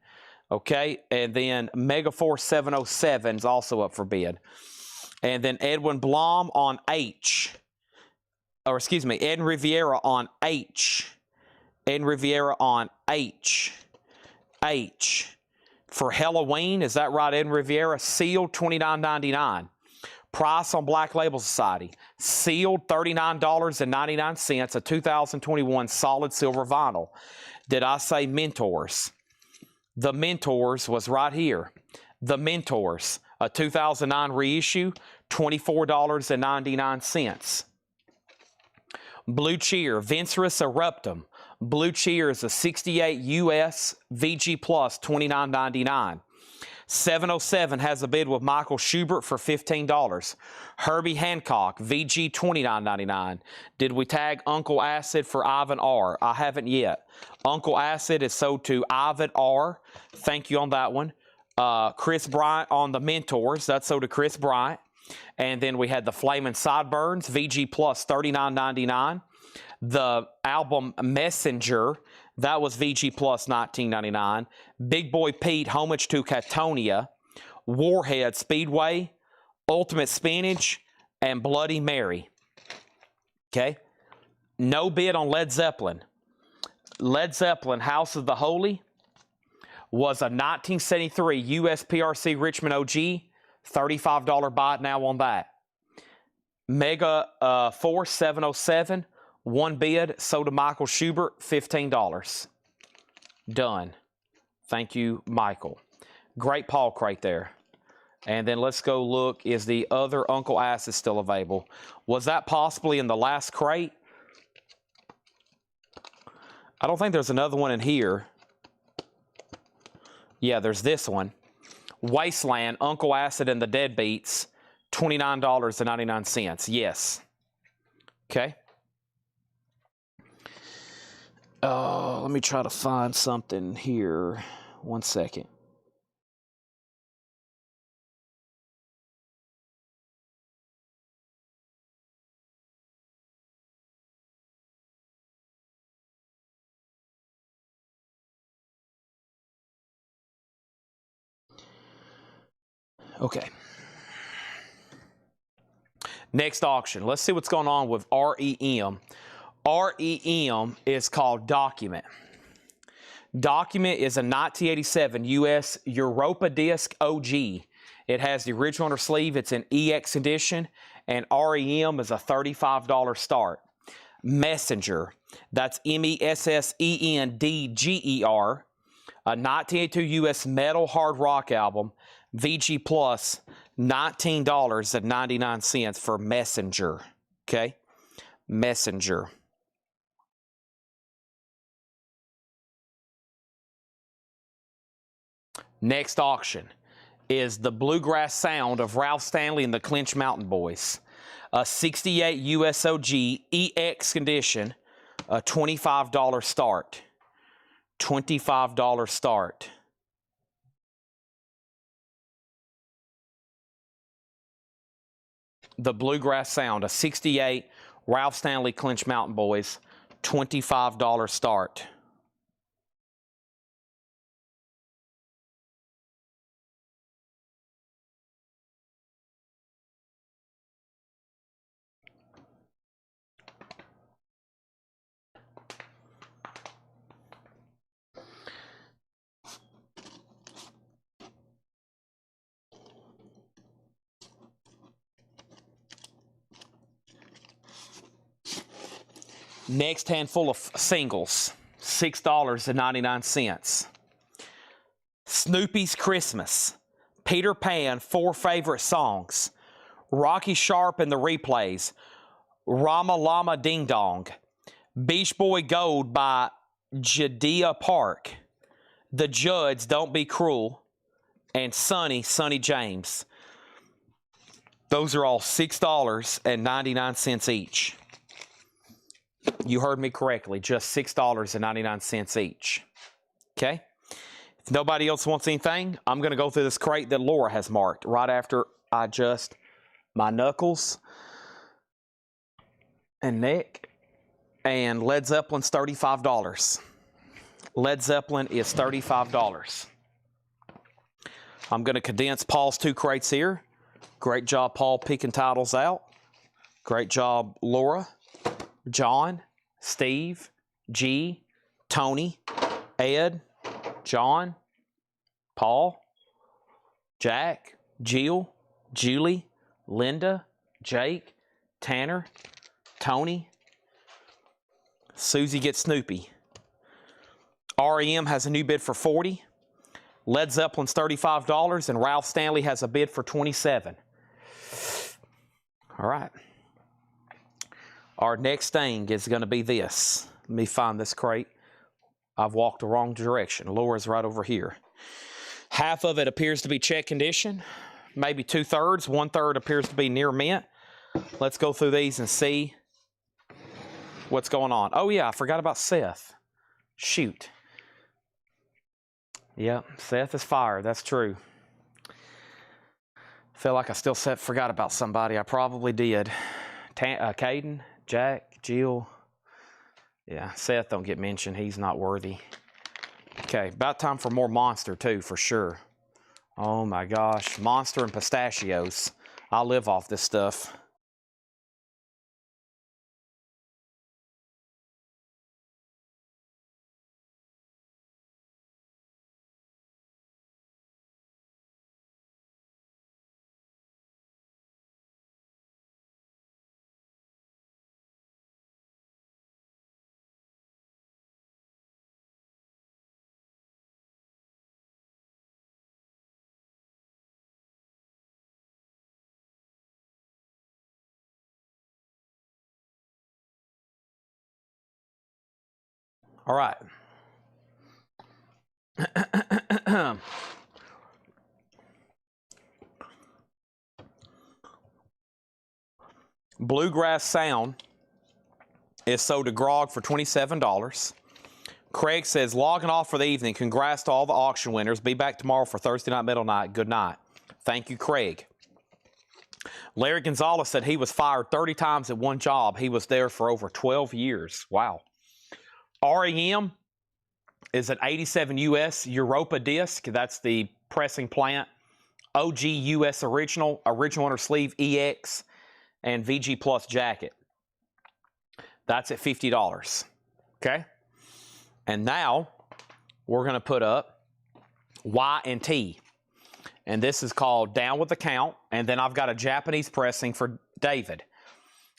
Okay, and then Megaforce 707 is also up for bid. And then Edwin Blom on H. Or excuse me, Ed Riviera on H. Ed Riviera on H. H. For Halloween, is that right, Ed Riviera? Sealed $29.99. Price on Black Label Society. Sealed $39.99, a 2021 solid silver vinyl. Did I say Mentors? The Mentors was right here. The Mentors, a 2009 reissue, $24.99. Blue Cheer, Vencerus Eruptum. Blue Cheer is a 68 US VG Plus, $29.99. 707 has a bid with Michael Schubert for $15. Herbie Hancock, VG, $29.99. Did we tag Uncle Acid for Ivan R? I haven't yet. Uncle Acid is sold to Ivan R. Thank you on that one. Chris Bryant on the Mentors. That's sold to Chris Bryant. And then we had the Flamin' Sideburns, VG Plus, $39.99. The album Messenger, that was VG Plus $19.99. Big Boy Pete, Homage to Catatonia, Warhead Speedway, Ultimate Spinach, and Bloody Mary. Okay? No bid on Led Zeppelin. Led Zeppelin, House of the Holy, was a 1973 USPRC Richmond OG, $35 buy it now on that. Mega Force 707, one bid, sold to Michael Schubert, $15. Done. Thank you, Michael. Great Paul crate there. And then let's go look, is the other Uncle Acid still available? Was that possibly in the last crate? I don't think there's another one in here. Yeah, there's this one. Wasteland, Uncle Acid and the Deadbeats, $29.99. Yes. Okay. Let me try to find something here. 1 second. Okay. Next auction. Let's see what's going on with REM. REM is called Document. Document is a 1987 US Europa Disc OG. It has the original on her sleeve. It's an EX edition. And REM is a $35 start. Messenger. That's MESSENDGER. A 1982 US metal hard rock album. VG Plus, $19.99 for Messenger. Okay? Messenger. Next auction is the Bluegrass Sound of Ralph Stanley and the Clinch Mountain Boys. A 68 USOG EX condition, a $25 start. $25 start. The Bluegrass Sound, a 68 Ralph Stanley Clinch Mountain Boys, $25 start. Next handful of singles, $6.99. Snoopy's Christmas, Peter Pan, 4 favorite songs, Rocky Sharp and the Replays, Rama Lama Ding Dong, Beach Boy Gold by Jadea Park, The Judds, Don't Be Cruel, and Sonny James. Those are all $6.99 each. You heard me correctly, just $6.99 each. Okay? If nobody else wants anything, I'm going to go through this crate that Laura has marked right after I adjust my knuckles and neck. And Led Zeppelin's $35. Led Zeppelin is $35. I'm going to condense Paul's 2 crates here. Great job, Paul, picking titles out. Great job, Laura, John, Steve, G, Tony, Ed, John, Paul, Jack, Jill, Julie, Linda, Jake, Tanner, Tony. Susie gets Snoopy. REM has a new bid for $40. Led Zeppelin's $35, and Ralph Stanley has a bid for $27. All right. Our next thing is going to be this. Let me find this crate. I've walked the wrong direction. Laura's right over here. Half of it appears to be check condition, maybe 2/3. 1/3 appears to be near mint. Let's go through these and see what's going on. Oh, yeah, I forgot about Seth. Shoot. Yeah, Seth is fired. That's true. Feel like I still forgot about somebody. I probably did. Caden, Jack, Jill, Yeah, Seth don't get mentioned. He's not worthy. Okay, about time for more Monster, too, for sure. Oh, my gosh. Monster and pistachios. I live off this stuff. All right. Bluegrass Sound is sold to Grog for $27. Craig says, logging off for the evening. Congrats to all the auction winners. Be back tomorrow for Thursday Night Metal Night. Good night. Thank you, Craig. Larry Gonzalez said he was fired 30 times at one job. He was there for over 12 years. Wow. REM is an 87 US Europa disc. That's the pressing plant. OG US original inner sleeve EX, and VG Plus jacket. That's at $50. Okay? And now we're going to put up Y&T. And this is called Down with the Count. And then I've got a Japanese pressing for David.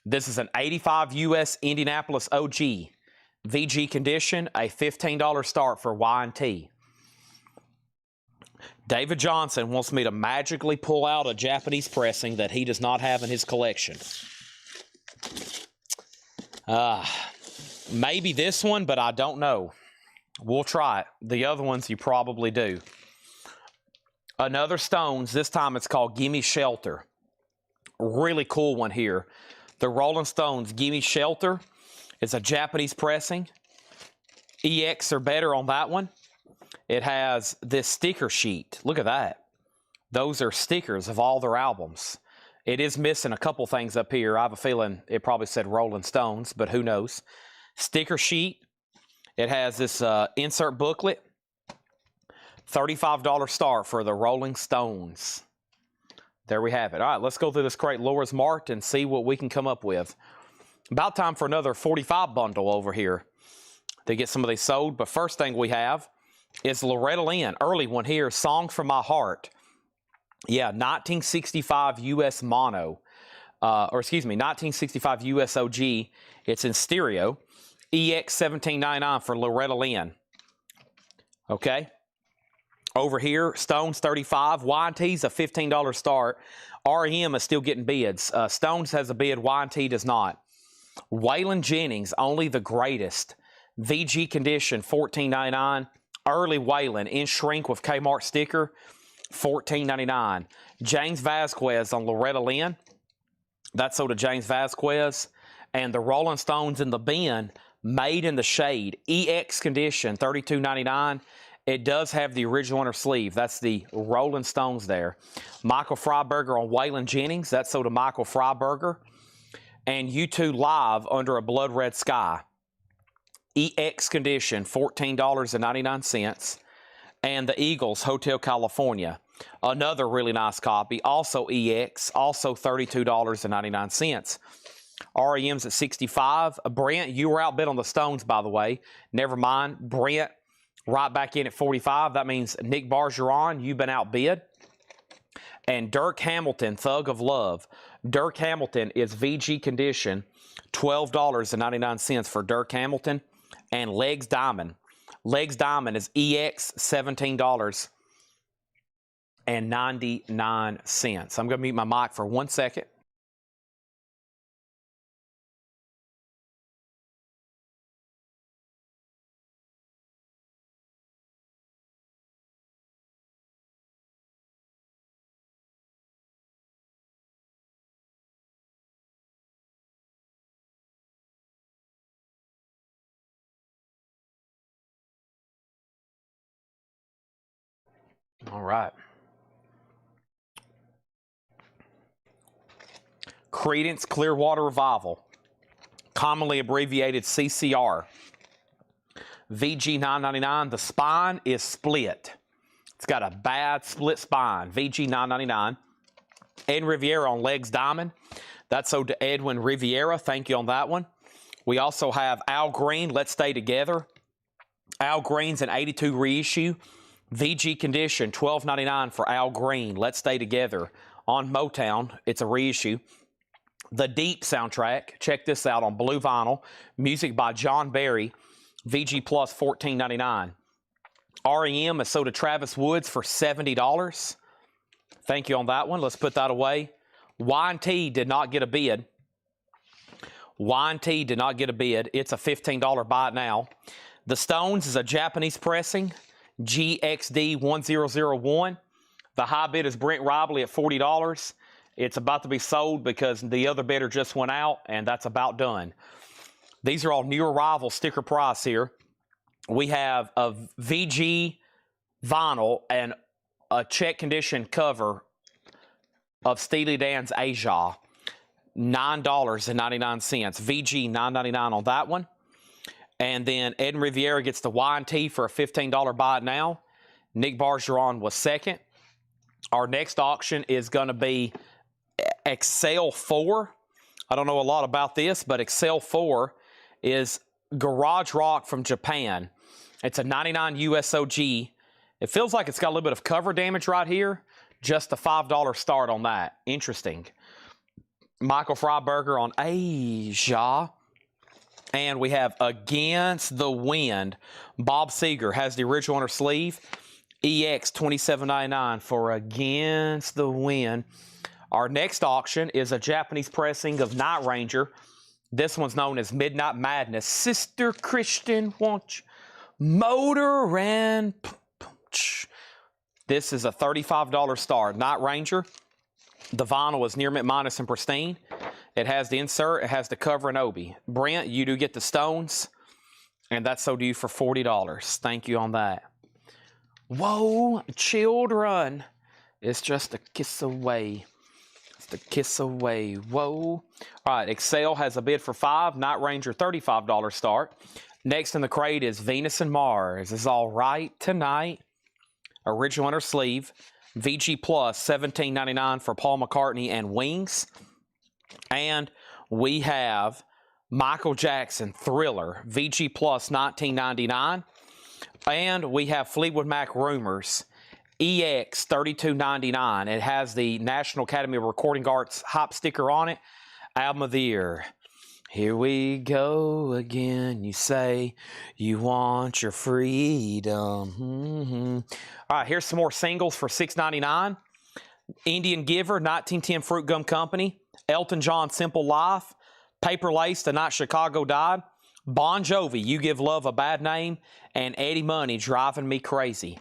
This is an 85 US Indianapolis OG. VG condition, a $15 start for Y&T. David Johnson wants me to magically pull out a Japanese pressing that he does not have in his collection. Maybe this one, but I don't know. We'll try it. The other ones you probably do. Another Stones. This time it's called Gimme Shelter. Really cool one here. The Rolling Stones Gimme Shelter. It's a Japanese pressing. EX or better on that one. It has this sticker sheet. Look at that. Those are stickers of all their albums. It is missing a couple things up here. I have a feeling it probably said Rolling Stones, but who knows. Sticker sheet. It has this insert booklet. $35 start for the Rolling Stones. There we have it. All right, let's go through this crate Laura's marked and see what we can come up with. About time for another 45 bundle over here to get some of these sold. But first thing we have is Loretta Lynn. Early one here, Song from My Heart. Yeah, 1965 US mono. 1965 US OG. It's in stereo. EX 1799 for Loretta Lynn. Okay. Over here, Stones 35. Y&T's a $15 start. REM is still getting bids. Stones has a bid. Y&T does not. Waylon Jennings, Only the Greatest. VG condition, $14.99. Early Waylon in shrink with Kmart sticker, $14.99. James Vasquez on Loretta Lynn. That's sold to James Vasquez. And the Rolling Stones in the bin, Made in the Shade. EX condition, $32.99. It does have the original inner sleeve. That's the Rolling Stones there. Michael Freiberger on Waylon Jennings. That's sold to Michael Freiberger. And U2 Live, Under a Blood Red Sky. EX condition, $14.99. And the Eagles, Hotel California. Another really nice copy, also EX, also $32.99. REM's at 65. Brent, you were outbid on the Stones, by the way. Never mind. Brent, right back in at 45. That means Nick Bargeron, you've been outbid. And Dirk Hamilton, Thug of Love. Dirk Hamilton is VG condition, $12.99 for Dirk Hamilton. And Legs Diamond. Legs Diamond is EX, $17.99. I'm going to mute my mic for 1 second. All right. Creedence Clearwater Revival. commonly abbreviated CCR. VG $9.99. The spine is split. It's got a bad split spine. VG $9.99. Ed Riviera on Legs Diamond. That's sold to Edwin Riviera. Thank you on that one. We also have Al Green, Let's Stay Together. Al Green's an 82 reissue. VG condition, $12.99 for Al Green. Let's Stay Together on Motown. It's a reissue. The Deep soundtrack. Check this out on blue vinyl. Music by John Barry. VG Plus, $14.99. REM is sold to Travis Woods for $70. Thank you on that one. Let's put that away. Y&T did not get a bid. Y&T did not get a bid. It's a $15 buy it now. The Stones is a Japanese pressing. GXD 1001. The high bid is Brent Ribley at $40. It's about to be sold because the other bidder just went out, and that's about done. These are all new arrival sticker price here. We have a VG vinyl and a check condition cover of Steely Dan's Aja. $9.99. VG $9.99 on that one. And then Ed Riviera gets the Y&T for a $15 buy it now. Nick Bargeron was second. Our next auction is going to be Excel 4. I don't know a lot about this, but Excel 4 is Garage Rock from Japan. It's a 99 USOG. It feels like it's got a little bit of cover damage right here. Just a $5 start on that. Interesting. Michael Freiberger on Asia. And we have Against the Wind. Bob Seger has the original on her sleeve. EX $27.99 for Against the Wind. Our next auction is a Japanese pressing of Night Ranger. This one's known as Midnight Madness. Sister Christian, won't you motor and... This is a $35 start. Night Ranger. The vinyl is near mint minus and pristine. It has the insert. It has the cover and obi. Brent, you do get the Stones. And that's sold to you for $40. Thank you on that. Whoa, children. It's just a kiss away. It's a kiss away. Whoa. All right, Excel has a bid for $5. Night Ranger, $35 start. Next in the crate is Venus and Mars. Is all right tonight. Original on her sleeve. VG Plus, $17.99 for Paul McCartney and Wings. And we have Michael Jackson, Thriller, VG Plus, $19.99. And we have Fleetwood Mac Rumors, EX, $32.99. It has the National Academy of Recording Arts hype sticker on it. Album of the Year. Here we go again. You say you want your freedom. All right, here's some more singles for $6.99. Indian Giver, 1910 Fruit Gum Company. Elton John, Simple Life. Paper Lace, The Night Chicago Died. Bon Jovi, You Give Love a Bad Name. And Eddie Money, Driving Me Crazy.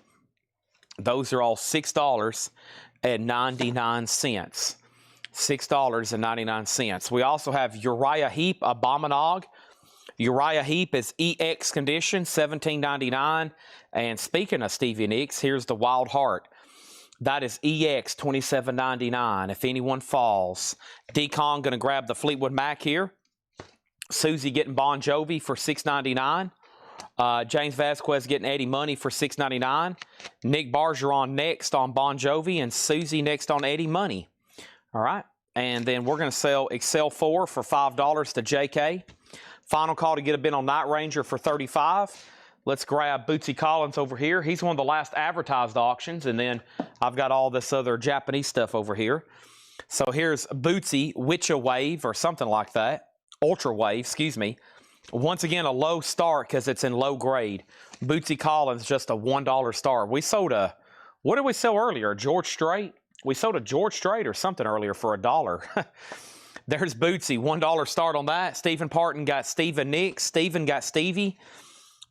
Those are all $6.99. $6.99. We also have Uriah Heep, Abominog. Uriah Heep is EX condition, $17.99. And speaking of Stevie Nicks, here's the Wild Heart. That is EX, $27.99. If anyone falls. D-Con going to grab the Fleetwood Mac here. Susie getting Bon Jovi for $6.99. James Vasquez getting Eddie Money for $6.99. Nick Bargeron next on Bon Jovi. And Susie next on Eddie Money. All right, and then we're going to sell Excel 4 for $5 to JK. Final call to get a bid on Night Ranger for $35. Let's grab Bootsy Collins over here. He's one of the last advertised auctions, and then I've got all this other Japanese stuff over here. So here's Bootsy, Witcha Wave, or something like that. Ultra Wave, excuse me. Once again, a low start because it's in low grade. Bootsy Collins, just a $1 start. We sold a, what did we sell earlier? George Strait? We sold a George Strait or something earlier for $1. There's Bootsy, $1 start on that. Stephen Parton got Stephen Nicks. Stephen got Stevie.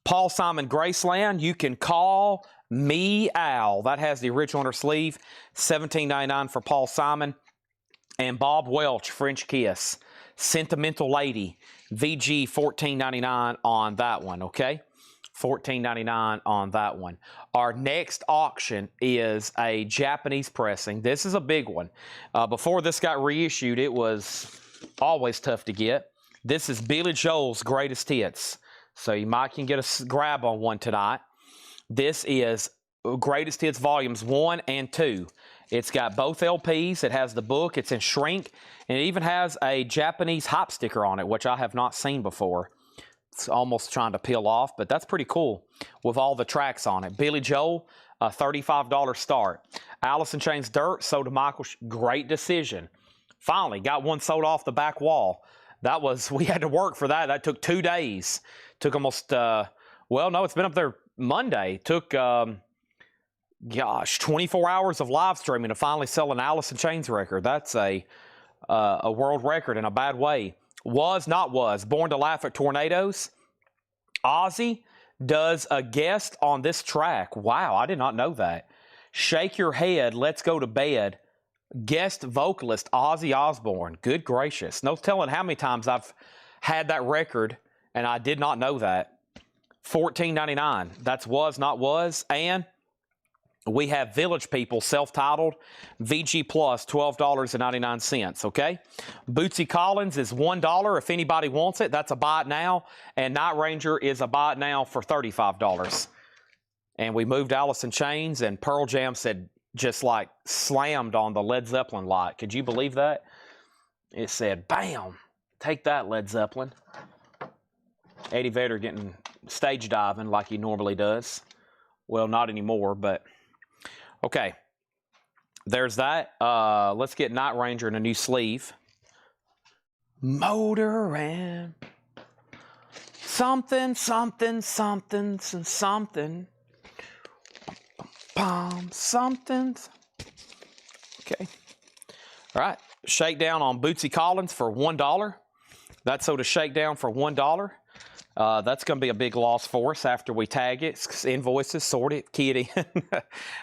Paul Simon Graceland, You Can Call Me Al. That has the original on her sleeve. $17.99 for Paul Simon. And Bob Welch, French Kiss. Sentimental Lady. VG, $14.99 on that one, okay? $14.99 on that one. Our next auction is a Japanese pressing. This is a big one. Before this got reissued, it was always tough to get. This is Billy Joel's Greatest Hits. So you might can get a grab on one tonight. This is Greatest Hits Volumes 1 and 2. It's got both LPs. It has the book. It's in shrink. And it even has a Japanese hype sticker on it, which I have not seen before. It's almost trying to peel off, but that's pretty cool with all the tracks on it. Billy Joel, a $35 start. Alice in Chains Dirt, sold to Michael. Great decision. Finally, got one sold off the back wall. That was, we had to work for that. That took 2 days. Took almost, well, no, it's been up there Monday. Took, 24 hours of live streaming to finally sell an Alice in Chains record. That's a world record in a bad way. Was, not was. Born to Laugh at Tornadoes. Ozzy does a guest on this track. Wow, I did not know that. Shake Your Head, Let's Go to Bed. Guest vocalist Ozzy Osbourne. Good gracious. No telling how many times I've had that record and I did not know that. $14.99. That's Was, Not Was. And we have Village People, self-titled, VG Plus, $12.99, okay? Bootsy Collins is $1 if anybody wants it. That's a buy it now. And Night Ranger is a buy it now for $35. And we moved Alice in Chains, and Pearl Jam said, just like slammed on the Led Zeppelin light. Could you believe that? It said, bam, take that, Led Zeppelin. Eddie Vedder getting stage diving like he normally does. Well, not anymore, but... Okay, there's that. Let's get Night Ranger in a new sleeve. Motor and something, something, something, something. Something. Okay. All right. Shakedown on Bootsy Collins for $1. That's sold a shakedown for $1. That's going to be a big loss for us after we tag it, invoices, sort it, key it in.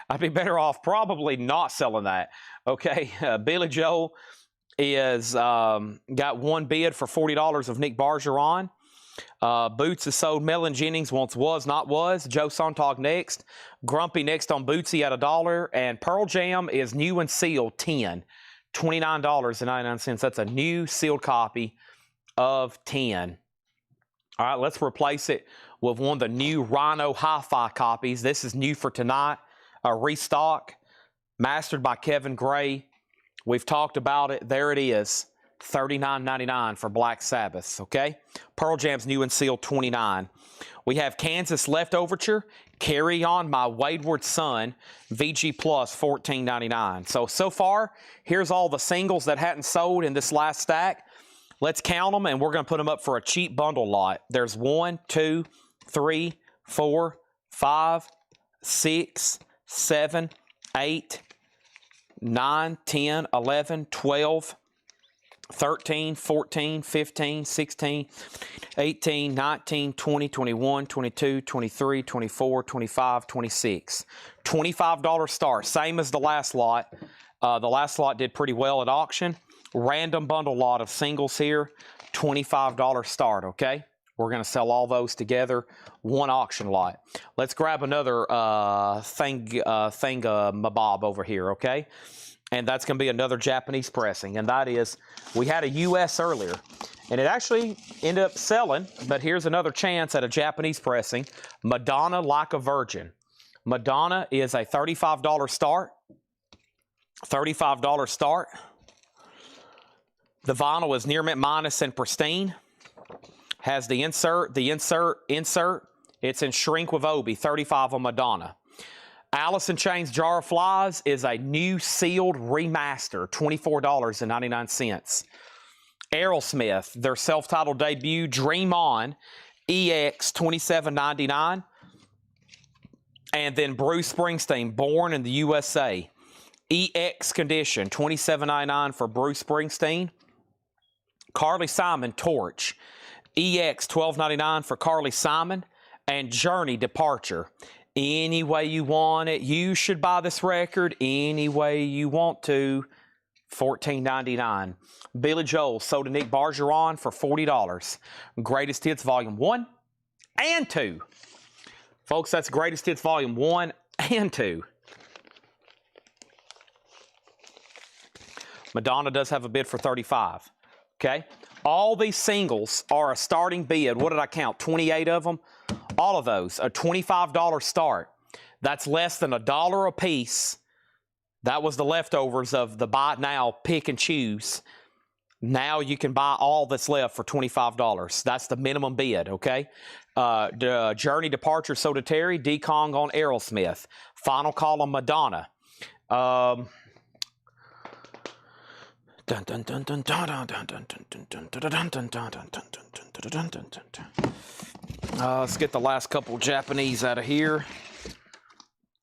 I'd be better off probably not selling that. Okay, Billy Joel is got one bid for $40 of Nick Bargeron. Boots has sold. Melon Jennings wants Was, Not Was. Joe Sontag next. Grumpy next on Bootsy at $1. And Pearl Jam is new and sealed, 10. $29.99. That's a new sealed copy of 10. All right, let's replace it with one of the new Rhino Hi-Fi copies. This is new for tonight. A restock, mastered by Kevin Gray. We've talked about it. There it is, $39.99 for Black Sabbath, okay? Pearl Jam's new and sealed, $29. We have Kansas Leftoverture, Carry On My Wayward Son, VG Plus, $14.99. So far, here's all the singles that hadn't sold in this last stack. Let's count them, and we're going to put them up for a cheap bundle lot. There's 1, 2, 3, 4, 5, 6, 7, 8, 9, 10, 11, 12, 13, 14, 15, 16, 18, 19, 20, 21, 22, 23, 24, 25, 26. $25 start, same as the last lot. The last lot did pretty well at auction. Random bundle lot of singles here, $25 start, okay? We're going to sell all those together, one auction lot. Let's grab another thing-mabob over here, okay? And that's going to be another Japanese pressing, and that is, we had a U.S. earlier, and it actually ended up selling, but here's another chance at a Japanese pressing, Madonna Like a Virgin. Madonna is a $35 start, $35 start. The vinyl is near mint minus and pristine. Has the insert. It's in shrink with Obi, 35 on Madonna. Alice in Chains Jar of Flies is a new sealed remaster, $24.99. Aerosmith, their self-titled debut, Dream On, EX, $27.99. And then Bruce Springsteen, Born in the USA, EX condition, $27.99 for Bruce Springsteen. Carly Simon, Torch, EX, $12.99 for Carly Simon. And Journey, Departure. Any way you want it, you should buy this record. Any way you want to, $14.99. Billy Joel sold to Nick Bargeron for $40. Greatest Hits Volume 1 and 2. Folks, that's Greatest Hits Volume 1 and 2. Madonna does have a bid for $35. okay? All these singles are a starting bid. What did I count? 28 of them? All of those, a $25 start. That's less than $1 a piece. That was the leftovers of the buy now, pick and choose. Now you can buy all that's left for $25. That's the minimum bid, okay? Journey, Departure, Soda Terry, D-Kong on Aerosmith. Final Call on Madonna. Let's get the last couple Japanese out of here.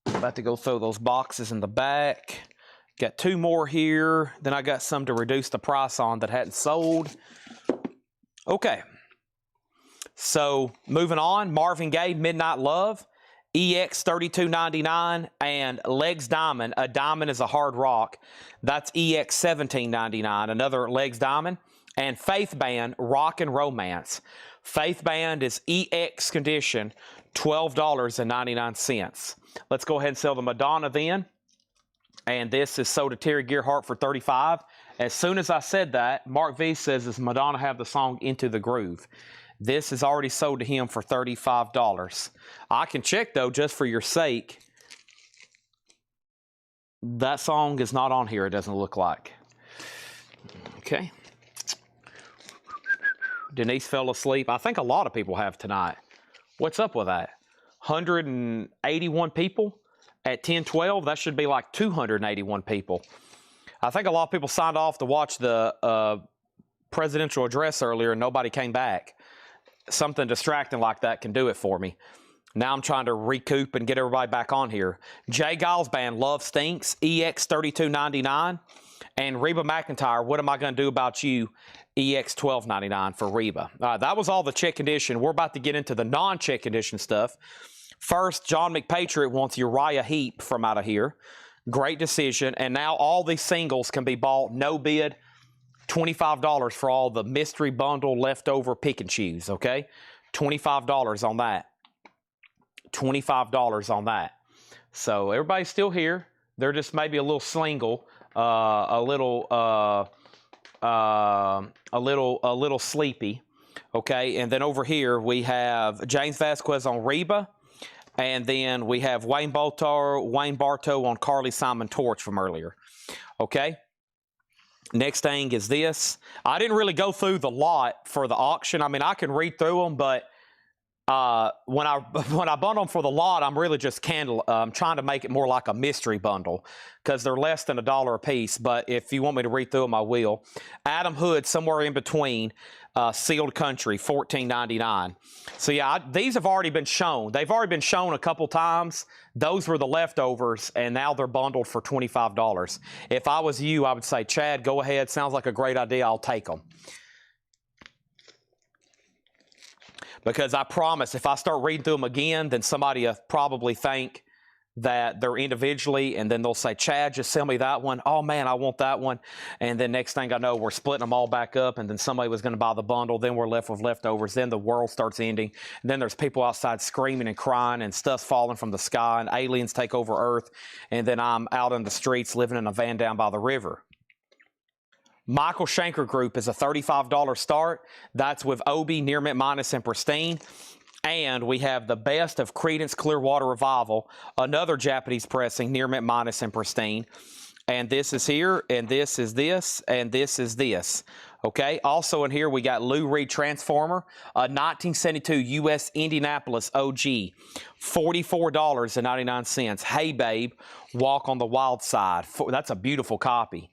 About to go throw those boxes in the back. Got 2 more here. Then I got some to reduce the price on that hadn't sold. Okay. So moving on, Marvin Gaye, Midnight Love, EX 32.99, and Legs Diamond. A diamond is a hard rock. That's EX 17.99. Another Legs Diamond. And Faith Band, Rock and Romance. Faith Band is EX condition, $12.99. Let's go ahead and sell the Madonna then. And this is sold to Terry Gearhart for $35. As soon as I said that, Mark V says, does Madonna have the song Into the Groove? This is already sold to him for $35. I can check, though, just for your sake. That song is not on here, it doesn't look like. Okay. Denise fell asleep. I think a lot of people have tonight. What's up with that? 181 people? At 10:12, that should be like 281 people. I think a lot of people signed off to watch the presidential address earlier and nobody came back. Something distracting like that can do it for me. Now I'm trying to recoup and get everybody back on here. Jay Giles Band, Love Stinks, EX 32.99. And Reba McEntire, What Am I Gonna Do About You, EX 12.99 for Reba. That was all the check condition. We're about to get into the non-check condition stuff. First, John McPatriot wants Uriah Heep from out of here. Great decision. And now all these singles can be bought, no bid, $25 for all the mystery bundle leftover pick and choose, okay? $25 on that. $25 on that. So everybody's still here. They're just maybe a little single, a little sleepy, okay? And then over here we have James Vasquez on Reba. And then we have Wayne Bartow on Carly Simon Torch from earlier. Okay. Next thing is this. I didn't really go through the lot for the auction. I mean, I can read through them, but when I bundle them for the lot, I'm really just trying to make it more like a mystery bundle because they're less than $1 a piece. But if you want me to read through them, I will. Adam Hood, somewhere in between. Sealed Country, $14.99. So yeah, these have already been shown. They've already been shown a couple times. Those were the leftovers, and now they're bundled for $25. If I was you, I would say, Chad, go ahead. Sounds like a great idea. I'll take them. Because I promise, if I start reading through them again, then somebody will probably think that they're individually, and then they'll say, Chad, just sell me that one. Oh, man, I want that one. And then next thing I know, we're splitting them all back up, and then somebody was going to buy the bundle. Then we're left with leftovers. Then the world starts ending. And then there's people outside screaming and crying, and stuff's falling from the sky, and aliens take over Earth. And then I'm out in the streets living in a van down by the river. Michael Schenker Group is a $35 start. That's with Obi, Near Mint Minus, and Pristine. And we have the best of Creedence Clearwater Revival, another Japanese pressing, Near Mint Minus and Pristine. And this is here, and this is this, and this is this. Okay, also in here we got Lou Reed Transformer, a 1972 U.S. Indianapolis OG, $44.99. Hey Babe, Walk on the Wild Side. That's a beautiful copy.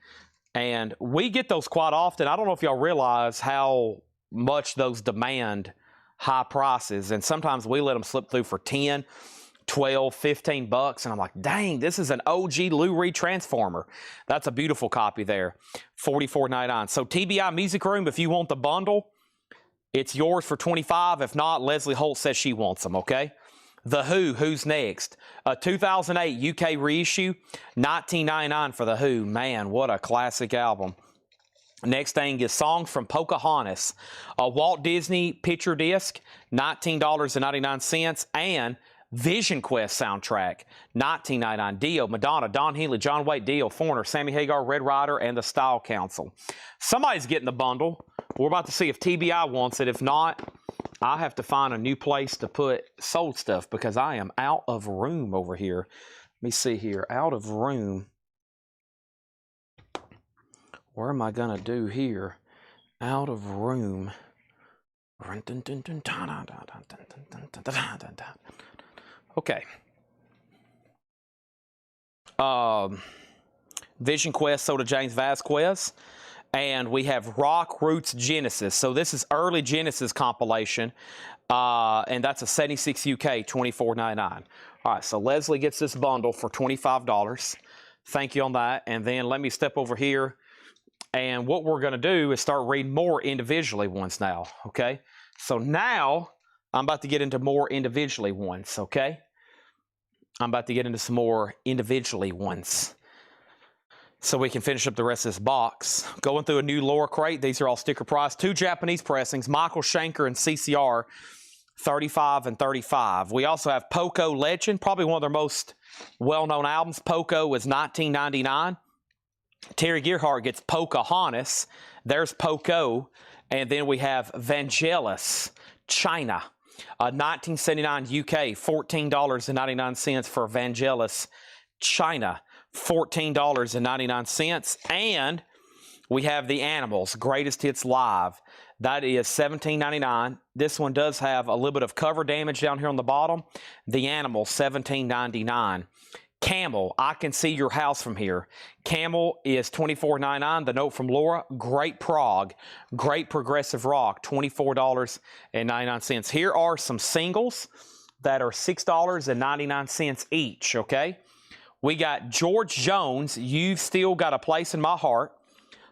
And we get those quite often. I don't know if y'all realize how much those demand high prices, and sometimes we let them slip through for 10, 12, 15 bucks, and I'm like, dang, this is an OG Lou Reed Transformer. That's a beautiful copy there, $44.99. So TBI Music Room, if you want the bundle, it's yours for $25. If not, Leslie Holt says she wants them, okay? The Who, Who's Next? A 2008 UK reissue, $19.99 for The Who. Man, what a classic album. Next thing is Songs from Pocahontas, a Walt Disney picture disc, $19.99, and Vision Quest soundtrack, $19.99. Dio, Madonna, Don Henley, John Waite, Dio, Foreigner, Sammy Hagar, Red Rider, and the Style Council. Somebody's getting the bundle. We're about to see if TBI wants it. If not, I have to find a new place to put sold stuff because I am out of room over here. Let me see here. Out of room. What am I going to do here? Out of room. Okay. Vision Quest, Soda James Vasquez. And we have Rock Roots Genesis. So this is early Genesis compilation. And that's a 76 UK, $24.99. All right, so Leslie gets this bundle for $25. Thank you on that. And then let me step over here. And what we're going to do is start reading more individually ones now, okay? So now I'm about to get into more individually ones, okay? I'm about to get into some more individually ones so we can finish up the rest of this box. Going through a new lower crate. These are all sticker price. 2 Japanese pressings, Michael Schenker and CCR, 35 and 35. We also have Poco Legend, probably one of their most well-known albums. Poco is $19.99. Terry Gearhart gets Pocahontas. There's Poco. And then we have Vangelis, China. 1979 UK, $14.99 for Vangelis, China. $14.99. And we have the Animals, Greatest Hits Live. That is $17.99. This one does have a little bit of cover damage down here on the bottom. The Animals, $17.99. Camel, I Can See Your House From Here. Camel is $24.99. The note from Laura, great prog, great progressive rock, $24.99. Here are some singles that are $6.99 each, okay? We got George Jones, You've Still Got a Place in My Heart.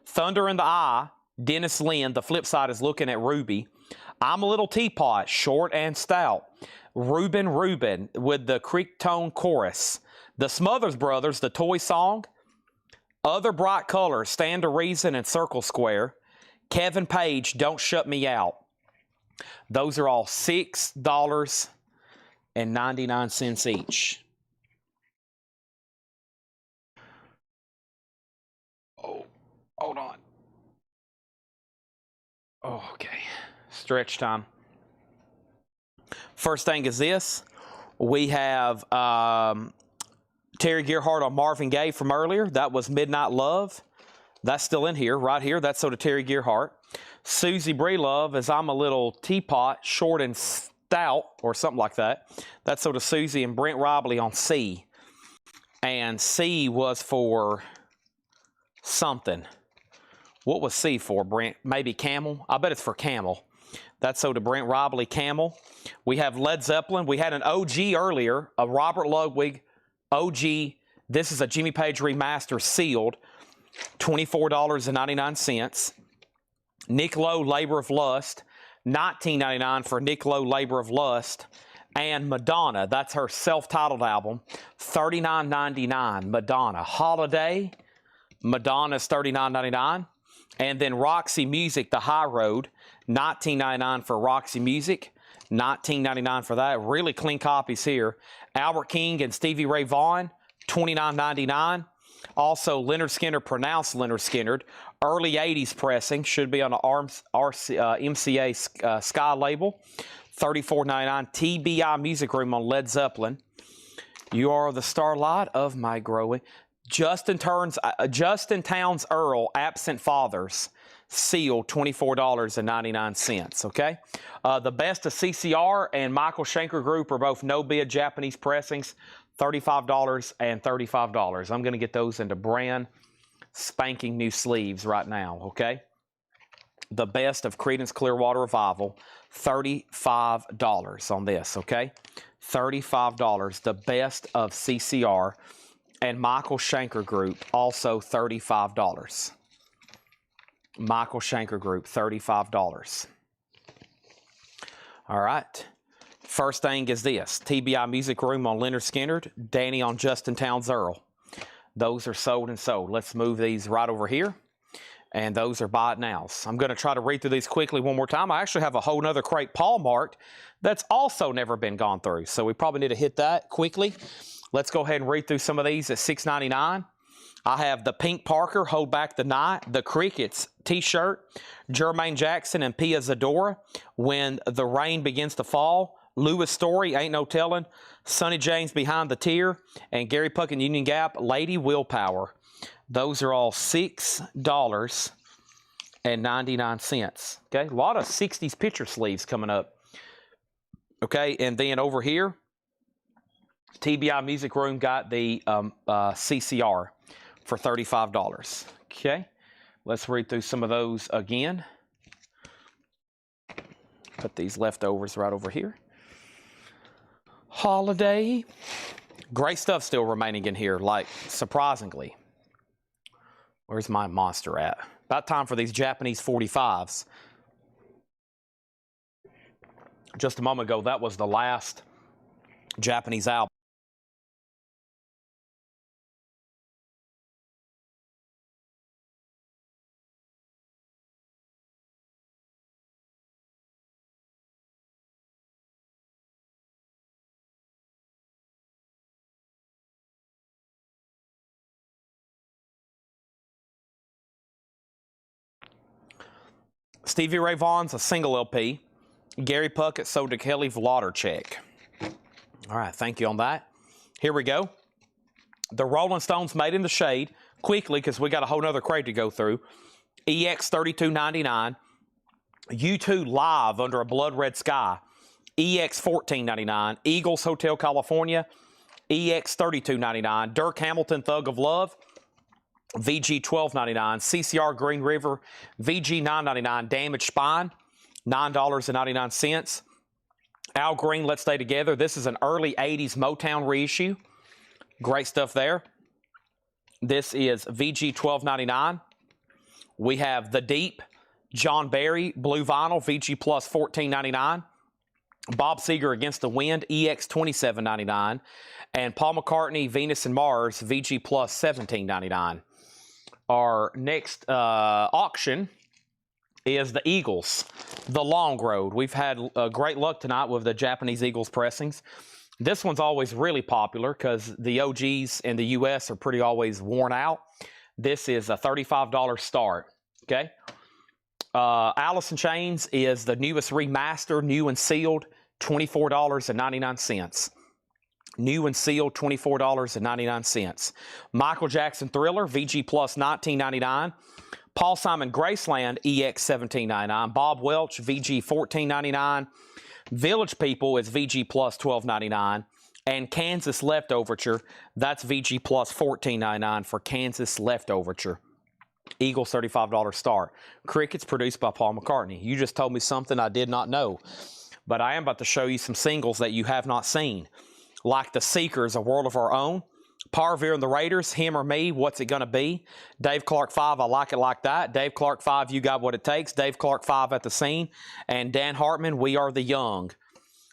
Thunder in the Eye, Dennis Lynn. The flip side is Looking at Ruby. I'm a Little Teapot, Short and Stout. Reuben Reuben with the Creek Tone Chorus. The Smothers Brothers, The Toy Song. Other Bright Colors, Stand to Reason and Circle Square. Kevin Page, Don't Shut Me Out. Those are all $6.99 each. Oh, hold on. Oh, okay. Stretch time. First thing is this. We have Terry Gearhart on Marvin Gaye from earlier. That was Midnight Love. That's still in here, right here. That's sort of Terry Gearhart. Susie Breelove is I'm a Little Teapot, Short and Stout, or something like that. That's sort of Susie and Brent Robley on C. And C was for something. What was C for, Brent? Maybe Camel? I bet it's for Camel. That's so to Brent Robley, Camel. We have Led Zeppelin. We had an OG earlier, a Robert Ludwig OG. This is a Jimmy Page remaster sealed, $24.99. Nick Lowe, Labor of Lust, $19.99 for Nick Lowe, Labor of Lust. And Madonna, that's her self-titled album, $39.99. Madonna. Holiday, Madonna's $39.99. And then Roxy Music, The High Road, $19.99 for Roxy Music. $19.99 for that. Really clean copies here. Albert King and Stevie Ray Vaughan, $29.99. Also, Leonard Skinner, pronounced Leonard Skinner. Early 80s pressing. Should be on the MCA Sky label. $34.99. TBI Music Room on Led Zeppelin. You Are the Starlight of My Growing. Justin Towns Earl, Absent Fathers. Sealed, $24.99, okay? The best of CCR and Michael Schenker Group are both no-bid Japanese pressings, $35 and $35. I'm going to get those into brand spanking new sleeves right now, okay? The best of Creedence Clearwater Revival, $35 on this, okay? $35. The best of CCR and Michael Schenker Group, also $35. Michael Schenker Group, $35. All right. First thing is this. TBI Music Room on Leonard Skinner. Danny on Justin Towns Earl. Those are sold and sold. Let's move these right over here. And those are buy it nows. I'm going to try to read through these quickly one more time. I actually have a whole nother crate Paul marked that's also never been gone through. So we probably need to hit that quickly. Let's go ahead and read through some of these at $6.99. I have the Pink Parker, Hold Back the Night, the Crickets t-shirt, Jermaine Jackson and Pia Zadora, When the Rain Begins to Fall, Lewis Story, Ain't No Telling, Sonny James, Behind the Tear, and Gary Puck and Union Gap, Lady Willpower. Those are all $6.99. Okay, a lot of 60s picture sleeves coming up. Okay, and then over here, TBI Music Room got the CCR for $35. Okay, let's read through some of those again. Put these leftovers right over here. Holiday. Great stuff still remaining in here, like, surprisingly. Where's my monster at? About time for these Japanese 45s. Just a moment ago, that was the last Japanese album. Stevie Ray Vaughan's a single LP. Gary Puckett, So to Kelly Vlodder. All right, thank you on that. Here we go. The Rolling Stones Made in the Shade, quickly, because we got a whole nother crate to go through. EX $32.99. U2 Live Under a Blood Red Sky, EX $14.99. Eagles Hotel California, EX $32.99. Dirk Hamilton Thug of Love, VG $12.99. CCR Green River, VG $9.99. Damaged Spine, $9.99. Al Green, Let's Stay Together. This is an early 80s Motown reissue. Great stuff there. This is VG $12.99. We have The Deep, John Barry, Blue Vinyl, VG Plus $14.99. Bob Seger, Against the Wind, EX $27.99. And Paul McCartney, Venus and Mars, VG Plus $17.99. Our next auction is the Eagles, The Long Road. We've had great luck tonight with the Japanese Eagles pressings. This one's always really popular because the OGs in the U.S. are pretty always worn out. This is a $35 start, okay? Alice in Chains is the newest remaster, new and sealed, $24.99. New and sealed, $24.99. Michael Jackson Thriller, VG Plus $19.99. Paul Simon Graceland, EX $17.99. Bob Welch, VG $14.99. Village People is VG Plus $12.99. And Kansas Leftoverture, that's VG Plus $14.99 for Kansas Leftoverture. Eagles $35 start. Crickets produced by Paul McCartney. You just told me something I did not know. But I am about to show you some singles that you have not seen. Like The Seekers, A World of Our Own. Parveer and the Raiders, Him or Me, What's It Gonna Be? Dave Clark 5, I Like It Like That. Dave Clark 5, You Got What It Takes. Dave Clark 5, At the Scene. And Dan Hartman, We Are the Young.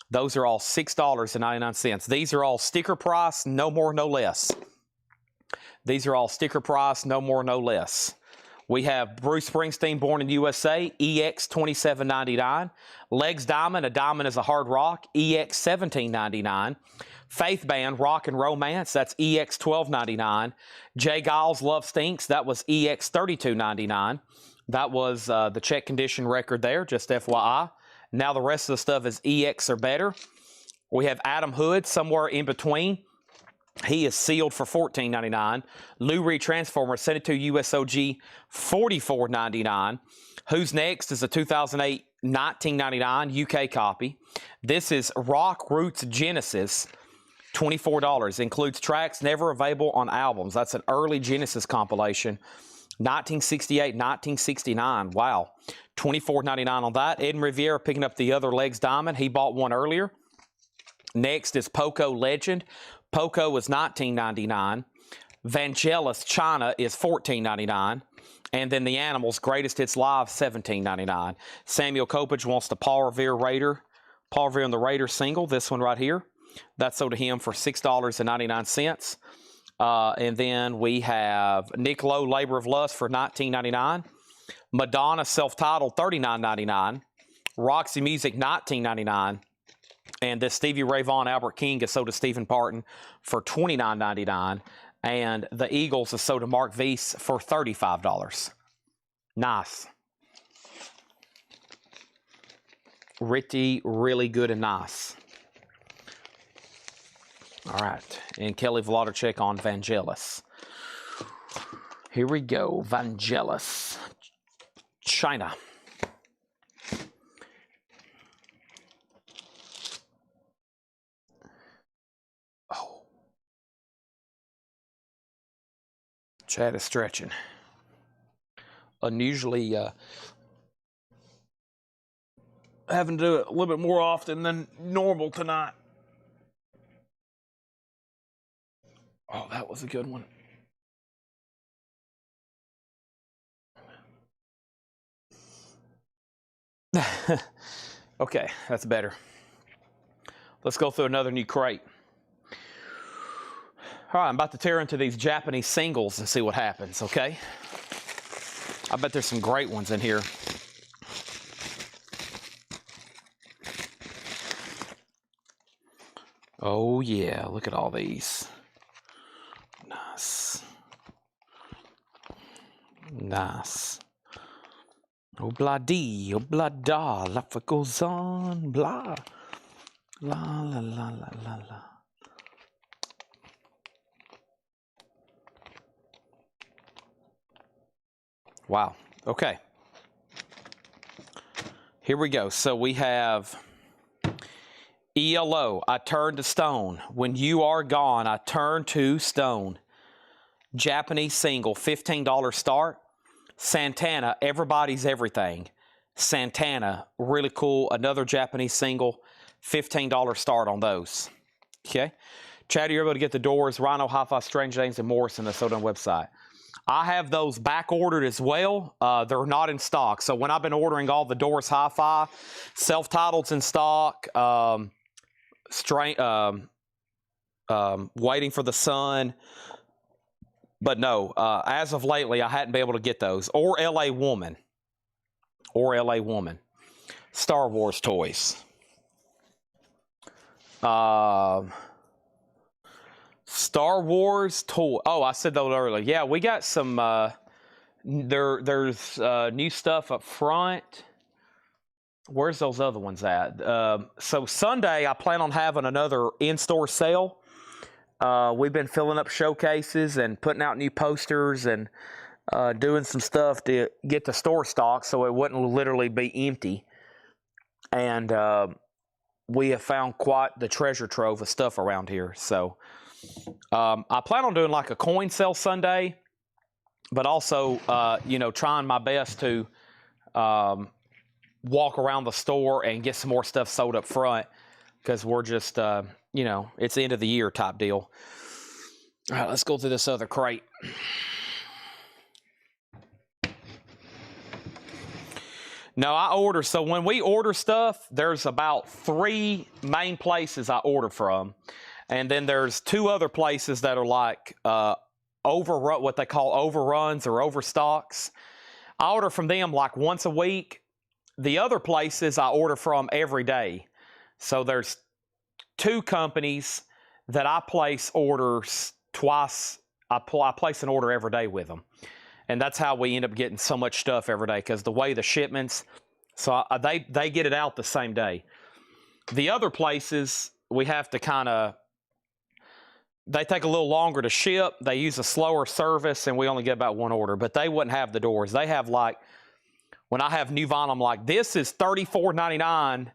Those are all $6.99. These are all sticker price, no more, no less. These are all sticker price, no more, no less. We have Bruce Springsteen, Born in the USA, EX $27.99. Legs Diamond, A Diamond is a Hard Rock, EX $17.99. Faith Band, Rock and Romance, that's EX $12.99. Jay Giles, Love Stinks, that was EX $32.99. That was the check condition record there, just FYI. Now the rest of the stuff is EX or better. We have Adam Hood, Somewhere in Between. He is sealed for $14.99. Lou Reed Transformer, 72 USOG, $44.99. Who's Next is a 2008 $19.99 UK copy. This is Rock Roots Genesis, $24. Includes tracks never available on albums. That's an early Genesis compilation. 1968, 1969. Wow. $24.99 on that. Ed Riviera picking up the other Legs Diamond. He bought one earlier. Next is Poco Legend. Poco is $19.99. Vangelis China is $14.99. And then the Animals Greatest Hits Live, $17.99. Samuel Kopech wants the Paul Revere and the Raider single, this one right here. That's sold to him for $6.99. And then we have Nick Lowe, Labor of Lust for $19.99. Madonna Self-Titled, $39.99. Roxy Music, $19.99. And this Stevie Ray Vaughan, Albert King is sold to Stephen Parton for $29.99. And the Eagles is sold to Mark Weiss for $35. Nice. Really good and nice. All right. And Kelly Vladicek on Vangelis. Here we go. Vangelis. China. Oh. Chad is stretching. Unusually having to do it a little bit more often than normal tonight. Oh, that was a good one. Okay, that's better. Let's go through another new crate. All right, I'm about to tear into these Japanese singles and see what happens, okay? I bet there's some great ones in here. Oh, yeah, look at all these. Nice. Nice. Oh, blah dee, oh, blah da, life goes on, blah. La, la, la, la, la, la. Wow. Okay. Here we go. So we have ELO, I Turn to Stone. When You Are Gone, I Turn to Stone. Japanese single, $15 start. Santana, Everybody's Everything. Santana, really cool. Another Japanese single, $15 start on those. Okay. Chad, you're able to get the Doors, Rhino, Hi-Fi, Strange Things, and Morrison, the Soda website. I have those back ordered as well. They're not in stock. So when I've been ordering all the Doors Hi-Fi, self-titled's in stock. Waiting for the Sun. But no, as of lately, I hadn't been able to get those. Or LA Woman. Star Wars toys. Star Wars toy. Oh, I said that earlier. Yeah, we got some. There's new stuff up front. Where's those other ones at? So Sunday, I plan on having another in-store sale. We've been filling up showcases and putting out new posters and doing some stuff to get the store stocked so it wouldn't literally be empty. And we have found quite the treasure trove of stuff around here. So I plan on doing like a coin sale Sunday, but also, trying my best to walk around the store and get some more stuff sold up front because we're just, it's the end of the year type deal. All right, let's go through this other crate. No, I order. So when we order stuff, there's about 3 main places I order from. And then there's 2 other places that are like overrun, what they call overruns or overstocks. I order from them like once a week. The other places I order from every day. So there's 2 companies that I place orders twice. I place an order every day with them. And that's how we end up getting so much stuff every day because the way the shipments, so they get it out the same day. The other places, we have to kind of, they take a little longer to ship. They use a slower service, and we only get about 1 order. But they wouldn't have the Doors. They have like, when I have new vinyl, I'm like, this is $34.99.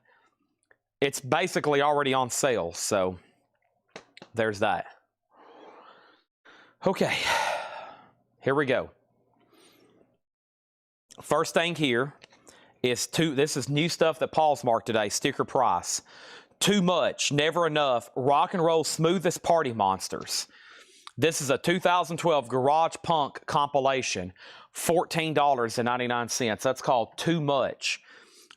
It's basically already on sale. So there's that. Okay, here we go. First thing here is this is new stuff that Paul's marked today, sticker price. Too Much, Never Enough, Rock and Roll Smoothest Party Monsters. This is a 2012 Garage Punk compilation, $14.99. That's called Too Much,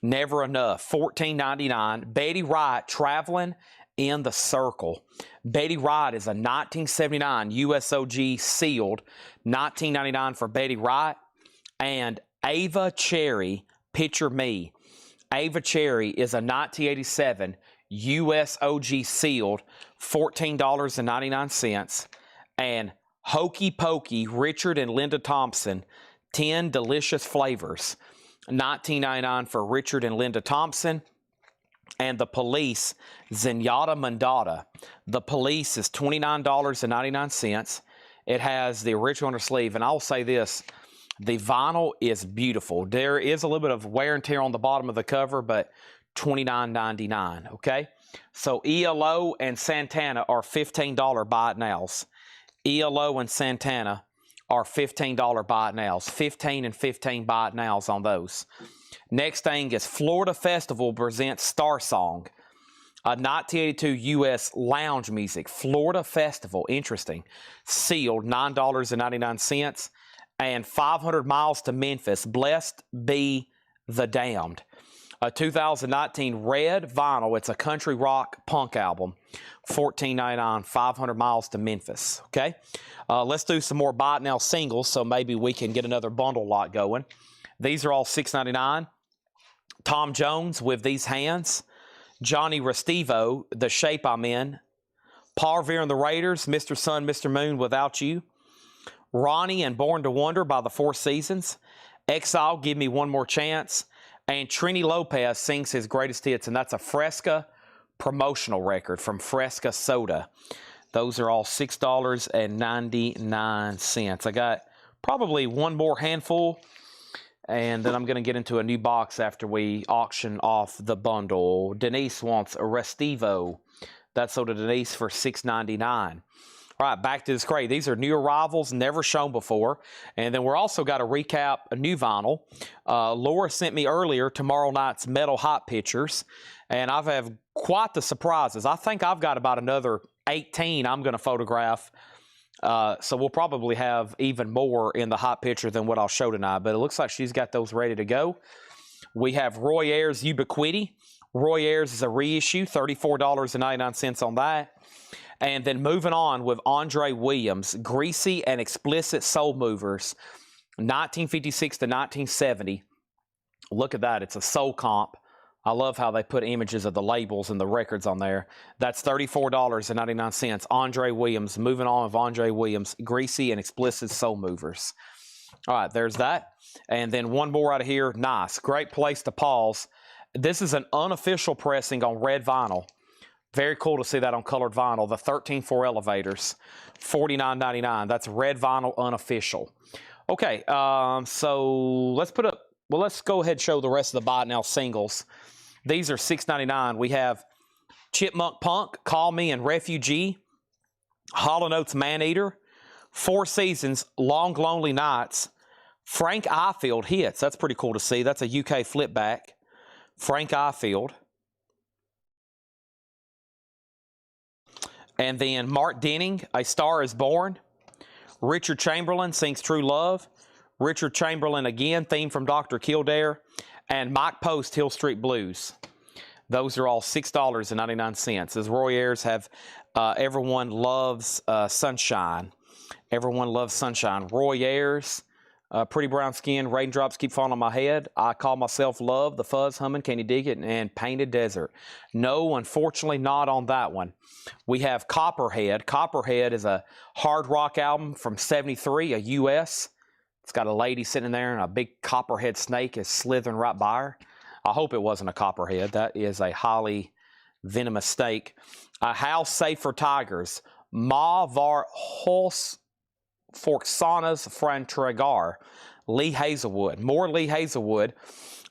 Never Enough, $14.99. Betty Wright, Traveling in the Circle. Betty Wright is a 1979 USOG sealed, $19.99 for Betty Wright. And Ava Cherry, Picture Me. Ava Cherry is a 1987 USOG sealed, $14.99. And Hokey Pokey, Richard and Linda Thompson, 10 delicious flavors. $19.99 for Richard and Linda Thompson. And the Police, Zenyatta Mandata. The Police is $29.99. It has the original on the sleeve. And I'll say this, the vinyl is beautiful. There is a little bit of wear and tear on the bottom of the cover, but $29.99, okay? So ELO and Santana are $15 buy it nows. ELO and Santana are $15 buy it nows. 15 and 15 buy it nows on those. Next thing is Florida Festival presents Star Song, a 1982 U.S. lounge music. Florida Festival, interesting. Sealed, $9.99. And 500 Miles to Memphis, Blessed Be the Damned. A 2019 red vinyl. It's a country rock punk album. $14.99, 500 Miles to Memphis. Okay, let's do some more buy it now singles, so maybe we can get another bundle lot going. These are all $6.99. Tom Jones, With These Hands. Johnny Restivo, The Shape I'm In. Paul Revere and the Raiders, Mr. Sun, Mr. Moon, Without You. Ronnie and Born to Wonder by the Four Seasons. Exile, Give Me One More Chance. And Trini Lopez sings his greatest hits, and that's a Fresca promotional record from Fresca Soda. Those are all $6.99. I got probably one more handful, and then I'm going to get into a new box after we auction off the bundle. Denise wants a Restivo. That's sold to Denise for $6.99. All right, back to this crate. These are new arrivals, never shown before. And then we're also got to recap a new vinyl. Laura sent me earlier tomorrow night's Metal Hot Pictures, and I've had quite the surprises. I think I've got about another 18 I'm going to photograph. So we'll probably have even more in the hot picture than what I'll show tonight. But it looks like she's got those ready to go. We have Roy Ayers' Ubiquity. Roy Ayers is a reissue, $34.99 on that. And then moving on with Andre Williams, Greasy and Explicit Soul Movers, 1956 to 1970. Look at that. It's a soul comp. I love how they put images of the labels and the records on there. That's $34.99. Andre Williams. Moving on with Andre Williams, Greasy and Explicit Soul Movers. All right, there's that. And then one more out of here. Nice. Great place to pause. This is an unofficial pressing on red vinyl. Very cool to see that on colored vinyl. The 13-4 Elevators, $49.99. That's red vinyl unofficial. Okay, so let's put up, well, let's go ahead and show the rest of the buy it now singles. These are $6.99. We have Chipmunk Punk, Call Me, and Refugee. Hall & Oates Maneater. Four Seasons, Long Lonely Nights. Frank Ifield Hits. That's pretty cool to see. That's a UK flipback. Frank Ifield. And then Mark Denning, A Star Is Born. Richard Chamberlain sings True Love. Richard Chamberlain again, theme from Dr. Kildare. And Mike Post, Hill Street Blues. Those are all $6.99. As Roy Ayers have Everyone Loves Sunshine. Everyone Loves Sunshine. Roy Ayers, Pretty Brown Skin, Raindrops Keep Falling on My Head. I Call Myself Love, The Fuzz Humming, Can You Dig It? And Painted Desert. No, unfortunately not on that one. We have Copperhead. Copperhead is a hard rock album from '73, a U.S. It's got a lady sitting there and a big copperhead snake is slithering right by her. I hope it wasn't a copperhead. That is a highly venomous snake. A House Safe for Tigers. Ma var hos Forxanas Frantragar. Lee Hazelwood. More Lee Hazelwood.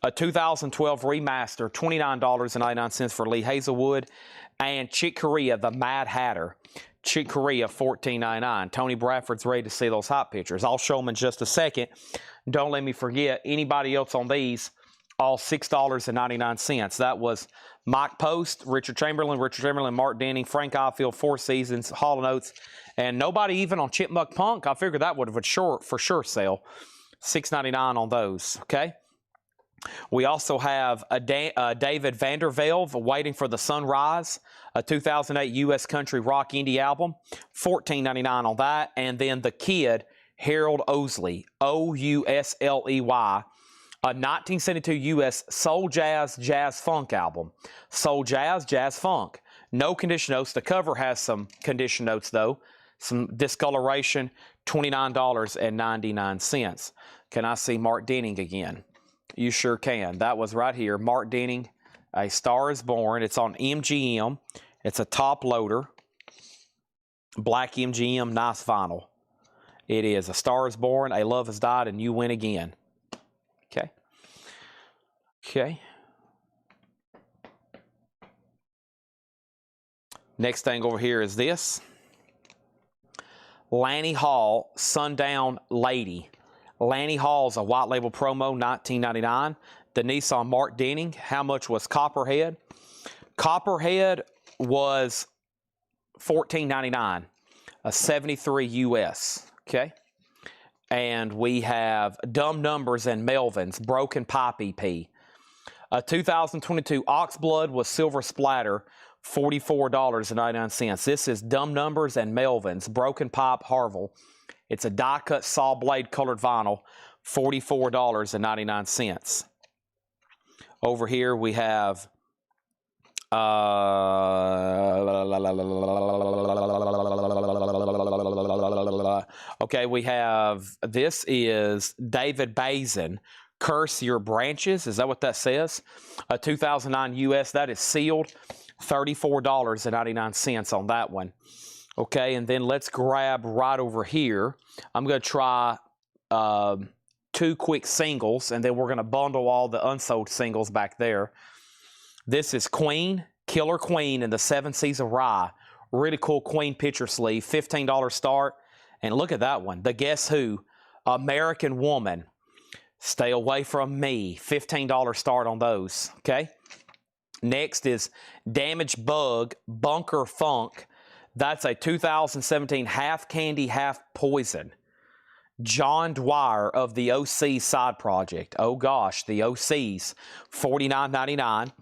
A 2012 remaster, $29.99 for Lee Hazelwood. And Chick Corea, The Mad Hatter. Chick Corea, $14.99. Tony Bradford's ready to see those hot pictures. I'll show them in just a second. Don't let me forget, anybody else on these, all $6.99. That was Mike Post, Richard Chamberlain, Mark Denning, Frank Ifield, Four Seasons, Hall & Oates, and nobody even on Chipmunk Punk. I figured that would have for sure sell. $6.99 on those, okay? We also have a David Vandervelve, Waiting for the Sunrise, a 2008 U.S. country rock indie album, $14.99 on that. And then The Kid, Harold Ousley, Ousley, a 1972 U.S. soul jazz funk album. Soul jazz funk. No condition notes. The cover has some condition notes, though. some discoloration, $29.99. Can I see Mark Denning again? You sure can. That was right here. Mark Denning, A Star is Born. It's on MGM. It's a top loader. Black MGM, nice vinyl. It is A Star is Born, A Love Has Died, and You Win Again. Okay. Okay. Next thing over here is this. Lanny Hall, Sundown Lady. Lanny Hall's a white label promo, $19.99. The Nissan Mark Denning. How much was Copperhead? Copperhead was $14.99, a 73 US. Okay. And we have Dumb Numbers and Melvin's Broken Pipe EP. 2022 Oxblood was Silver Splatter, $44.99. This is Dumb Numbers and Melvin's Broken Pipe Harville. It's a die-cut saw blade colored vinyl, $44.99. Over here we have okay, we have, this is David Bazin, Curse Your Branches. Is that what that says? 2009 US, that is sealed, $34.99 on that one. Okay, and then let's grab right over here. I'm going to try 2 quick singles, and then we're going to bundle all the unsold singles back there. This is Queen, Killer Queen and the 7 Seas of Rye. Really cool Queen picture sleeve, $15 start. And look at that one, the Guess Who, American Woman, Stay Away From Me, $15 start on those, okay? Next is Damaged Bug, Bunker Funk. That's a 2017 half candy, half poison. John Dwyer of the OC side project. Oh gosh, the OCs, $49.99.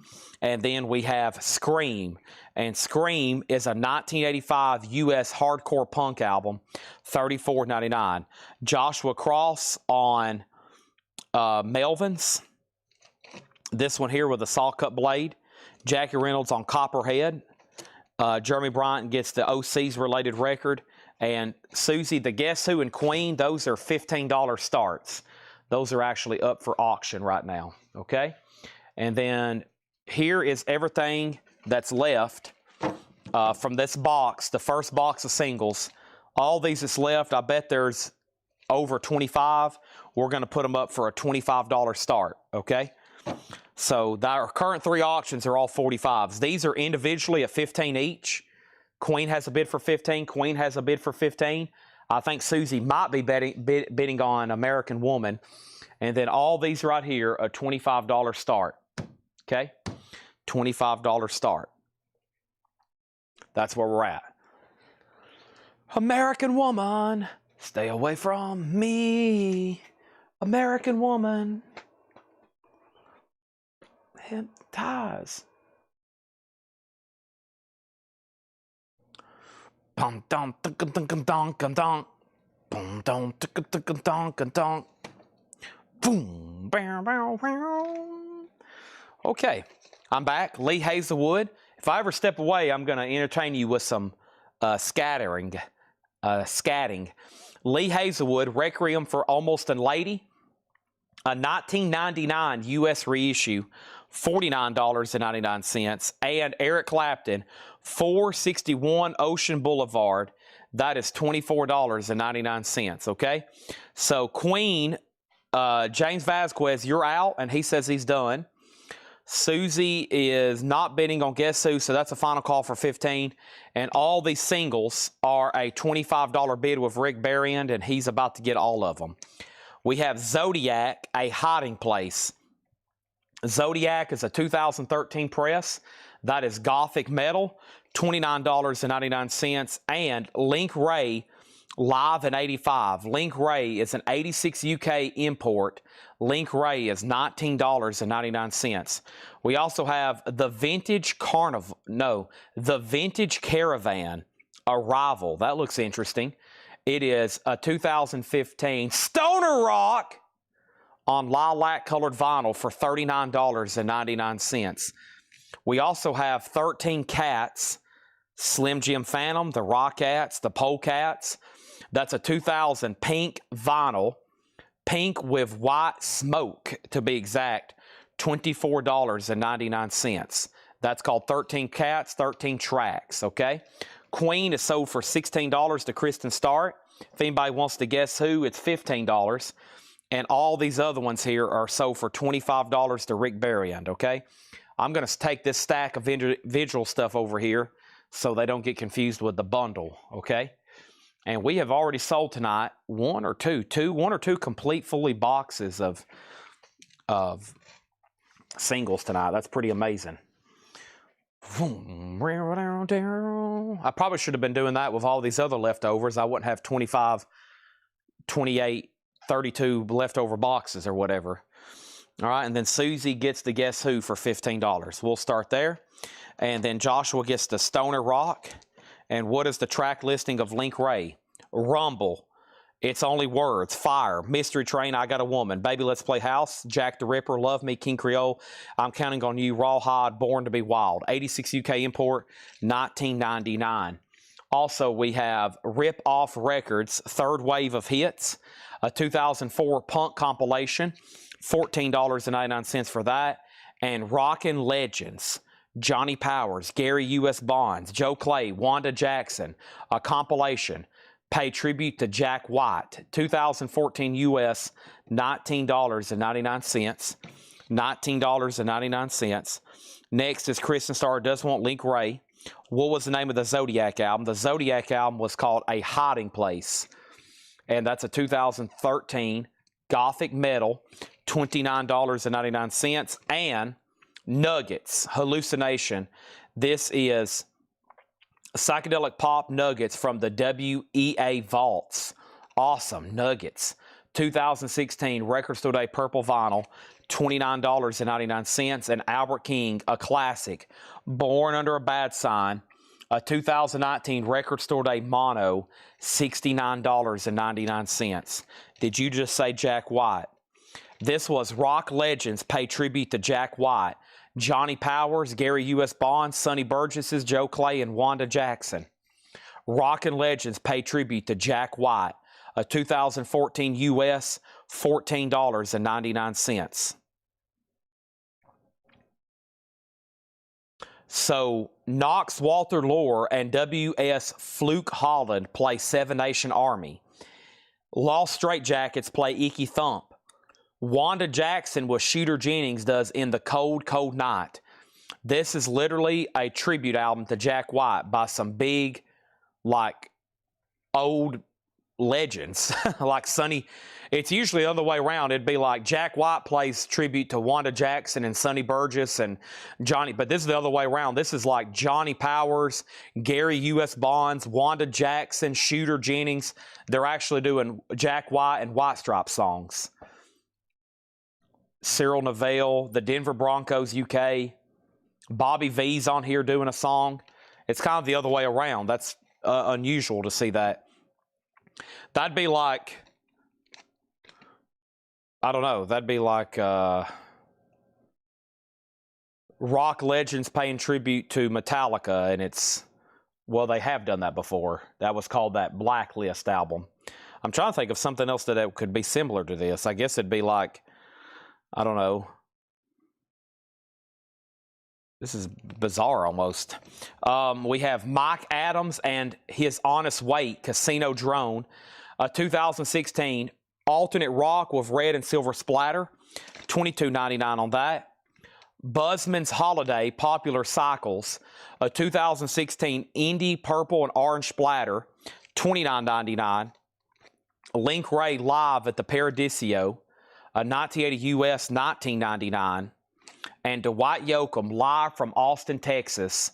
And then we have Scream. And Scream is a 1985 US hardcore punk album, $34.99. Joshua Cross on Melvin's. This one here with a saw cut blade. Jackie Reynolds on Copperhead. Jeremy Bryant gets the OC's related record. And Susie, the Guess Who and Queen, those are $15 starts. Those are actually up for auction right now, okay? And then here is everything that's left from this box, the first box of singles. All these that's left, I bet there's over 25. We're going to put them up for a $25 start, okay? So our current 3 auctions are all 45s. These are individually at $15 each. Queen has a bid for 15. Queen has a bid for 15. I think Susie might be bidding on American Woman. And then all these right here, a $25 start. Okay? $25 start. That's where we're at. American Woman, stay away from me. American Woman. And ties. Bum dum dunk dunk dunk dunk. Boom dum dunk dunk dunk dunk. Boom. Bow bow bow. Okay, I'm back. Lee Hazelwood. If I ever step away, I'm going to entertain you with some scatting. Lee Hazelwood, Requiem for Almost a Lady. A 1999 US reissue, $49.99. And Eric Clapton, 461 Ocean Boulevard. That is $24.99, okay? So Queen, James Vasquez, you're out, and he says he's done. Susie is not bidding on Guess Who, so that's a final call for 15. And all these singles are a $25 bid with Rick Berrien, and he's about to get all of them. We have Zodiac, A Hiding Place. Zodiac is a 2013 press. That is gothic metal, $29.99. And Link Ray, Live in 85. Link Ray is an 86 UK import. Link Ray is $19.99. We also have the Vintage Carnival. No, the Vintage Caravan Arrival. That looks interesting. It is a 2015 Stoner Rock on lilac colored vinyl for $39.99. We also have 13 Cats Slim Jim Phantom, the Rockettes, the Polecats. That's a 2000 pink vinyl, pink with white smoke to be exact, $24.99. That's called 13 Cats, 13 Tracks, okay? Queen is sold for $16 to Kristen Start. If anybody wants to guess who, it's $15. And all these other ones here are sold for $25 to Rick Berriand, okay? I'm going to take this stack of individual stuff over here so they don't get confused with the bundle, okay? And we have already sold tonight one or two complete fully boxes of singles tonight. That's pretty amazing. I probably should have been doing that with all these other leftovers. I wouldn't have 25, 28, 32 leftover boxes or whatever. All right, and then Susie gets the Guess Who for $15. We'll start there. And then Joshua gets the Stoner Rock. And what is the track listing of Link Ray? Rumble. It's Only Words. Fire. Mystery Train. I Got a Woman. Baby Let's Play House. Jack the Ripper. Love Me. King Creole. I'm Counting on You. Rawhide. Born to be Wild. 86 UK import. 1999. Also, we have Rip Off Records. Third Wave of Hits. A 2004 punk compilation. $14.99 for that. And Rockin' Legends. Johnny Powers, Gary U.S. Bonds, Joe Clay, Wanda Jackson, a compilation. Pay tribute to Jack White, 2014 U.S., $19.99. $19.99. Next is Kristen Starr Does Want Link Ray. What was the name of the Zodiac album? The Zodiac album was called A Hiding Place. And that's a 2013 Gothic Metal, $29.99. And Nuggets, Hallucination. This is psychedelic pop nuggets from the WEA Vaults. Awesome Nuggets. 2016 Record Store Day Purple Vinyl, $29.99. And Albert King, a classic, Born Under a Bad Sign, a 2019 Record Store Day Mono, $69.99. Did you just say Jack White? This was Rock Legends Pay Tribute to Jack White. Johnny Powers, Gary U.S. Bonds, Sonny Burgess, Joe Clay, and Wanda Jackson. Rockin' Legends Pay Tribute to Jack White. A 2014 U.S., $14.99. So, Knox Walter Lore and W.S. Fluke Holland play Seven Nation Army. Lost Straitjackets play Icky Thump. Wanda Jackson with Shooter Jennings does In the Cold, Cold Night. This is literally a tribute album to Jack White by some big, like, old legends. Like Sonny. It's usually the other way around. It'd be like Jack White plays tribute to Wanda Jackson and Sonny Burgess and Johnny. But this is the other way around. This is like Johnny Powers, Gary U.S. Bonds, Wanda Jackson, Shooter Jennings. They're actually doing Jack White and White Stripes songs. Cyril Neville, the Denver Broncos UK, Bobby V's on here doing a song. It's kind of the other way around. That's unusual to see that. That'd be like, I don't know, that'd be like Rock Legends paying tribute to Metallica, and it's, well, they have done that before. That was called that Blacklist album. I'm trying to think of something else that could be similar to this. I guess it'd be like, I don't know. This is bizarre almost. We have Mike Adams and His Honest Weight, Casino Drone, a 2016 alternate rock with red and silver splatter, $22.99 on that. Buzzman's Holiday, Popular Cycles, a 2016 indie purple and orange splatter, $29.99. Link Ray Live at the Paradiso, a 1980 US, $19.99. And Dwight Yoakam live from Austin, Texas,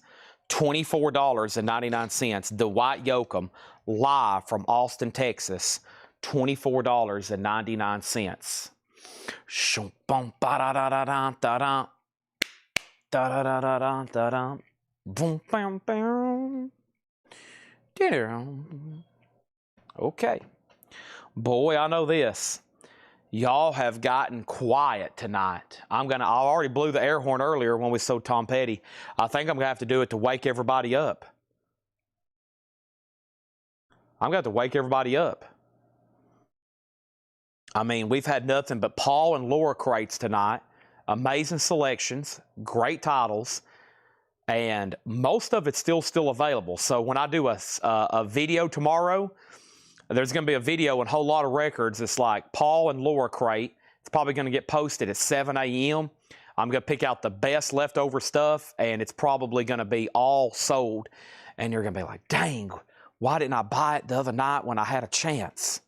$24.99. Dwight Yoakam live from Austin, Texas, $24.99. Okay. Boy, I know this. Y'all have gotten quiet tonight. I already blew the air horn earlier when we sold Tom Petty. I think I'm going to have to do it to wake everybody up. I'm going to have to wake everybody up. I mean, we've had nothing but Paul and Laura crates tonight. Amazing selections, great titles, and most of it's still available. So when I do a video tomorrow, there's going to be a video and a whole lot of records. It's like Paul and Laura crate. It's probably going to get posted at 7 a.m. I'm going to pick out the best leftover stuff, and it's probably going to be all sold. And you're going to be like, dang, why didn't I buy it the other night when I had a chance?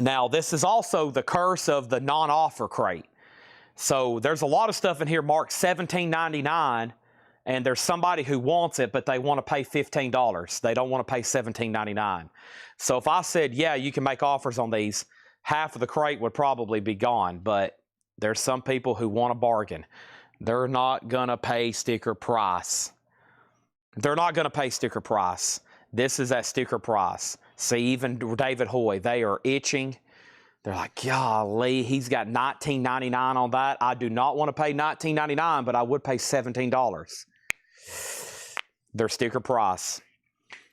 Now, this is also the curse of the non-offer crate. So there's a lot of stuff in here marked $17.99, and there's somebody who wants it, but they want to pay $15. They don't want to pay $17.99. So if I said, yeah, you can make offers on these, half of the crate would probably be gone. But there's some people who want a bargain. They're not going to pay sticker price. They're not going to pay sticker price. This is at sticker price. See, even David Hoy, they are itching. They're like, golly, he's got $19.99 on that. I do not want to pay $19.99, but I would pay $17. Their sticker price.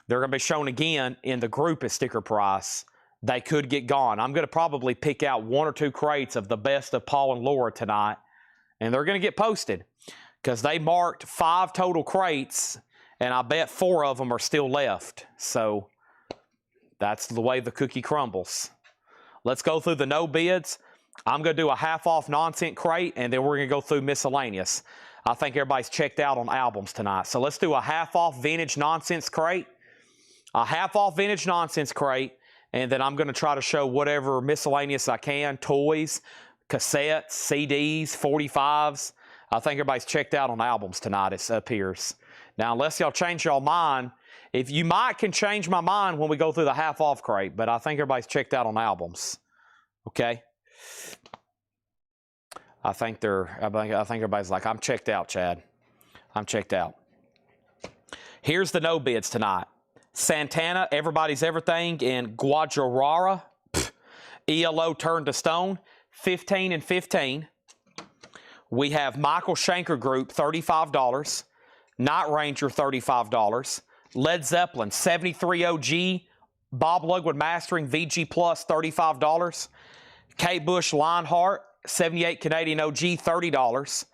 They're going to be shown again in the group as sticker price. They could get gone. I'm going to probably pick out 1 or 2 crates of the best of Paul and Laura tonight, and they're going to get posted because they marked 5 total crates, and I bet 4 of them are still left. So that's the way the cookie crumbles. Let's go through the no bids. I'm going to do a half-off non-cent crate, and then we're going to go through miscellaneous. I think everybody's checked out on albums tonight. So let's do a half-off vintage nonsense crate, a half-off vintage nonsense crate, and then I'm going to try to show whatever miscellaneous I can, toys, cassettes, CDs, 45s. I think everybody's checked out on albums tonight, it appears. Now, unless y'all change y'all mind, if you can change my mind when we go through the half-off crate, but I think everybody's checked out on albums. Okay? I think everybody's like, I'm checked out, Chad. I'm checked out. Here's the no bids tonight. Santana, Everybody's Everything in Guadalajara. ELO Turned to Stone, 15 and 15. We have Michael Schenker Group, $35. Night Ranger, $35. Led Zeppelin, 73 OG. Bob Lugwood Mastering, VG Plus, $35. Kate Bush Lionheart, 78 Canadian OG, $30.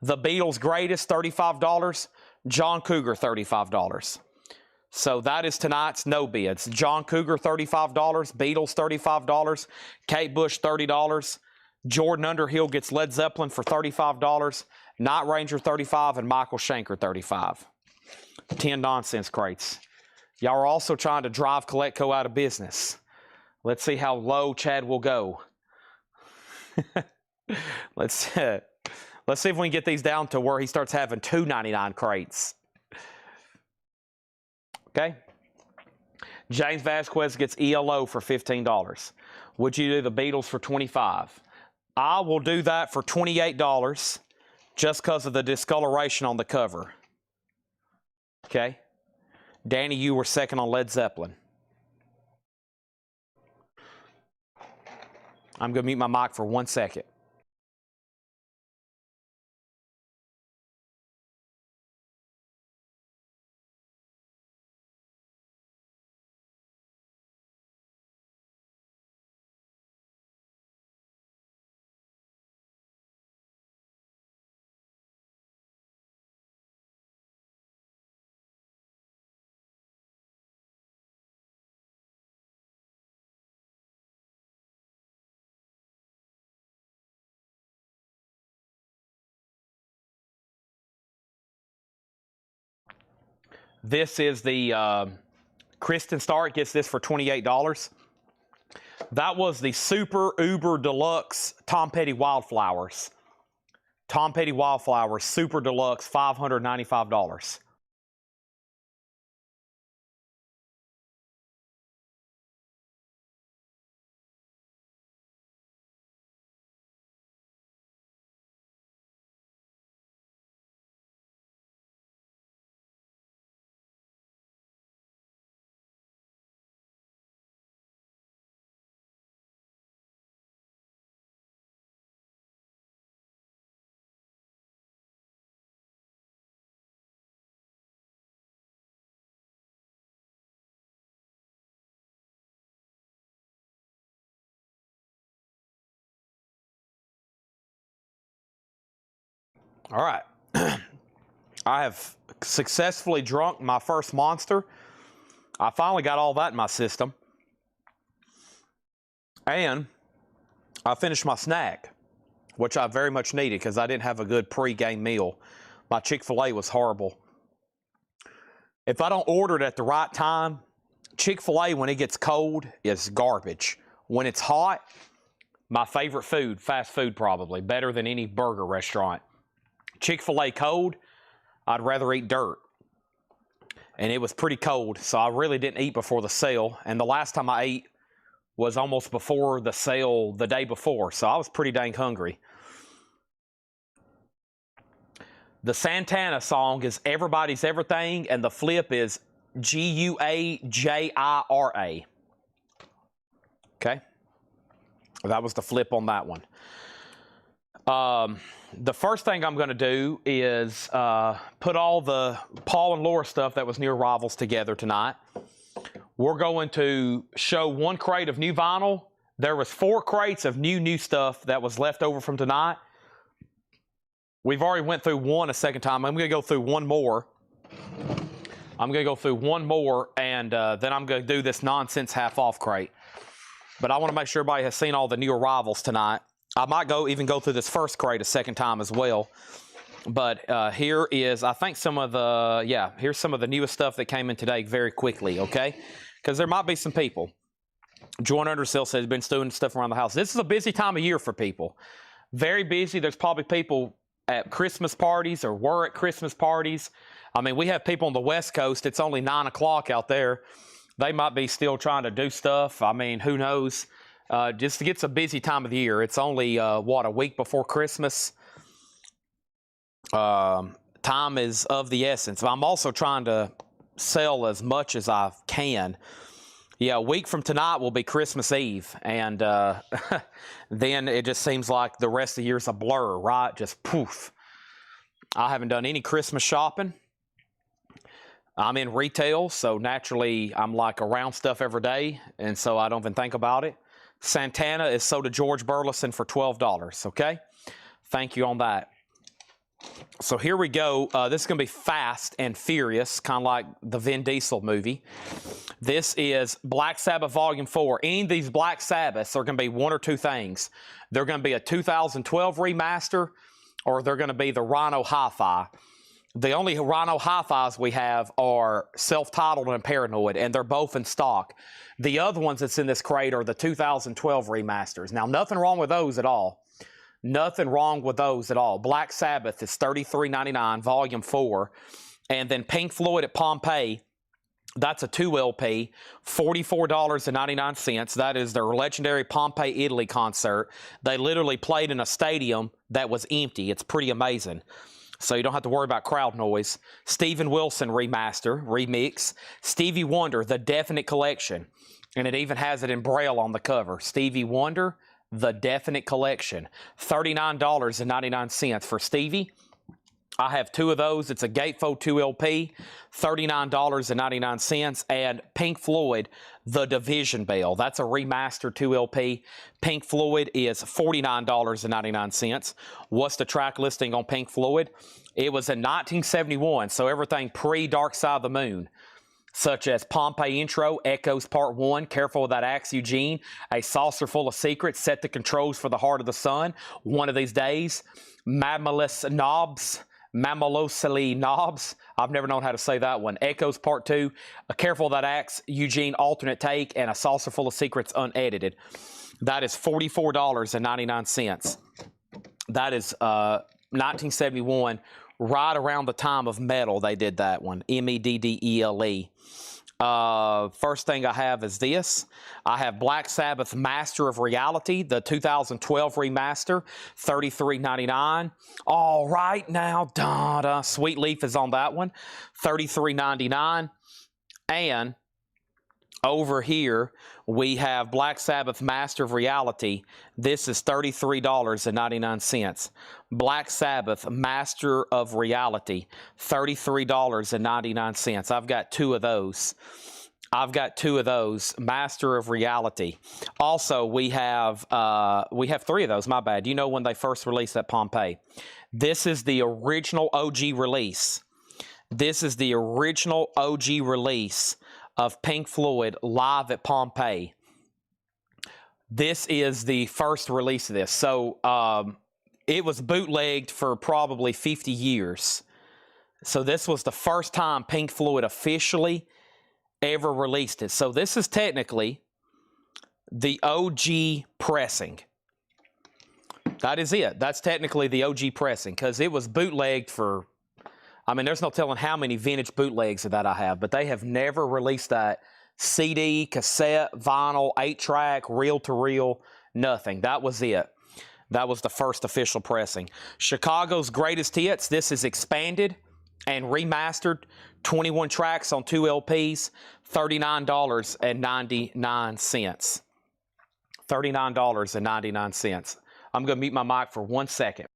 The Beatles Greatest, $35. John Cougar, $35. So that is tonight's no bids. John Cougar, $35. Beatles, $35. Kate Bush, $30. Jordan Underhill gets Led Zeppelin for $35. Night Ranger, $35. And Michael Schenker, $35. 10 nonsense crates. Y'all are also trying to drive Coletco out of business. Let's see how low Chad will go. Let's see if we can get these down to where he starts having $2.99 crates. Okay. James Vasquez gets ELO for $15. Would you do the Beatles for $25? I will do that for $28 just because of the discoloration on the cover. Okay. Danny, you were second on Led Zeppelin. I'm going to mute my mic for 1 second. This is the Kristen Stark gets this for $28. That was the Super Uber Deluxe Tom Petty Wildflowers. Tom Petty Wildflowers Super Deluxe, $595. All right. I have successfully drunk my first Monster. I finally got all that in my system. And I finished my snack, which I very much needed because I didn't have a good pre-game meal. My Chick-fil-A was horrible. If I don't order it at the right time, Chick-fil-A, when it gets cold, is garbage. When it's hot, my favorite food, fast food probably, better than any burger restaurant. Chick-fil-A cold, I'd rather eat dirt. And it was pretty cold, so I really didn't eat before the sale. And the last time I ate was almost before the sale the day before, so I was pretty dang hungry. The Santana song is Everybody's Everything, and the flip is Guajira. Okay? That was the flip on that one. The first thing I'm going to do is put all the Paul and Laura stuff that was near Rivals together tonight. We're going to show one crate of new vinyl. There was 4 crates of new stuff that was left over from tonight. We've already went through one a second time. I'm going to go through one more. And then I'm going to do this nonsense half-off crate. But I want to make sure everybody has seen all the new arrivals tonight. I might even go through this first crate a second time as well. But here is, I think, here's some of the newest stuff that came in today very quickly, okay? Because there might be some people. Join Undersell says, been doing stuff around the house. This is a busy time of year for people. Very busy. There's probably people at Christmas parties or were at Christmas parties. I mean, we have people on the West Coast. It's only 9 o'clock out there. They might be still trying to do stuff. I mean, who knows? Just to get a busy time of the year. It's only, a week before Christmas. Time is of the essence. I'm also trying to sell as much as I can. Yeah, a week from tonight will be Christmas Eve, and then it just seems like the rest of the year's a blur, right? Just poof. I haven't done any Christmas shopping. I'm in retail, so naturally I'm like around stuff every day, and so I don't even think about it. Santana is sold to George Burleson for $12, okay? Thank you on that. So here we go. This is going to be fast and furious, kind of like the Vin Diesel movie. This is Black Sabbath Volume 4. Any of these Black Sabbaths are going to be one or two things. They're going to be a 2012 remaster, or they're going to be the Rhino Hi-Fi. The only Rhino Hi-Fis we have are Self-Titled and Paranoid, and they're both in stock. The other ones that's in this crate are the 2012 remasters. Now, nothing wrong with those at all. Nothing wrong with those at all. Black Sabbath is $33.99, Volume 4. And then Pink Floyd at Pompeii, that's a 2 LP, $44.99. That is their legendary Pompeii, Italy concert. They literally played in a stadium that was empty. It's pretty amazing. So you don't have to worry about crowd noise. Steven Wilson remix. Stevie Wonder, The Definite Collection. And it even has it in Braille on the cover. Stevie Wonder, The Definite Collection. $39.99 for Stevie. I have 2 of those. It's a Gatefold 2 LP, $39.99. And Pink Floyd, The Division Bell. That's a remastered 2 LP. Pink Floyd is $49.99. What's the track listing on Pink Floyd? It was in 1971, so everything pre-Dark Side of the Moon, such as Pompeii Intro, Echoes Part 1, Careful with That Axe, Eugene, A Saucer Full of Secrets, Set the Controls for the Heart of the Sun, One of These Days, Mammalosely Knobs, I've never known how to say that one, Echoes Part 2, Careful with That Axe, Eugene Alternate Take, and A Saucer Full of Secrets Unedited. That is $44.99. That is 1971, right around the time of metal they did that one, Meddele. First thing I have is this. I have Black Sabbath Master of Reality, the 2012 remaster, $33.99. All right now, Sweet Leaf is on that one, $33.99. And over here, we have Black Sabbath Master of Reality. This is $33.99. Black Sabbath Master of Reality, $33.99. I've got 2 of those. I've got 2 of those, Master of Reality. Also, we have 3 of those, my bad. You know when they first released that Pompeii. This is the original OG release. This is the original OG release of Pink Floyd live at Pompeii. This is the first release of this. So it was bootlegged for probably 50 years. So this was the first time Pink Floyd officially ever released it. So this is technically the OG pressing. That is it. That's technically the OG pressing because it was bootlegged for, I mean, there's no telling how many vintage bootlegs of that I have, but they have never released that CD, cassette, vinyl, 8-track, reel-to-reel, nothing. That was it. That was the first official pressing. Chicago's Greatest Hits. This is expanded and remastered. 21 tracks on 2 LPs. $39.99. $39.99. I'm going to mute my mic for 1 second.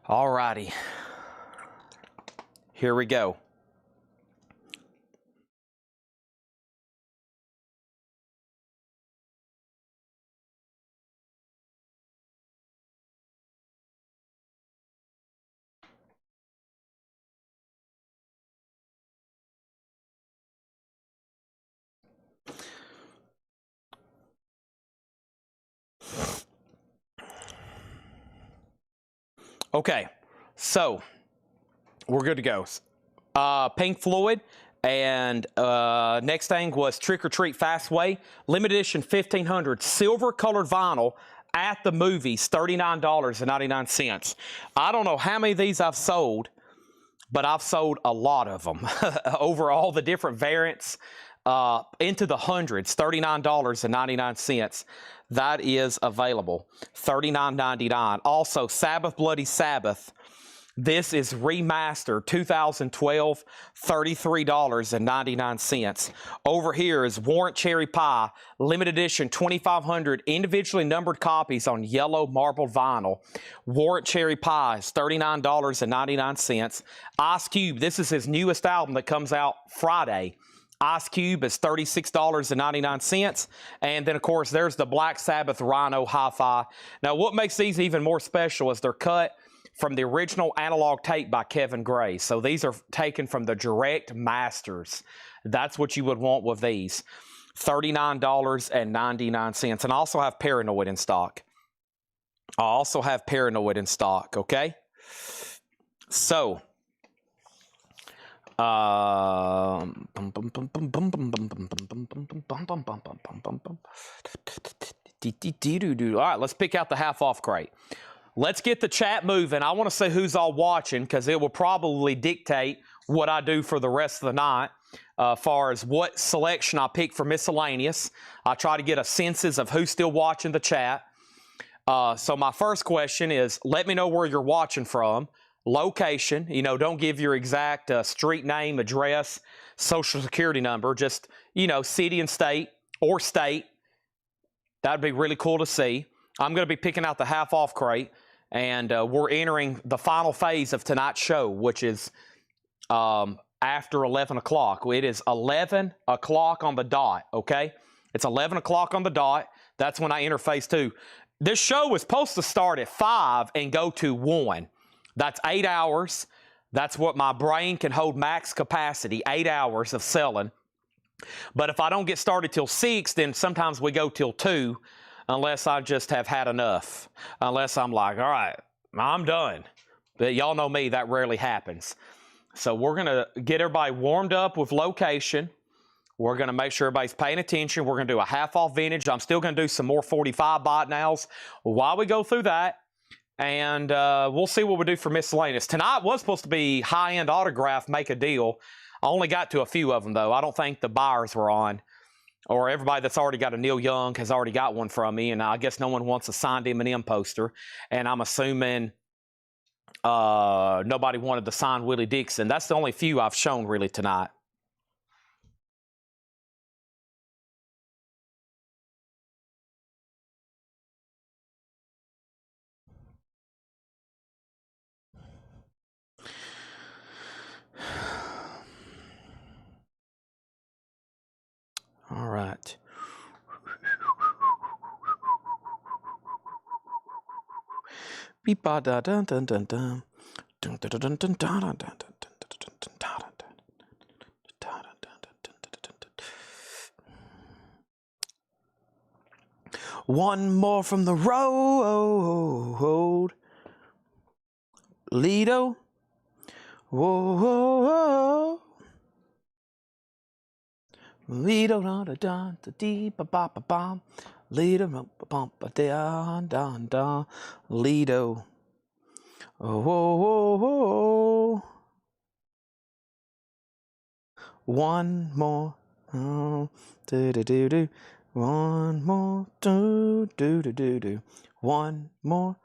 All righty. Here we go. Okay, so we're good to go. Pink Floyd, and next thing was Trick or Treat Fast Way, limited edition 1500 silver colored vinyl at the movies, $39.99. I don't know how many of these I've sold, but I've sold a lot of them over all the different variants, into the hundreds. $39.99. That is available. $39.99. Also, Sabbath Bloody Sabbath. This is remastered 2012, $33.99. Over here is Warrant Cherry Pie, limited edition 2,500 individually numbered copies on yellow marbled vinyl. Warrant Cherry Pie is $39.99. Ice Cube, this is his newest album that comes out Friday. Ice Cube is $36.99. And then, of course, there's the Black Sabbath Rhino Hi-Fi. Now, what makes these even more special is they're cut from the original analog tape by Kevin Gray. So these are taken from the direct masters. That's what you would want with these. $39.99. And I also have Paranoid in stock. Okay? So, all right, let's pick out the half-off crate. Let's get the chat moving. I want to see who's all watching because it will probably dictate what I do for the rest of the night as far as what selection I pick for miscellaneous. I try to get a census of who's still watching the chat. So my first question is, let me know where you're watching from. Location, don't give your exact street name, address, social security number, just, city and state or state. That'd be really cool to see. I'm going to be picking out the half-off crate, and we're entering the final phase of tonight's show, which is after 11 o'clock. It is 11 o'clock on the dot, okay? It's 11 o'clock on the dot. That's when I enter phase 2. This show was supposed to start at 5 and go to 1. That's 8 hours. That's what my brain can hold max capacity, 8 hours of selling. But if I don't get started till 6, then sometimes we go till 2, unless I just have had enough. Unless I'm like, all right, I'm done. But y'all know me, that rarely happens. So we're going to get everybody warmed up with location. We're going to make sure everybody's paying attention. We're going to do a half-off vintage. I'm still going to do some more 45 bot nows while we go through that. And we'll see what we do for miscellaneous. Tonight was supposed to be high-end autograph, make a deal. I only got to a few of them, though. I don't think the buyers were on. Or everybody that's already got a Neil Young has already got one from me. And I guess no one wants a signed M&M poster. And I'm assuming nobody wanted the signed Willie Dixon. That's the only few I've shown, really, tonight. All right. Beep da dun dun dun dun dun dun dun dun dun dun dun. One more from the road, Lido. Whoa, whoa, whoa. Lido da da da da dee ba ba ba ba. Lido ba ba ba da da da. Lido. Oh, whoa, whoa, whoa. One more. Oh, do do do do. One more. Do do do do do. One more.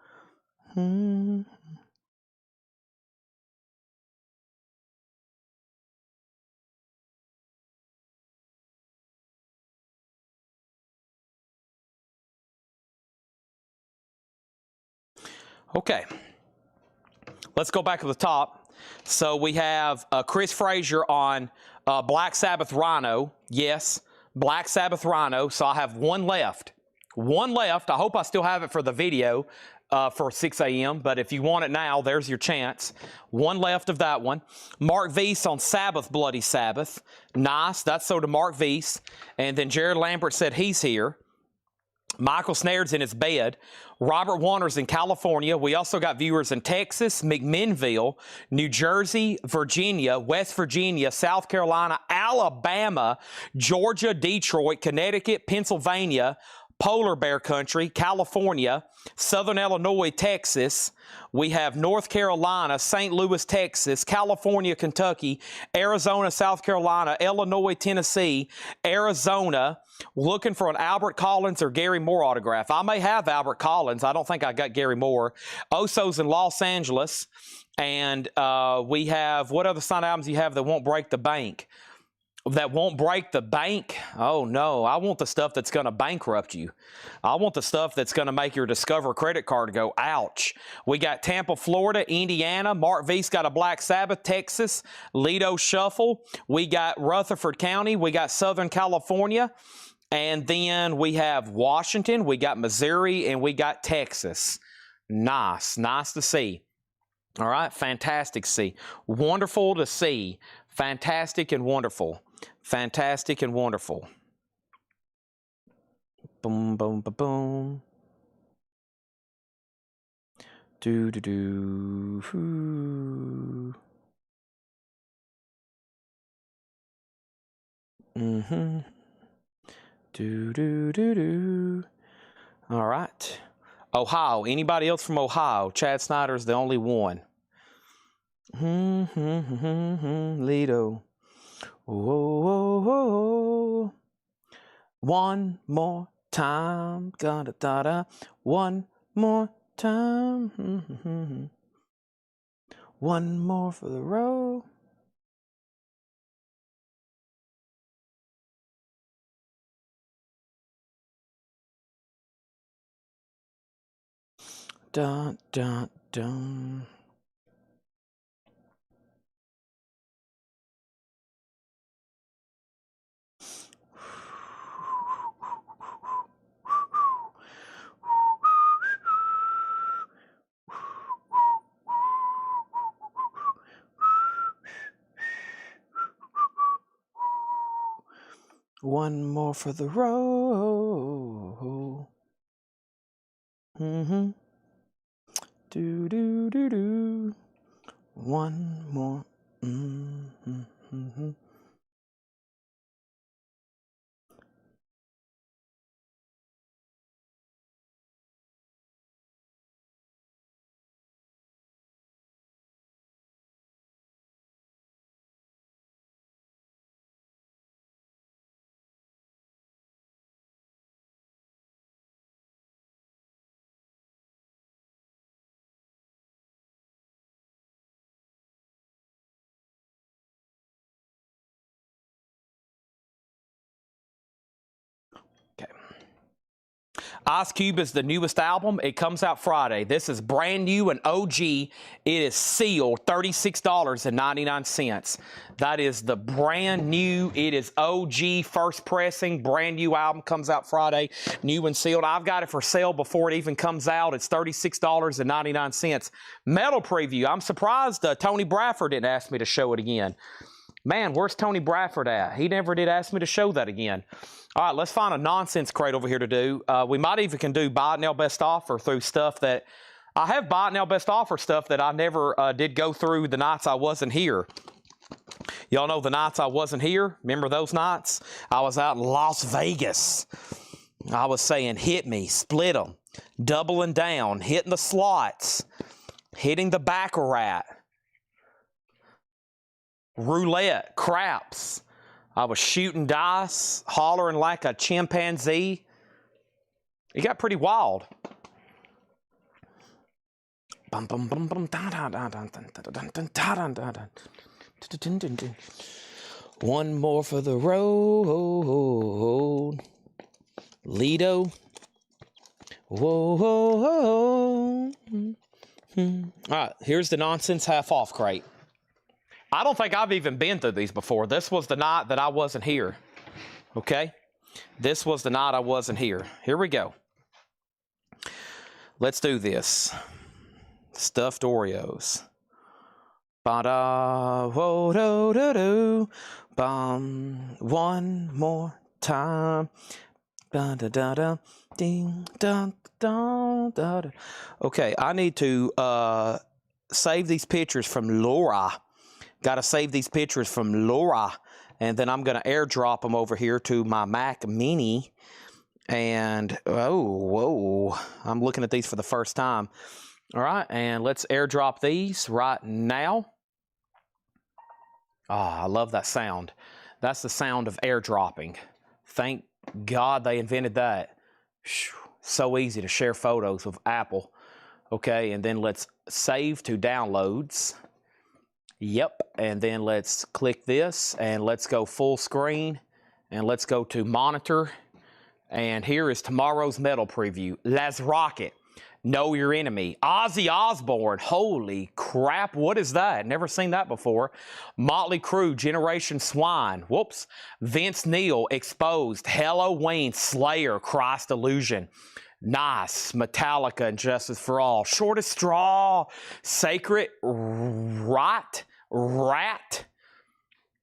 Okay, let's go back to the top. So we have Chris Frazier on Black Sabbath Rhino. Yes, Black Sabbath Rhino. So I have one left. One left. I hope I still have it for the video for 6 a.m. But if you want it now, there's your chance. One left of that one. Mark Weiss on Sabbath, Bloody Sabbath. Nice. That's so to Mark Weiss. And then Jared Lambert said he's here. Michael Snared's in his bed. Robert Warner's in California. We also got viewers in Texas, McMinnville, New Jersey, Virginia, West Virginia, South Carolina, Alabama, Georgia, Detroit, Connecticut, Pennsylvania, Polar Bear Country, California, Southern Illinois, Texas. We have North Carolina, St. Louis, Texas, California, Kentucky, Arizona, South Carolina, Illinois, Tennessee, Arizona. Looking for an Albert Collins or Gary Moore autograph. I may have Albert Collins. I don't think I got Gary Moore. Oso's in Los Angeles. And we have, what other signed albums you have that won't break the bank? That won't break the bank? Oh, no. I want the stuff that's going to bankrupt you. I want the stuff that's going to make your Discover credit card go, ouch. We got Tampa, Florida, Indiana. Mark Weiss got a Black Sabbath, Texas. Lido Shuffle. We got Rutherford County. We got Southern California. And then we have Washington. We got Missouri. And we got Texas. Nice. Nice to see. All right. Fantastic to see. Wonderful to see. Fantastic and wonderful. Fantastic and wonderful. Boom, boom, boom, boom. Do, do, do. Hoo. Mm-hmm. Do, do, do, do. All right. Ohio. Anybody else from Ohio? Chad Snyder's the only one. Lido. Whoa, whoa, whoa. One more time. Gonna da da. One more time. One more for the road. Dun, dun, dun. One more for the road. Mm-hmm. Do do do do. One more. Mm-hmm. Mm-hmm. Okay. Ice Cube is the newest album. It comes out Friday. This is brand new and OG. It is sealed, $36.99. That is the brand new. It is OG first pressing. Brand new album comes out Friday. New and sealed. I've got it for sale before it even comes out. It's $36.99. Metal preview. I'm surprised Tony Bradford didn't ask me to show it again. Man, where's Tony Bradford at? He never did ask me to show that again. All right, let's find a nonsense crate over here to do. We might even can do buy it now best offer through stuff that I have buy it now best offer stuff that I never did go through the nights I wasn't here. Y'all know the nights I wasn't here? Remember those nights? I was out in Las Vegas. I was saying hit me, split them, doubling down, hitting the slots, hitting the baccarat. Roulette, craps. I was shooting dice, hollering like a chimpanzee. It got pretty wild. One more for the road. Lido. Whoa. All right, here's the nonsense half off crate. I don't think I've even been through these before. This was the night that I wasn't here. Okay? This was the night I wasn't here. Here we go. Let's do this. Stuffed Oreos. Ba-da, whoa-do-do-do. One more time. Da-da-da-da. Ding, da, da, da, da. Okay, I need to save these pictures from Laura. Got to save these pictures from Laura, and then I'm going to airdrop them over here to my Mac Mini. And, oh, whoa, I'm looking at these for the first time. All right, and let's airdrop these right now. Ah, I love that sound. That's the sound of airdropping. Thank God they invented that. So easy to share photos with Apple. Okay, and then let's save to downloads. Yep, and then let's click this, and let's go full screen, and let's go to monitor, and here is tomorrow's metal preview. Let's rock it. Know Your Enemy. Ozzy Osbourne. Holy crap, what is that? Never seen that before. Motley Crue, Generation Swine. Whoops. Vince Neil, Exposed. Halloween, Slayer, Christ Illusion. Nice. Metallica and Justice for All. Shortest Straw. Sacred Rat.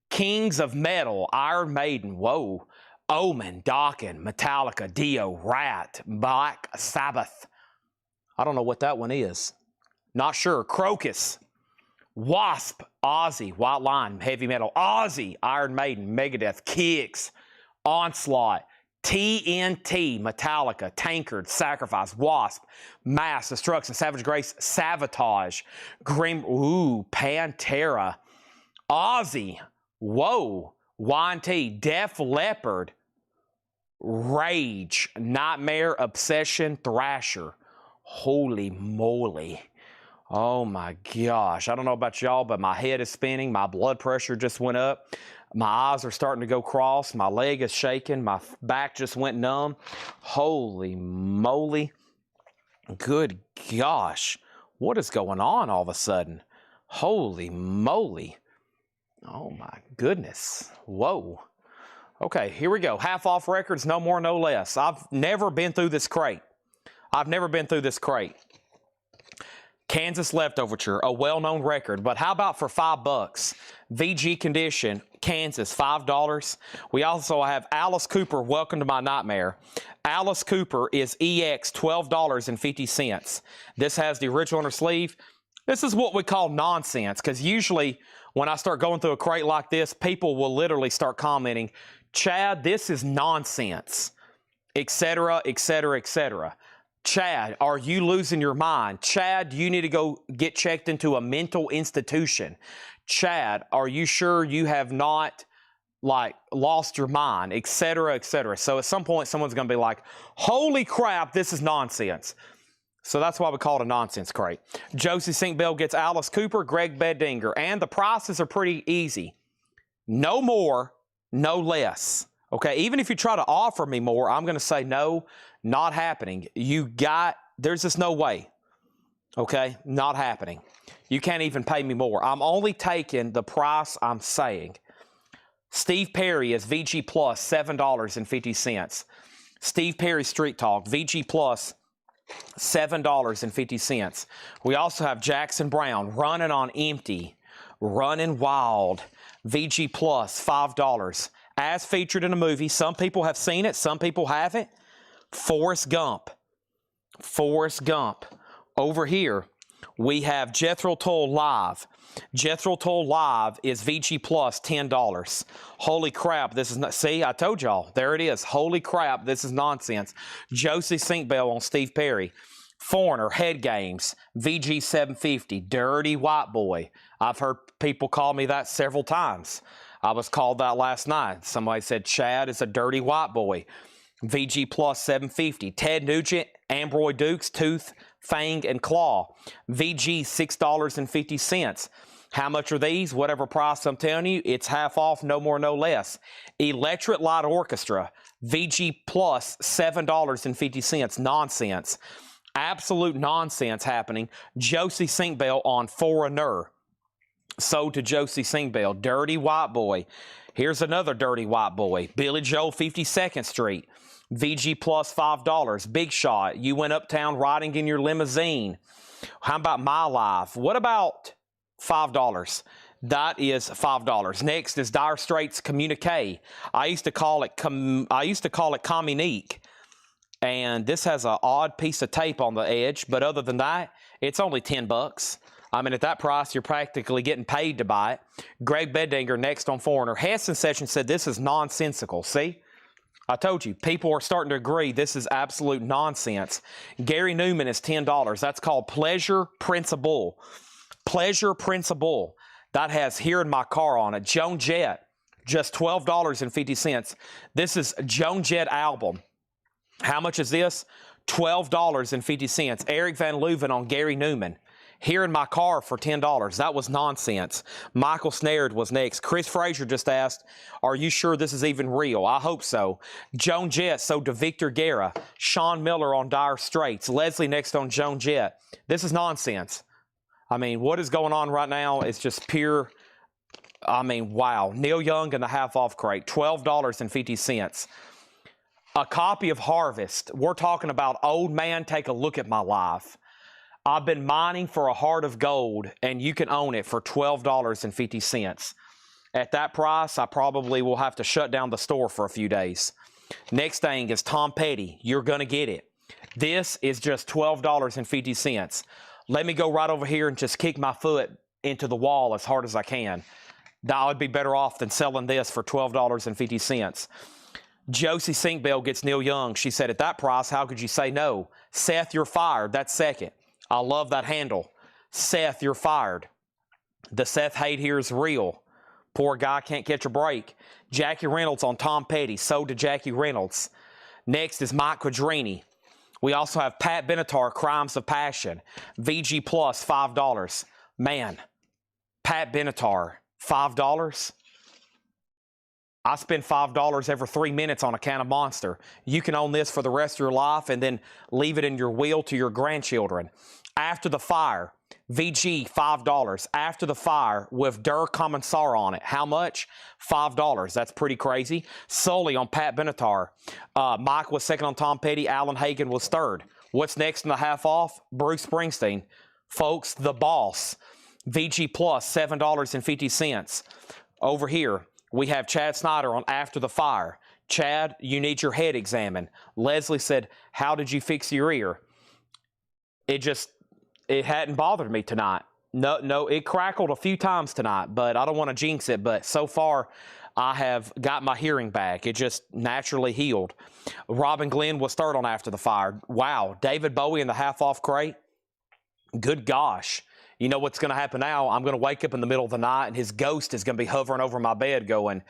Kings of Metal. Iron Maiden. Whoa. Omen. Dokken. Metallica. Dio. Rat. Black Sabbath. I don't know what that one is. Not sure. Crocus. Wasp. Ozzy. White Line. Heavy Metal. Ozzy. Iron Maiden. Megadeth. Kicks. Onslaught. TNT, Metallica, Tankard, Sacrifice, Wasp, Mass, Destruction, Savage Grace, Savatage, Grim, Pantera, Ozzy, whoa, Y&T, Def Leppard, Rage, Nightmare, Obsession, Thrasher. Holy moly. Oh my gosh. I don't know about y'all, but my head is spinning. My blood pressure just went up. My eyes are starting to go cross. My leg is shaking. My back just went numb. Holy moly. Good gosh. What is going on all of a sudden? Holy moly. Oh my goodness. Whoa. Okay, here we go. Half off records, no more, no less. I've never been through this crate. I've never been through this crate. Kansas Leftoverture, a well-known record. But how about for $5? VG Condition, Kansas, $5. We also have Alice Cooper, Welcome to My Nightmare. Alice Cooper is EX, $12.50. This has the original on her sleeve. This is what we call nonsense, because usually when I start going through a crate like this, people will literally start commenting, Chad, this is nonsense, etc., etc., etc. Chad, are you losing your mind? Chad, you need to go get checked into a mental institution. Chad, are you sure you have not lost your mind, etc., etc. So at some point, someone's going to be like, holy crap, this is nonsense. So that's why we call it a nonsense crate. Josie Sinkbell gets Alice Cooper, Greg Beddinger, and the prices are pretty easy. No more, no less. Okay, even if you try to offer me more, I'm going to say no, not happening. There's just no way. Okay, not happening. You can't even pay me more. I'm only taking the price I'm saying. Steve Perry is VG Plus, $7.50. Steve Perry Street Talk, VG Plus, $7.50. We also have Jackson Brown, Running on Empty, Running Wild, VG Plus, $5. As featured in a movie. Some people have seen it, some people haven't. Forrest Gump. Forrest Gump. Over here, we have Jethro Tull Live. Jethro Tull Live is VG Plus, $10. Holy crap, this is not, see, I told y'all, there it is. Holy crap, this is nonsense. Josie Sinkbell on Steve Perry. Foreigner, Head Games, VG 750, Dirty White Boy. I've heard people call me that several times. I was called that last night. Somebody said Chad is a dirty white boy. VG Plus 750. Ted Nugent, Ambroy Dukes, Tooth, Fang, and Claw. VG $6.50. How much are these? Whatever price I'm telling you, it's half off, no more, no less. Electric Light Orchestra. VG Plus $7.50. Nonsense. Absolute nonsense happening. Josie Sinkbell on Foreigner. Sold to Josie Sinkbell. Dirty White Boy. Here's another Dirty White Boy. Billy Joel, 52nd Street. VG Plus $5. Big Shot. You went uptown riding in your limousine. How about My Life? What about $5? That is $5. Next is Dire Straits Communique. I used to call it Communique. And this has an odd piece of tape on the edge, but other than that, it's only $10. I mean, at that price, you're practically getting paid to buy it. Greg Beddinger next on Foreigner. Heston Session said this is nonsensical. See? I told you, people are starting to agree this is absolute nonsense. Gary Newman is $10. That's called Pleasure Principle. Pleasure Principle. That has Here in My Car on it. Joan Jett, just $12.50. This is Joan Jett album. How much is this? $12.50. Eric Van Leuven on Gary Newman. Here in My Car for $10. That was nonsense. Michael Snared was next. Chris Frazier just asked, are you sure this is even real? I hope so. Joan Jett sold to Victor Guerra. Sean Miller on Dire Straits. Leslie next on Joan Jett. This is nonsense. I mean, what is going on right now is just pure, I mean, wow. Neil Young in the half-off crate. $12.50. A copy of Harvest. We're talking about Old Man, Take a Look at My Life. I've been mining for a heart of gold, and you can own it for $12.50. At that price, I probably will have to shut down the store for a few days. Next thing is Tom Petty. You're going to get it. This is just $12.50. Let me go right over here and just kick my foot into the wall as hard as I can. I would be better off than selling this for $12.50. Josie Sinkbell gets Neil Young. She said, at that price, how could you say no? Seth, you're fired. That's second. I love that handle. Seth, you're fired. The Seth hate here is real. Poor guy can't catch a break. Jackie Reynolds on Tom Petty. Sold to Jackie Reynolds. Next is Mike Quadrini. We also have Pat Benatar, Crimes of Passion. VG Plus, $5. Man, Pat Benatar, $5? I spend $5 every 3 minutes on a can of Monster. You can own this for the rest of your life and then leave it in your will to your grandchildren. After the Fire, VG, $5. After the Fire with Der Kommissar on it. How much? $5. That's pretty crazy. Solely on Pat Benatar. Mike was second on Tom Petty. Alan Hagen was third. What's next in the half off? Bruce Springsteen. Folks, The Boss, VG Plus, $7.50. Over here, we have Chad Snyder on After the Fire. Chad, you need your head examined. Leslie said, how did you fix your ear? It hadn't bothered me tonight. No, it crackled a few times tonight, but I don't want to jinx it. But so far, I have got my hearing back. It just naturally healed. Robin Glenn was third on After the Fire. Wow, David Bowie in the half-off crate. Good gosh. You know what's going to happen now? I'm going to wake up in the middle of the night, and his ghost is going to be hovering over my bed going,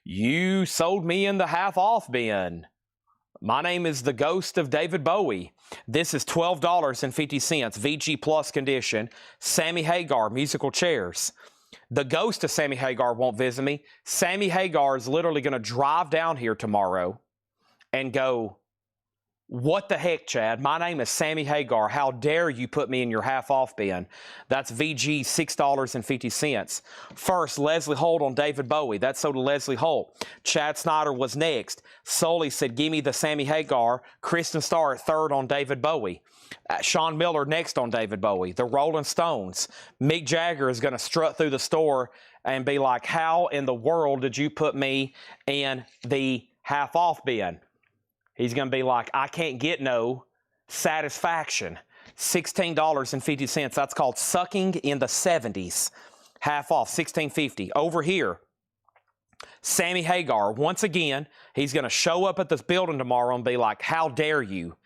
you sold me in the half-off bin. My name is the ghost of David Bowie. This is $12.50, VG Plus condition. Sammy Hagar, musical chairs. The ghost of Sammy Hagar won't visit me. Sammy Hagar is literally going to drive down here tomorrow and go, what the heck, Chad? My name is Sammy Hagar. How dare you put me in your half-off bin? That's VG, $6.50. First, Leslie Holt on David Bowie. That's so to Leslie Holt. Chad Snyder was next. Sully said, give me the Sammy Hagar. Kristen Starr at third on David Bowie. Sean Miller next on David Bowie. The Rolling Stones. Mick Jagger is going to strut through the store and be like, how in the world did you put me in the half-off bin? He's going to be like, I can't get no satisfaction. $16.50. That's called Sucking in the 70s. Half off, $16.50. Over here, Sammy Hagar. Once again, he's going to show up at this building tomorrow and be like, how dare you?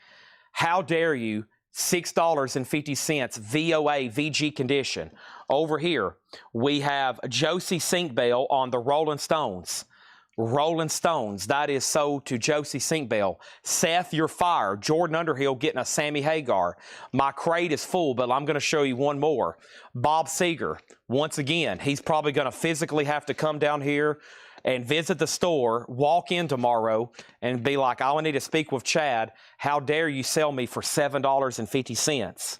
How dare you? $6.50. VOA VG condition. Over here, we have Josie Sinkbell on the Rolling Stones. Rolling Stones, that is sold to Josie Sinkbell. Seth, you're fired. Jordan Underhill getting a Sammy Hagar. My crate is full, but I'm going to show you one more. Bob Seger, once again, he's probably going to physically have to come down here and visit the store, walk in tomorrow, and be like, I need to speak with Chad. How dare you sell me for $7.50?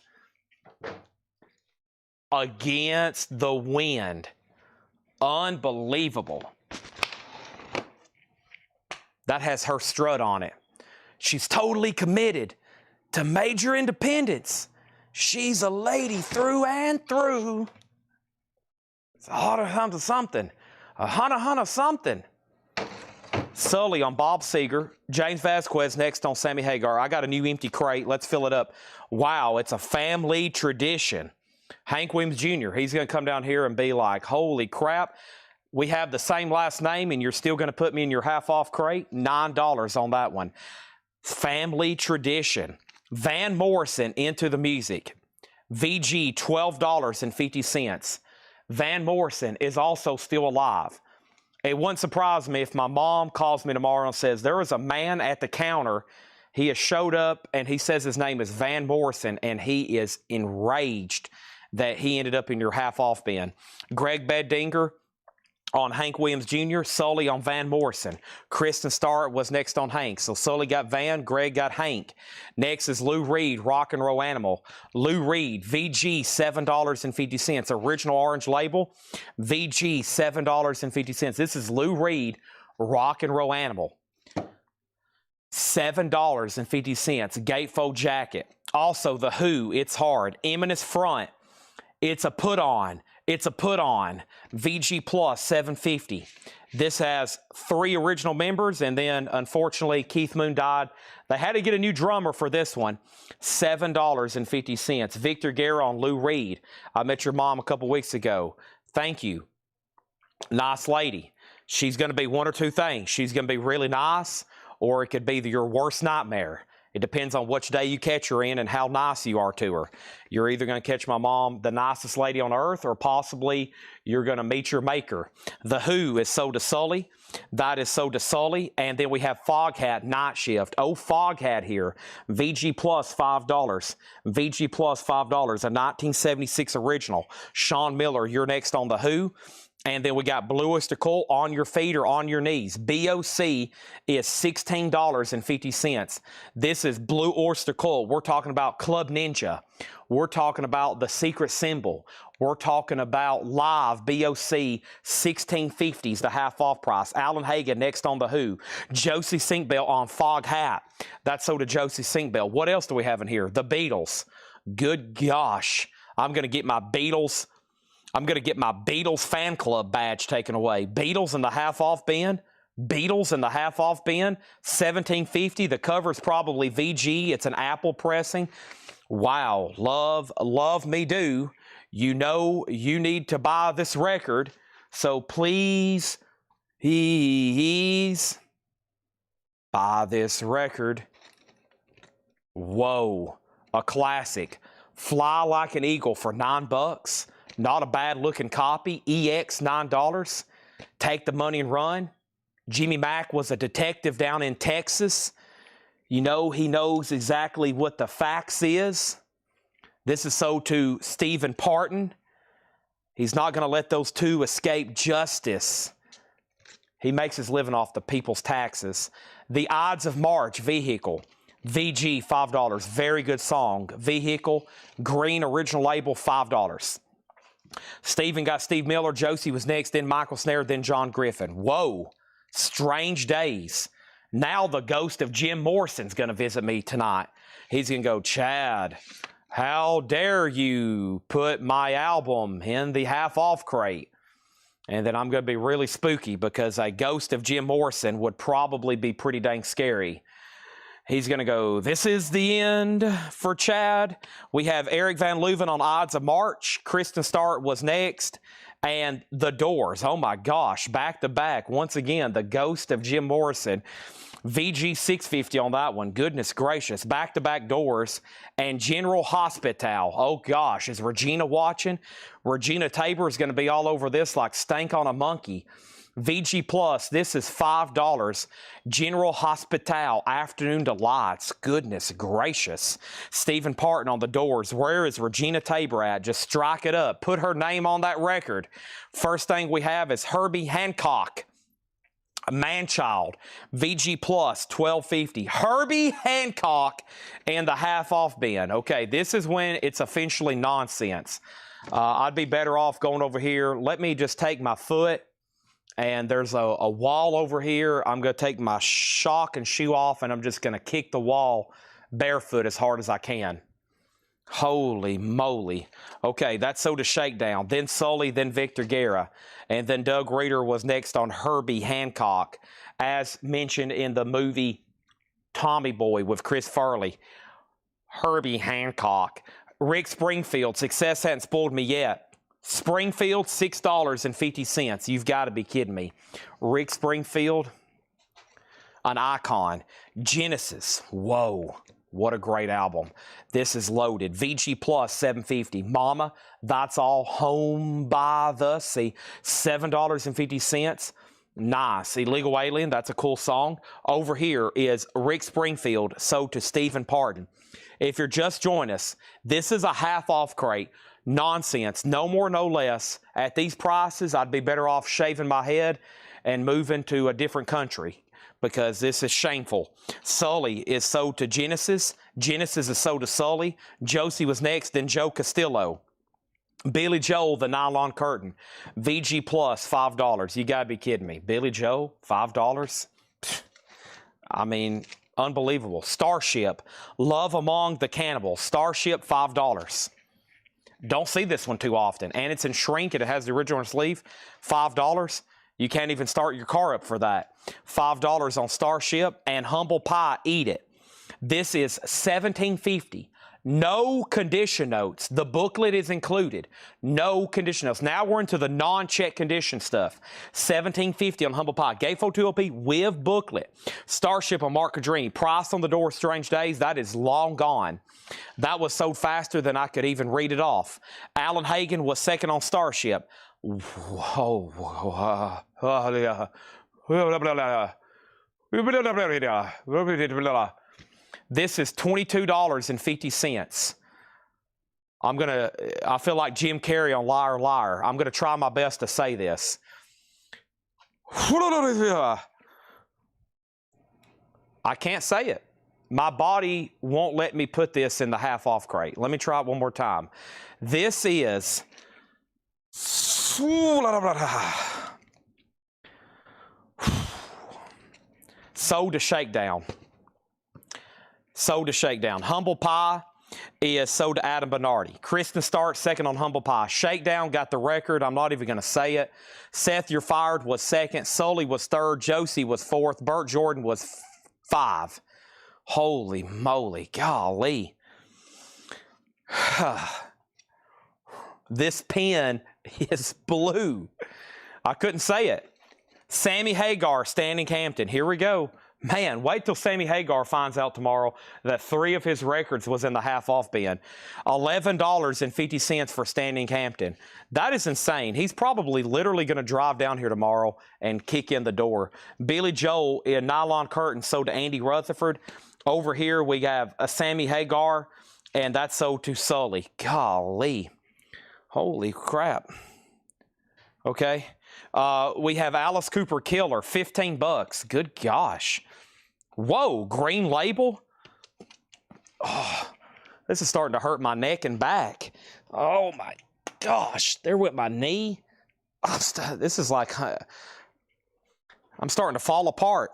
Against the wind. Unbelievable. That has her strut on it. She's totally committed to major independence. She's a lady through and through. It's a hunter something. A hunter something. Sully on Bob Seger. James Vasquez next on Sammy Hagar. I got a new empty crate. Let's fill it up. Wow, it's a family tradition. Hank Williams Jr., he's going to come down here and be like, holy crap. We have the same last name, and you're still going to put me in your half-off crate? $9 on that one. Family tradition. Van Morrison, Into the Music. VG, $12.50. Van Morrison is also still alive. It wouldn't surprise me if my mom calls me tomorrow and says, there is a man at the counter. He has showed up, and he says his name is Van Morrison, and he is enraged that he ended up in your half-off bin. Greg Beddinger on Hank Williams Jr., Sully on Van Morrison. Kristen Starr was next on Hank. So Sully got Van, Greg got Hank. Next is Lou Reed, Rock and Roll Animal. Lou Reed, VG, $7.50. Original orange label, VG, $7.50. This is Lou Reed, Rock and Roll Animal. $7.50. Gatefold jacket. Also, The Who, It's Hard. Eminence Front, it's a put on. It's a put on. VG Plus, $7.50. This has 3 original members, and then, unfortunately, Keith Moon died. They had to get a new drummer for this one. $7.50. Victor Guerra on Lou Reed. I met your mom a couple weeks ago. Thank you. Nice lady. She's going to be one or two things. She's going to be really nice, or it could be your worst nightmare. It depends on which day you catch her in and how nice you are to her. You're either going to catch my mom, the nicest lady on earth, or possibly you're going to meet your maker. The Who is sold to Sully. That is sold to Sully. And then we have Foghat Night Shift. Oh, Foghat here. VG Plus, $5. VG Plus, $5. A 1976 original. Sean Miller, you're next on The Who. And then we got Blue Oyster Cult, On Your Feet or On Your Knees. BOC is $16.50. This is Blue Oyster Cult. We're talking about Club Ninja. We're talking about The Secret Symbol. We're talking about Live, BOC, $16.50 is the half-off price. Alan Hagen next on The Who. Josie Sinkbell on Foghat. That's sold to Josie Sinkbell. What else do we have in here? The Beatles. Good gosh. I'm going to get my Beatles. I'm going to get my Beatles fan club badge taken away. Beatles in the half off bin. Beatles in the half off bin. $17.50. The cover's probably VG. It's an Apple pressing. Wow. Love me do. You know you need to buy this record. So please buy this record. Whoa. A classic. Fly Like an Eagle for $9. Not a bad looking copy. EX $9. Take the money and run. Jimmy Mack was a detective down in Texas. You know, he knows exactly what the facts is. This is sold to Stephen Parton. He's not going to let those two escape justice. He makes his living off the people's taxes. The Ides of March vehicle. VG, $5. Very good song. Vehicle, green original label, $5. Stephen got Steve Miller. Josie was next, then Michael Snare, then John Griffin. Whoa. Strange days. Now the ghost of Jim Morrison's going to visit me tonight. He's going to go, Chad, how dare you put my album in the half-off crate? And then I'm going to be really spooky because a ghost of Jim Morrison would probably be pretty dang scary. He's going to go, this is the end for Chad. We have Eric Van Leuven on Ides of March. Kristen Start was next. And The Doors. Oh, my gosh. Back to back. Once again, the ghost of Jim Morrison. VG $6.50 on that one. Goodness gracious. Back to back Doors. And General Hospital. Oh, gosh. Is Regina watching? Regina Tabor is going to be all over this like stank on a monkey. VG Plus, this is $5. General Hospital, Afternoon Delights. Goodness gracious. Stephen Parton on The Doors. Where is Regina Tabor at? Just strike it up. Put her name on that record. First thing we have is Herbie Hancock. Manchild. VG Plus, $12.50. Herbie Hancock and the half-off bin. Okay, this is when it's officially nonsense. I'd be better off going over here. Let me just take my foot. And there's a wall over here. I'm going to take my sock and shoe off, and I'm just going to kick the wall barefoot as hard as I can. Holy moly. Okay, that's Soda Shakedown. Then Sully, then Victor Guerra. And then Doug Reeder was next on Herbie Hancock, as mentioned in the movie Tommy Boy with Chris Farley. Herbie Hancock. Rick Springfield, Success Hadn't Spoiled Me Yet. Springfield, $6.50. You've got to be kidding me. Rick Springfield, an icon. Genesis, whoa, what a great album. This is loaded. VG Plus, $7.50. Mama, That's All, Home by the Sea, $7.50. Nice. Illegal Alien, that's a cool song. Over here is Rick Springfield, sold to Stephen Parton. If you're just joining us, this is a half-off crate. Nonsense. No more, no less. At these prices, I'd be better off shaving my head and moving to a different country because this is shameful. Sully is sold to Genesis. Genesis is sold to Sully. Josie was next, then Joe Castillo. Billy Joel, The Nylon Curtain. VG Plus, $5. You got to be kidding me. Billy Joel, $5? I mean, unbelievable. Starship, Love Among the Cannibals. Starship, $5. Don't see this one too often. And it's in shrink and it has the original sleeve. $5. You can't even start your car up for that. $5 on Starship and Humble Pie, Eat It. This is $17.50. No condition notes. The booklet is included. No condition notes. Now we're into the non-check condition stuff. $17.50 on Humble Pie. Gatefold 2LP with booklet. Starship on Mark Cadrini. Price on the door, Strange Days. That is long gone. That was sold faster than I could even read it off. Alan Hagen was second on Starship. This is $22.50. I feel like Jim Carrey on Liar Liar. I'm going to try my best to say this. I can't say it. My body won't let me put this in the half-off crate. Let me try it one more time. This is Soda Shakedown. Soda Shakedown. Humble Pie, is sold to Adam Bernardi. Kristen Stark, second on Humble Pie. Shakedown got the record. I'm not even going to say it. Seth, You're Fired was second. Sully was third. Josie was fourth. Burt Jordan was 5. Holy moly. Golly. This pen is blue. I couldn't say it. Sammy Hagar, Standing Hampton. Here we go. Man, wait till Sammy Hagar finds out tomorrow that 3 of his records was in the half-off bin. $11.50 for Standing Hampton. That is insane. He's probably literally going to drive down here tomorrow and kick in the door. Billy Joel in Nylon Curtain sold to Andy Rutherford. Over here we have a Sammy Hagar, and that's sold to Sully. Golly. Holy crap. Okay. We have Alice Cooper Killer, $15. Good gosh. Whoa, green label? Oh, this is starting to hurt my neck and back. Oh my gosh, there went my knee. This is like, I'm starting to fall apart.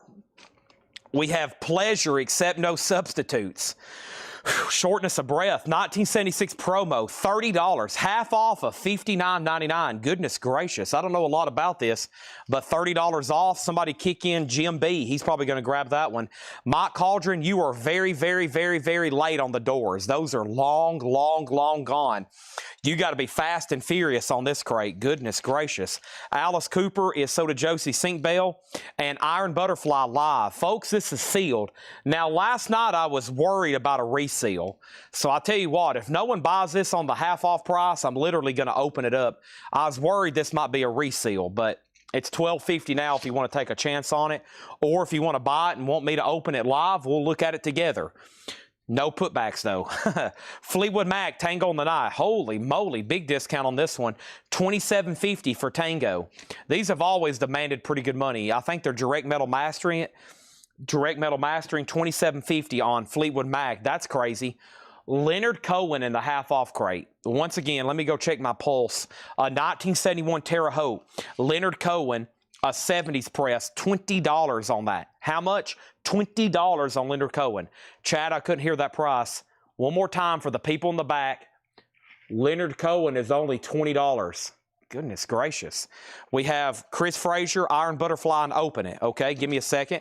We have Pleasure Except No Substitutes. Shortness of breath, 1976 promo, $30, half off of $59.99. Goodness gracious, I don't know a lot about this, but $30 off. Somebody kick in Jim B. He's probably going to grab that one. Mike Cauldron, you are very, very, very, very late on the doors. Those are long, long, long gone. You got to be fast and furious on this crate. Goodness gracious. Alice Cooper is sold to Josie Sinkbell, and Iron Butterfly Live. Folks, this is sealed. Now, last night I was worried about a reseal. So I tell you what, if no one buys this on the half-off price, I'm literally going to open it up. I was worried this might be a reseal, but it's $12.50 now if you want to take a chance on it. Or if you want to buy it and want me to open it live, we'll look at it together. No putbacks, though. Fleetwood Mac, Tango on the Night. Holy moly, big discount on this one. $27.50 for Tango. These have always demanded pretty good money. I think they're direct metal mastering it. Direct metal mastering, $27.50 on Fleetwood Mac. That's crazy. Leonard Cohen in the half-off crate. Once again, let me go check my pulse. 1971 Terre Haute. Leonard Cohen, a 70s press, $20 on that. How much? $20 on Leonard Cohen. Chad, I couldn't hear that price. One more time for the people in the back. Leonard Cohen is only $20. Goodness gracious. We have Chris Frazier, Iron Butterfly, and Open It. Okay, give me a second.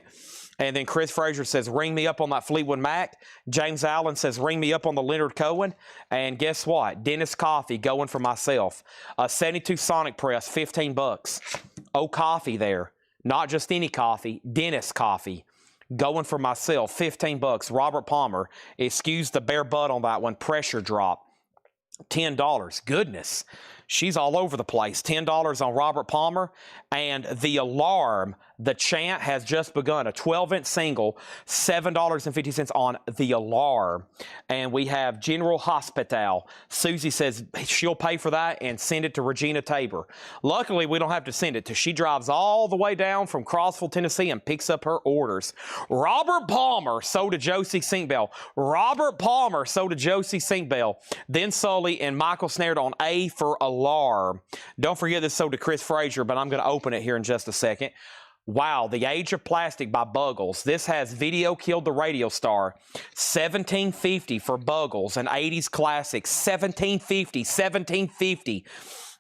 And then Chris Frazier says, ring me up on that Fleetwood Mac. James Allen says, ring me up on the Leonard Cohen. And guess what? Dennis Coffee going for myself. A 72 Sonic Press, $15. Oh, coffee there. Not just any coffee, Dennis Coffee. Going for myself, $15. Robert Palmer. Excuse the bare butt on that one. Pressure Drop. $10. Goodness. She's all over the place. $10 on Robert Palmer. And The Alarm, The Chant has just begun. A 12-inch single, $7.50 on The Alarm. And we have General Hospital. Susie says she'll pay for that and send it to Regina Tabor. Luckily, we don't have to send it to. She drives all the way down from Crossville, Tennessee and picks up her orders. Robert Palmer sold to Josie Sinkbell. Robert Palmer sold to Josie Sinkbell. Then Sully and Michael snared on A for Alarm. Don't forget this sold to Chris Frazier, but I'm going to open it here in just a second. Wow, The Age of Plastic by Buggles. This has Video Killed the Radio Star. $17.50 for Buggles, an 80s classic. $17.50.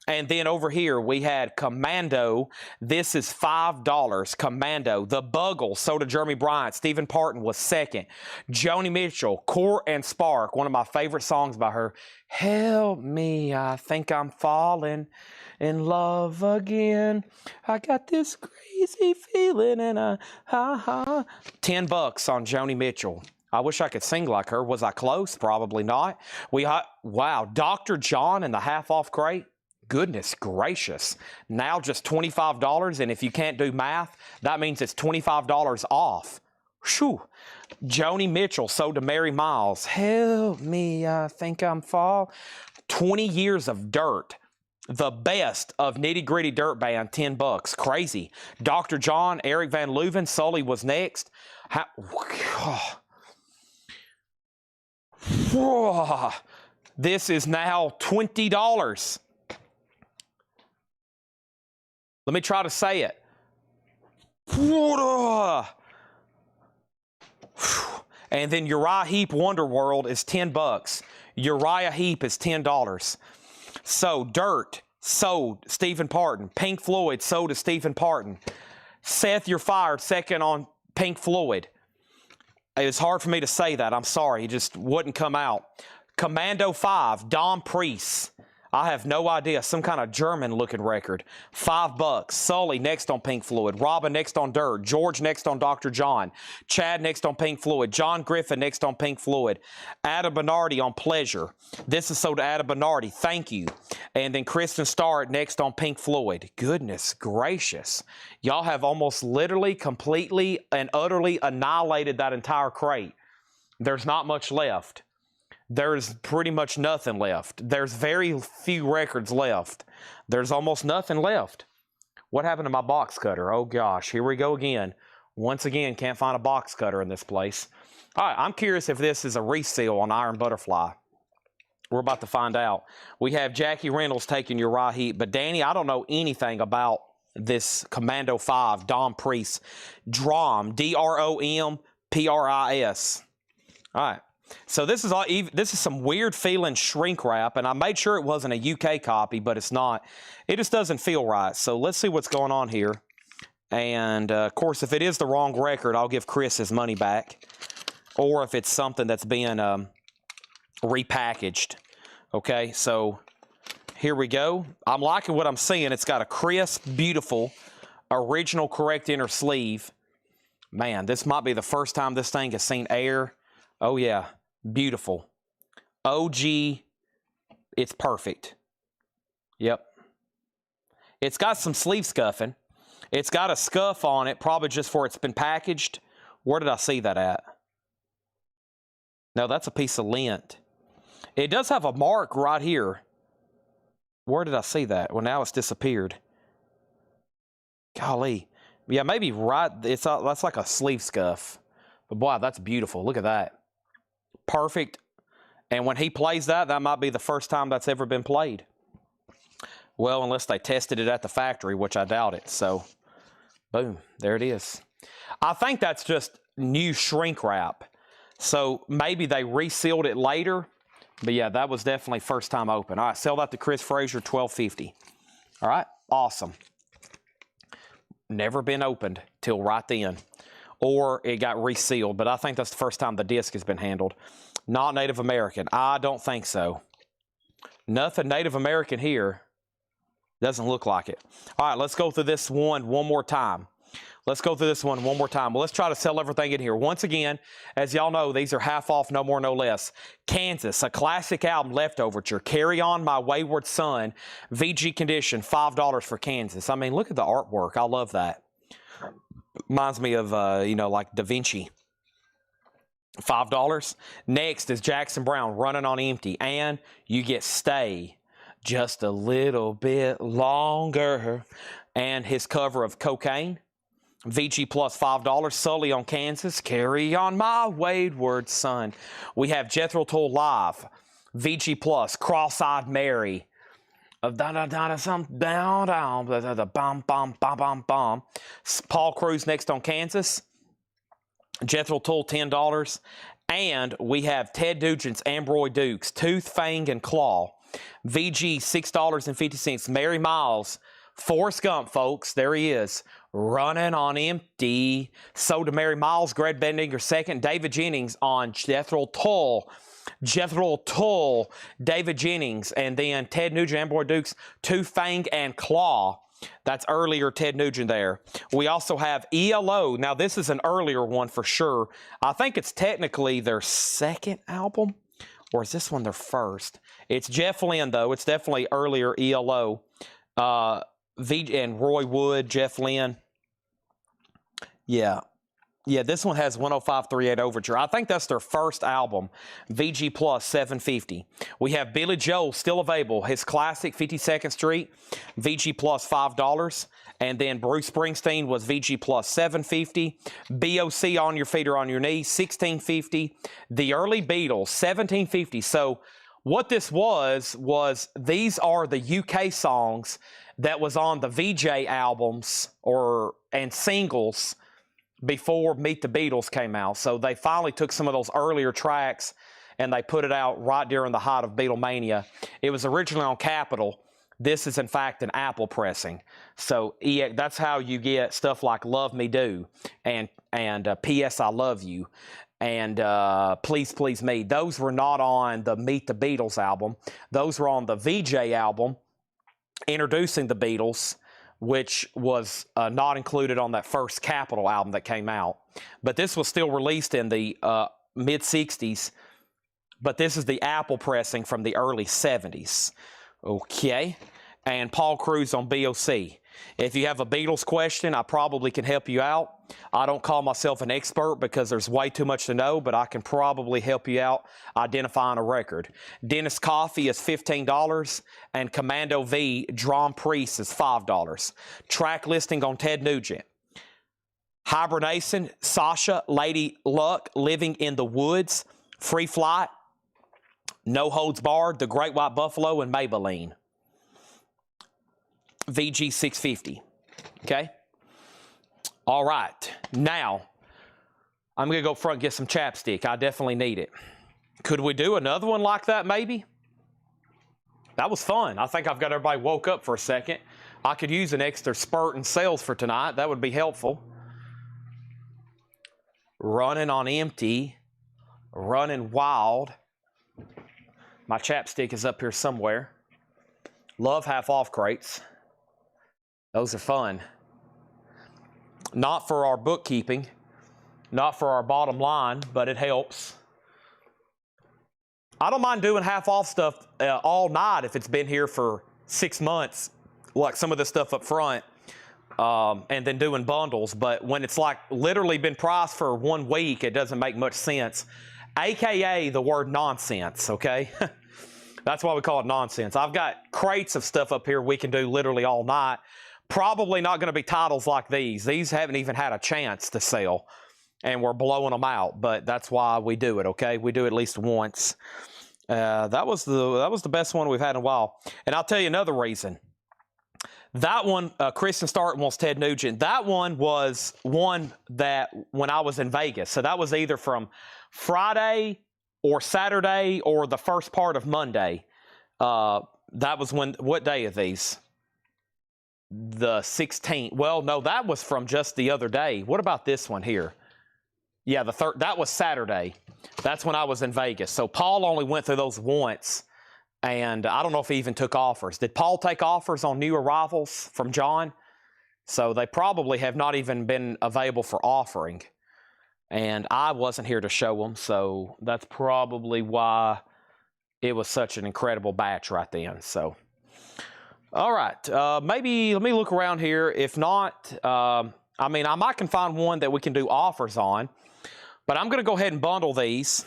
And then over here we had Commando. This is $5. Commando. The Buggles sold to Jeremy Bryant. Stephen Parton was second. Joni Mitchell, Core and Spark, one of my favorite songs by her. Help me, I think I'm falling in love again. I got this crazy feeling and $10 on Joni Mitchell. I wish I could sing like her. Was I close? Probably not. Wow, Dr. John in the half-off crate. Goodness gracious. Now just $25, and if you can't do math, that means it's $25 off. Whew. Joni Mitchell sold to Mary Miles. Help me, I think I'm fall. 20 years of dirt. The best of Nitty Gritty Dirt Band, $10. Crazy. Dr. John, Eric Van Leuven, Sully was next. This is now $20. Let me try to say it. And then Uriah Heep Wonderworld is $10. Uriah Heep is $10. So Dirt, sold Stephen Parton. Pink Floyd, sold to Stephen Parton. Seth, You're Fired, second on Pink Floyd. It's hard for me to say that. I'm sorry. It just wouldn't come out. Commando 5, Dom Priest. I have no idea. Some kind of German-looking record. $5. Sully next on Pink Floyd. Robin next on Dirt. George next on Dr. John. Chad next on Pink Floyd. John Griffin next on Pink Floyd. Adam Bernardi on Pleasure. This is sold to Adam Bernardi. Thank you. And then Kristen Starrett next on Pink Floyd. Goodness gracious. Y'all have almost literally, completely, and utterly annihilated that entire crate. There's not much left. There's pretty much nothing left. There's very few records left. There's almost nothing left. What happened to my box cutter? Oh gosh, here we go again. Once again, can't find a box cutter in this place. All right, I'm curious if this is a reseal on Iron Butterfly. We're about to find out. We have Jackie Reynolds taking Uriah Heep, but Danny, I don't know anything about this Commando 5, Dom Priest. Drom, D-R-O-M-P-R-I-S. All right. So this is some weird feeling shrink wrap, and I made sure it wasn't a UK copy, but it's not. It just doesn't feel right. So let's see what's going on here. And, of course, if it is the wrong record, I'll give Chris his money back. Or if it's something that's being repackaged. Okay, so here we go. I'm liking what I'm seeing. It's got a crisp, beautiful, original correct inner sleeve. Man, this might be the first time this thing has seen air. Oh, yeah. Beautiful. OG. It's perfect. Yep. It's got some sleeve scuffing. It's got a scuff on it, probably just for it's been packaged. Where did I see that at? No, that's a piece of lint. It does have a mark right here. Where did I see that? Well, now it's disappeared. Golly. Yeah, maybe right. That's like a sleeve scuff. But boy, that's beautiful. Look at that. Perfect. And when he plays that, that might be the first time that's ever been played. Well, unless they tested it at the factory, which I doubt it. So, boom, there it is. I think that's just new shrink wrap. So maybe they resealed it later. But yeah, that was definitely first time open. All right, sell that to Chris Frazier, $12.50. All right, awesome. Never been opened till right then. Or it got resealed, but I think that's the first time the disc has been handled. Not Native American. I don't think so. Nothing Native American here. Doesn't look like it. All right, let's go through this one more time. Let's go through this one more time. Well, let's try to sell everything in here. Once again, as y'all know, these are half off, no more, no less. Kansas, a classic album, Leftoverture. Carry On, My Wayward Son. VG Condition, $5 for Kansas. I mean, look at the artwork. I love that. Reminds me of, like Da Vinci. $5. Next is Jackson Browne, Running on Empty. And you get Stay Just a Little Bit Longer. And his cover of Cocaine. VG plus $5. Sully on Kansas. Carry On, My Wayward Son. We have Jethro Tull Live. VG plus Cross-Eyed Mary. Paul Cruz next on Kansas. Jethro Tull, $10. And we have Ted Nugent's Ambroy Dukes, Tooth, Fang, and Claw. VG, $6.50. Mary Miles, Forrest Gump, folks. There he is. Running on Empty. Sold to Mary Miles, Greg Bendinger second. David Jennings on Jethro Tull. Jethro Tull, David Jennings, and then Ted Nugent, Ambroy Dukes, Tooth, Fang, and Claw. That's earlier Ted Nugent there. We also have ELO. Now, this is an earlier one for sure. I think it's technically their second album, or is this one their first? It's Jeff Lynne, though. It's definitely earlier ELO. And Roy Wood, Jeff Lynne. Yeah. Yeah, this one has 105.38 Overture. I think that's their first album. VG Plus, $7.50. We have Billy Joel still available. His classic, 52nd Street, VG Plus, $5. And then Bruce Springsteen was VG Plus, $7.50. BOC, On Your Feet or On Your Knees, $16.50. The Early Beatles, $17.50. So what this was these are the UK songs that was on the VJ albums and singles before Meet the Beatles came out. So they finally took some of those earlier tracks and they put it out right during the height of Beatlemania. It was originally on Capitol. This is, in fact, an Apple pressing. So that's how you get stuff like Love Me Do and P.S. I Love You and Please Please Me. Those were not on the Meet the Beatles album. Those were on the VJ album, Introducing the Beatles, which was not included on that first Capitol album that came out. But this was still released in the mid-'60s. But this is the Apple pressing from the early 70s. Okay. And Paul Cruz on BOC. If you have a Beatles question, I probably can help you out. I don't call myself an expert because there's way too much to know, but I can probably help you out identifying a record. Dennis Coffey is $15, and Commando V Drum Priest is $5. Track listing on Ted Nugent. Hibernation, Sasha, Lady Luck, Living in the Woods, Free Flight, No Holds Barred, The Great White Buffalo, and Maybelline. VG 650. Okay? All right. Now, I'm going to go front and get some chapstick. I definitely need it. Could we do another one like that, maybe? That was fun. I think I've got everybody woke up for a second. I could use an extra spurt in sales for tonight. That would be helpful. Running on empty. Running wild. My chapstick is up here somewhere. Love half-off crates. Those are fun. Not for our bookkeeping, not for our bottom line, but it helps. I don't mind doing half-off stuff all night if it's been here for 6 months, like some of the stuff up front, and then doing bundles. But when it's like literally been priced for 1 week, it doesn't make much sense. AKA the word nonsense, okay? That's why we call it nonsense. I've got crates of stuff up here we can do literally all night. Probably not going to be titles like these. These haven't even had a chance to sell, and we're blowing them out. But that's why we do it. Okay, we do it at least once. That was the best one we've had in a while. And I'll tell you another reason. That one, Kristen Stark wants Ted Nugent. That one was one that when I was in Vegas. So that was either from Friday or Saturday or the first part of Monday. That was when. What day of these? The 16th. Well, no, that was from just the other day. What about this one here? Yeah, the third. That was Saturday. That's when I was in Vegas. So Paul only went through those once, and I don't know if he even took offers. Did Paul take offers on new arrivals from John? So they probably have not even been available for offering, and I wasn't here to show them. So that's probably why it was such an incredible batch right then. So. All right, maybe let me look around here. If not, I mean, I might can find one that we can do offers on, but I'm going to go ahead and bundle these.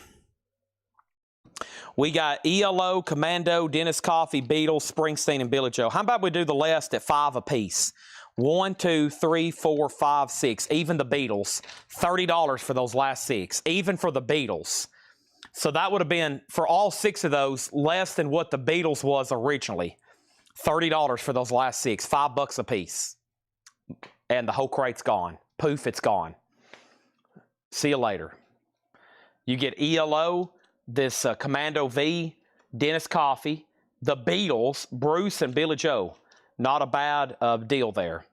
We got ELO, Commando, Dennis Coffey, Beatles, Springsteen, and Billy Joe. How about we do the list at 5 apiece? 1, 2, 3, 4, 5, 6. Even the Beatles, $30 for those last 6. Even for the Beatles. So that would have been, for all 6 of those, less than what the Beatles was originally. $30 for those last 6, $5 a piece. And the whole crate's gone. Poof, it's gone. See you later. You get ELO, this Commando V, Dennis Coffey, the Beatles, Bruce, and Billy Joe. Not a bad deal there.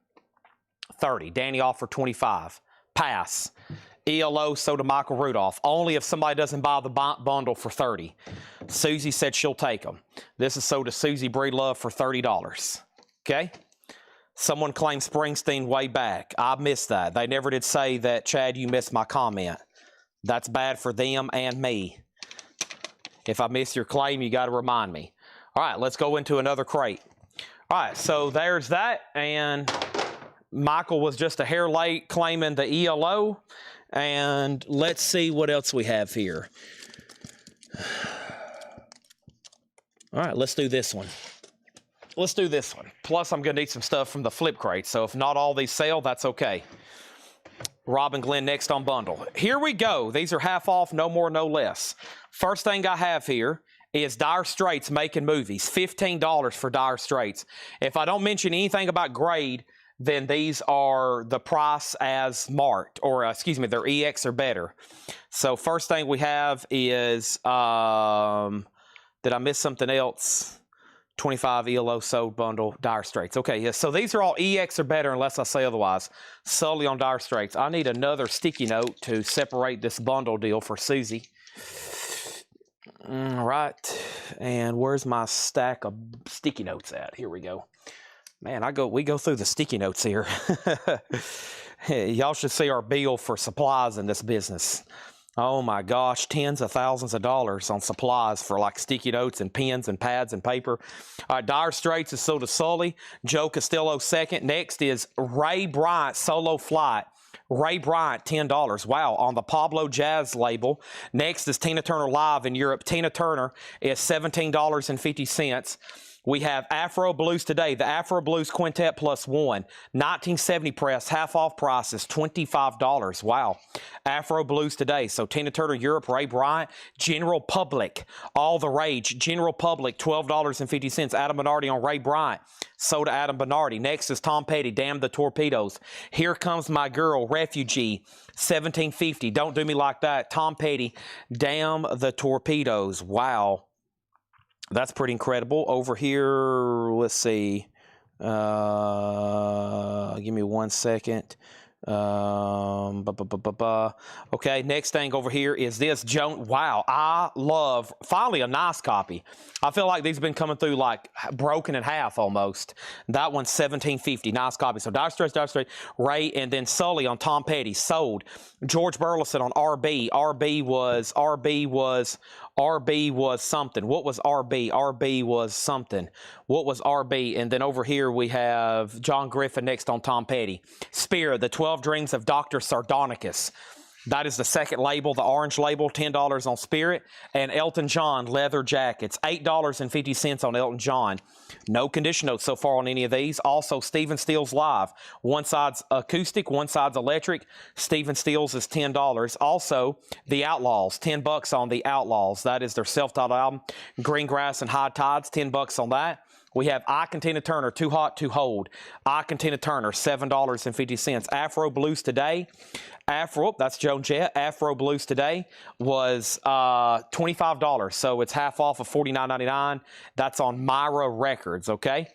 30. Danny offered 25. Pass. ELO, so to Michael Rudolph. Only if somebody doesn't buy the bundle for 30. Susie said she'll take them. This is so to Susie Breedlove for $30. Okay? Someone claimed Springsteen way back. I missed that. They never did say that, Chad, you missed my comment. That's bad for them and me. If I miss your claim, you got to remind me. All right, let's go into another crate. All right, so there's that. And Michael was just a hair late claiming the ELO. And let's see what else we have here. All right, let's do this one. Let's do this one. Plus, I'm going to need some stuff from the flip crate. So if not all these sell, that's okay. Rob and Glenn next on bundle. Here we go. These are half off, no more, no less. First thing I have here is Dire Straits making movies. $15 for Dire Straits. If I don't mention anything about grade, then these are the price as marked, or excuse me, they're EX or better. So first thing we have is, did I miss something else? 25 ELO sold bundle, Dire Straits. Okay, yes, so these are all EX or better unless I say otherwise, solely on Dire Straits. I need another sticky note to separate this bundle deal for Susie. All right, and where's my stack of sticky notes at? Here we go. Man, we go through the sticky notes here. Hey, y'all should see our bill for supplies in this business. Oh my gosh, tens of thousands of dollars on supplies for like sticky notes and pens and pads and paper. All right, Dire Straits is sold to Sully. Joe Costello second. Next is Ray Bryant Solo Flight. Ray Bryant, $10. Wow, on the Pablo Jazz label. Next is Tina Turner Live in Europe. Tina Turner is $17.50. We have Afro Blues today, the Afro Blues Quintet +1, 1970 press, half off price is $25. Wow. Afro Blues today. So Tina Turner, Europe, Ray Bryant, General Public, All the Rage, General Public, $12.50. Adam Bernardi on Ray Bryant, sold to Adam Bernardi. Next is Tom Petty, Damn the Torpedoes. Here Comes My Girl, Refugee, $17.50. Don't do me like that. Tom Petty, Damn the Torpedoes. Wow. That's pretty incredible. Over here, let's see. Give me 1 second. Okay, next thing over here is this Joan. Wow, I love, finally a nice copy. I feel like these have been coming through like broken in half almost. That one's $17.50, nice copy. So Dire Straits, Ray, and then Sully on Tom Petty, sold. George Burleson on RB. RB was something. What was RB? RB was something. What was RB? And then over here we have John Griffin next on Tom Petty. Spirit, the 12 Dreams of Dr. Sardonicus. That is the second label, the orange label, $10 on Spirit. And Elton John leather jackets, $8.50 on Elton John. No condition notes so far on any of these. Also, Stephen Stills Live. One side's acoustic, one side's electric. Stephen Stills is $10. Also, The Outlaws, $10 on The Outlaws. That is their self-titled album. Greengrass and High Tides, $10 on that. We have Ike and Tina Turner, Too Hot to Hold. Ike and Tina Turner, $7.50. Afro Blues today. That's Joan Jett. Afro Blues today was $25. So it's half off of $49.99. That's on Myra Records, okay?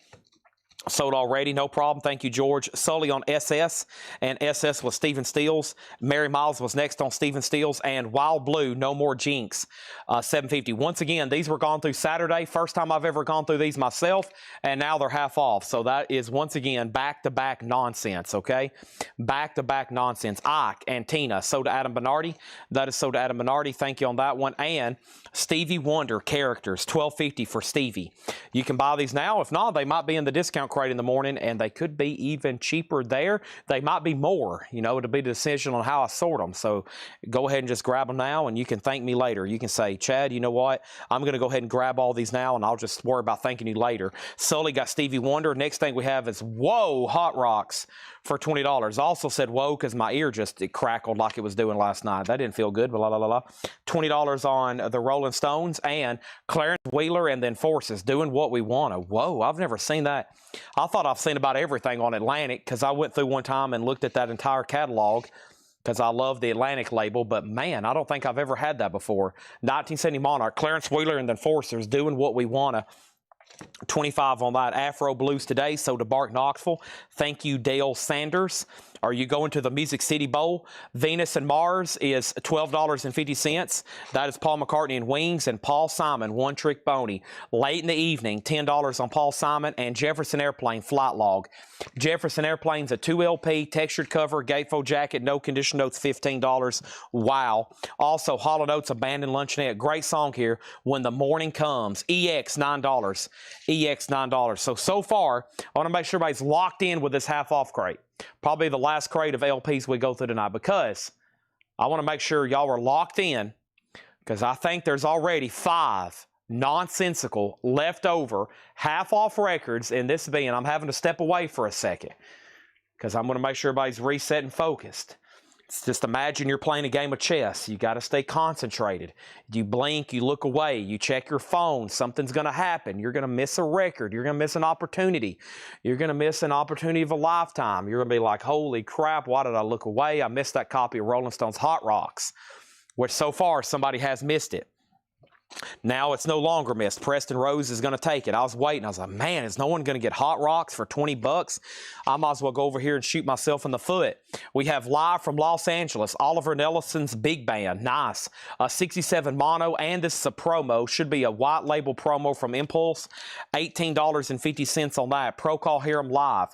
Sold already, no problem. Thank you, George. Sully on SS, and SS was Stephen Stills. Mary Miles was next on Stephen Stills, and Wild Blue, No More Jinx, $7.50. Once again, these were gone through Saturday. First time I've ever gone through these myself, and now they're half off. So that is, once again, back-to-back nonsense, okay? Back-to-back nonsense. Ike and Tina, sold to Adam Bernardi. That is sold to Adam Bernardi. Thank you on that one. And Stevie Wonder characters, $12.50 for Stevie. You can buy these now. If not, they might be in the discount crate in the morning, and they could be even cheaper there. They might be more. You know, it'll be the decision on how I sort them. So go ahead and just grab them now, and you can thank me later. You can say, Chad, you know what? I'm going to go ahead and grab all these now, and I'll just worry about thanking you later. Sully got Stevie Wonder. Next thing we have is Whoa Hot Rocks for $20. Also said whoa because my ear just crackled like it was doing last night. That didn't feel good. Blah, blah, blah, blah. $20 on the Rolling Stones, and Clarence Wheeler and then Forces, Doing What We Wanna. Whoa, I've never seen that. I thought I've seen about everything on Atlantic because I went through one time and looked at that entire catalog because I love the Atlantic label, but man, I don't think I've ever had that before. 1970 Monarch, Clarence Wheeler and then Forcers, Doing What We Wanna. 25 on that. Afro Blues today, sold to Bart Knoxville. Thank you, Dale Sanders. Are you going to the Music City Bowl? Venus and Mars is $12.50. That is Paul McCartney and Wings, and Paul Simon, One Trick Pony. Late in the evening, $10 on Paul Simon, and Jefferson Airplane, Flight Log. Jefferson Airplane's a 2 LP, textured cover, gatefold jacket, no condition notes, $15. Wow. Also, Hall & Oates, Abandoned Luncheonette. Great song here, When the Morning Comes. EX, $9. EX, $9. So far, I want to make sure everybody's locked in with this half-off crate. Probably the last crate of LPs we go through tonight, because I want to make sure y'all are locked in, because I think there's already 5 nonsensical leftover half-off records in this bin. I'm having to step away for a second because I'm going to make sure everybody's reset and focused. Just imagine you're playing a game of chess. You got to stay concentrated. You blink, you look away, you check your phone. Something's going to happen. You're going to miss a record. You're going to miss an opportunity. You're going to miss an opportunity of a lifetime. You're going to be like, holy crap, why did I look away? I missed that copy of Rolling Stone's Hot Rocks, which so far somebody has missed it. Now it's no longer missed. Preston Rose is going to take it. I was waiting. I was like, man, is no one going to get Hot Rocks for 20 bucks? I might as well go over here and shoot myself in the foot. We have live from Los Angeles, Oliver Nelson's Big Band. Nice. A 67 mono, and this is a promo. Should be a white label promo from Impulse. $18.50 on that. Pro Call Hear 'em Live.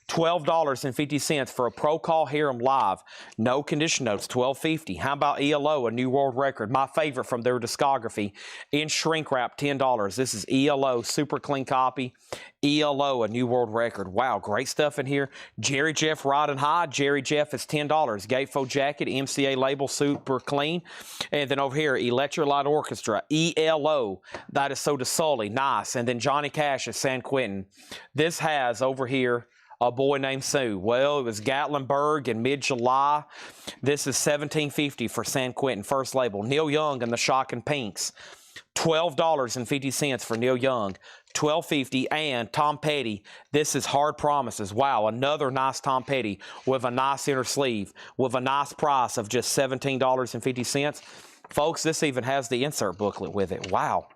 $12.50 for a Pro Call Hear 'em Live. No condition notes, $12.50. How about ELO, a new world record? My favorite from their discography. In shrink wrap, $10. This is ELO, super clean copy. ELO, a new world record. Wow, great stuff in here. Jerry Jeff Riding High. Jerry Jeff is $10. Gatefold jacket, MCA label, super clean. And then over here, Electrolyte Orchestra, ELO. That is Soda Sully, nice. And then Johnny Cash is San Quentin. This has over here a boy named Sue. Well, it was Gatlinburg in mid-July. This is $17.50 for San Quentin, first label. Neil Young and the Shocking Pinks. $12.50 for Neil Young. $12.50. And Tom Petty. This is Hard Promises. Wow, another nice Tom Petty with a nice inner sleeve with a nice price of just $17.50. Folks, this even has the insert booklet with it. Wow,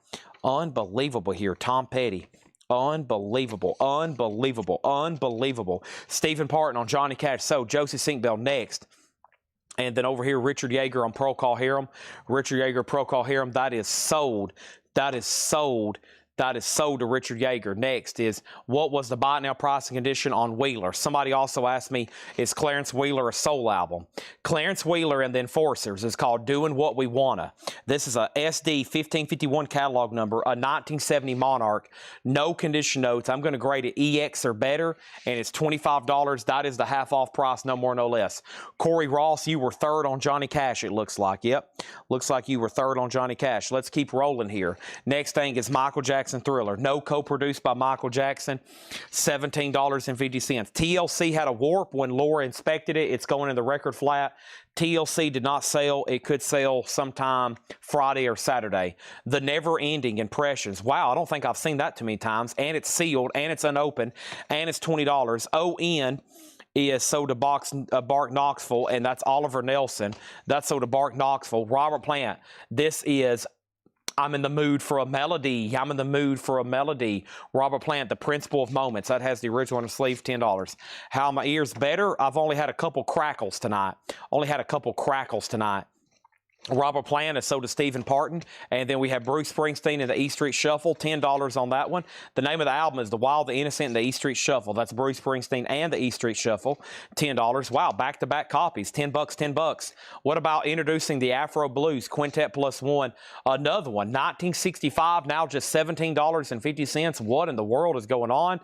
unbelievable here. Tom Petty. Unbelievable, unbelievable, unbelievable. Stephen Parton on Johnny Cash. So, Josie Sinkbell next. And then over here, Richard Yeager on Pro Call Hear 'em. Richard Yeager, Pro Call Hear 'em. That is sold. That is sold. That is sold to Richard Yeager. Next is, what was the buy now pricing condition on Wheeler? Somebody also asked me, is Clarence Wheeler a soul album? Clarence Wheeler and the Enforcers is called Doing What We Wanna. This is a SD 1551 catalog number, a 1970 Monarch. No condition notes. I'm going to grade it EX or better, and it's $25. That is the half off price, no more, no less. Corey Ross, you were third on Johnny Cash, it looks like. Yep, looks like you were third on Johnny Cash. Let's keep rolling here. Next thing is Michael Jackson Thriller. No co-produced by Michael Jackson. $17.50. TLC had a warp when Laura inspected it. It's going in the record flat. TLC did not sell. It could sell sometime Friday or Saturday. The Never Ending Impressions. Wow, I don't think I've seen that too many times. And it's sealed, and it's unopened, and it's $20. ON is Soda Bark Knoxville, and that's Oliver Nelson. That's Soda Bark Knoxville. Robert Plant. This is I'm in the mood for a melody. I'm in the mood for a melody. Robert Plant, The Principle of Moments. That has the original on the sleeve, $10. How are my ears better? I've only had a couple crackles tonight. Robert Plant is so does Stephen Parton. And then we have Bruce Springsteen and the E Street Shuffle, $10 on that one. The name of the album is The Wild, the Innocent, and the E Street Shuffle. That's Bruce Springsteen and the E Street Shuffle, $10. Wow, back-to-back copies, $10, $10. What about introducing the Afro Blues Quintet Plus One? Another one, 1965, now just $17.50. What in the world is going on?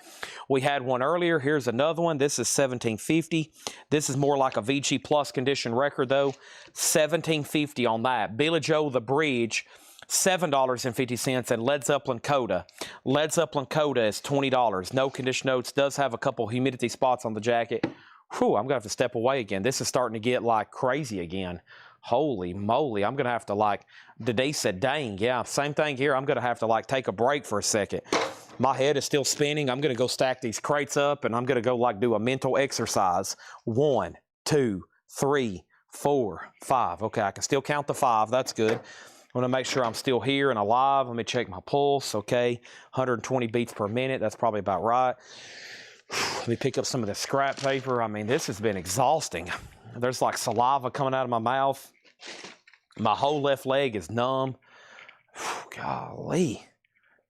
We had one earlier. Here's another one. This is $17.50. This is more like a VG Plus condition record, though. $17.50 on that. Billy Joe The Bridge, $7.50, and Led Zeppelin Coda. Led Zeppelin Coda is $20. No condition notes. Does have a couple humidity spots on the jacket. Whew, I'm going to have to step away again. This is starting to get like crazy again. Holy moly. I'm going to have to like, today said, dang, yeah, same thing here. I'm going to have to like take a break for a second. My head is still spinning. I'm going to go stack these crates up, and I'm going to go like do a mental exercise. 1, 2, 3, 4, 5. Okay, I can still count the 5. That's good. I want to make sure I'm still here and alive. Let me check my pulse. Okay, 120 beats per minute. That's probably about right. Let me pick up some of the scrap paper. I mean, this has been exhausting. There's like saliva coming out of my mouth. My whole left leg is numb. Golly.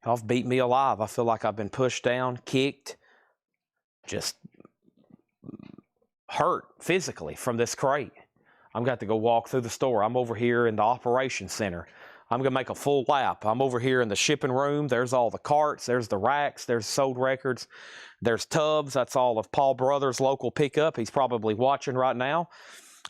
Y'all beat me alive. I feel like I've been pushed down, kicked, just hurt physically from this crate. I'm going to have to go walk through the store. I'm over here in the operations center. I'm going to make a full lap. I'm over here in the shipping room. There's all the carts. There's the racks. There's sold records. There's Tubbs. That's all of Paul Brothers' local pickup. He's probably watching right now.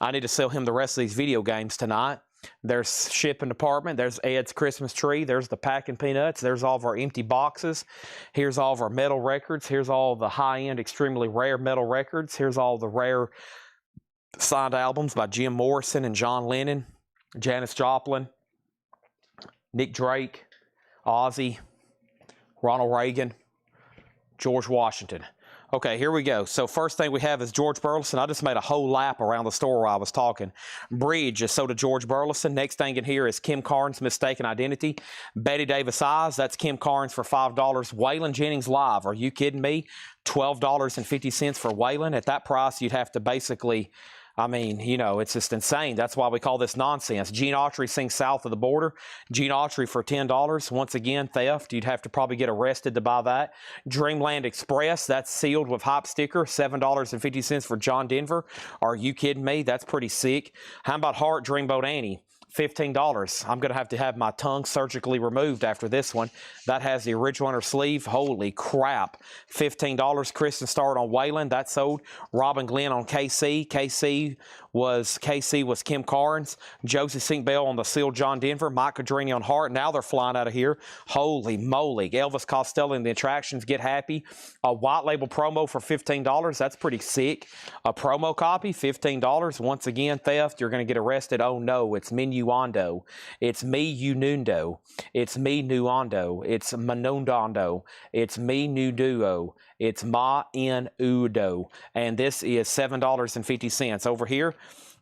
I need to sell him the rest of these video games tonight. There's shipping department. There's Ed's Christmas tree. There's the packing peanuts. There's all of our empty boxes. Here's all of our metal records. Here's all the high-end, extremely rare metal records. Here's all the rare Signed albums by Jim Morrison and John Lennon, Janis Joplin, Nick Drake, Ozzy, Ronald Reagan, George Washington. Okay, here we go. So first thing we have is George Burleson. I just made a whole lap around the store while I was talking. Bridge is sold to George Burleson. Next thing in here is Kim Carnes' Mistaken Identity. Betty Davis Eyes, that's Kim Carnes for $5. Waylon Jennings Live, are you kidding me? $12.50 for Waylon. At that price, you'd have to basically... I mean, you know, it's just insane. That's why we call this nonsense. Gene Autry sings South of the Border. Gene Autry for $10. Once again, theft. You'd have to probably get arrested to buy that. Dreamland Express, that's sealed with hop sticker. $7.50 for John Denver. Are you kidding me? That's pretty sick. How about Heart Dreamboat Annie? $15. I'm going to have my tongue surgically removed after this one. That has the original on her sleeve. Holy crap. $15. Kristen Start on Waylon. That sold. Robin Glenn on KC. KC was Kim Carnes. Josie Sink Bell on the sealed John Denver. Mike Cadrini on Heart. Now they're flying out of here. Holy moly. Elvis Costello and the Attractions. Get Happy. A white label promo for $15. That's pretty sick. A promo copy, $15. Once again, theft. You're going to get arrested. Oh no, it's Minuando. It's me Unundo. It's me Nuando. It's Manundondo. It's me Nuduo. It's Ma in Udo. And this is $7.50. Over here,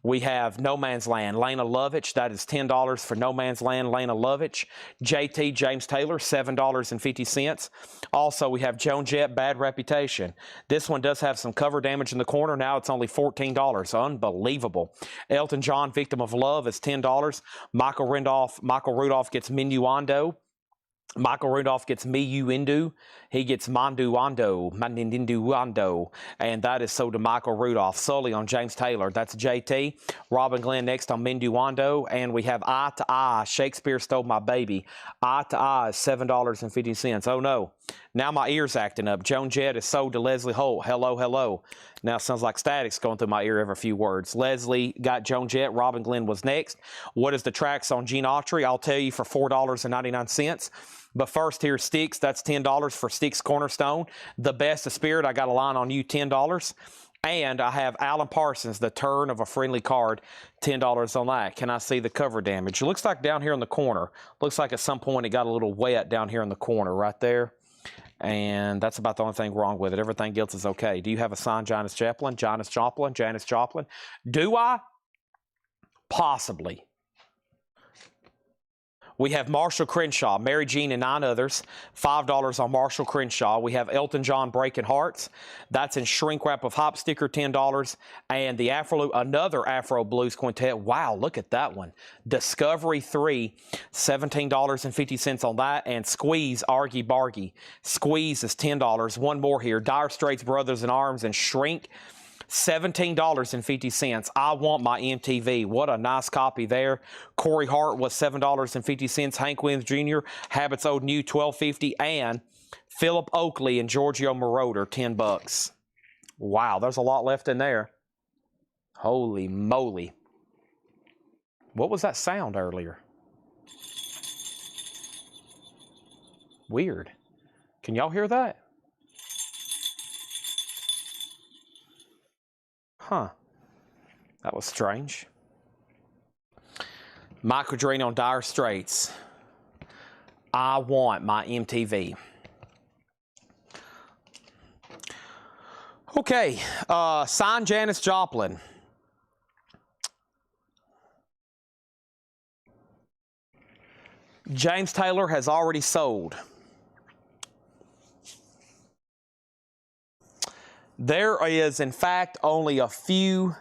we have No Man's Land, Lena Lovitch. That is $10 for No Man's Land, Lena Lovitch. JT, James Taylor, $7.50. Also, we have Joan Jett, Bad Reputation. This one does have some cover damage in the corner. Now it's only $14. Unbelievable. Elton John, Victim of Love, is $10. Michael Rudolph gets Minuando. Michael Rudolph gets Miyuindu. He gets Mandinduando. And that is sold to Michael Rudolph. Sully on James Taylor. That's JT. Robin Glenn next on Minduando. And we have Eye to Eye. Shakespeare Stole My Baby. Eye to Eye is $7.50. Oh no. Now my ear's acting up. Joan Jett is sold to Leslie Holt. Hello, hello. Now it sounds like static's going through my ear every few words. Leslie got Joan Jett. Robin Glenn was next. What is the tracks on Gene Autry? I'll tell you for $4.99. But first, here's Styx. That's $10 for Styx Cornerstone. The Best of Spirit, I got a line on you, $10. And I have Alan Parsons, The Turn of a Friendly Card, $10 on that. Can I see the cover damage? It looks like down here in the corner. Looks like at some point it got a little wet down here in the corner right there. And that's about the only thing wrong with it. Everything else is okay. Do you have a signed Janis Joplin? Janis Joplin? Janis Joplin? Do I? Possibly. We have Marshall Crenshaw, Mary Jean and 9 others, $5 on Marshall Crenshaw. We have Elton John, Breaking Hearts. That's in shrink wrap of hop sticker, $10. And the another Afro Blues Quintet. Wow, look at that one. Discovery 3, $17.50 on that. And Squeeze, Argy Bargy. Squeeze is $10. One more here. Dire Straits, Brothers in Arms, and Shrink. $17.50. I Want My MTV. What a nice copy there. Corey Hart was $7.50. Hank Williams Jr., Habits Old New, $12.50. And Philip Oakley and Giorgio Moroder, $10. Wow, there's a lot left in there. Holy moly. What was that sound earlier? Weird. Can y'all hear that? Huh. That was strange. Michael Cadrini on Dire Straits. I Want My MTV. Okay. Signed Janis Joplin. James Taylor has already sold. There is, in fact, only a few,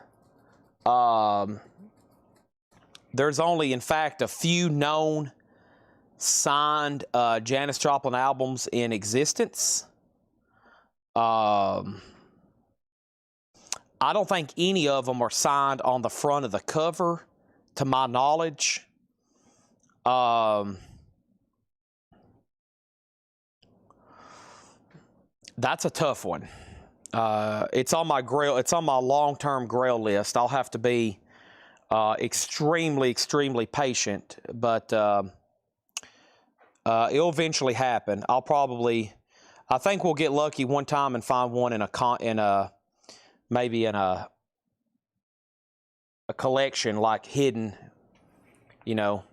there's only, in fact, a few known signed Janis Joplin albums in existence. I don't think any of them are signed on the front of the cover, to my knowledge. That's a tough one. It's on my grail. It's on my long-term grail list. I'll have to be extremely, extremely patient, but it'll eventually happen. I think we'll get lucky one time and find one maybe in a a collection like hidden, you know,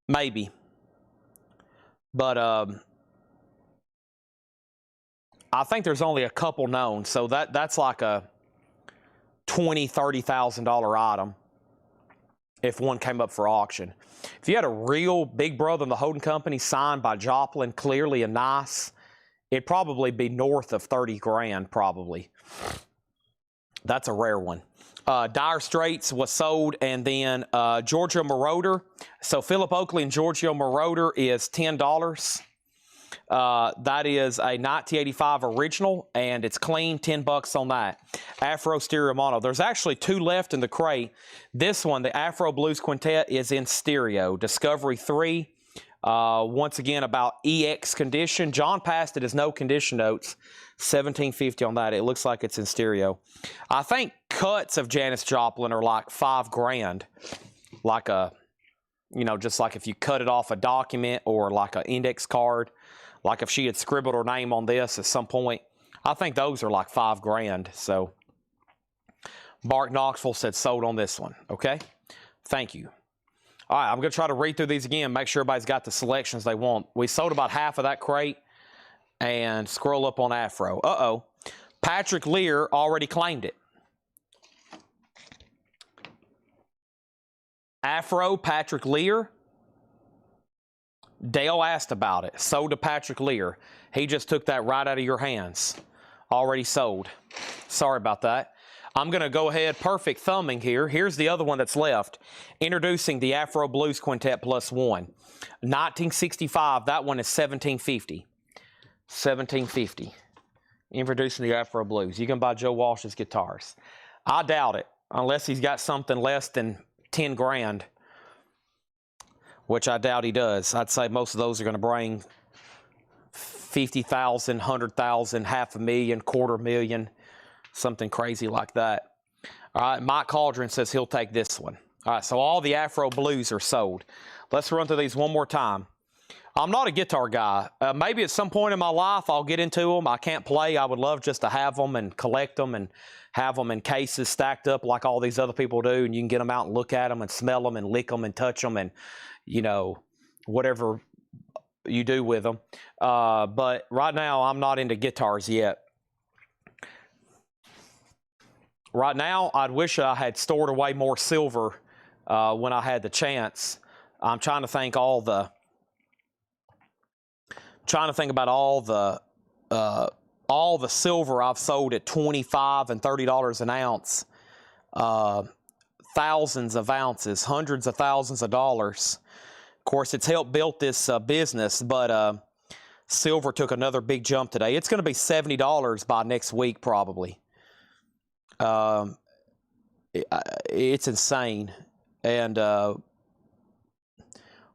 maybe. But I think there's only a couple known, so that's like a $20,000-$30,000 item if one came up for auction. If you had a real Big Brother and the Holding Company signed by Joplin, clearly a nice, it'd probably be north of 30 grand, probably. That's a rare one. Dire Straits was sold, and then Giorgio Moroder. So Philip Oakley and Giorgio Moroder is $10. That is a 1985 original, and it's clean, $10 on that. Afro Stereo Mono. There's actually two left in the crate. This one, the Afro Blues Quintet, is in stereo. Discovery 3. Once again, about EX condition. John passed it as no condition notes. $17.50 on that. It looks like it's in stereo. I think cuts of Janis Joplin are like $5 grand. Like a, you know, just like if you cut it off a document or like an index card. Like if she had scribbled her name on this at some point. I think those are like $5 grand. So Bart Knoxville said sold on this one. Okay. Thank you. All right. I'm going to try to read through these again. Make sure everybody's got the selections they want. We sold about half of that crate. And scroll up on Afro. Uh-oh. Patrick Lear already claimed it. Afro, Patrick Lear. Dale asked about it. Sold to Patrick Lear. He just took that right out of your hands. Already sold. Sorry about that. I'm going to go ahead, perfect thumbing here. Here's the other one that's left. Introducing the Afro Blues Quintet +1. 1965, that one is $17.50. $17.50. Introducing the Afro Blues. You can buy Joe Walsh's guitars. I doubt it, unless he's got something less than 10 grand, which I doubt he does. I'd say most of those are going to bring 50,000, 100,000, $500,000, $250,000, something crazy like that. All right, Mike Cauldron says he'll take this one. All right, so all the Afro Blues are sold. Let's run through these one more time. I'm not a guitar guy. Maybe at some point in my life I'll get into them. I can't play. I would love just to have them and collect them and have them in cases stacked up like all these other people do, and you can get them out and look at them and smell them and lick them and touch them and, you know, whatever you do with them. But right now I'm not into guitars yet. Right now I'd wish I had stored away more silver when I had the chance. I'm trying to think about all the silver I've sold at $25 and $30 an ounce, thousands of ounces, hundreds of thousands of dollars. Of course, it's helped build this business, but silver took another big jump today. It's going to be $70 by next week, probably. It's insane. And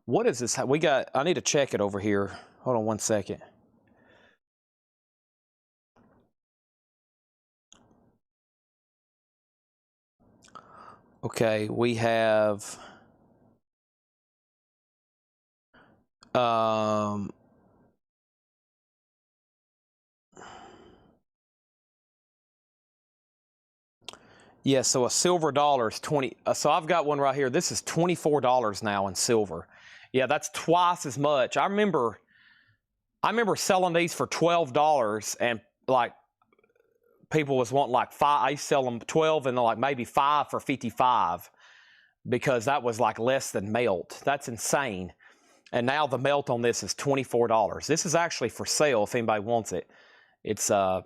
what is this? I need to check it over here. Hold on one second. Okay, we have yeah, so a silver dollar is 20. So I've got one right here. This is $24 now in silver. Yeah, that's twice as much. I remember selling these for $12, and like people was wanting like 5. I used to sell them 12 and like maybe 5 for 55 because that was like less than melt. That's insane. And now the melt on this is $24. This is actually for sale if anybody wants it. It's a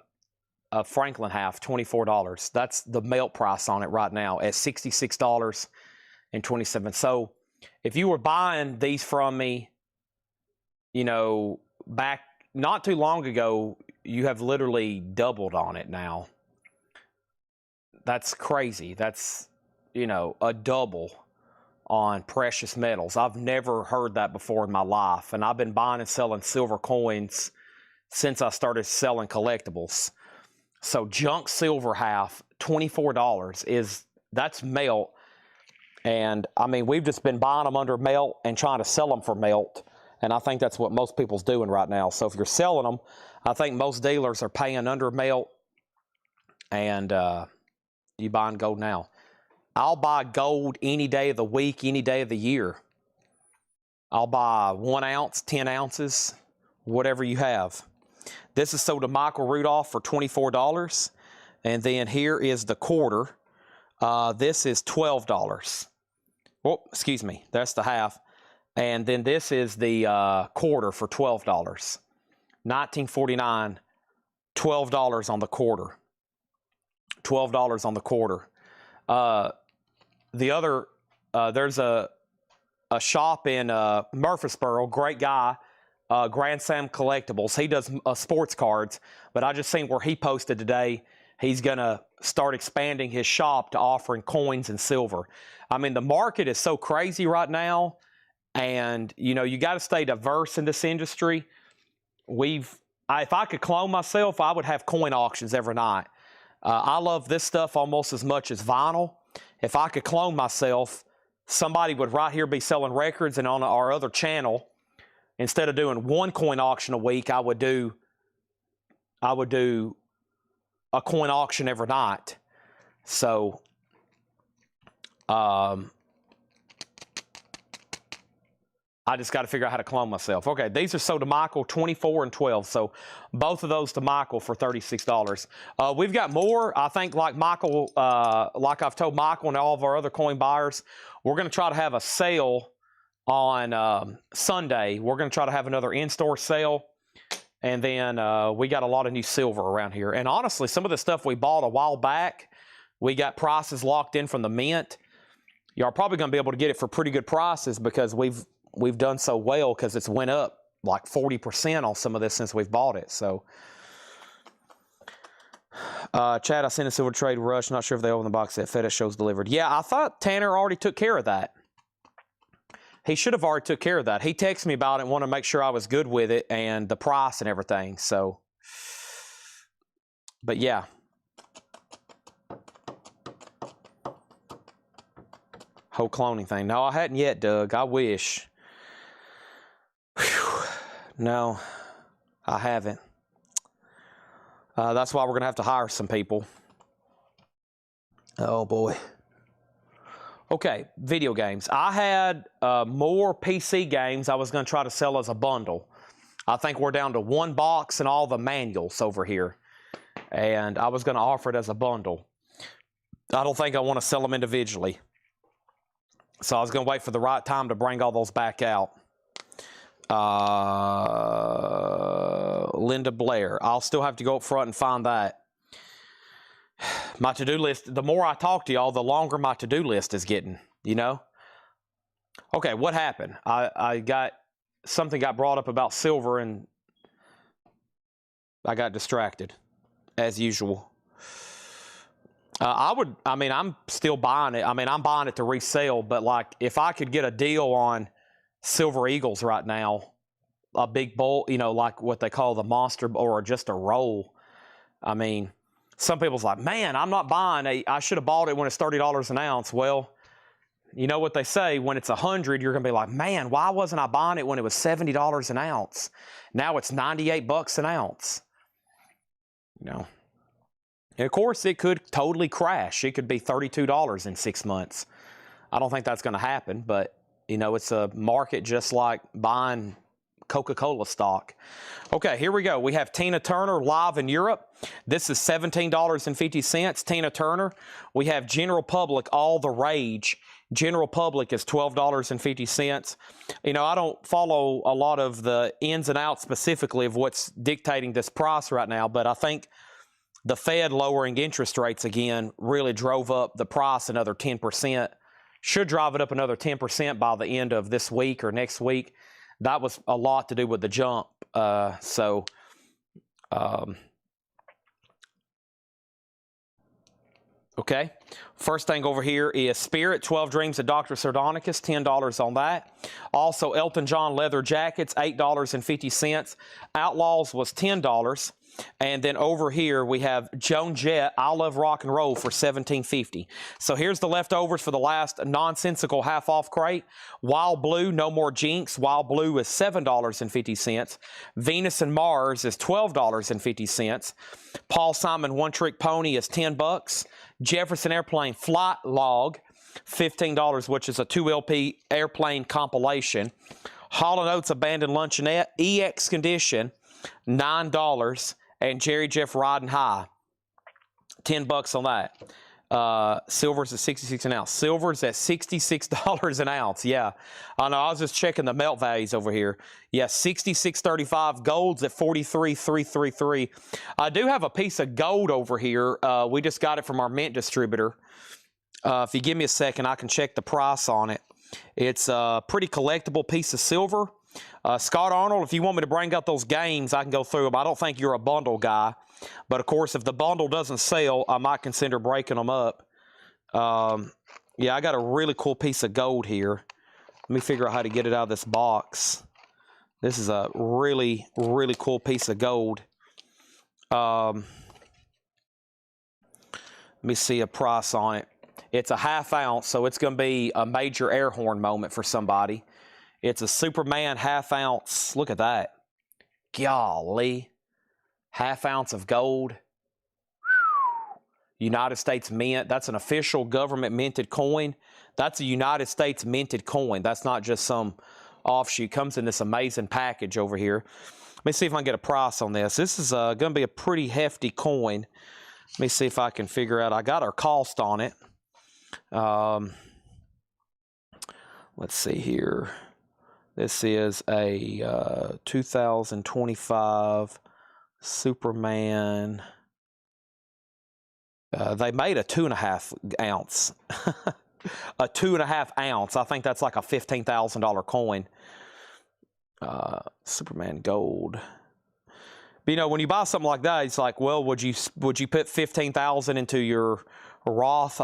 Franklin half, $24. That's the melt price on it right now at $66.27. So if you were buying these from me, you know, back not too long ago, you have literally doubled on it now. That's crazy. That's, you know, a double on precious metals. I've never heard that before in my life. And I've been buying and selling silver coins since I started selling collectibles. So junk silver half, $24 that's melt. And I mean, we've just been buying them under melt and trying to sell them for melt. And I think that's what most people's doing right now. So if you're selling them, I think most dealers are paying under melt. And, you buying gold now? I'll buy gold any day of the week, any day of the year. I'll buy 1 ounce, 10 ounces, whatever you have. This is sold to Michael Rudolph for $24. And then here is the quarter. This is $12. Oh, excuse me. That's the half. And then this is the quarter for $12. $19.49, $12 on the quarter. $12 on the quarter. The other, there's a shop in Murfreesboro, great guy, Grand Sam Collectibles. He does sports cards, but I just seen where he posted today, he's going to start expanding his shop to offering coins and silver. I mean, the market is so crazy right now, and, you know, you got to stay diverse in this industry. If I could clone myself, I would have coin auctions every night. I love this stuff almost as much as vinyl. If I could clone myself, somebody would right here be selling records, and on our other channel, instead of doing 1 coin auction a week, I would do a coin auction every night. So, I just got to figure out how to clone myself. Okay, these are sold to Michael, 24 and 12. So both of those to Michael for $36. We've got more. I think like Michael, like I've told Michael and all of our other coin buyers, we're going to try to have a sale on Sunday. We're going to try to have another in-store sale. And then we got a lot of new silver around here. And honestly, some of the stuff we bought a while back, we got prices locked in from the mint. Y'all are probably going to be able to get it for pretty good prices because we've done so well because it's went up like 40% on some of this since we've bought it. So, Chad, I sent a silver trade rush. Not sure if they opened the box that FedEx shows delivered. Yeah, I thought Tanner already took care of that. He should have already took care of that. He texted me about it and wanted to make sure I was good with it and the price and everything. So, but yeah. Whole cloning thing. No, I hadn't yet, Doug. I wish. Whew. No, I haven't. That's why we're going to have to hire some people. Oh, boy. Okay, video games. I had more PC games I was going to try to sell as a bundle. I think we're down to 1 box and all the manuals over here. And I was going to offer it as a bundle. I don't think I want to sell them individually. So I was going to wait for the right time to bring all those back out. Linda Blair. I'll still have to go up front and find that. My to-do list, the more I talk to y'all, the longer my to-do list is getting, you know? Okay, what happened? Something got brought up about silver and I got distracted, as usual. I'm still buying it. I mean, I'm buying it to resell, but like if I could get a deal on Silver Eagles right now, a big bowl, you know, like what they call the monster or just a roll. I mean, some people's like, man, I'm not buying I should have bought it when it's $30 an ounce. Well, you know what they say, when it's 100, you're going to be like, man, why wasn't I buying it when it was $70 an ounce? Now it's 98 bucks an ounce. You know. And of course, it could totally crash. It could be $32 in 6 months. I don't think that's going to happen, but, you know, it's a market just like buying Coca-Cola stock. Okay, here we go. We have Tina Turner live in Europe. This is $17.50. Tina Turner. We have General Public, All the Rage. General Public is $12.50. You know, I don't follow a lot of the ins and outs specifically of what's dictating this price right now, but I think the Fed lowering interest rates again really drove up the price another 10%. Should drive it up another 10% by the end of this week or next week. That was a lot to do with the jump. Okay. First thing over here is Spirit, 12 Dreams of Dr. Sardonicus, $10 on that. Also, Elton John leather jackets, $8.50. Outlaws was $10. And then over here we have Joan Jett, I Love Rock and Roll for $17.50. So here's the leftovers for the last nonsensical half off crate. Wild Blue, No More Jinx. Wild Blue is $7.50. Venus and Mars is $12.50. Paul Simon One Trick Pony is $10. Jefferson Airplane Flight Log, $15, which is a 2 LP airplane compilation. Hall & Oates Abandoned Luncheonette, EX Condition, $9. And Jerry Jeff Riding High, $10 on that. Silver's at 66 an ounce. Silver's at $66 an ounce. Yeah, I know. I was just checking the melt values over here. Yeah, $66.35. Gold's at $43.333. I do have a piece of gold over here. We just got it from our mint distributor. If you give me a second, I can check the price on it. It's a pretty collectible piece of silver. Scott Arnold, if you want me to bring out those games, I can go through them. I don't think you're a bundle guy. But, of course, if the bundle doesn't sell, I might consider breaking them up. Yeah, I got a really cool piece of gold here. Let me figure out how to get it out of this box. This is a really, really cool piece of gold. Let me see a price on it. It's a ½ ounce, so it's going to be a major air horn moment for somebody. It's a Superman ½ ounce. Look at that. Golly. ½ ounce of gold. United States Mint. That's an official government minted coin. That's a United States minted coin. That's not just some offshoot. Comes in this amazing package over here. Let me see if I can get a price on this. This is going to be a pretty hefty coin. Let me see if I can figure out. I got our cost on it. Let's see here. This is a 2025 Superman. They made a 2.5 ounce. A 2.5 ounce. I think that's like a $15,000 coin. Superman gold. But, you know, when you buy something like that, it's like, well, would you put $15,000 into your Roth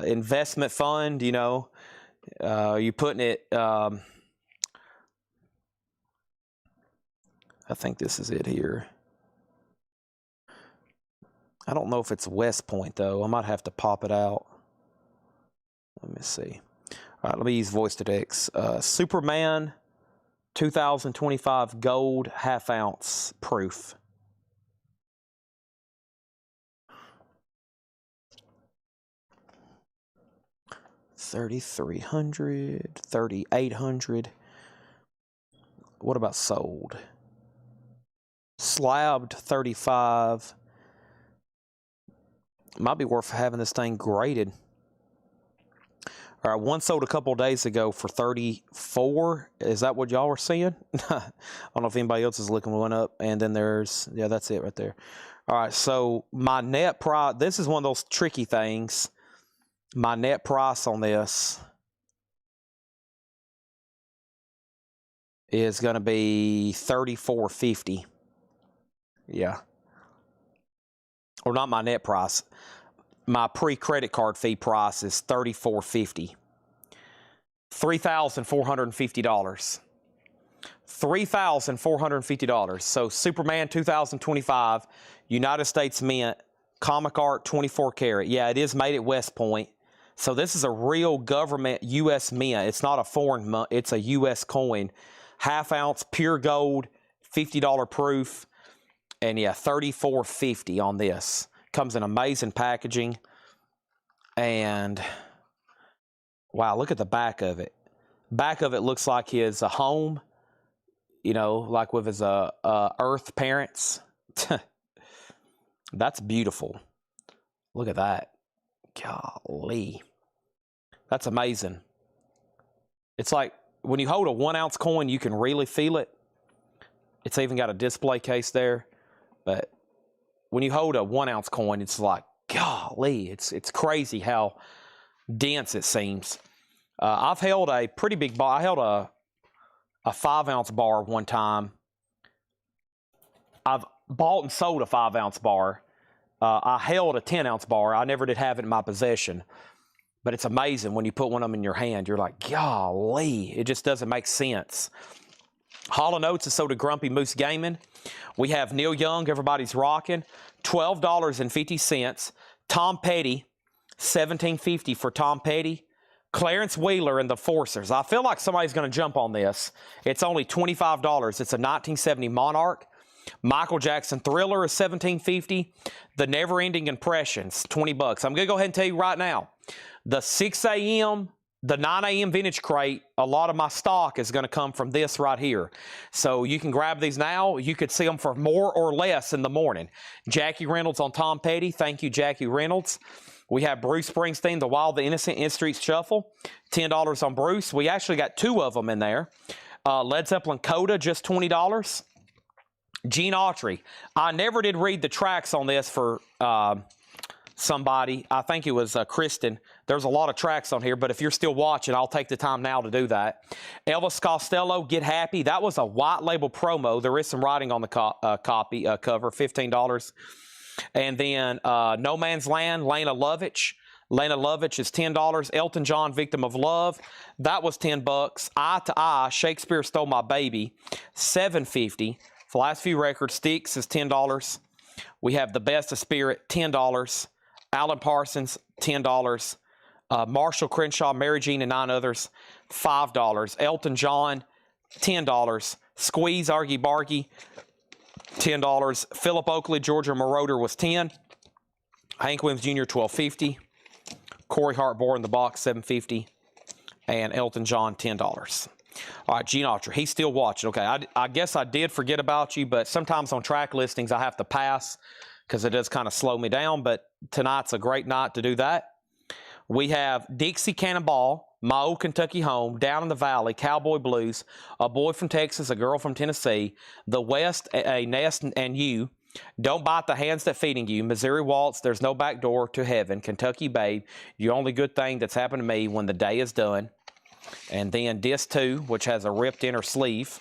investment fund? You know, you putting it. I think this is it here. I don't know if it's West Point though. I might have to pop it out. Let me see. All right, let me use voice to text. Superman 2025 gold ½ ounce proof. $3,300, $3,800. What about sold? Slabbed 35. Might be worth having this thing graded. All right, one sold a couple days ago for 34. Is that what y'all were seeing? I don't know if anybody else is looking one up. And then there's, yeah, that's it right there. All right, so my net price, this is one of those tricky things. My net price on this is going to be $34.50. Yeah. Or not my net price. My pre-credit card fee price is $34.50. $3,450. $3,450. So Superman 2025, United States Mint, Comic Art 24 karat. Yeah, it is made at West Point. So this is a real government U.S. mint. It's not a foreign, it's a U.S. coin. ½ ounce, pure gold, $50 proof. And yeah, $34.50 on this. Comes in amazing packaging. And wow, look at the back of it. Back of it looks like his home, you know, like with his Earth parents. That's beautiful. Look at that. Golly. That's amazing. It's like when you hold a 1 ounce coin, you can really feel it. It's even got a display case there. But when you hold a 1 ounce coin, it's like, golly, it's crazy how dense it seems. I've held a pretty big bar. I held a 5 ounce bar one time. I've bought and sold a 5 ounce bar. I held a 10 ounce bar. I never did have it in my possession. But it's amazing when you put one of them in your hand. You're like, golly, it just doesn't make sense. Hall & Oates is sold to Grumpy Moose Gaming. We have Neil Young, Everybody's Rocking, $12.50. Tom Petty, $17.50 for Tom Petty. Clarence Wheeler and the Forcers. I feel like somebody's going to jump on this. It's only $25. It's a 1970 Monarch. Michael Jackson Thriller is $17.50. The Never Ending Impressions, $20. I'm going to go ahead and tell you right now, the 6 a.m., the 9 a.m. vintage crate, a lot of my stock is going to come from this right here. So you can grab these now. You could see them for more or less in the morning. Jackie Reynolds on Tom Petty. Thank you, Jackie Reynolds. We have Bruce Springsteen, The Wild, The Innocent, In Street Shuffle, $10 on Bruce. We actually got 2 of them in there. Led Zeppelin Coda, just $20. Gene Autry. I never did read the tracks on this for somebody. I think it was Kristen. There's a lot of tracks on here, but if you're still watching, I'll take the time now to do that. Elvis Costello, Get Happy. That was a white label promo. There is some writing on the cover, $15. And then No Man's Land, Lena Lovitch. Lena Lovitch is $10. Elton John, Victim of Love. That was $10. Eye to Eye, Shakespeare Stole My Baby, $7.50. For the last few records, Styx is $10. We have The Best of Spirit, $10. Alan Parsons, $10. Marshall Crenshaw, Mary Jean and 9 Others, $5. Elton John, $10. Squeeze, Argy Bargy, $10. Philip Oakley, Georgia Moroder was $10. Hank Williams Jr., $12.50. Corey Hart, Boar in the Box, $7.50. And Elton John, $10. All right, Gene Autry, he's still watching. Okay, I guess I did forget about you, but sometimes on track listings I have to pass because it does kind of slow me down, but tonight's a great night to do that. We have Dixie Cannonball, My Old Kentucky Home, Down in the Valley, Cowboy Blues, A Boy from Texas, A Girl from Tennessee, The West, A Nest and You, Don't Bite the Hands That Feeding You, Missouri Waltz, There's No Back Door to Heaven, Kentucky Babe, The Only Good Thing That's Happened to Me, When the Day is Done. And then Disc 2, which has a ripped inner sleeve.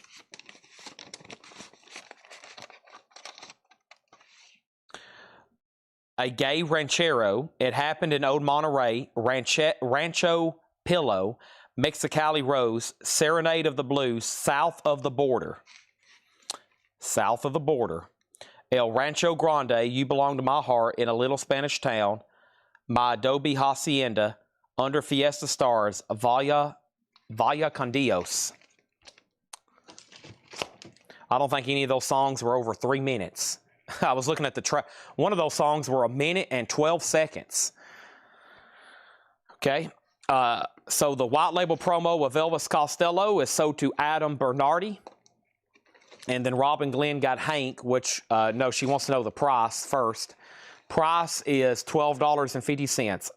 A Gay Ranchero, It Happened in Old Monterey, Rancho Pillow, Mexicali Rose, Serenade of the Blues, South of the Border. South of the Border. El Rancho Grande, You Belong to My Heart, In a Little Spanish Town, My Adobe Hacienda, Under Fiesta Stars, Vaya con Dios. I don't think any of those songs were over 3 minutes. I was looking at the track. One of those songs were 1 minute and 12 seconds. Okay. So the white label promo of Elvis Costello is sold to Adam Bernardi. And then Robin Glenn got Hank, which, no, she wants to know the price first. Price is $12.50.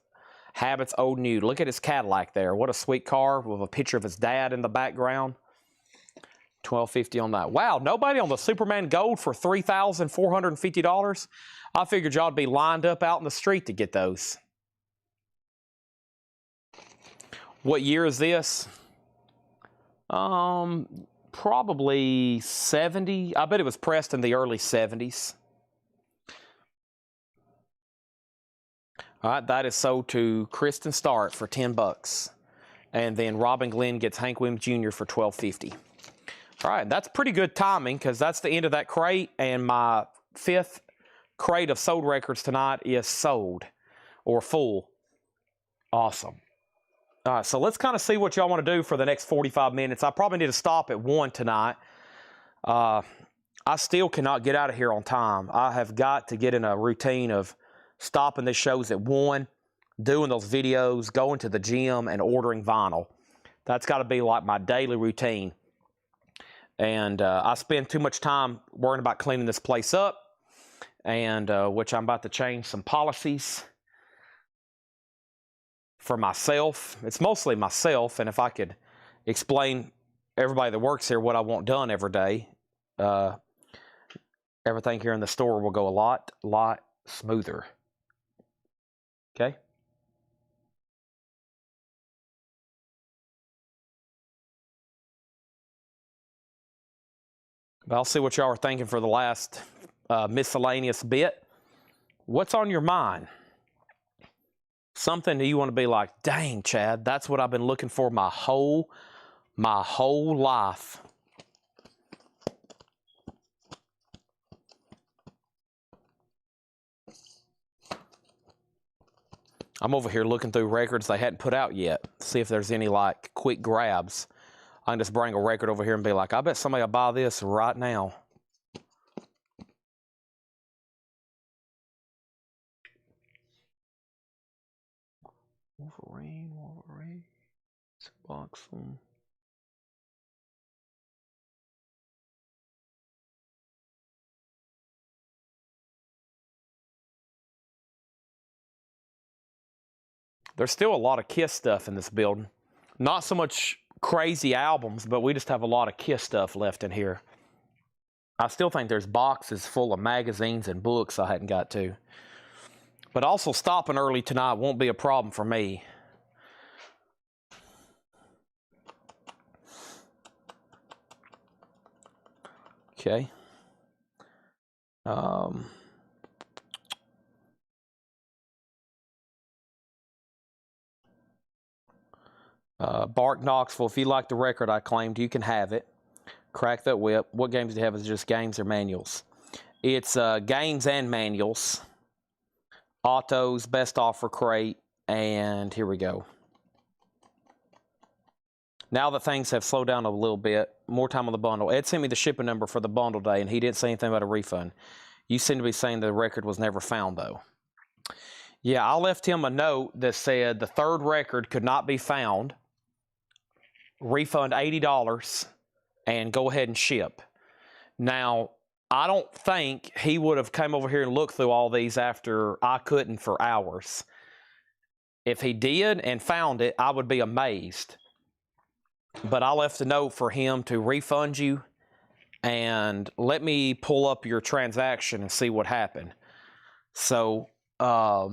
Habits Old New. Look at his Cadillac there. What a sweet car with a picture of his dad in the background. $12.50 on that. Wow, nobody on the Superman Gold for $3,450. I figured y'all would be lined up out in the street to get those. What year is this? Probably 70. I bet it was pressed in the early 70s. All right, that is sold to Kristen Stark for $10. And then Robin Glenn gets Hank Williams Jr. for $12.50. All right, that's pretty good timing because that's the end of that crate, and my 5th crate of sold records tonight is sold or full. Awesome. All right, so let's kind of see what y'all want to do for the next 45 minutes. I probably need to stop at 1 tonight. I still cannot get out of here on time. I have got to get in a routine of stopping the shows at 1, doing those videos, going to the gym, and ordering vinyl. That's got to be like my daily routine. And I spend too much time worrying about cleaning this place up, and which I'm about to change some policies for myself. It's mostly myself, and if I could explain everybody that works here what I want done every day, everything here in the store will go a lot smoother. Okay? But I'll see what y'all are thinking for the last miscellaneous bit. What's on your mind? Something that you want to be like, dang, Chad, that's what I've been looking for my whole life. I'm over here looking through records they hadn't put out yet. See if there's any like quick grabs. I can just bring a record over here and be like, I bet somebody will buy this right now. Wolverine. Box them. There's still a lot of Kiss stuff in this building. Not so much crazy albums, but we just have a lot of Kiss stuff left in here. I still think there's boxes full of magazines and books I hadn't got to. But also stopping early tonight won't be a problem for me. Okay. Bart Knoxville, if you like the record I claimed, you can have it. Crack that whip. What games do you have? Is it just games or manuals? It's games and manuals. Autos, best offer crate, and here we go. Now that things have slowed down a little bit, more time on the bundle. Ed sent me the shipping number for the bundle day, and he didn't say anything about a refund. You seem to be saying the record was never found, though. Yeah, I left him a note that said the third record could not be found. Refund $80 and go ahead and ship. Now, I don't think he would have come over here and looked through all these after I couldn't for hours. If he did and found it, I would be amazed. But I left a note for him to refund you, and let me pull up your transaction and see what happened. So, let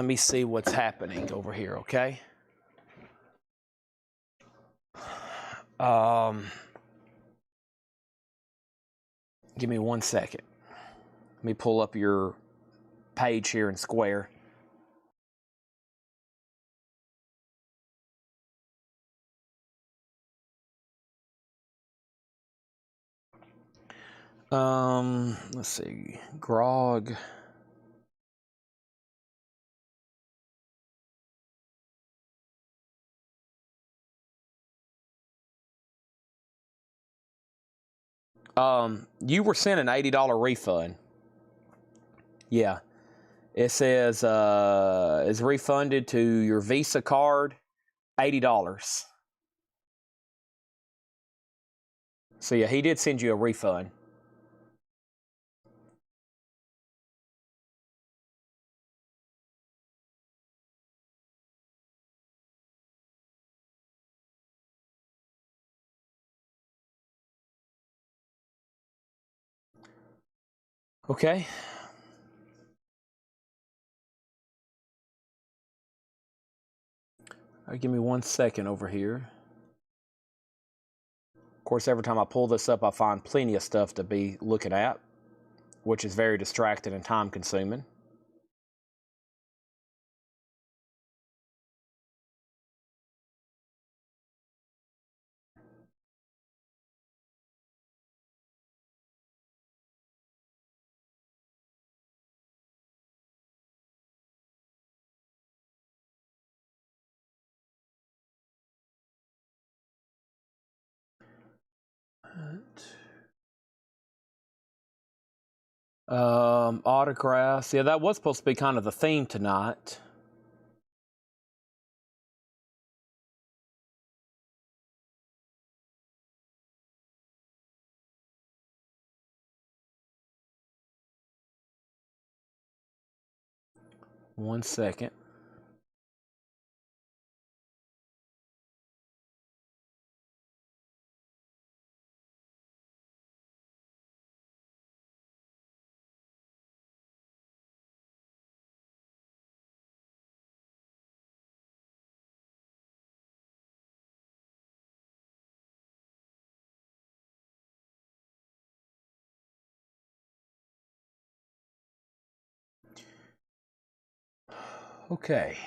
me see what's happening over here, okay? Give me 1 second. Let me pull up your page here in Square. Let's see. Grog. You were sent an $80 refund. Yeah. It says, is refunded to your Visa card, $80. So yeah, he did send you a refund. Okay. Give me 1 second over here. Of course, every time I pull this up, I find plenty of stuff to be looking at, which is very distracting and time consuming. Autographs. Yeah, that was supposed to be kind of the theme tonight. One second. Okay.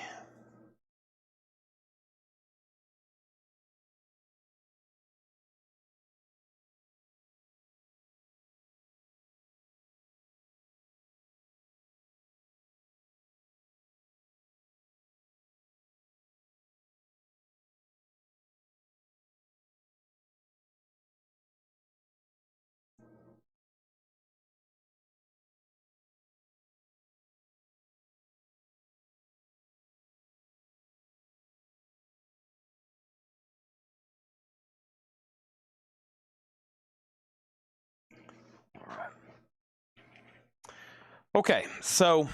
Okay, so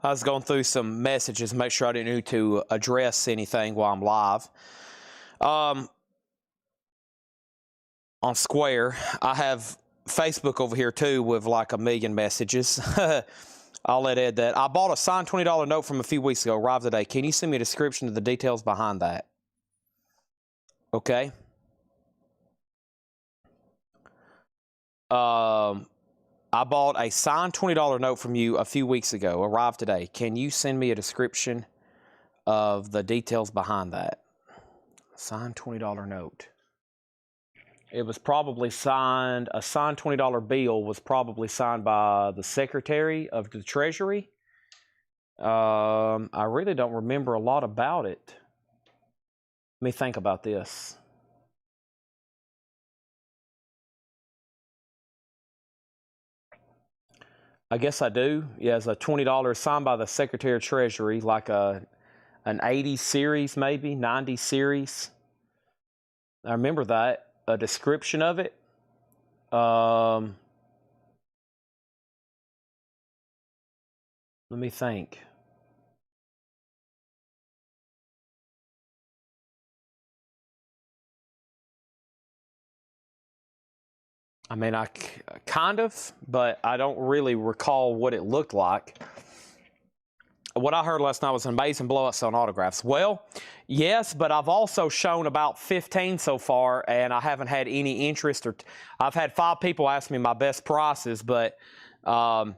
I was going through some messages, make sure I didn't need to address anything while I'm live. On Square, I have Facebook over here too with like a million messages. I'll let Ed that. I bought a signed $20 note from a few weeks ago, arrived today. Can you send me a description of the details behind that? Okay. I bought a signed $20 note from you a few weeks ago, arrived today. Can you send me a description of the details behind that? Signed $20 note. It was probably signed, a signed $20 bill was probably signed by the Secretary of the Treasury. I really don't remember a lot about it. Let me think about this. I guess I do. Yeah, it's a $20 signed by the Secretary of Treasury, like an 80 series, maybe 90 series. I remember that. A description of it. Let me think. I mean, I kind of, but I don't really recall what it looked like. What I heard last night was an amazing blowout on autographs. Well, yes, but I've also shown about 15 so far, and I haven't had any interest. I've had 5 people ask me my best prices, but I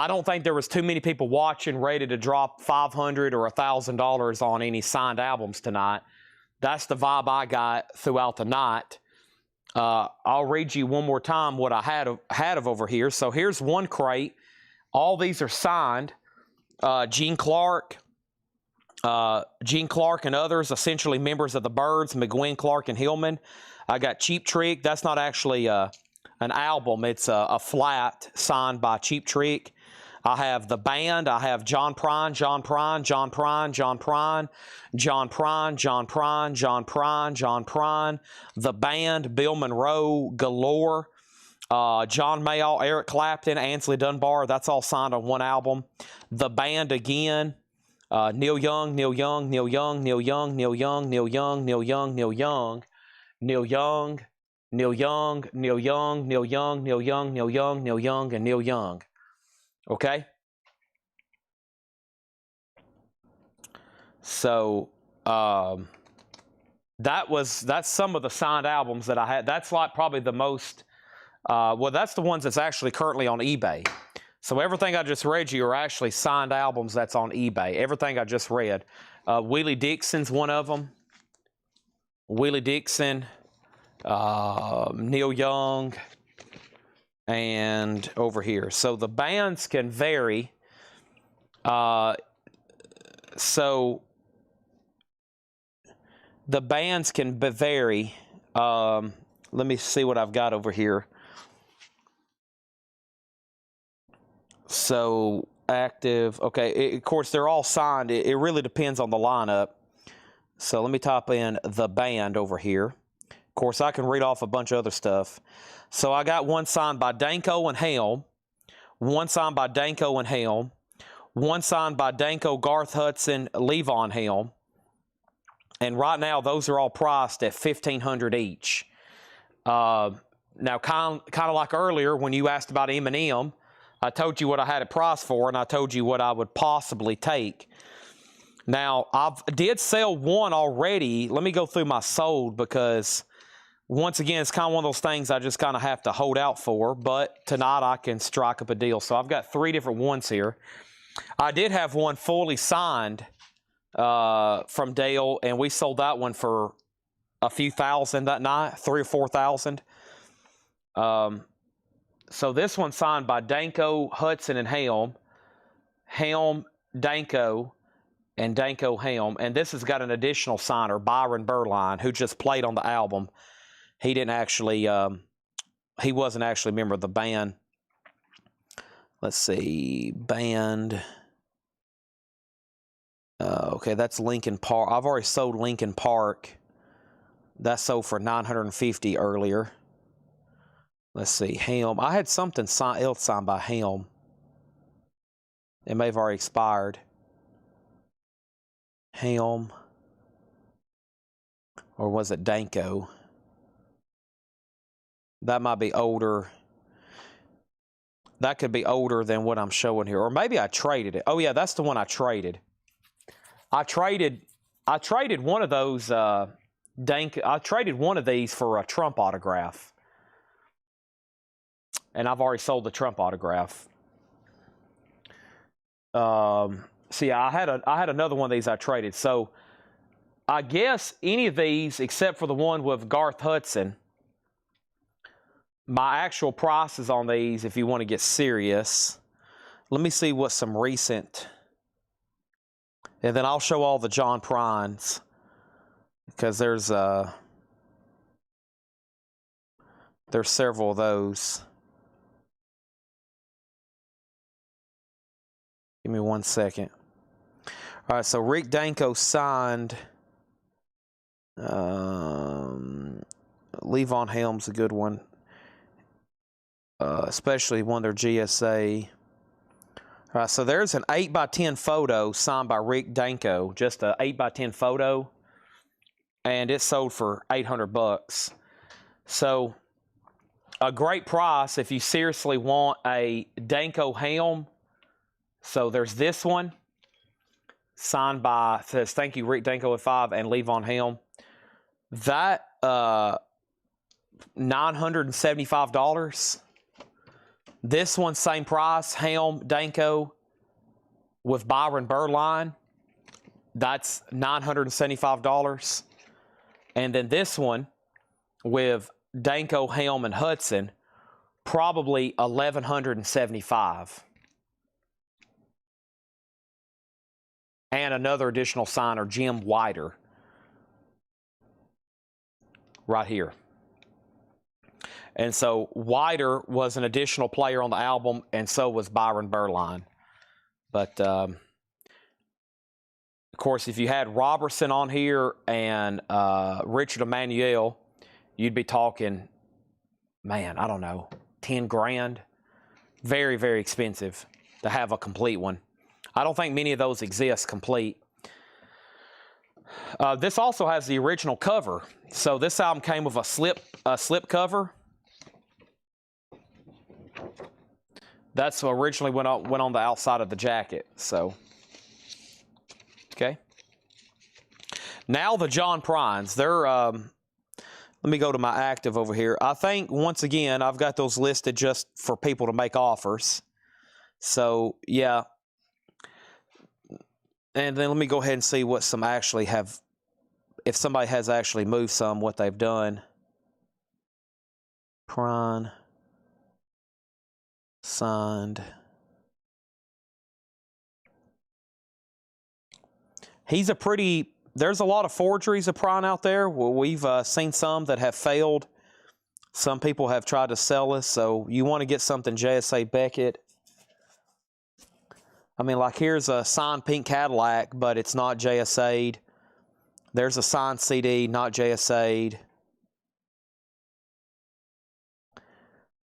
don't think there was too many people watching ready to drop $500 or $1,000 on any signed albums tonight. That's the vibe I got throughout the night. I'll read you one more time what I had of over here. So here's one crate. All these are signed. Gene Clark and others, essentially members of the Byrds, McGuinn, Clark, and Hillman. I got Cheap Trick. That's not actually an album. It's a flat signed by Cheap Trick. I have the band. I have John Prine, the band, Bill Monroe, Galore, John Mayall, Eric Clapton, Ansley Dunbar. That's all signed on one album. The band again, Neil Young, and Neil Young. Okay? So that's some of the signed albums that I had. That's like probably the most, well, that's the ones that's actually currently on eBay. So everything I just read you are actually signed albums that's on eBay. Everything I just read. Willie Dixon's one of them. Willie Dixon, Neil Young, and over here. So the bands can vary. So the bands can vary. Let me see what I've got over here. So active. Okay, of course, they're all signed. It really depends on the lineup. So let me type in the band over here. Of course, I can read off a bunch of other stuff. So I got one signed by Danko and Helm, one signed by Danko and Helm, one signed by Danko, Garth Hudson, Levon Helm. And right now, those are all priced at $1,500 each. Now, kind of like earlier when you asked about Eminem, I told you what I had it priced for, and I told you what I would possibly take. Now, I did sell one already. Let me go through my sold because, once again, it's kind of one of those things I just kind of have to hold out for. But tonight I can strike up a deal. So I've got 3 different ones here. I did have one fully signed from Dale, and we sold that one for a few thousand that night, 3,000 or 4,000. So this one's signed by Danko, Hudson, and Helm, Danko, and Danko Helm. And this has got an additional signer, Byron Berline, who just played on the album. He didn't actually, he wasn't actually a member of the band. Let's see, band. Okay, that's Lincoln Park. I've already sold Lincoln Park. That sold for $950 earlier. Let's see, Helm. I had something else signed by Helm. It may have already expired. Helm. Or was it Danko? That might be older. That could be older than what I'm showing here. Or maybe I traded it. Oh, yeah, that's the one I traded. I traded one of those I traded one of these for a Trump autograph. And I've already sold the Trump autograph. So yeah, I had another one of these I traded. So I guess any of these, except for the one with Garth Hudson, my actual prices on these, if you want to get serious, let me see what some recent, and then I'll show all the John Prines, because there's several of those. Give me 1 second. All right, so Rick Danko signed. Levon Helm's a good one, especially one of their GSA. All right, so there's an 8x10 photo signed by Rick Danko, just an 8x10 photo, and it sold for $800. So a great price if you seriously want a Danko Helm. So there's this one signed by, says thank you Rick Danko at 5 and Levon Helm. That $975. This one, same price, Helm Danko with Byron Birdline. That's $975. And then this one with Danko, Helm, and Hudson, probably $1,175. And another additional signer, Jim Wider, right here. And so Wider was an additional player on the album, and so was Byron Birdline. But of course, if you had Robertson on here and Richard Emanuel, you'd be talking, man, I don't know, 10 grand. Very, very expensive to have a complete one. I don't think many of those exist complete. This also has the original cover. So this album came with a slip cover. That's originally went on the outside of the jacket. So, okay. Now the John Prines. They're let me go to my active over here. I think once again I've got those listed just for people to make offers. So yeah. And then let me go ahead and see what some actually have, if somebody has actually moved some, what they've done. Prine. Signed. He's a pretty, there's a lot of forgeries of Prine out there. Well, we've seen some that have failed. Some people have tried to sell us, so you want to get something JSA Beckett. I mean, like here's a signed pink Cadillac, but it's not JSA'd. There's a signed CD, not JSA'd.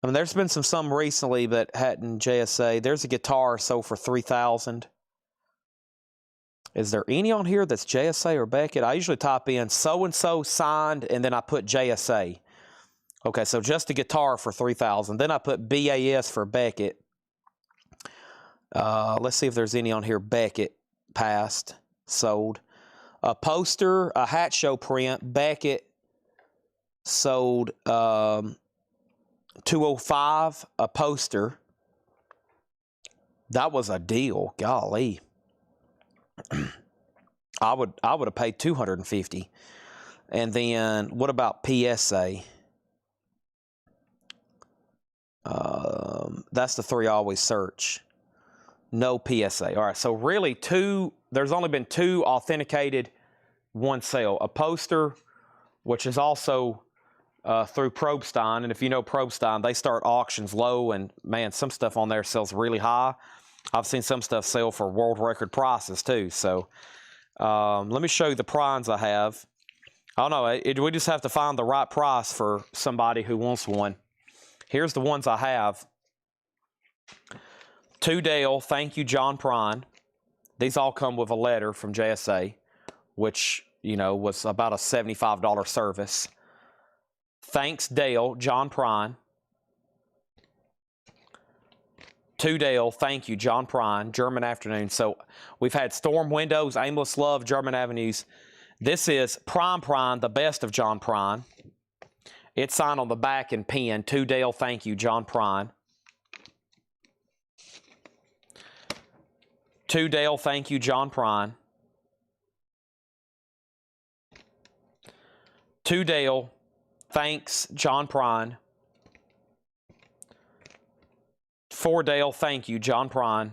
I mean, there's been some recently that hadn't JSA. There's a guitar sold for $3,000. Is there any on here that's JSA or Beckett? I usually type in so-and-so signed, and then I put JSA. Okay, so just a guitar for $3,000. Then I put BAS for Beckett. Let's see if there's any on here. Beckett, passed, sold. A poster, a hat show print, Beckett, sold 205, a poster. That was a deal, golly. I would have paid $250. And then what about PSA? That's the three I always search. No PSA. All right, so really there's only been two authenticated, one sale. A poster, which is also through Probstein, and if you know Probstein, they start auctions low, and man, some stuff on there sells really high. I've seen some stuff sell for world record prices too. So let me show you the Prines I have. I don't know, we just have to find the right price for somebody who wants one. Here's the ones I have. To Dale, thank you, John Prine. These all come with a letter from JSA, which, you know, was about a $75 service. Thanks, Dale, John Prine. To Dale, thank you, John Prine, German Afternoon. So we've had Storm Windows, Aimless Love, German Avenues. This is Prime, the best of John Prine. It's signed on the back in pen. To Dale, thank you, John Prine. To Dale, thank you, John Prine. To Dale, thanks, John Prine. For Dale, thank you, John Prine.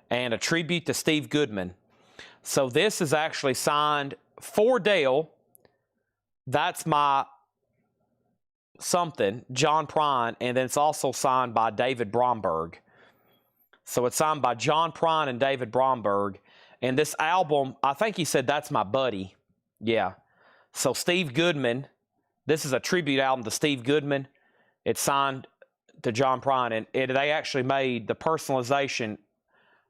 And a tribute to Steve Goodman. So this is actually signed for Dale. That's my something, John Prine, and then it's also signed by David Bromberg. So it's signed by John Prine and David Bromberg. And this album, I think he said, that's my buddy. Yeah. So Steve Goodman, this is a tribute album to Steve Goodman. It's signed to John Prine, and they actually made the personalization.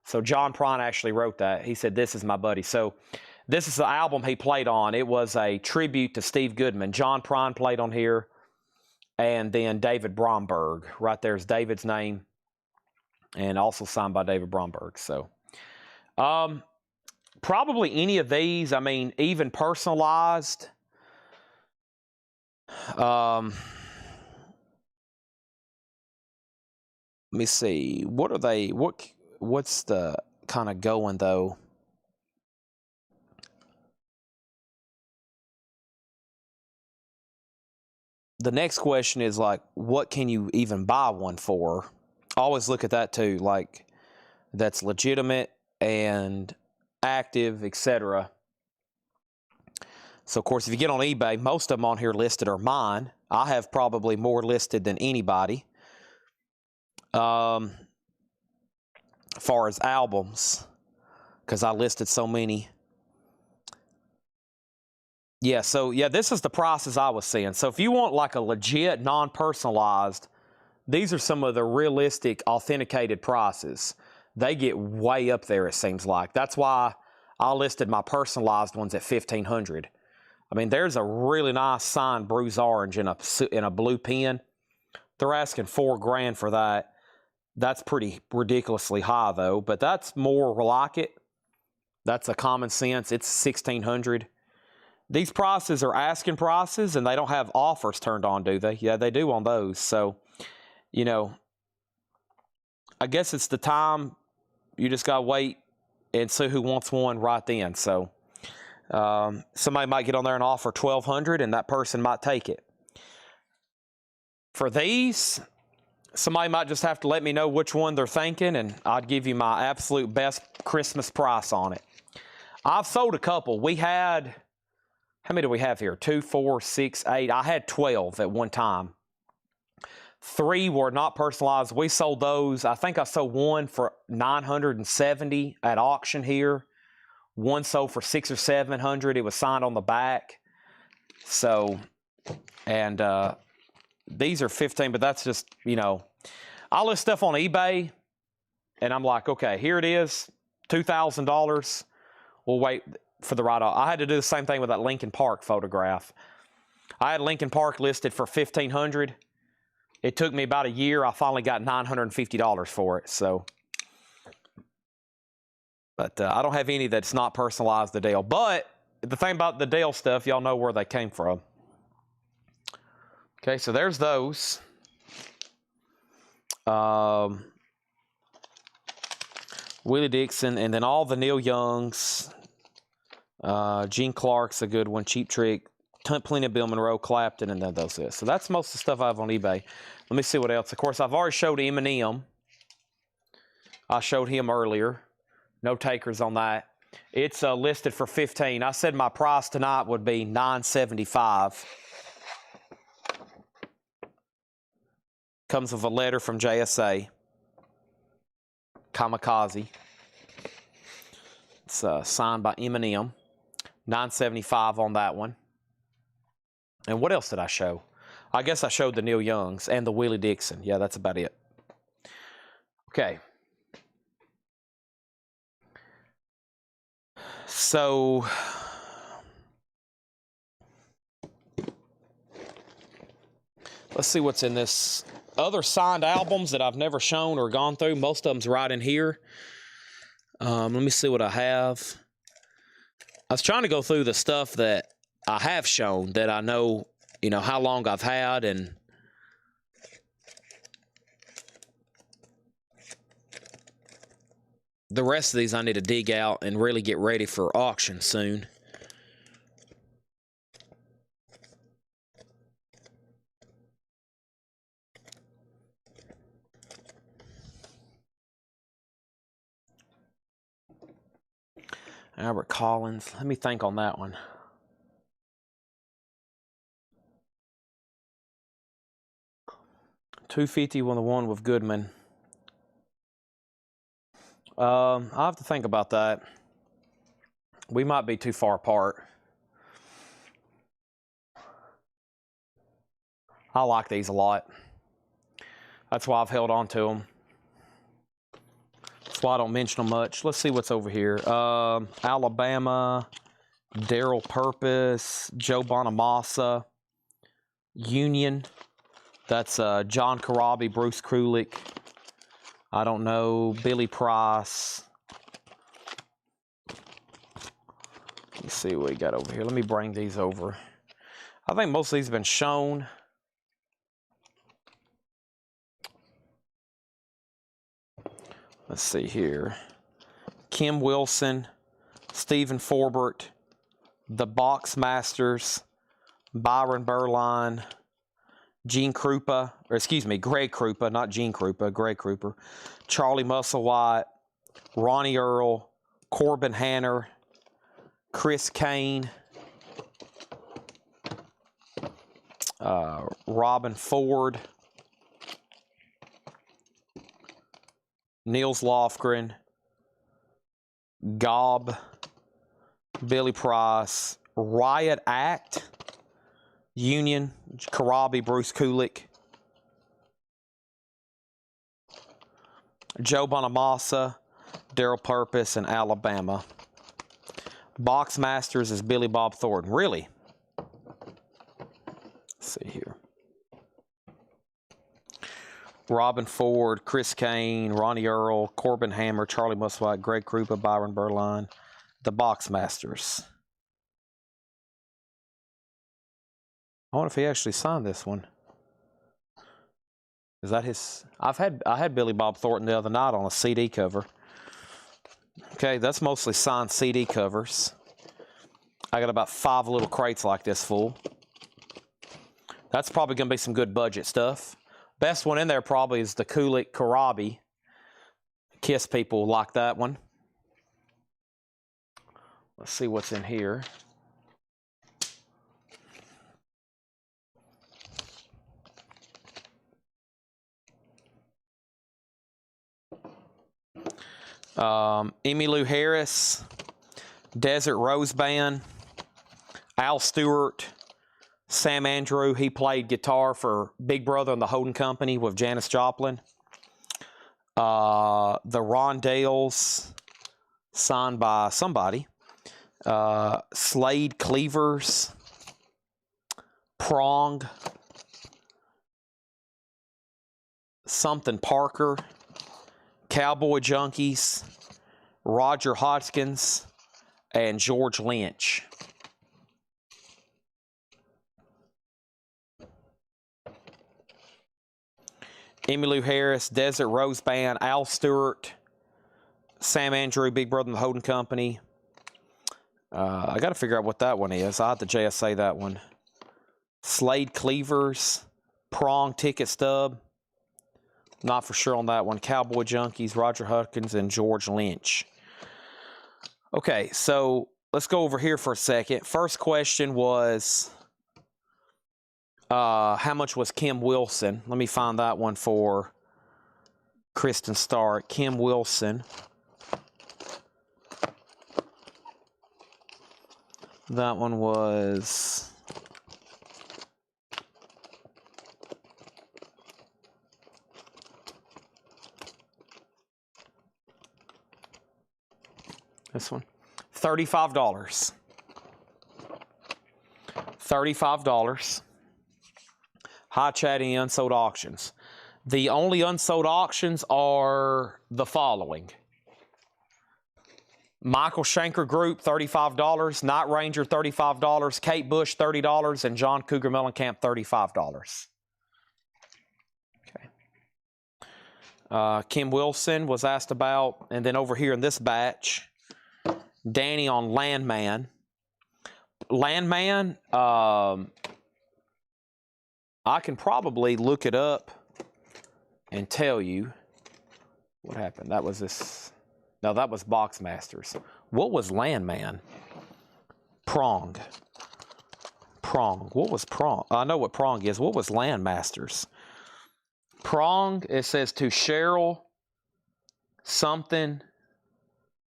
So John Prine actually wrote that. He said, this is my buddy. So this is the album he played on. It was a tribute to Steve Goodman. John Prine played on here, and then David Bromberg. Right there's David's name, and also signed by David Bromberg. So probably any of these, I mean, even personalized. Let me see. What are they? What's the kind of going though? The next question is like, what can you even buy one for? I always look at that too, like that's legitimate and active, etc. So of course, if you get on eBay, most of them on here listed are mine. I have probably more listed than anybody. As far as albums, because I listed so many. Yeah, so yeah, this is the prices I was seeing. So if you want like a legit non-personalized, these are some of the realistic authenticated prices. They get way up there, it seems like. That's why I listed my personalized ones at $1,500. I mean, there's a really nice signed Bruise Orange in a blue pen. They're asking $4,000 for that. That's pretty ridiculously high though, but that's more like it. That's a common sense. It's $1,600. These prices are asking prices, and they don't have offers turned on, do they? Yeah, they do on those. So, you know, I guess it's the time. You just got to wait and see who wants one right then. So somebody might get on there and offer $1,200, and that person might take it. For these, somebody might just have to let me know which one they're thinking, and I'd give you my absolute best Christmas price on it. I've sold a couple. We had, how many do we have here? 2, 4, 6, 8. I had 12 at one time. 3 were not personalized. We sold those. I think I sold one for $970 at auction here. One sold for $600 or $700. It was signed on the back. So, and these are 15, but that's just, you know, I list stuff on eBay, and I'm like, okay, here it is, $2,000. We'll wait for the right. I had to do the same thing with that Lincoln Park photograph. I had Lincoln Park listed for $1,500. It took me about a year. I finally got $950 for it. So, but I don't have any that's not personalized to Dale. But the thing about the Dale stuff, y'all know where they came from. Okay, so there's those. Willie Dixon, and then all the Neil Youngs. Gene Clark's a good one. Cheap Trick. Plenty of Bill Monroe, Clapton, and then those is. So that's most of the stuff I have on eBay. Let me see what else. Of course, I've already showed Eminem. I showed him earlier. No takers on that. It's listed for $15. I said my price tonight would be $975. Comes with a letter from JSA. Kamikaze. It's signed by Eminem. $975 on that one. And what else did I show? I guess I showed the Neil Youngs and the Willie Dixon. Yeah, that's about it. Okay. So let's see what's in this. Other signed albums that I've never shown or gone through. Most of them's right in here. Let me see what I have. I was trying to go through the stuff that I have shown that I know, how long I've had, and the rest of these I need to dig out and really get ready for auction soon. Albert Collins. Let me think on that one. $250 on the one with Goodman. I'll have to think about that. We might be too far apart. I like these a lot. That's why I've held on to them. That's why I don't mention them much. Let's see what's over here. Alabama, Daryl Purpose, Joe Bonamassa, Union. That's John Corabi, Bruce Kulick. I don't know. Billy Price. Let's see what we got over here. Let me bring these over. I think most of these have been shown. Let's see here. Kim Wilson, Stephen Forbert, the Box Masters, Byron Berline, Greg Krupa, not Gene Krupa, Greg Krupa, Charlie Musselwhite, Ronnie Earl, Corbin Hanner, Chris Kane, Robin Ford, Niels Lofgren, Gobb, Billy Price, Riot Act, Union, Corabi, Bruce Kulick, Joe Bonamassa, Daryl Purpose, and Alabama. Box Masters is Billy Bob Thornton. Really? Let's see here. Robin Ford, Chris Kane, Ronnie Earl, Corbin Hammer, Charlie Musselwhite, Greg Krupa, Byron Berline. The Box Masters. I wonder if he actually signed this one. Is that his? I had Billy Bob Thornton the other night on a CD cover. Okay, that's mostly signed CD covers. I got about 5 little crates like this full. That's probably going to be some good budget stuff. Best one in there probably is the Kulick Corabi. Kiss people like that one. Let's see what's in here. Emmylou Harris, Desert Rose Band, Al Stewart, Sam Andrew. He played guitar for Big Brother and the Holding Company with Janis Joplin. The Rondales, signed by somebody. Slade Cleavers, Prong, something Parker, Cowboy Junkies, Roger Hodgkins, and George Lynch. Emmylou Harris, Desert Rose Band, Al Stewart, Sam Andrew, Big Brother and the Holding Company. I got to figure out what that one is. I have to JSA that one. Slade Cleavers, Prong Ticket Stub. Not for sure on that one. Cowboy Junkies, Roger Hutkins, and George Lynch. Okay, so let's go over here for a second. First question was, how much was Kim Wilson? Let me find that one for Kristen Stark. Kim Wilson. That one was This one. $35. $35. Hi, Chatty Unsold Auctions. The only unsold auctions are the following. Michael Shanker Group, $35. Night Ranger, $35. Kate Bush, $30. And John Cougar Mellencamp, $35. Okay. Kim Wilson was asked about. And then over here in this batch, Danny on Landman. Landman, I can probably look it up and tell you what happened. That was this. No, that was Boxmasters. What was Landman? Prong. Prong. What was Prong? I know what Prong is. What was Landmasters? Prong, it says to Cheryl something.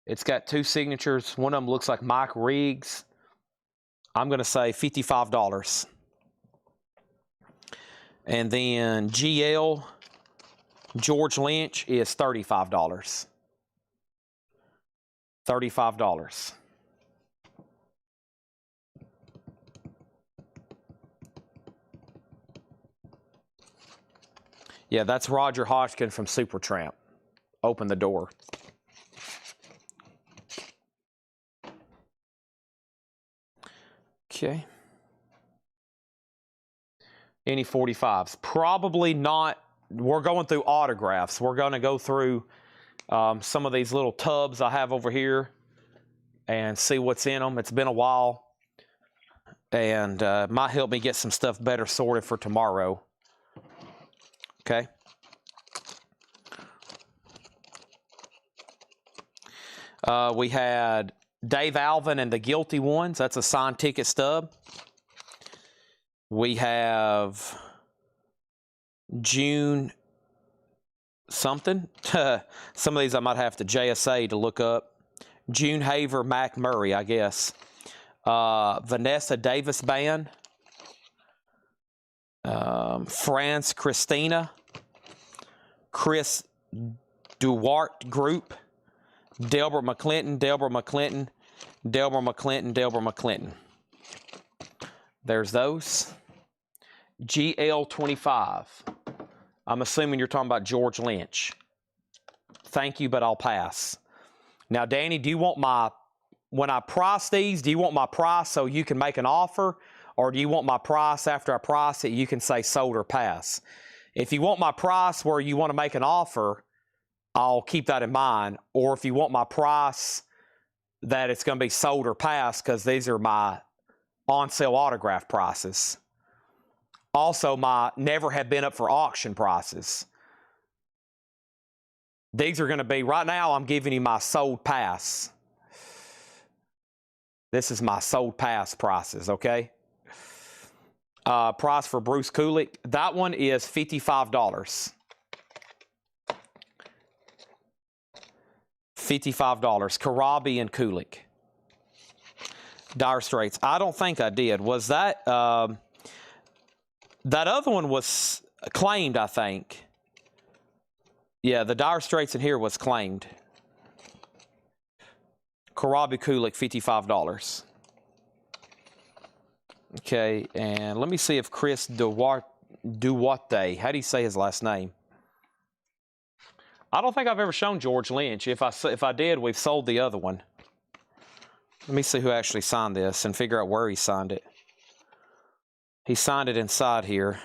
It's got two signatures. One of them looks like Mike Riggs. I'm going to say $55. And then GL George Lynch is $35. $35. Yeah, that's Roger Hodgkin from Supertramp. Open the door. Okay. Any 45s? Probably not. We're going through autographs. We're going to go through some of these little tubs I have over here and see what's in them. It's been a while, and might help me get some stuff better sorted for tomorrow. Okay. We had Dave Alvin and the Guilty Ones. That's a signed ticket stub. We have June something. Some of these I might have to JSA to look up. June Haver, Mac Murray, I guess. Vanessa Davis Band. France Christina. Chris Duarte Group. Delbert McClinton, Delbert McClinton, Delbert McClinton, Delbert McClinton. There's those. GL25. I'm assuming you're talking about George Lynch. Thank you, but I'll pass. Now, Danny, do you want my, when I price these, do you want my price so you can make an offer? Or do you want my price after I price it, you can say sold or pass? If you want my price where you want to make an offer, I'll keep that in mind. Or if you want my price that it's going to be sold or pass, because these are my on-sale autograph prices. Also, my never have been up for auction prices. These are going to be, right now, I'm giving you my sold pass. This is my sold pass prices, okay? Price for Bruce Kulick. That one is $55. $55. Karabi and Kulick. Dire Straits. I don't think I did. Was that... that other one was claimed, I think. Yeah, the Dire Straits in here was claimed. Karabi Kulick, $55. Okay, and let me see if Chris Duarte, how do you say his last name? I don't think I've ever shown George Lynch. If I did, we've sold the other one. Let me see who actually signed this and figure out where he signed it. He signed it inside here.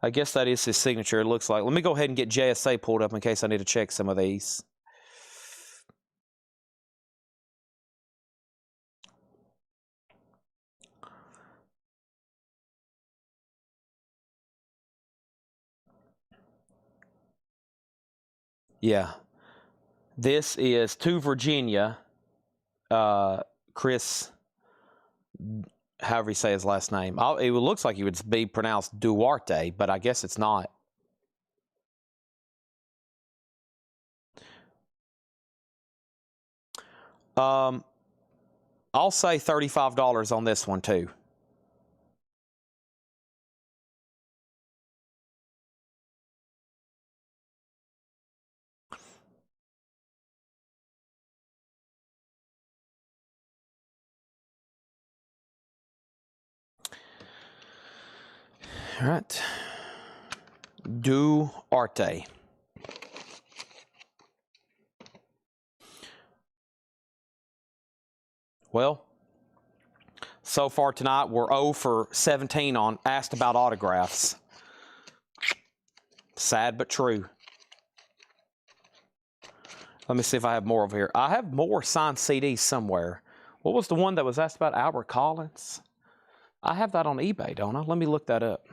I guess that is his signature, it looks like. Let me go ahead and get JSA pulled up in case I need to check some of these. Yeah. This is to Virginia. Chris, however you say his last name. It looks like it would be pronounced Duarte, but I guess it's not. I'll say $35 on this one too. All right. Duarte. Well, so far tonight, we're 0 for 17 on asked about autographs. Sad but true. Let me see if I have more over here. I have more signed CDs somewhere. What was the one that was asked about? Albert Collins? I have that on eBay, don't I? Let me look that up.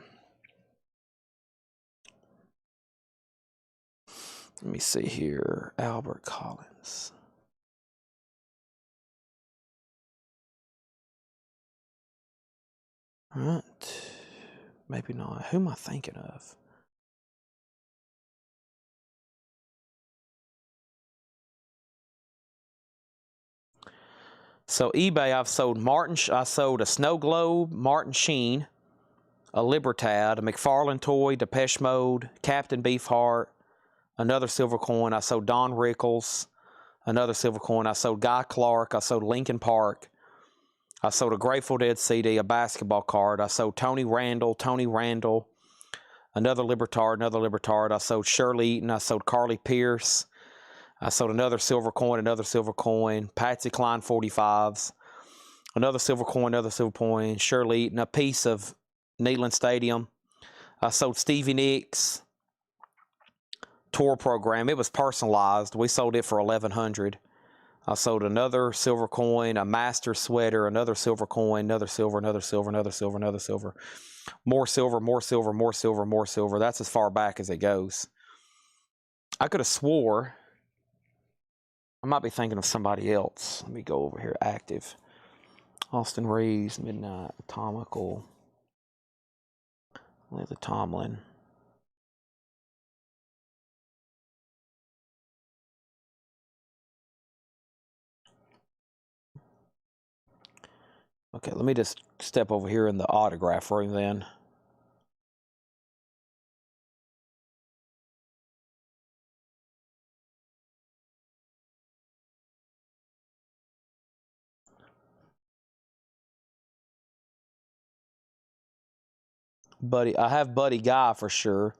Let me see here. Albert Collins. All right. Maybe not. Who am I thinking of? So eBay, I've sold I sold a Snow Globe, Martin Sheen, a Libertad, a McFarlane toy, Depeche Mode, Captain Beefheart, another silver coin. I sold Don Rickles, another silver coin. I sold Guy Clark. I sold Linkin Park. I sold a Grateful Dead CD, a basketball card. I sold Tony Randall, another Libertard. I sold Shirley Eaton. I sold Carly Pierce. I sold another silver coin, Patsy Cline 45s, another silver coin, Shirley Eaton, a piece of Neyland Stadium. I sold Stevie Nicks tour program. It was personalized. We sold it for $1,100. I sold another silver coin, a master sweater, another silver coin, another silver. More silver. That's as far back as it goes. I could have swore I might be thinking of somebody else. Let me go over here. Active. Austin Reeves, Midnight, Atomical. The Tomlin. Okay, let me just step over here in the autograph room then. I have Buddy Guy for sure.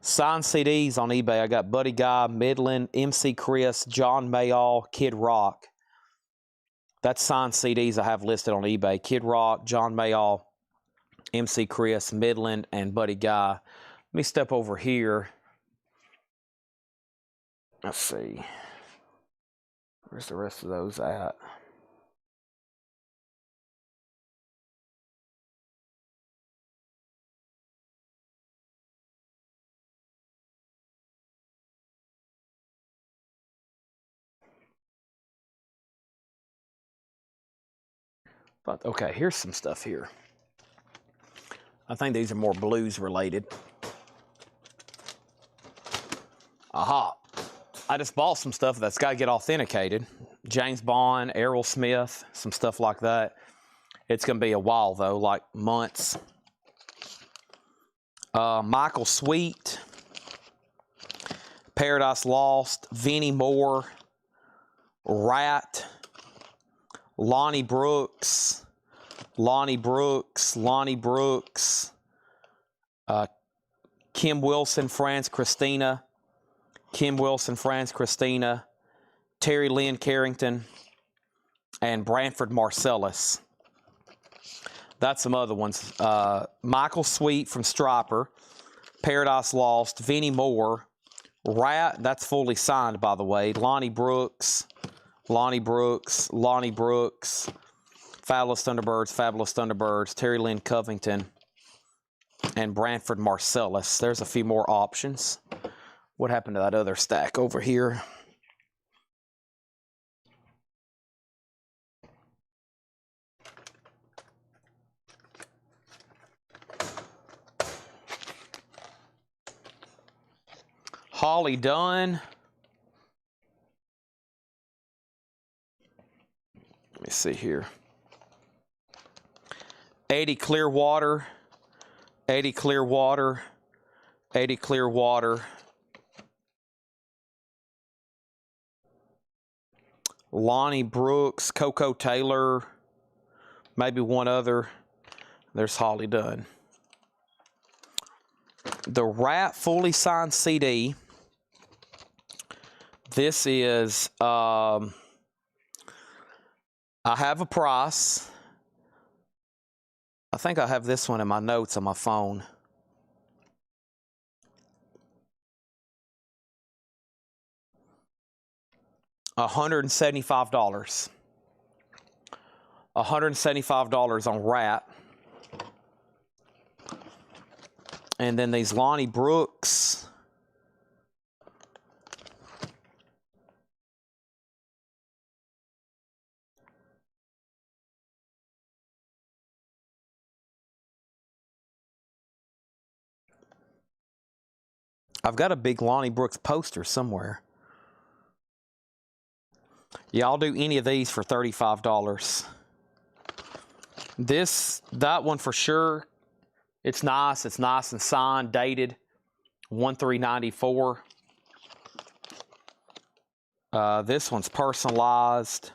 Signed CDs on eBay. I got Buddy Guy, Midland, MC Chris, John Mayall, Kid Rock. That's signed CDs I have listed on eBay. Kid Rock, John Mayall, MC Chris, Midland, and Buddy Guy. Let me step over here. Let's see. Where's the rest of those at? But okay, here's some stuff here. I think these are more blues related. Aha. I just bought some stuff that's got to get authenticated. James Bond, Errol Smith, some stuff like that. It's going to be a while, though, like months. Michael Sweet, Paradise Lost, Vinnie Moore, Rat, Lonnie Brooks, Kim Wilson, Franz Christina, Terry Lynn Carrington, and Branford Marcellus. That's some other ones. Michael Sweet from Stryper, Paradise Lost, Vinnie Moore, Rat, that's fully signed, by the way, Lonnie Brooks, Fabulous Thunderbirds, Terry Lynn Covington, and Branford Marcellus. There's a few more options. What happened to that other stack over here? Holly Dunn. Let me see here. Eddie Clearwater. Lonnie Brooks, Coco Taylor, maybe one other. There's Holly Dunn. the Rat fully signed CD. This is, I have a price. I think I have this one in my notes on my phone. $175. $175 on Rat. And then these Lonnie Brooks. I've got a big Lonnie Brooks poster somewhere. Yeah, I'll do any of these for $35. That one for sure. It's nice. It's nice and signed, dated 1/3/94. This one's personalized.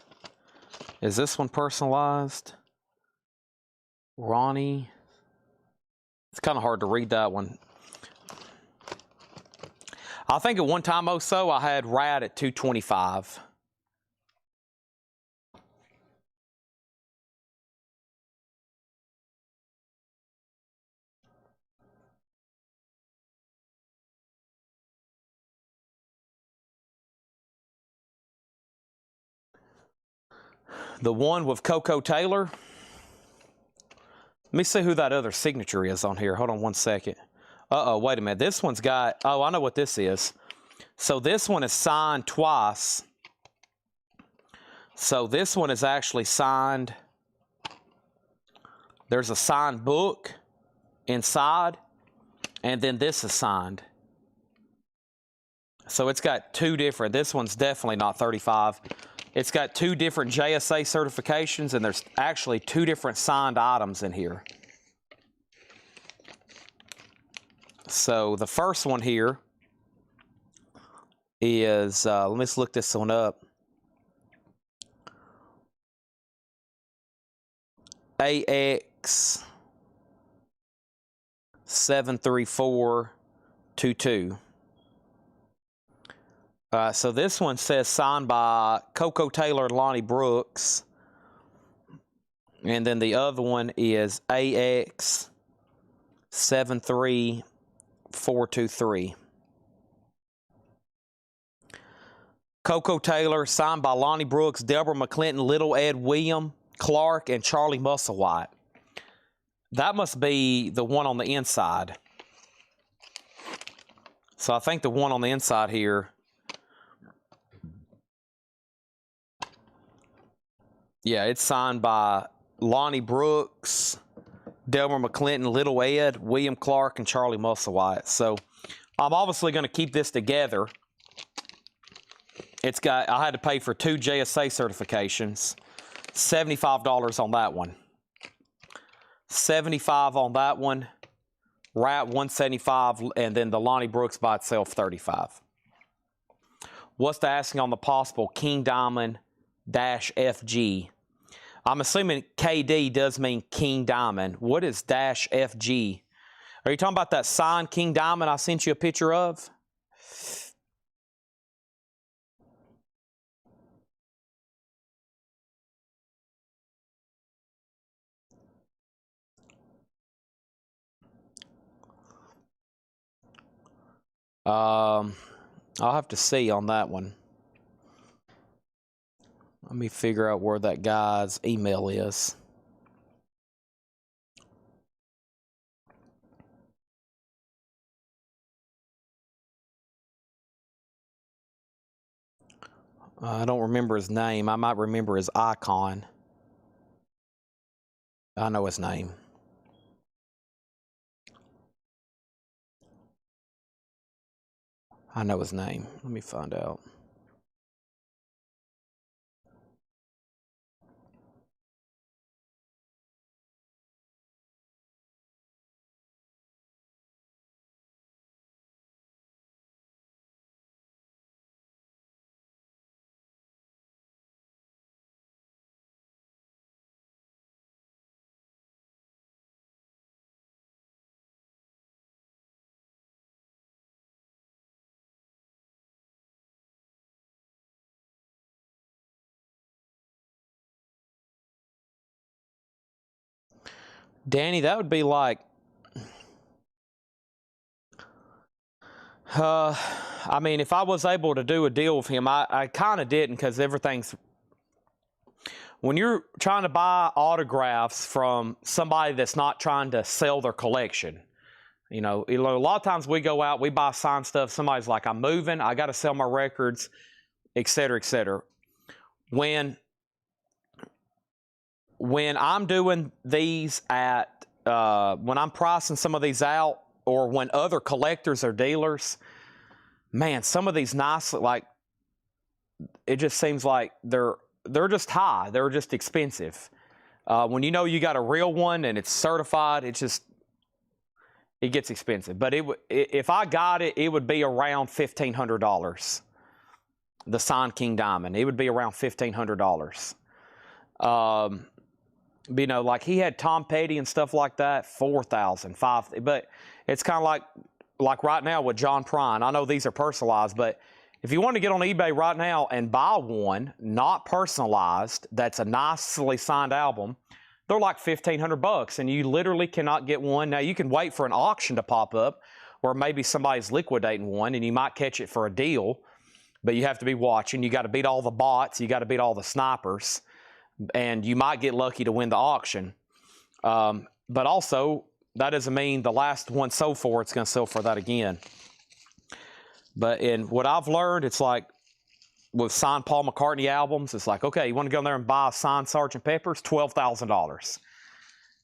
Is this one personalized? Ronnie. It's kind of hard to read that one. I think at one time or so I had Rat at $225. The one with Coco Taylor. Let me see who that other signature is on here. Hold on one second. Uh-oh, wait a minute. This one's got, oh, I know what this is. So this one is signed twice. So this one is actually signed. There's a signed book inside, and then this is signed. So it's got two different, this one's definitely not 35. It's got two different JSA certifications, and there's actually two different signed items in here. So the first one here is, let me just look this one up. AX 73422. So this one says signed by Coco Taylor and Lonnie Brooks. And then the other one is AX 73423. Coco Taylor, signed by Lonnie Brooks, Deborah McClinton, Little Ed William, Clark, and Charlie Musselwhite. That must be the one on the inside. So I think the one on the inside here, yeah, it's signed by Lonnie Brooks, Delmer McClinton, Little Ed, William Clark, and Charlie Musselwhite. So I'm obviously going to keep this together. It's got, I had to pay for 2 JSA certifications, $75 on that one. $75 on that one, Rat $175, and then the Lonnie Brooks by itself $35. What's the asking on the possible King Diamond -FG? I'm assuming KD does mean King Diamond. What is -FG? Are you talking about that signed King Diamond I sent you a picture of? I'll have to see on that one. Let me figure out where that guy's email is. I don't remember his name. I might remember his icon. I know his name. I know his name. Let me find out. Danny, that would be like, I mean, if I was able to do a deal with him, I kind of didn't, because everything's, when you're trying to buy autographs from somebody that's not trying to sell their collection, you know, a lot of times we go out, we buy signed stuff. Somebody's like, I'm moving, I got to sell my records, et cetera, et cetera. When I'm doing these at, when I'm pricing some of these out, or when other collectors or dealers, man, some of these nice, like, it just seems like they're just high. They're just expensive. When you know you got a real one and it's certified, it gets expensive. But if I got it, it would be around $1,500. The signed King Diamond, it would be around $1,500. You know, like he had Tom Petty and stuff like that, $4,000, $5,000. But it's kind of like right now with John Prine. I know these are personalized, but if you want to get on eBay right now and buy one not personalized, that's a nicely signed album, they're like $1,500, and you literally cannot get one. Now you can wait for an auction to pop up, or maybe somebody's liquidating one, and you might catch it for a deal. But you have to be watching. You got to beat all the bots. You got to beat all the snipers. And you might get lucky to win the auction. But also, that doesn't mean the last one sold for, it's going to sell for that again. But in what I've learned, it's like with signed Paul McCartney albums, it's like, okay, you want to go in there and buy a signed Sgt. Pepper's, $12,000.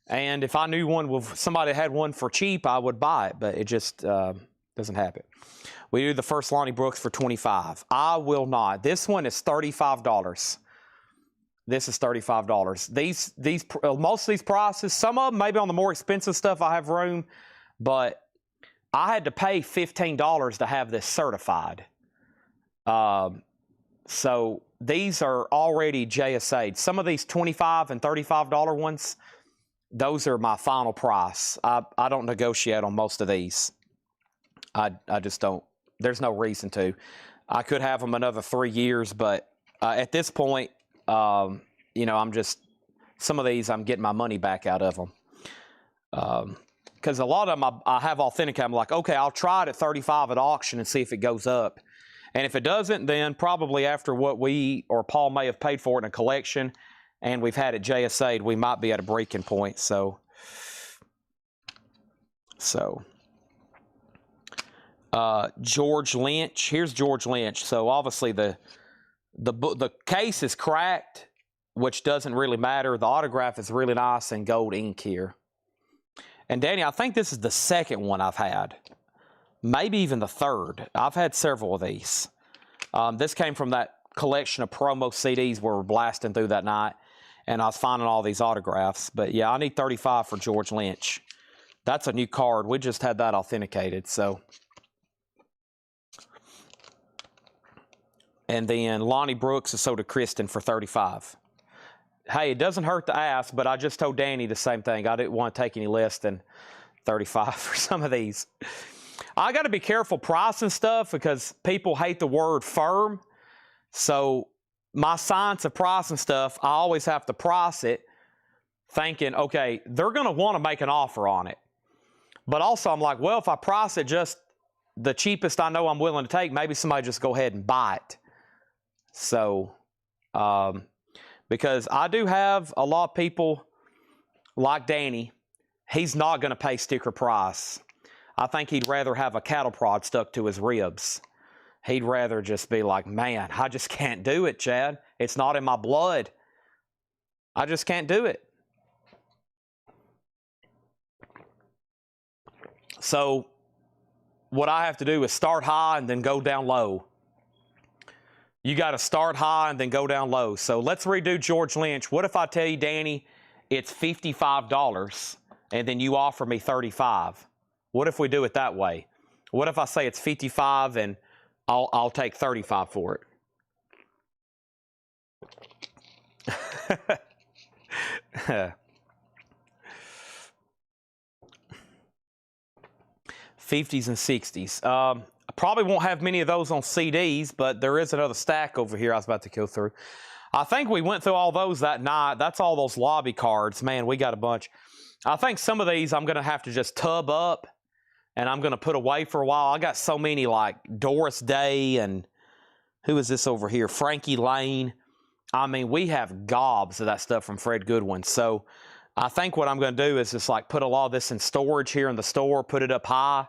And if I knew one with somebody had one for cheap, I would buy it. But it just doesn't happen. We do the first Lonnie Brooks for $25. I will not. This one is $35. This is $35. These most of these prices, some of them maybe on the more expensive stuff I have room, but I had to pay $15 to have this certified. So these are already JSA'd. Some of these $25 and $35 ones, those are my final price. I don't negotiate on most of these. I just don't. There's no reason to. I could have them another 3 years, but at this point, you know, I'm just, some of these I'm getting my money back out of them. Because a lot of them I have authenticated. I'm like, okay, I'll try it at 35 at auction and see if it goes up. And if it doesn't, then probably after what we or Paul may have paid for it in a collection, and we've had it JSA'd, we might be at a breaking point. So. George Lynch. Here's George Lynch. So obviously the case is cracked, which doesn't really matter. The autograph is really nice in gold ink here. And Danny, I think this is the second one I've had. Maybe even the third. I've had several of these. This came from that collection of promo CDs we were blasting through that night, and I was finding all these autographs. But yeah, I need 35 for George Lynch. That's a new card. We just had that authenticated, so. And then Lonnie Brooks is sold to Kristen for $35. Hey, it doesn't hurt to ask, but I just told Danny the same thing. I didn't want to take any less than $35 for some of these. I got to be careful pricing stuff because people hate the word firm. So my science of pricing stuff, I always have to price it thinking, okay, they're going to want to make an offer on it. But also I'm like, well, if I price it just the cheapest I know I'm willing to take, maybe somebody just go ahead and buy it. So, because I do have a lot of people like Danny, he's not going to pay sticker price. I think he'd rather have a cattle prod stuck to his ribs. He'd rather just be like, man, I just can't do it, Chad. It's not in my blood. I just can't do it. So what I have to do is start high and then go down low. You got to start high and then go down low. So let's redo George Lynch. What if I tell you, Danny, it's $55 and then you offer me $35? What if we do it that way? What if I say it's $55 and I'll take $35 for it? 50s and 60s. I probably won't have many of those on CDs, but there is another stack over here I was about to go through. I think we went through all those that night. That's all those lobby cards. Man, we got a bunch. I think some of these I'm going to have to just tub up and I'm going to put away for a while. I got so many like Doris Day and who is this over here? Frankie Lane. I mean, we have gobs of that stuff from Fred Goodwin. So I think what I'm going to do is just like put a lot of this in storage here in the store, put it up high,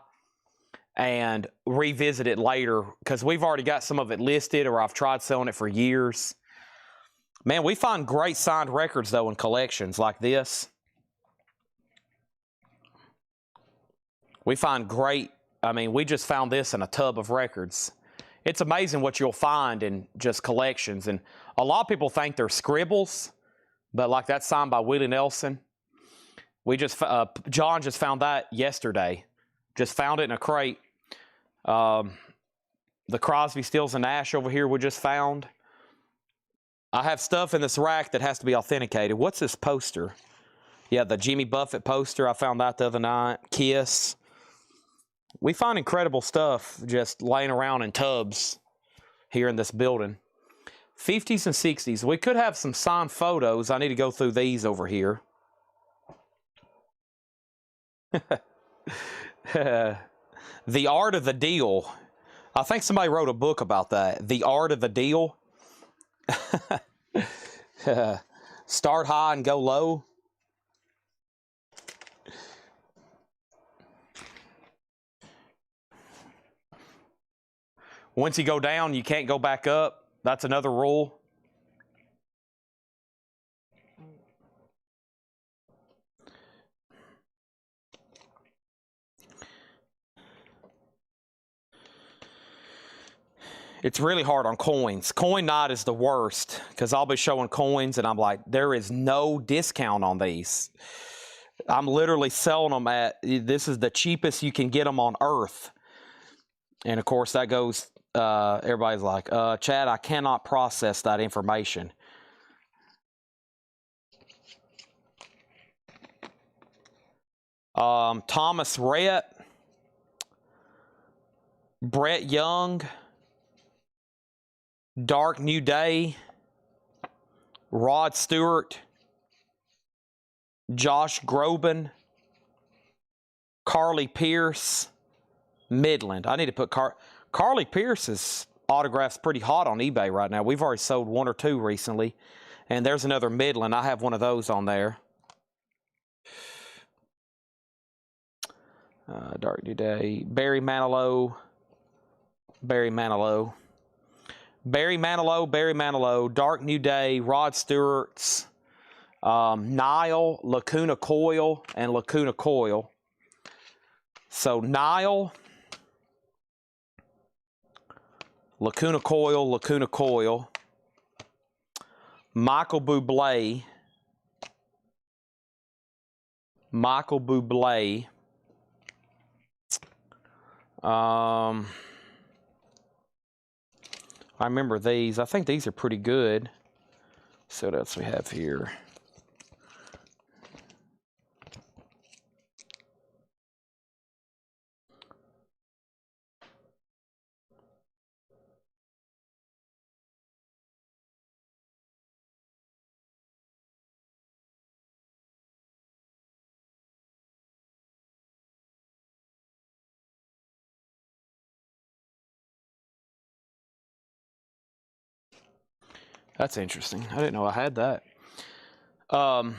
and revisit it later because we've already got some of it listed or I've tried selling it for years. Man, we find great signed records, though, in collections like this. We find great, I mean, we just found this in a tub of records. It's amazing what you'll find in just collections. And a lot of people think they're scribbles, but like that's signed by Willie Nelson. We just, John just found that yesterday. Just found it in a crate. The Crosby, Stills, and Nash over here we just found. I have stuff in this rack that has to be authenticated. What's this poster? Yeah, the Jimmy Buffett poster. I found that the other night. Kiss. We find incredible stuff just laying around in tubs here in this building. 50s and 60s. We could have some signed photos. I need to go through these over here. The Art of the Deal. I think somebody wrote a book about that. The Art of the Deal. Start high and go low. Once you go down, you can't go back up. That's another rule. It's really hard on coins. Coin night is the worst because I'll be showing coins and I'm like, there is no discount on these. I'm literally selling them at, this is the cheapest you can get them on earth. And of course that goes, everybody's like, Chad, I cannot process that information. Thomas Rhett, Brett Young, Dark New Day, Rod Stewart, Josh Groban, Carly Pierce, Midland. I need to put Carly Pierce's autograph's pretty hot on eBay right now. We've already sold one or two recently. And there's another Midland. I have one of those on there. Dark New Day, Barry Manilow, Barry Manilow, Dark New Day, Rod Stewart's, Nile, Lacuna Coil, and Lacuna Coil. So Nile, Lacuna Coil, Michael Bublé, I remember these. I think these are pretty good. So what else we have here? That's interesting. I didn't know I had that. Barry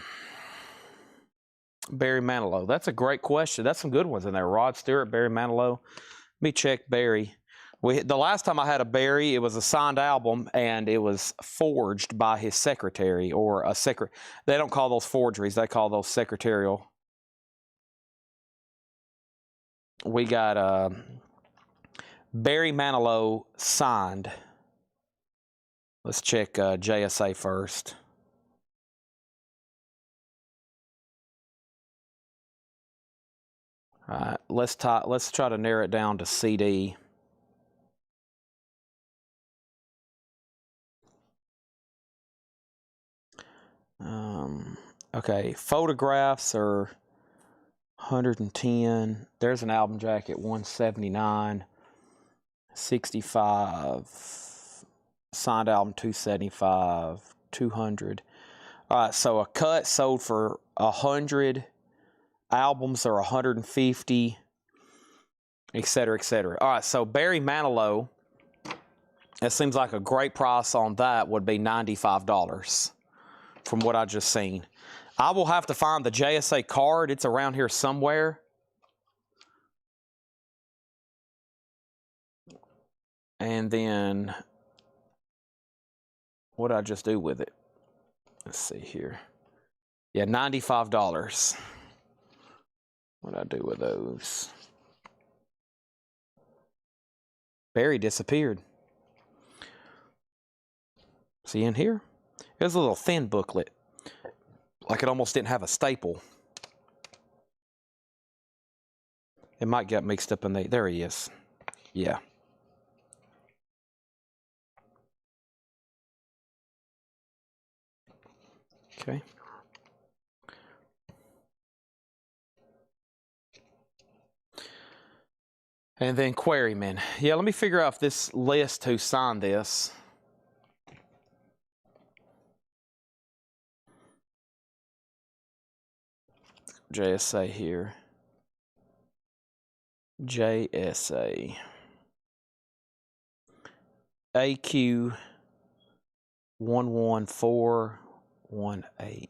Manilow. That's a great question. That's some good ones in there. Rod Stewart, Barry Manilow. Let me check Barry. The last time I had a Barry, it was a signed album, and it was forged by his secretary or a secretary. They don't call those forgeries. They call those secretarial. We got Barry Manilow signed. Let's check JSA first. All right, let's try to narrow it down to CD. Okay, photographs are 110. There's an album jacket, 179. 65. Signed album, 275. 200. All right, so a cut sold for 100. albums are 150, et cetera, et cetera. All right, so Barry Manilow, it seems like a great price on that would be $95 from what I just seen. I will have to find the JSA card. It's around here somewhere. And then what did I just do with it? Let's see here. Yeah, $95. What did I do with those? Barry disappeared. See in here? There's a little thin booklet. Like it almost didn't have a staple. It might get mixed up in the... There he is. Yeah. Okay. And then Quarrymen. Yeah, let me figure out if this list who signed this. JSA here. JSA. AQ 11418.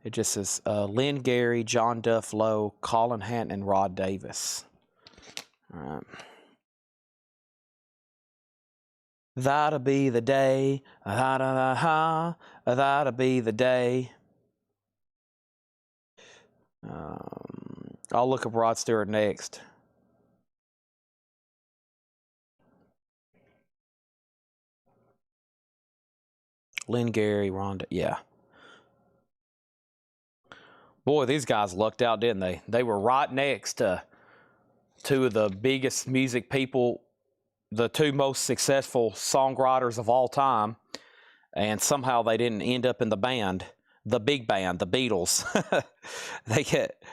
It just says Lynn Gary, John Duff Lowe, Colin Hanton, and Rod Davis. All right. That'll be the day. That'll be the day. I'll look up Rod Stewart next. Lynn Gary, Rhonda, yeah. Boy, these guys lucked out, didn't they? They were right next to two of the biggest music people, the two most successful songwriters of all time, and somehow they didn't end up in the band, the big band, the Beatles. They get...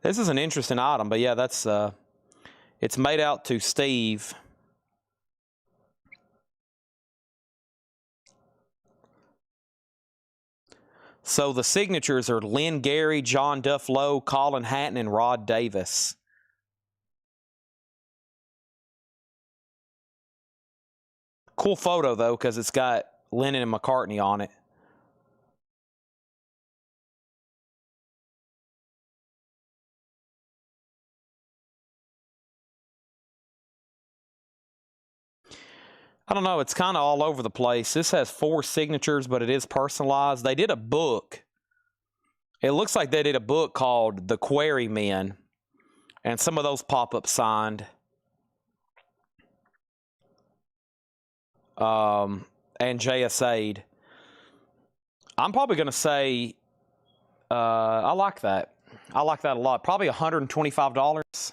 this is an interesting item, but yeah, that's... it's made out to Steve. So the signatures are Lynn Gary, John Duff Lowe, Colin Hanton, and Rod Davis. Cool photo, though, because it's got Lennon and McCartney on it. I don't know. It's kind of all over the place. This has 4 signatures, but it is personalized. They did a book. It looks like they did a book called The Quarrymen, and some of those pop-ups signed. And JSA'd. I'm probably going to say I like that. I like that a lot. Probably $125.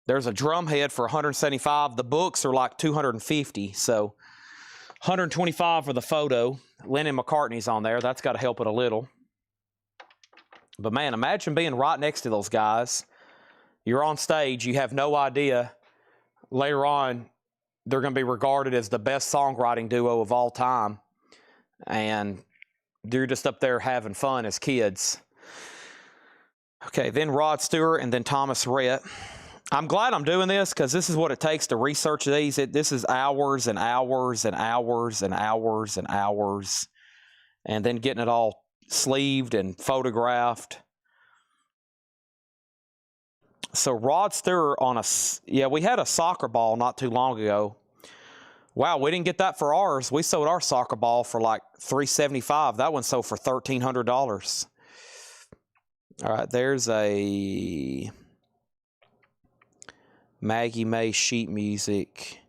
There's a drum head for $175. The books are like $250, so $125 for the photo. Lennon McCartney's on there. That's got to help it a little. But man, imagine being right next to those guys. You're on stage. You have no idea. Later on, they're going to be regarded as the best songwriting duo of all time. And they're just up there having fun as kids. Okay, then Rod Stewart and then Thomas Rhett. I'm glad I'm doing this because this is what it takes to research these. This is hours and hours and hours and hours and hours. And then getting it all sleeved and photographed. So Rod Stewart on a... Yeah, we had a soccer ball not too long ago. Wow, we didn't get that for ours. We sold our soccer ball for like $375. That one sold for $1,300. All right, there's a... Maggie May sheet music.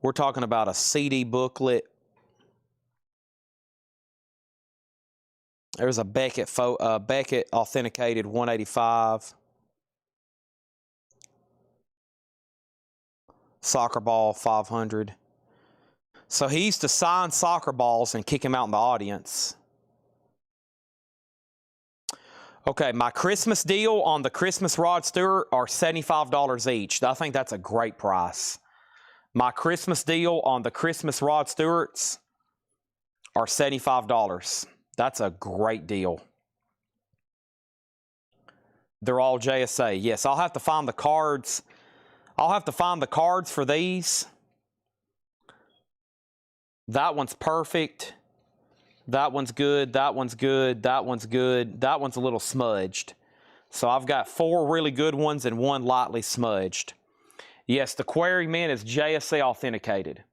We're talking about a CD booklet. There's a Beckett Beckett authenticated 185. Soccer ball 500. So he used to sign soccer balls and kick them out in the audience. Okay, my Christmas deal on the Christmas Rod Stewart are $75 each. I think that's a great price. My Christmas deal on the Christmas Rod Stewarts are $75. That's a great deal. They're all JSA. Yes, I'll have to find the cards. I'll have to find the cards for these. That one's perfect. That one's good. That one's good. That one's good. That one's a little smudged. So I've got 4 really good ones and 1 lightly smudged. Yes, the Quarryman is JSA authenticated.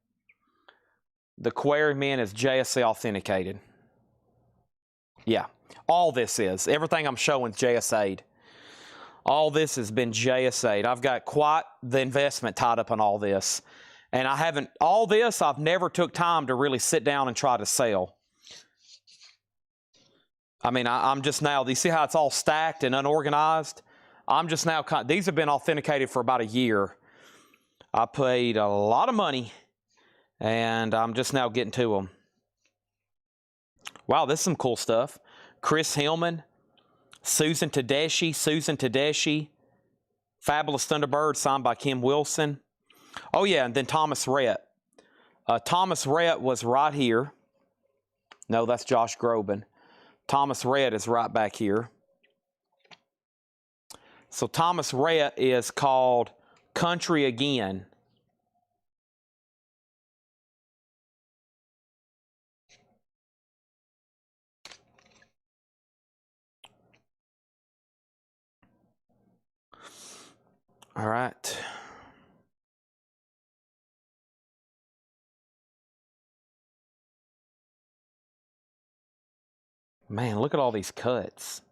The Quarryman is JSA authenticated. Yeah, all this is. Everything I'm showing is JSA'd. All this has been JSA'd. I've got quite the investment tied up in all this. And I haven't, all this, I've never took time to really sit down and try to sell. I mean, I'm just now, do you see how it's all stacked and unorganized? I'm just now, these have been authenticated for about a year. I paid a lot of money, and I'm just now getting to them. Wow, this is some cool stuff. Chris Hillman, Susan Tedeschi, Fabulous Thunderbird, signed by Kim Wilson. Oh, yeah, and then Thomas Rhett. Thomas Rhett was right here. No, that's Josh Groban. Thomas Rhett is right back here. So Thomas Rhett is called Country Again. All right. Man, look at all these cuts.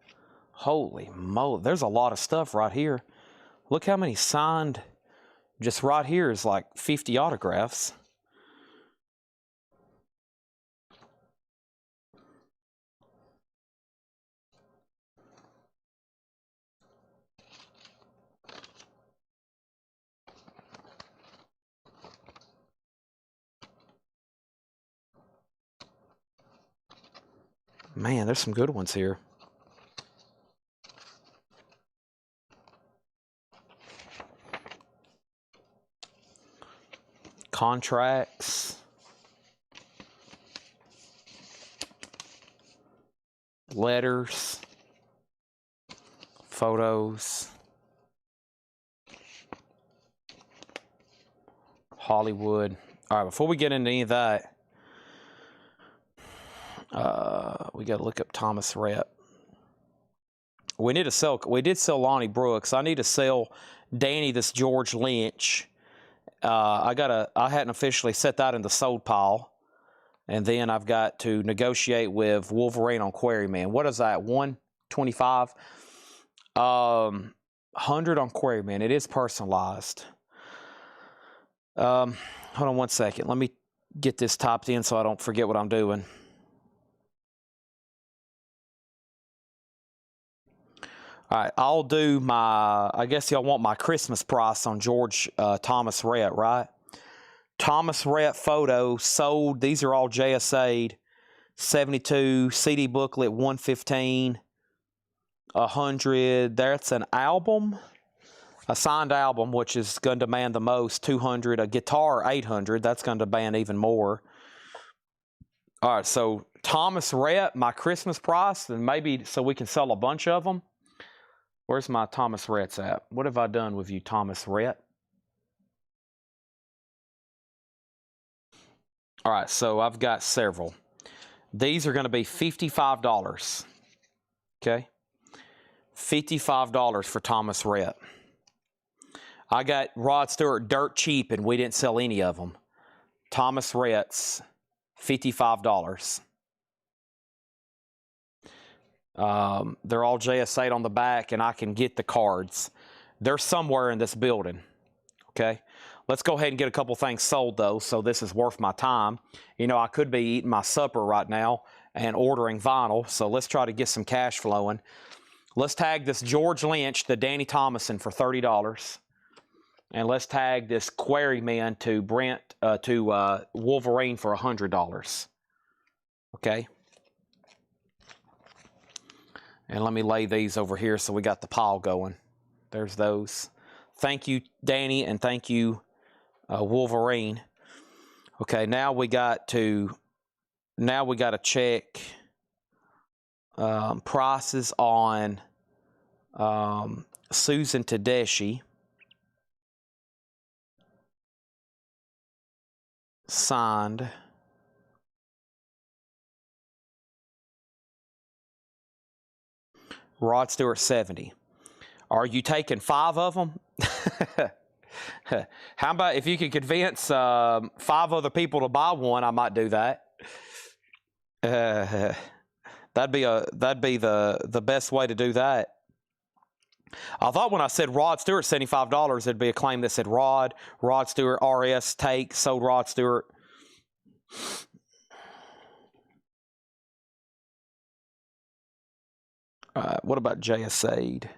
Holy moly. There's a lot of stuff right here. Look how many signed. Just right here is like 50 autographs. Man, there's some good ones here. Contracts. Letters. Photos. Hollywood. All right, before we get into any of that, we got to look up Thomas Rhett. We need to sell. We did sell Lonnie Brooks. I need to sell Danny this George Lynch. I hadn't officially set that in the sold pile, and then I've got to negotiate with Wolverine on Quarryman. What is that? 125. 100 on Quarryman. It is personalized. Hold on one second. Let me get this typed in so I don't forget what I'm doing. All right, I'll do my, I guess y'all want my Christmas price on George Thomas Rhett, right? Thomas Rhett photo sold. These are all JSA'd. 72, CD booklet 115, 100. That's an album, a signed album, which is going to demand the most, 200. A guitar, 800. That's going to demand even more. All right, so Thomas Rhett, my Christmas price, and maybe so we can sell a bunch of them. Where's my Thomas Rhett's at? What have I done with you, Thomas Rhett? All right, so I've got several. These are going to be $55. Okay? $55 for Thomas Rhett. I got Rod Stewart dirt cheap, and we didn't sell any of them. Thomas Rhett's $55. They're all JS8 on the back, and I can get the cards. They're somewhere in this building. Okay? Let's go ahead and get a couple things sold, though, so this is worth my time. You know, I could be eating my supper right now and ordering vinyl, so let's try to get some cash flowing. Let's tag this George Lynch, the Danny Thomason, for $30. And let's tag this Quarryman to Wolverine for $100. Okay? And let me lay these over here so we got the pile going. There's those. Thank you, Danny, and thank you, Wolverine. Okay, now we got to now we got to check prices on Susan Tedeschi. Signed. Rod Stewart 70. Are you taking 5 of them? How about if you could convince 5 other people to buy one? I might do that. That'd be the best way to do that. I thought when I said Rod Stewart $75, it'd be a claim that said Rod Stewart RS take sold Rod Stewart. What about Jaya Said?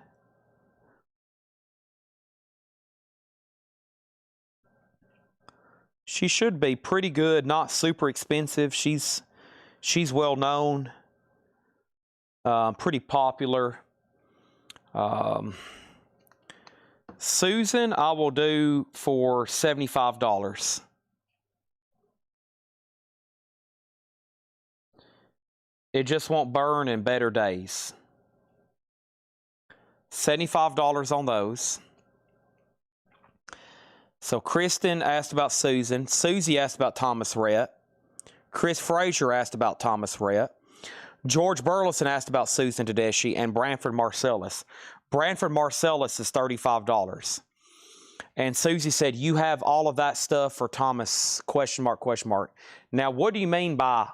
She should be pretty good, not super expensive. She's well known, pretty popular. Susan, I will do for $75. It just won't burn in better days. $75 on those. So Kristen asked about Susan. Susie asked about Thomas Rhett. Chris Frazier asked about Thomas Rhett. George Burleson asked about Susan Tedeschi and Branford Marcellus. Branford Marcellus is $35. And Susie said, you have all of that stuff for Thomas, ? Now, what do you mean by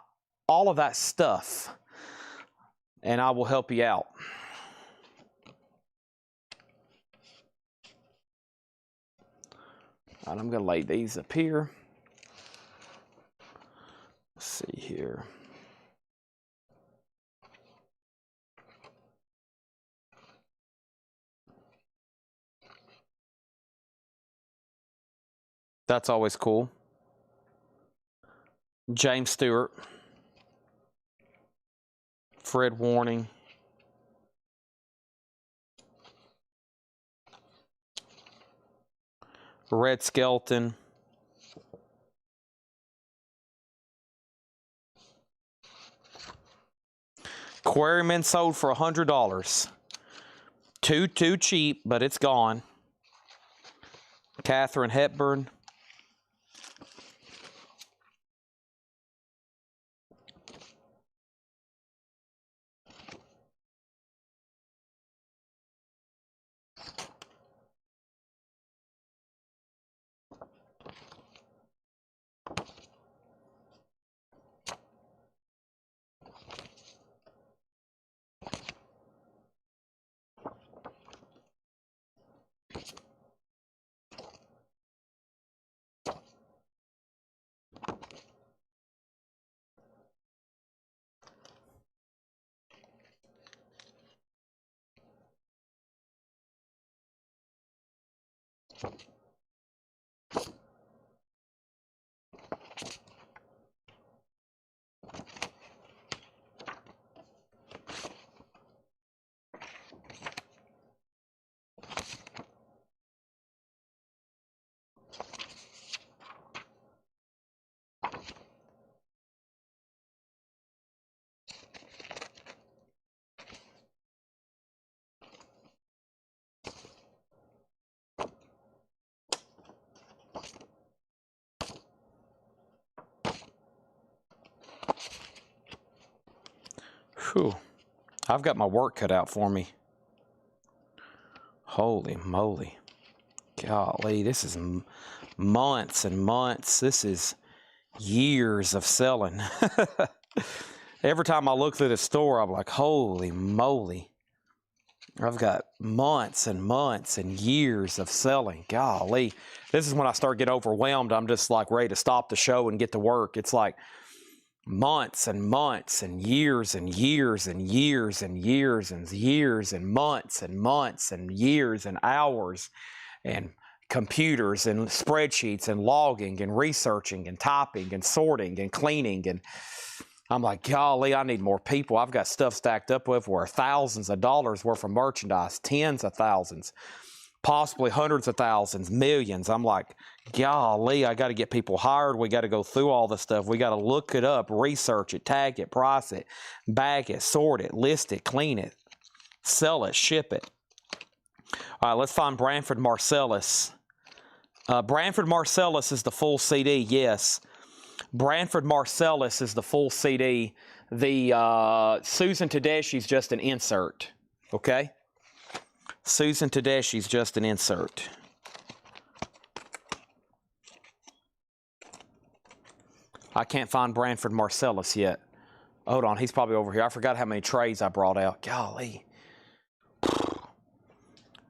all of that stuff? And I will help you out. All right, I'm going to lay these up here. Let's see here. That's always cool. James Stewart. Fred Warning. Red Skelton. Quarryman sold for $100. Too cheap, but it's gone. Katharine Hepburn. Whew. I've got my work cut out for me. Holy moly. Golly, this is months and months. This is years of selling. Every time I look through the store, I'm like, holy moly. I've got months and months and years of selling. Golly. This is when I start getting overwhelmed. I'm just like ready to stop the show and get to work. It's like months and months and years and years and years and years and years and months and years and hours and computers and spreadsheets and logging and researching and typing and sorting and cleaning. And I'm like, golly, I need more people. I've got stuff stacked up with where thousands of dollars worth of merchandise, tens of thousands. possibly hundreds of thousands, millions. I'm like, golly, I got to get people hired. We got to go through all this stuff. We got to look it up, research it, tag it, price it, bag it, sort it, list it, clean it, sell it, ship it. All right, let's find Branford Marcellus. Branford Marcellus is the full CD, yes. Branford Marcellus is the full CD. The Susan Tedeschi's just an insert, okay? Susan Tedeschi's just an insert. I can't find Branford Marcellus yet. Hold on, he's probably over here. I forgot how many trays I brought out. Golly.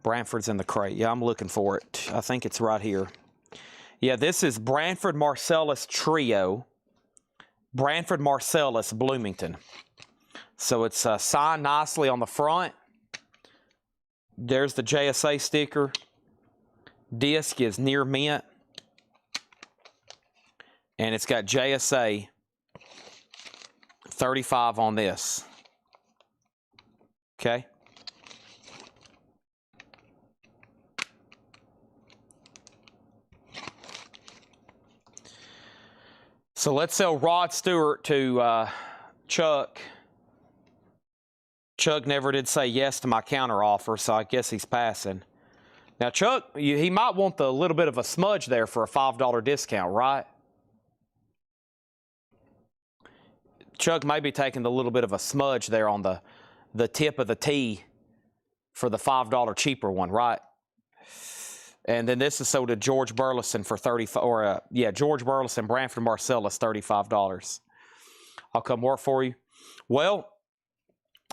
Branford's in the crate. Yeah, I'm looking for it. I think it's right here. Yeah, this is Branford Marcellus Trio. Branford Marcellus Bloomington. So it's signed nicely on the front. There's the JSA sticker. Disc is near mint. And it's got JSA 35 on this. Okay. So let's sell Rod Stewart to Chuck. Chuck never did say yes to my counter offer, so I guess he's passing. Now, Chuck, he might want the little bit of a smudge there for a $5 discount, right? Chuck may be taking the little bit of a smudge there on the tip of the T for the $5 cheaper one, right? And then this is sold to George Burleson for George Burleson, Branford Marcellus, $35. I'll come work for you. Well,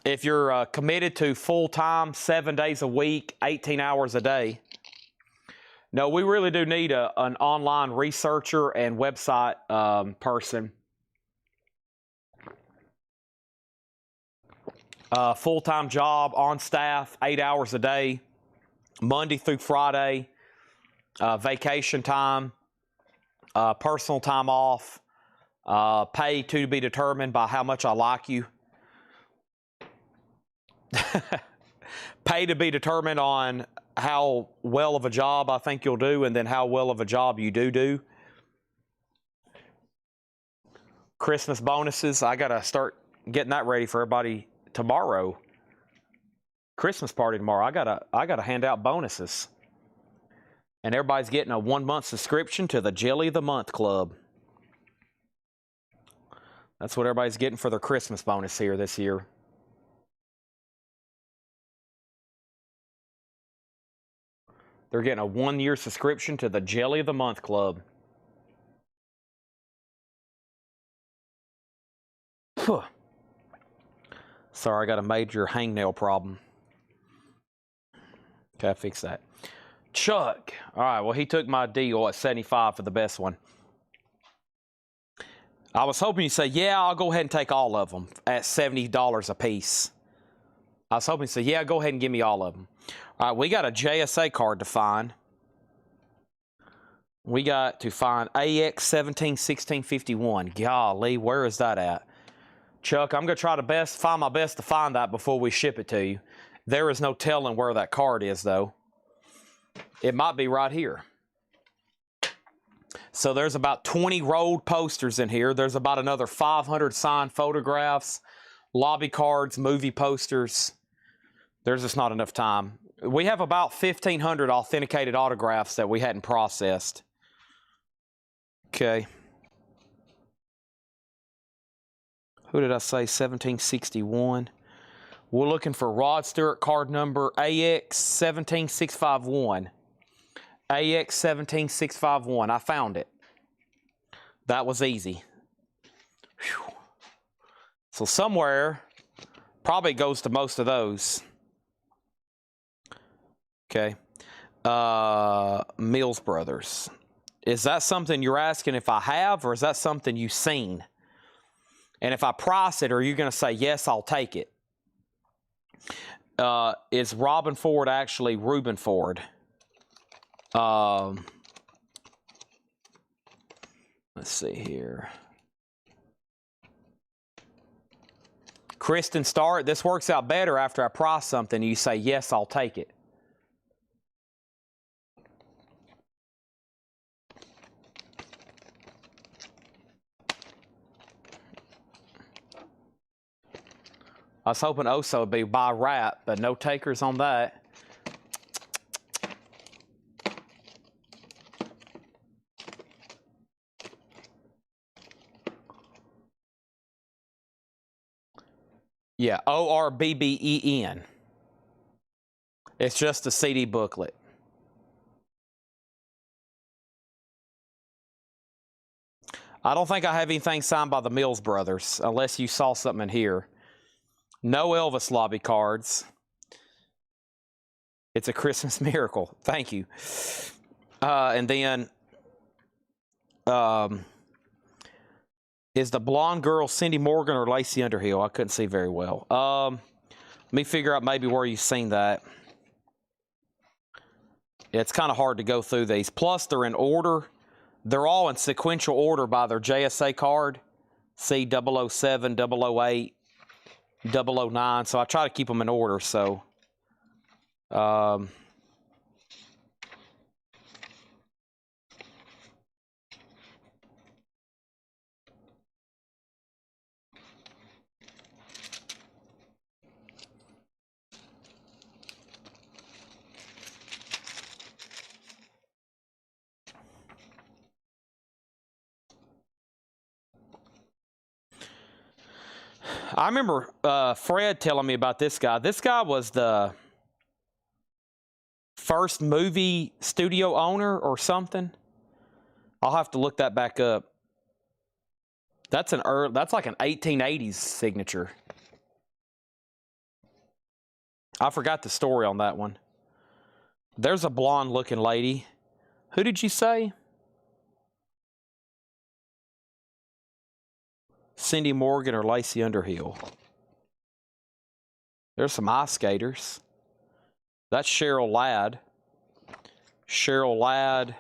if you're committed to full-time, 7 days a week, 18 hours a day, no, we really do need an online researcher and website person. Full-time job, on staff, 8 hours a day, Monday through Friday, vacation time, personal time off, pay to be determined by how much I like you. Pay to be determined on how well of a job I think you'll do, and then how well of a job you do. Christmas bonuses, I got to start getting that ready for everybody tomorrow. Christmas party tomorrow. I gotta hand out bonuses. And everybody's getting a 1-month subscription to the Jelly of the Month Club. That's what everybody's getting for their Christmas bonus here this year. They're getting a 1-year subscription to the Jelly of the Month Club. Phew. Sorry, I got a major hangnail problem. Okay, I fixed that. Chuck. All right, well, he took my deal at $75 for the best one. I was hoping you'd say, yeah, I'll go ahead and take all of them at $70 a piece. I was hoping you'd say, yeah, go ahead and give me all of them. All right, we got a JSA card to find. We got to find AX 171651. Golly, where is that at? Chuck, I'm going to try find my best to find that before we ship it to you. There is no telling where that card is, though. It might be right here. So there's about 20 rolled posters in here. There's about another 500 signed photographs, lobby cards, movie posters. There's just not enough time. We have about 1,500 authenticated autographs that we hadn't processed. Okay. Who did I say? 1761. We're looking for Rod Stewart card number AX 17651. AX 17651. I found it. That was easy. Whew. So somewhere, probably goes to most of those. Okay. Mills Brothers. Is that something you're asking if I have, or is that something you've seen? And if I price it, are you going to say, yes, I'll take it? Is Robin Ford actually Reuben Ford? Let's see here. Kristen Starr, this works out better after I price something. You say, yes, I'll take it. I was hoping Oso would be by wrap, but no takers on that. Yeah, ORBBEN. It's just a CD booklet. I don't think I have anything signed by the Mills Brothers, unless you saw something in here. No Elvis lobby cards. It's a Christmas miracle. Thank you. And then, is the blonde girl Cindy Morgan or Lacey Underhill? I couldn't see very well. Let me figure out maybe where you've seen that. It's kind of hard to go through these. Plus, they're in order. They're all in sequential order by their JSA card. C 007, 008, 009. So I try to keep them in order. So, I remember Fred telling me about this guy. This guy was the first movie studio owner or something. I'll have to look that back up. That's like an 1880s signature. I forgot the story on that one. There's a blonde-looking lady. Who did you say? Cindy Morgan or Lacey Underhill. There's some ice skaters. That's Cheryl Ladd. Cheryl Ladd.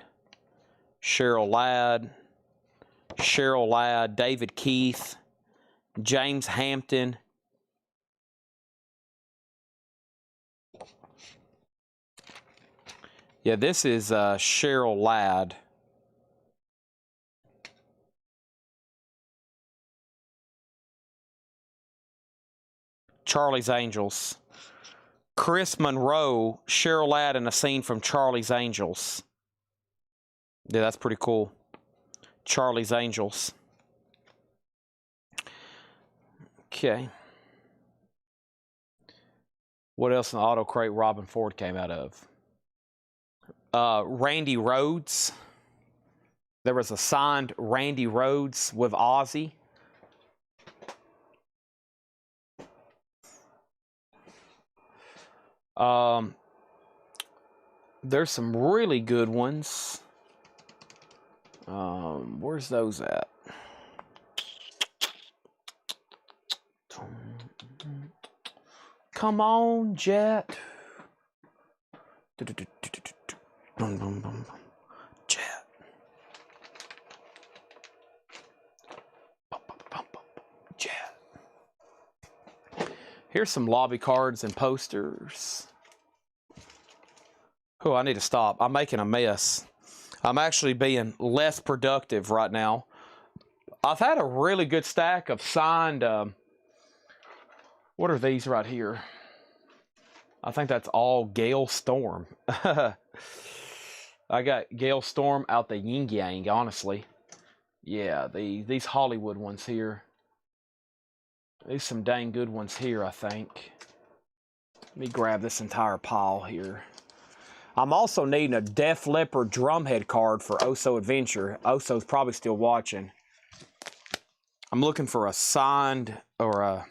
Cheryl Ladd. Cheryl Ladd. David Keith. James Hampton. Yeah, this is Cheryl Ladd. Charlie's Angels. Chris Monroe, Cheryl Ladd in a scene from Charlie's Angels. Yeah, that's pretty cool. Charlie's Angels. Okay. What else in the auto crate Robin Ford came out of? Randy Rhoads. There was a signed Randy Rhoads with Ozzy. There's some really good ones. Where's those at? Come on, Jet. Jet. Jet. Here's some lobby cards and posters. Oh, I need to stop. I'm making a mess. I'm actually being less productive right now. I've had a really good stack of signed, what are these right here? I think that's all Gale Storm. I got Gale Storm out the yin yang, honestly. Yeah, these Hollywood ones here. There's some dang good ones here, I think. Let me grab this entire pile here. I'm also needing a Def Leppard drumhead card for Oso Adventure. Oso's probably still watching. I'm looking for a signed or a...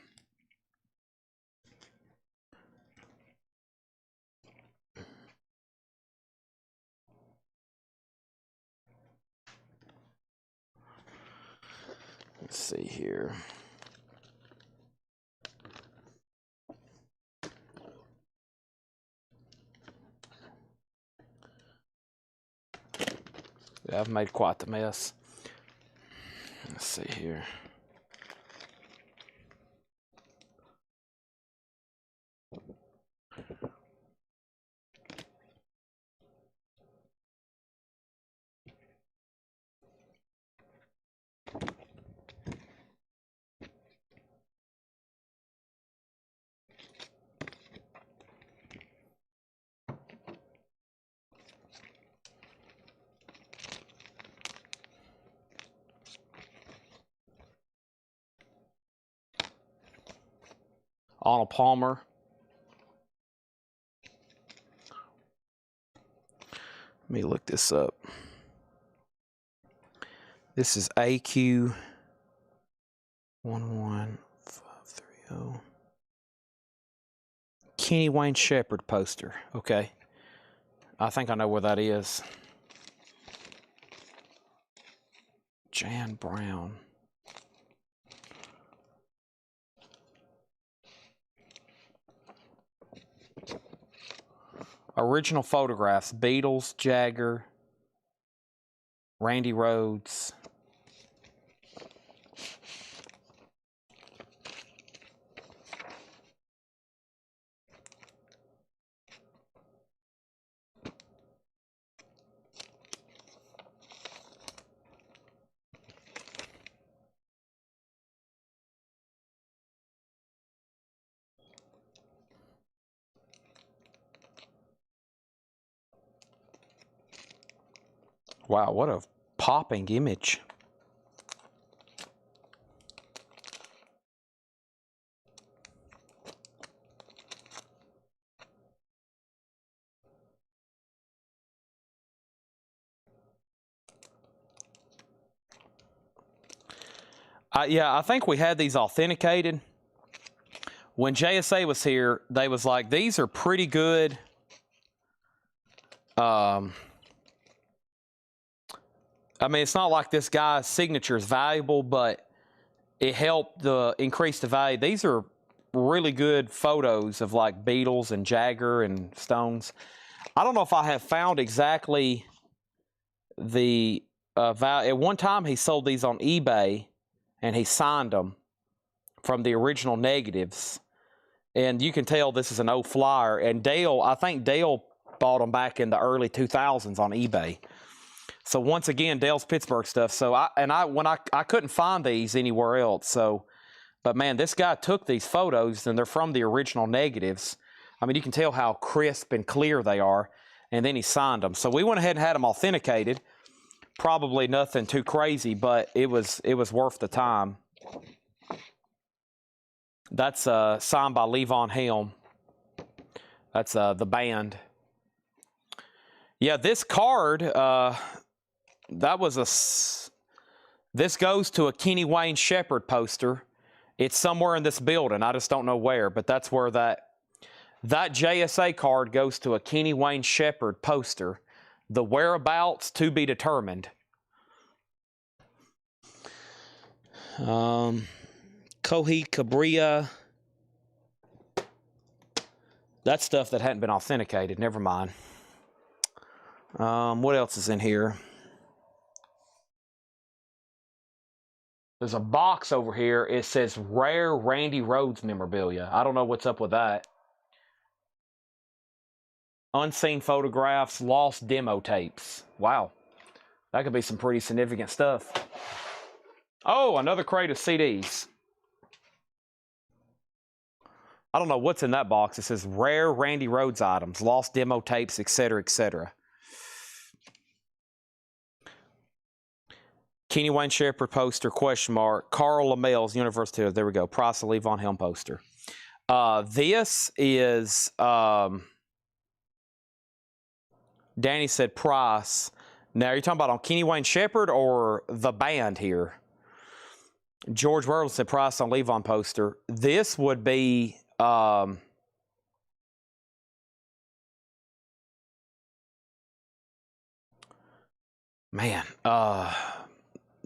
Let's see here. Yeah, I've made quite the mess. Let's see here. Arnold Palmer. Let me look this up. This is AQ 11530. Kenny Wayne Shepherd poster. Okay. I think I know where that is. Jan Brown. Original photographs. Beatles, Jagger, Randy Rhoads. Wow, what a popping image. Yeah, I think we had these authenticated. When JSA was here, they was like, these are pretty good. I mean, it's not like this guy's signature is valuable, but it helped increase the value. These are really good photos of like Beatles and Jagger and Stones. I don't know if I have found exactly the value. At one time, he sold these on eBay, and he signed them from the original negatives. And you can tell this is an old flyer. And Dale, I think Dale bought them back in the early 2000s on eBay. So once again, Dale's Pittsburgh stuff. So I couldn't find these anywhere else. So, but man, this guy took these photos, and they're from the original negatives. I mean, you can tell how crisp and clear they are. And then he signed them. So we went ahead and had them authenticated. Probably nothing too crazy, but it was worth the time. That's signed by Levon Helm. That's the band. Yeah, this card, this goes to a Kenny Wayne Shepherd poster. It's somewhere in this building. I just don't know where, but that's where that JSA card goes to a Kenny Wayne Shepherd poster. The whereabouts to be determined. Kohi Cabrera. That's stuff that hadn't been authenticated. Never mind. What else is in here? There's a box over here. It says rare Randy Rhoads memorabilia. I don't know what's up with that. Unseen photographs, lost demo tapes. Wow. That could be some pretty significant stuff. Oh, another crate of CDs. I don't know what's in that box. It says rare Randy Rhoads items, lost demo tapes, etc., etc. Kenny Wayne Shepherd poster, question mark. Carl LaMelle's University of, there we go. Price of Levon Helm poster. This is, Danny said Price. Now, are you talking about on Kenny Wayne Shepherd or the band here? George Worrell said Price on Levon poster. This would be, man,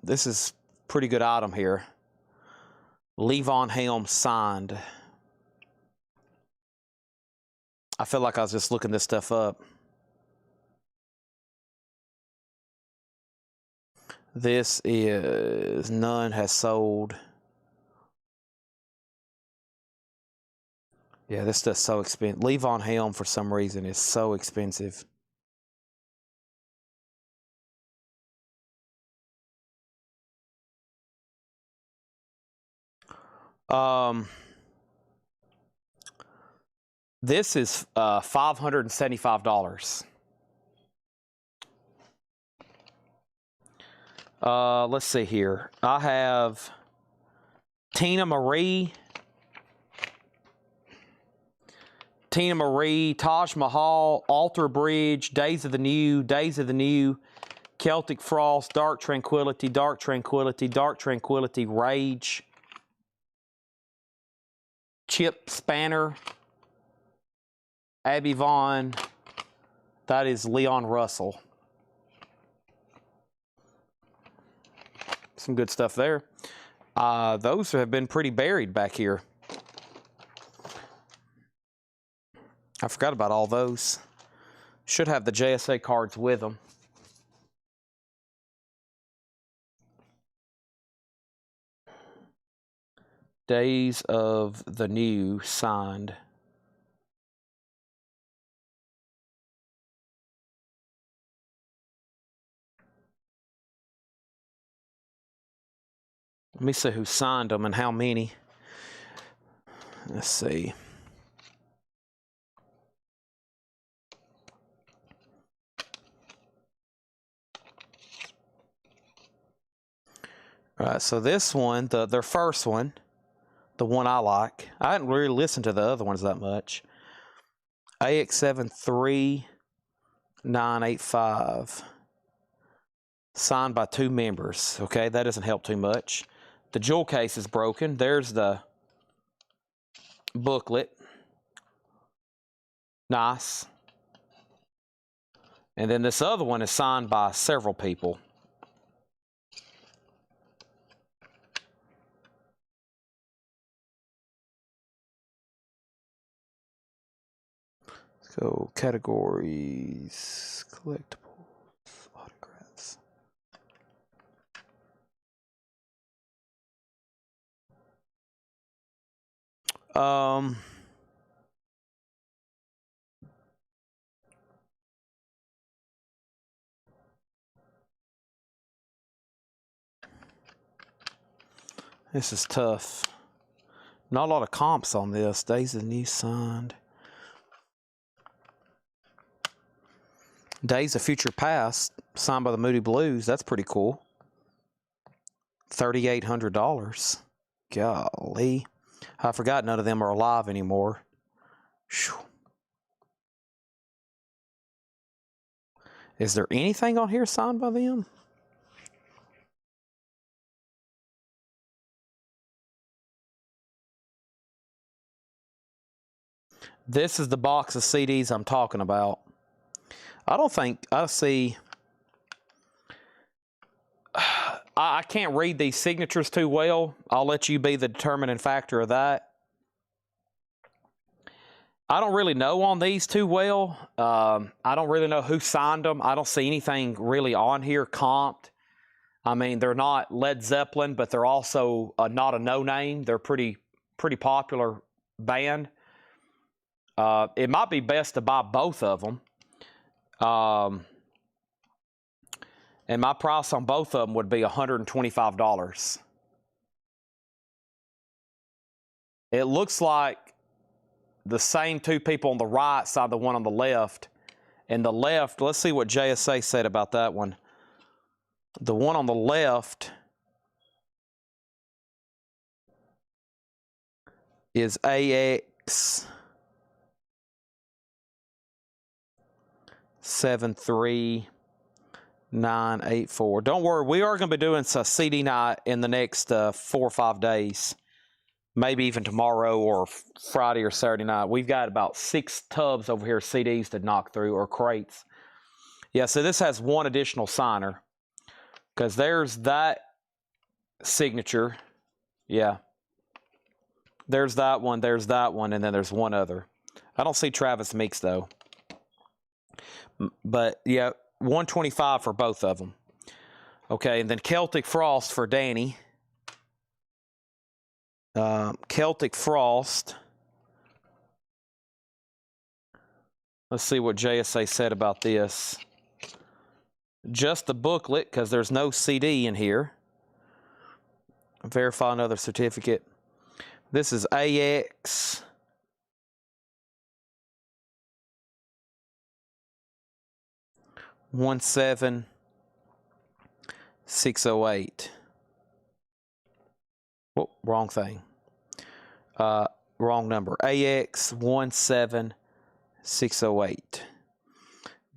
this is pretty good item here. Levon Helm signed. I feel like I was just looking this stuff up. This is none has sold. Yeah, this stuff's so expensive. Levon Helm, for some reason, is so expensive. This is $575. Let's see here. I have Tina Marie. Tina Marie, Taj Mahal, Alter Bridge, Days of the New, Days of the New, Celtic Frost, Dark Tranquility, Dark Tranquility, Dark Tranquility, Rage, Chip Spanner, Abby Vaughn. That is Leon Russell. Some good stuff there. Those have been pretty buried back here. I forgot about all those. Should have the JSA cards with them. Days of the New signed. Let me see who signed them and how many. Let's see. All right, so this one, their first one, the one I like. I hadn't really listened to the other ones that much. AX73985. Signed by 2 members. Okay, that doesn't help too much. The jewel case is broken. There's the booklet. Nice. And then this other one is signed by several people. Let's go categories, collectibles, autographs. This is tough. Not a lot of comps on this. Days of the New signed. Days of Future Past signed by the Moody Blues. That's pretty cool. $3,800. Golly. I forgot none of them are alive anymore. Whew. Is there anything on here signed by them? This is the box of CDs I'm talking about. I don't think I see... I can't read these signatures too well. I'll let you be the determining factor of that. I don't really know on these too well. I don't really know who signed them. I don't see anything really on here comped. I mean, they're not Led Zeppelin, but they're also not a no-name. They're pretty popular band. It might be best to buy both of them. And my price on both of them would be $125. It looks like the same 2 people on the right side, the one on the left. And the left, let's see what JSA said about that one. The one on the left is AX 73984. Don't worry, we are going to be doing a CD night in the next 4 or 5 days. Maybe even tomorrow or Friday or Saturday night. We've got about 6 tubs over here, CDs to knock through, or crates. Yeah, so this has one additional signer. Because there's that signature. Yeah. There's that one, and then there's one other. I don't see Travis Meeks, though. But, yeah, $125 for both of them. Okay, and then Celtic Frost for Danny. Celtic Frost. Let's see what JSA said about this. Just the booklet, because there's no CD in here. Verify another certificate. This is AX 17608. Oh, wrong thing. Wrong number. AX 608.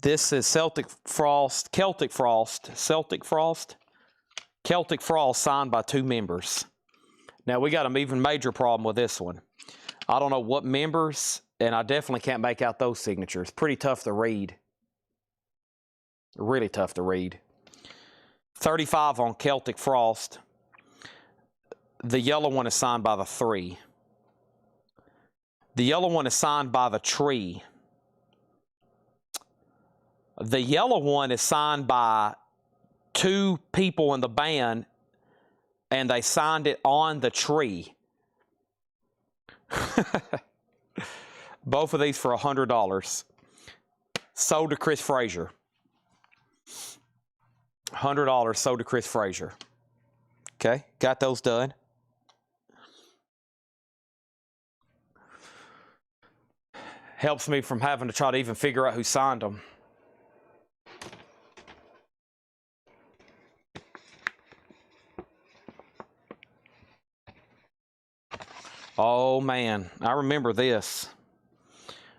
This is Celtic Frost signed by 2 members. Now, we got an even major problem with this one. I don't know what members, and I definitely can't make out those signatures. Pretty tough to read. Really tough to read. 35 on Celtic Frost. The yellow one is signed by the 3. The yellow one is signed by the Tree. The yellow one is signed by 2 people in the band, and they signed it on the Tree. Both of these for $100. Sold to Chris Frazier. $100 sold to Chris Frazier. Okay, got those done. Helps me from having to try to even figure out who signed them. Oh, man, I remember this.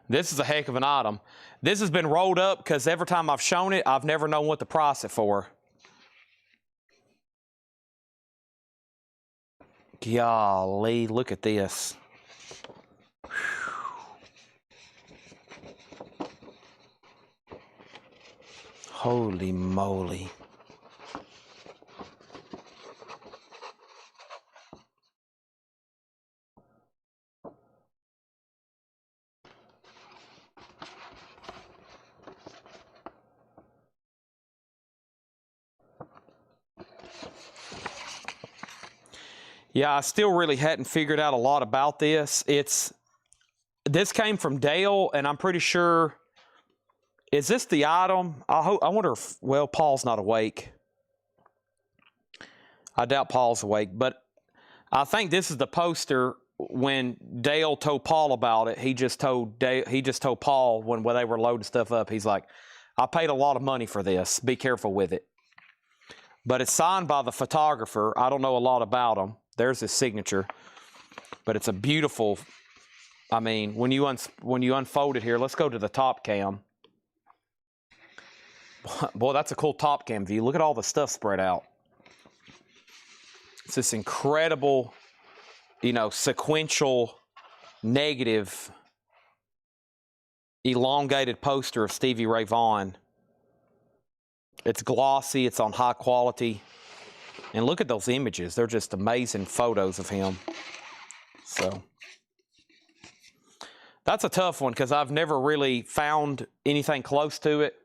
This is a heck of an item. This has been rolled up because every time I've shown it, I've never known what to price it for. Golly, look at this. Holy moly. Yeah, I still really hadn't figured out a lot about this. This came from Dale, and I'm pretty sure. Is this the item? I wonder if, well, Paul's not awake. I doubt Paul's awake, but I think this is the poster. When Dale told Paul about it, he just told Paul when they were loading stuff up. He's like, "I paid a lot of money for this. Be careful with it." But it's signed by the photographer. I don't know a lot about him. There's his signature, but it's a beautiful. I mean, when you unfold it here, let's go to the top cam. Boy, that's a cool top cam view. Look at all the stuff spread out. It's this incredible, sequential, negative, elongated poster of Stevie Ray Vaughan. It's glossy. It's on high quality. And look at those images. They're just amazing photos of him. So that's a tough one because I've never really found anything close to it.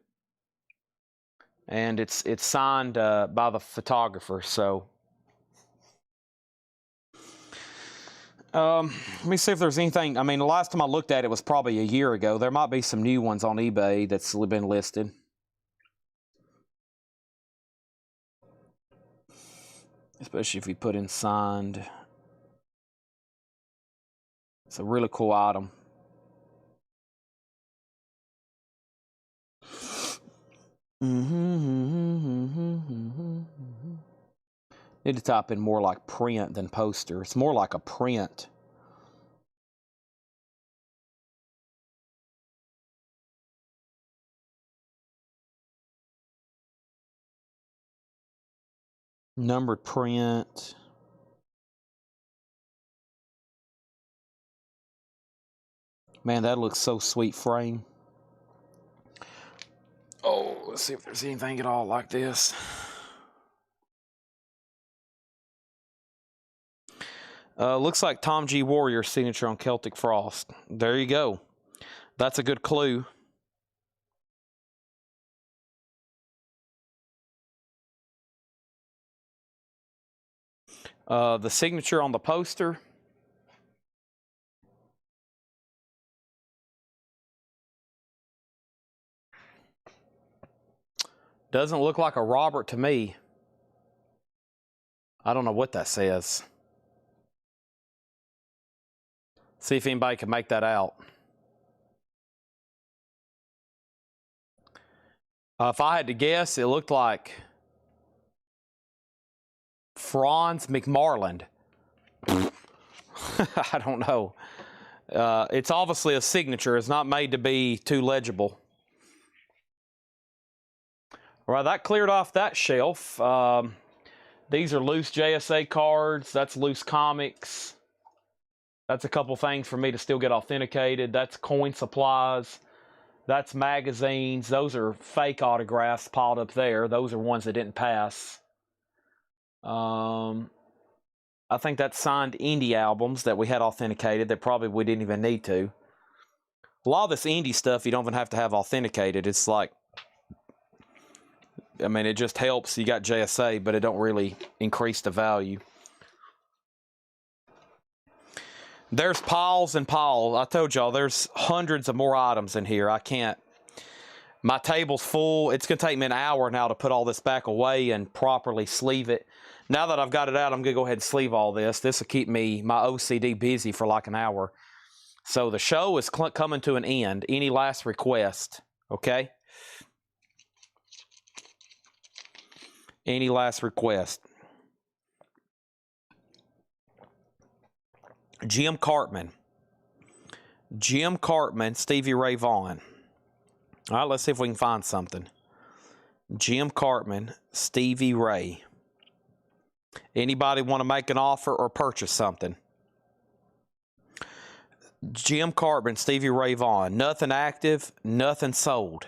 And it's signed by the photographer. So let me see if there's anything. I mean, the last time I looked at it was probably a year ago. There might be some new ones on eBay that's been listed. Especially if you put in signed. It's a really cool item. Need to type in more like print than poster. It's more like a print. Numbered print. Man, that looks so sweet frame. Oh, let's see if there's anything at all like this. Looks like Tom G. Warrior's signature on Celtic Frost. There you go. That's a good clue. The signature on the poster. Doesn't look like a Robert to me. I don't know what that says. See if anybody can make that out. If I had to guess, it looked like Franz McMarland. I don't know. It's obviously a signature. It's not made to be too legible. All right, that cleared off that shelf. These are loose JSA cards. That's loose comics. That's a couple things for me to still get authenticated. That's coin supplies. That's magazines. Those are fake autographs piled up there. Those are ones that didn't pass. I think that's signed indie albums that we had authenticated that probably we didn't even need to. A lot of this indie stuff you don't even have to have authenticated. It's like, I mean, it just helps. You got JSA, but it don't really increase the value. There's piles and piles. I told y'all there's hundreds of more items in here. I can't. My table's full. It's going to take me an hour now to put all this back away and properly sleeve it. Now that I've got it out, I'm going to go ahead and sleeve all this. This will keep my OCD busy for like an hour. So the show is coming to an end. Any last request? Okay? Any last request? Jim Cartman. Jim Cartman, Stevie Ray Vaughan. All right, let's see if we can find something. Jim Cartman, Stevie Ray. Anybody want to make an offer or purchase something? Jim Cartman, Stevie Ray Vaughan. Nothing active, nothing sold.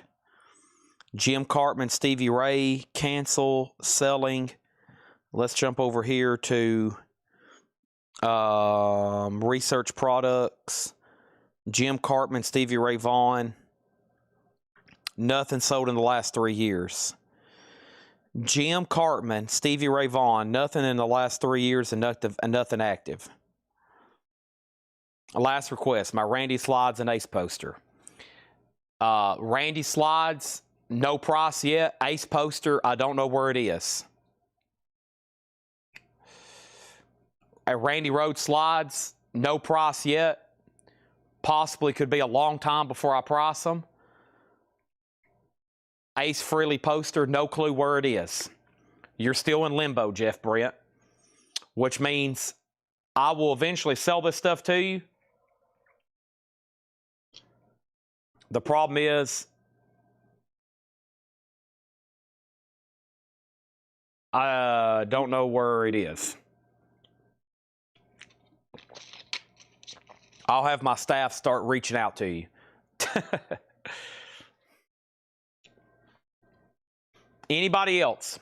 Jim Cartman, Stevie Ray, cancel, selling. Let's jump over here to research products. Jim Cartman, Stevie Ray Vaughan. Nothing sold in the last 3 years. Jim Cartman, Stevie Ray Vaughan. Nothing in the last 3 years and nothing active. Last request, my Randy Slides and Ace poster. Randy Slides, no price yet. Ace poster, I don't know where it is. Randy Road Slides, no price yet. Possibly could be a long time before I price them. Ace Frehley poster, no clue where it is. You're still in limbo, Jeff Brent. Which means I will eventually sell this stuff to you. The problem is, I don't know where it is. I'll have my staff start reaching out to you. Anybody else?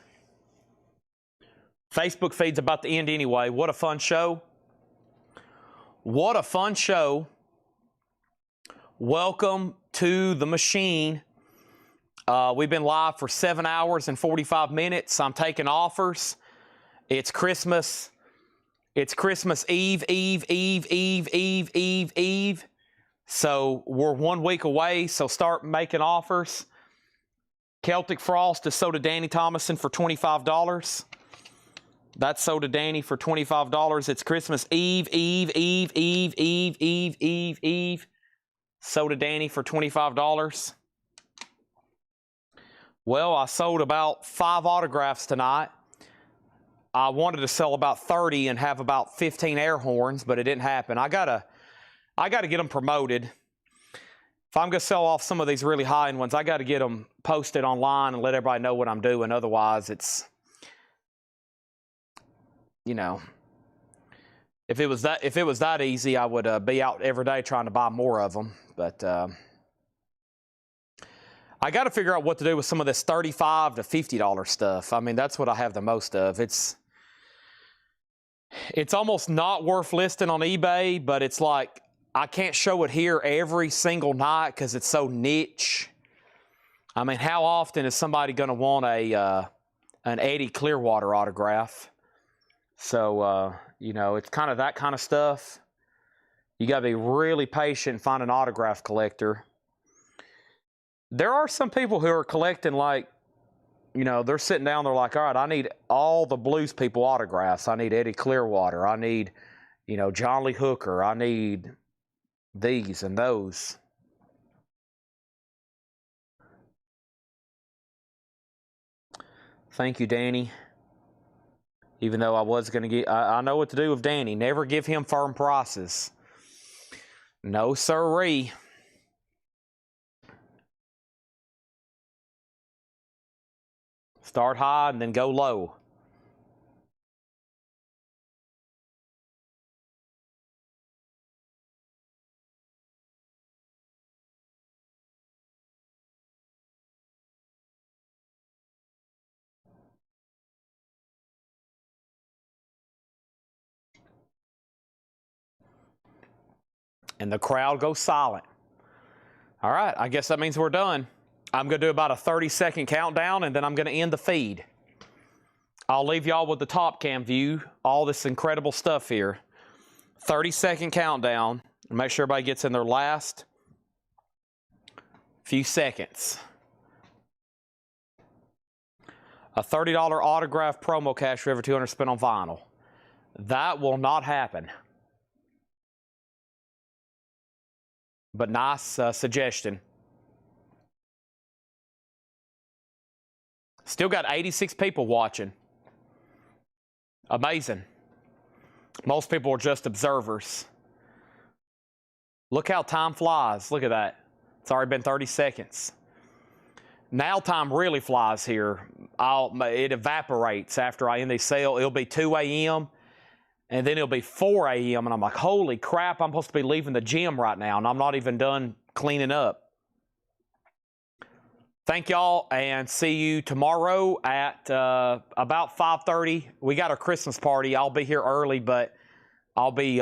Facebook feed's about to end anyway. What a fun show. What a fun show. Welcome to the machine. We've been live for 7 hours and 45 minutes. I'm taking offers. It's Christmas. It's Christmas Eve. So we're 1 week away, so start making offers. Celtic Frost is sold to Danny Thomason for $25. That's sold to Danny for $25. It's Christmas Eve. Sold to Danny for $25. Well, I sold about 5 autographs tonight. I wanted to sell about 30 and have about 15 air horns, but it didn't happen. I gotta get them promoted. If I'm going to sell off some of these really high-end ones, I got to get them posted online and let everybody know what I'm doing. Otherwise, it's, you know, if it was that easy, I would be out every day trying to buy more of them. But I got to figure out what to do with some of this $35 to $50 stuff. I mean, that's what I have the most of. It's almost not worth listing on eBay, but it's like, I can't show it here every single night because it's so niche. I mean, how often is somebody going to want an Eddie Clearwater autograph? So, you know, it's kind of that kind of stuff. You got to be really patient and find an autograph collector. There are some people who are collecting, like, you know, they're sitting down, they're like, all right, I need all the blues people autographs. I need Eddie Clearwater. I need, you know, John Lee Hooker. I need these and those. Thank you, Danny. Even though I was going to get, I know what to do with Danny. Never give him firm prices. No sirree. Start high and then go low. And the crowd goes silent. All right, I guess that means we're done. I'm going to do about a 30-second countdown, and then I'm going to end the feed. I'll leave y'all with the top cam view, all this incredible stuff here. 30-second countdown. Make sure everybody gets in their last few seconds. A $30 autograph promo cash for every 200 spent on vinyl. That will not happen. But nice suggestion. Still got 86 people watching. Amazing. Most people are just observers. Look how time flies. Look at that. It's already been 30 seconds. Now time really flies here. It evaporates after I end the sale. It'll be 2 a.m. and then it'll be 4 a.m. and I'm like, holy crap, I'm supposed to be leaving the gym right now and I'm not even done cleaning up. Thank y'all and see you tomorrow at about 5:30. We got our Christmas party. I'll be here early, but I'll be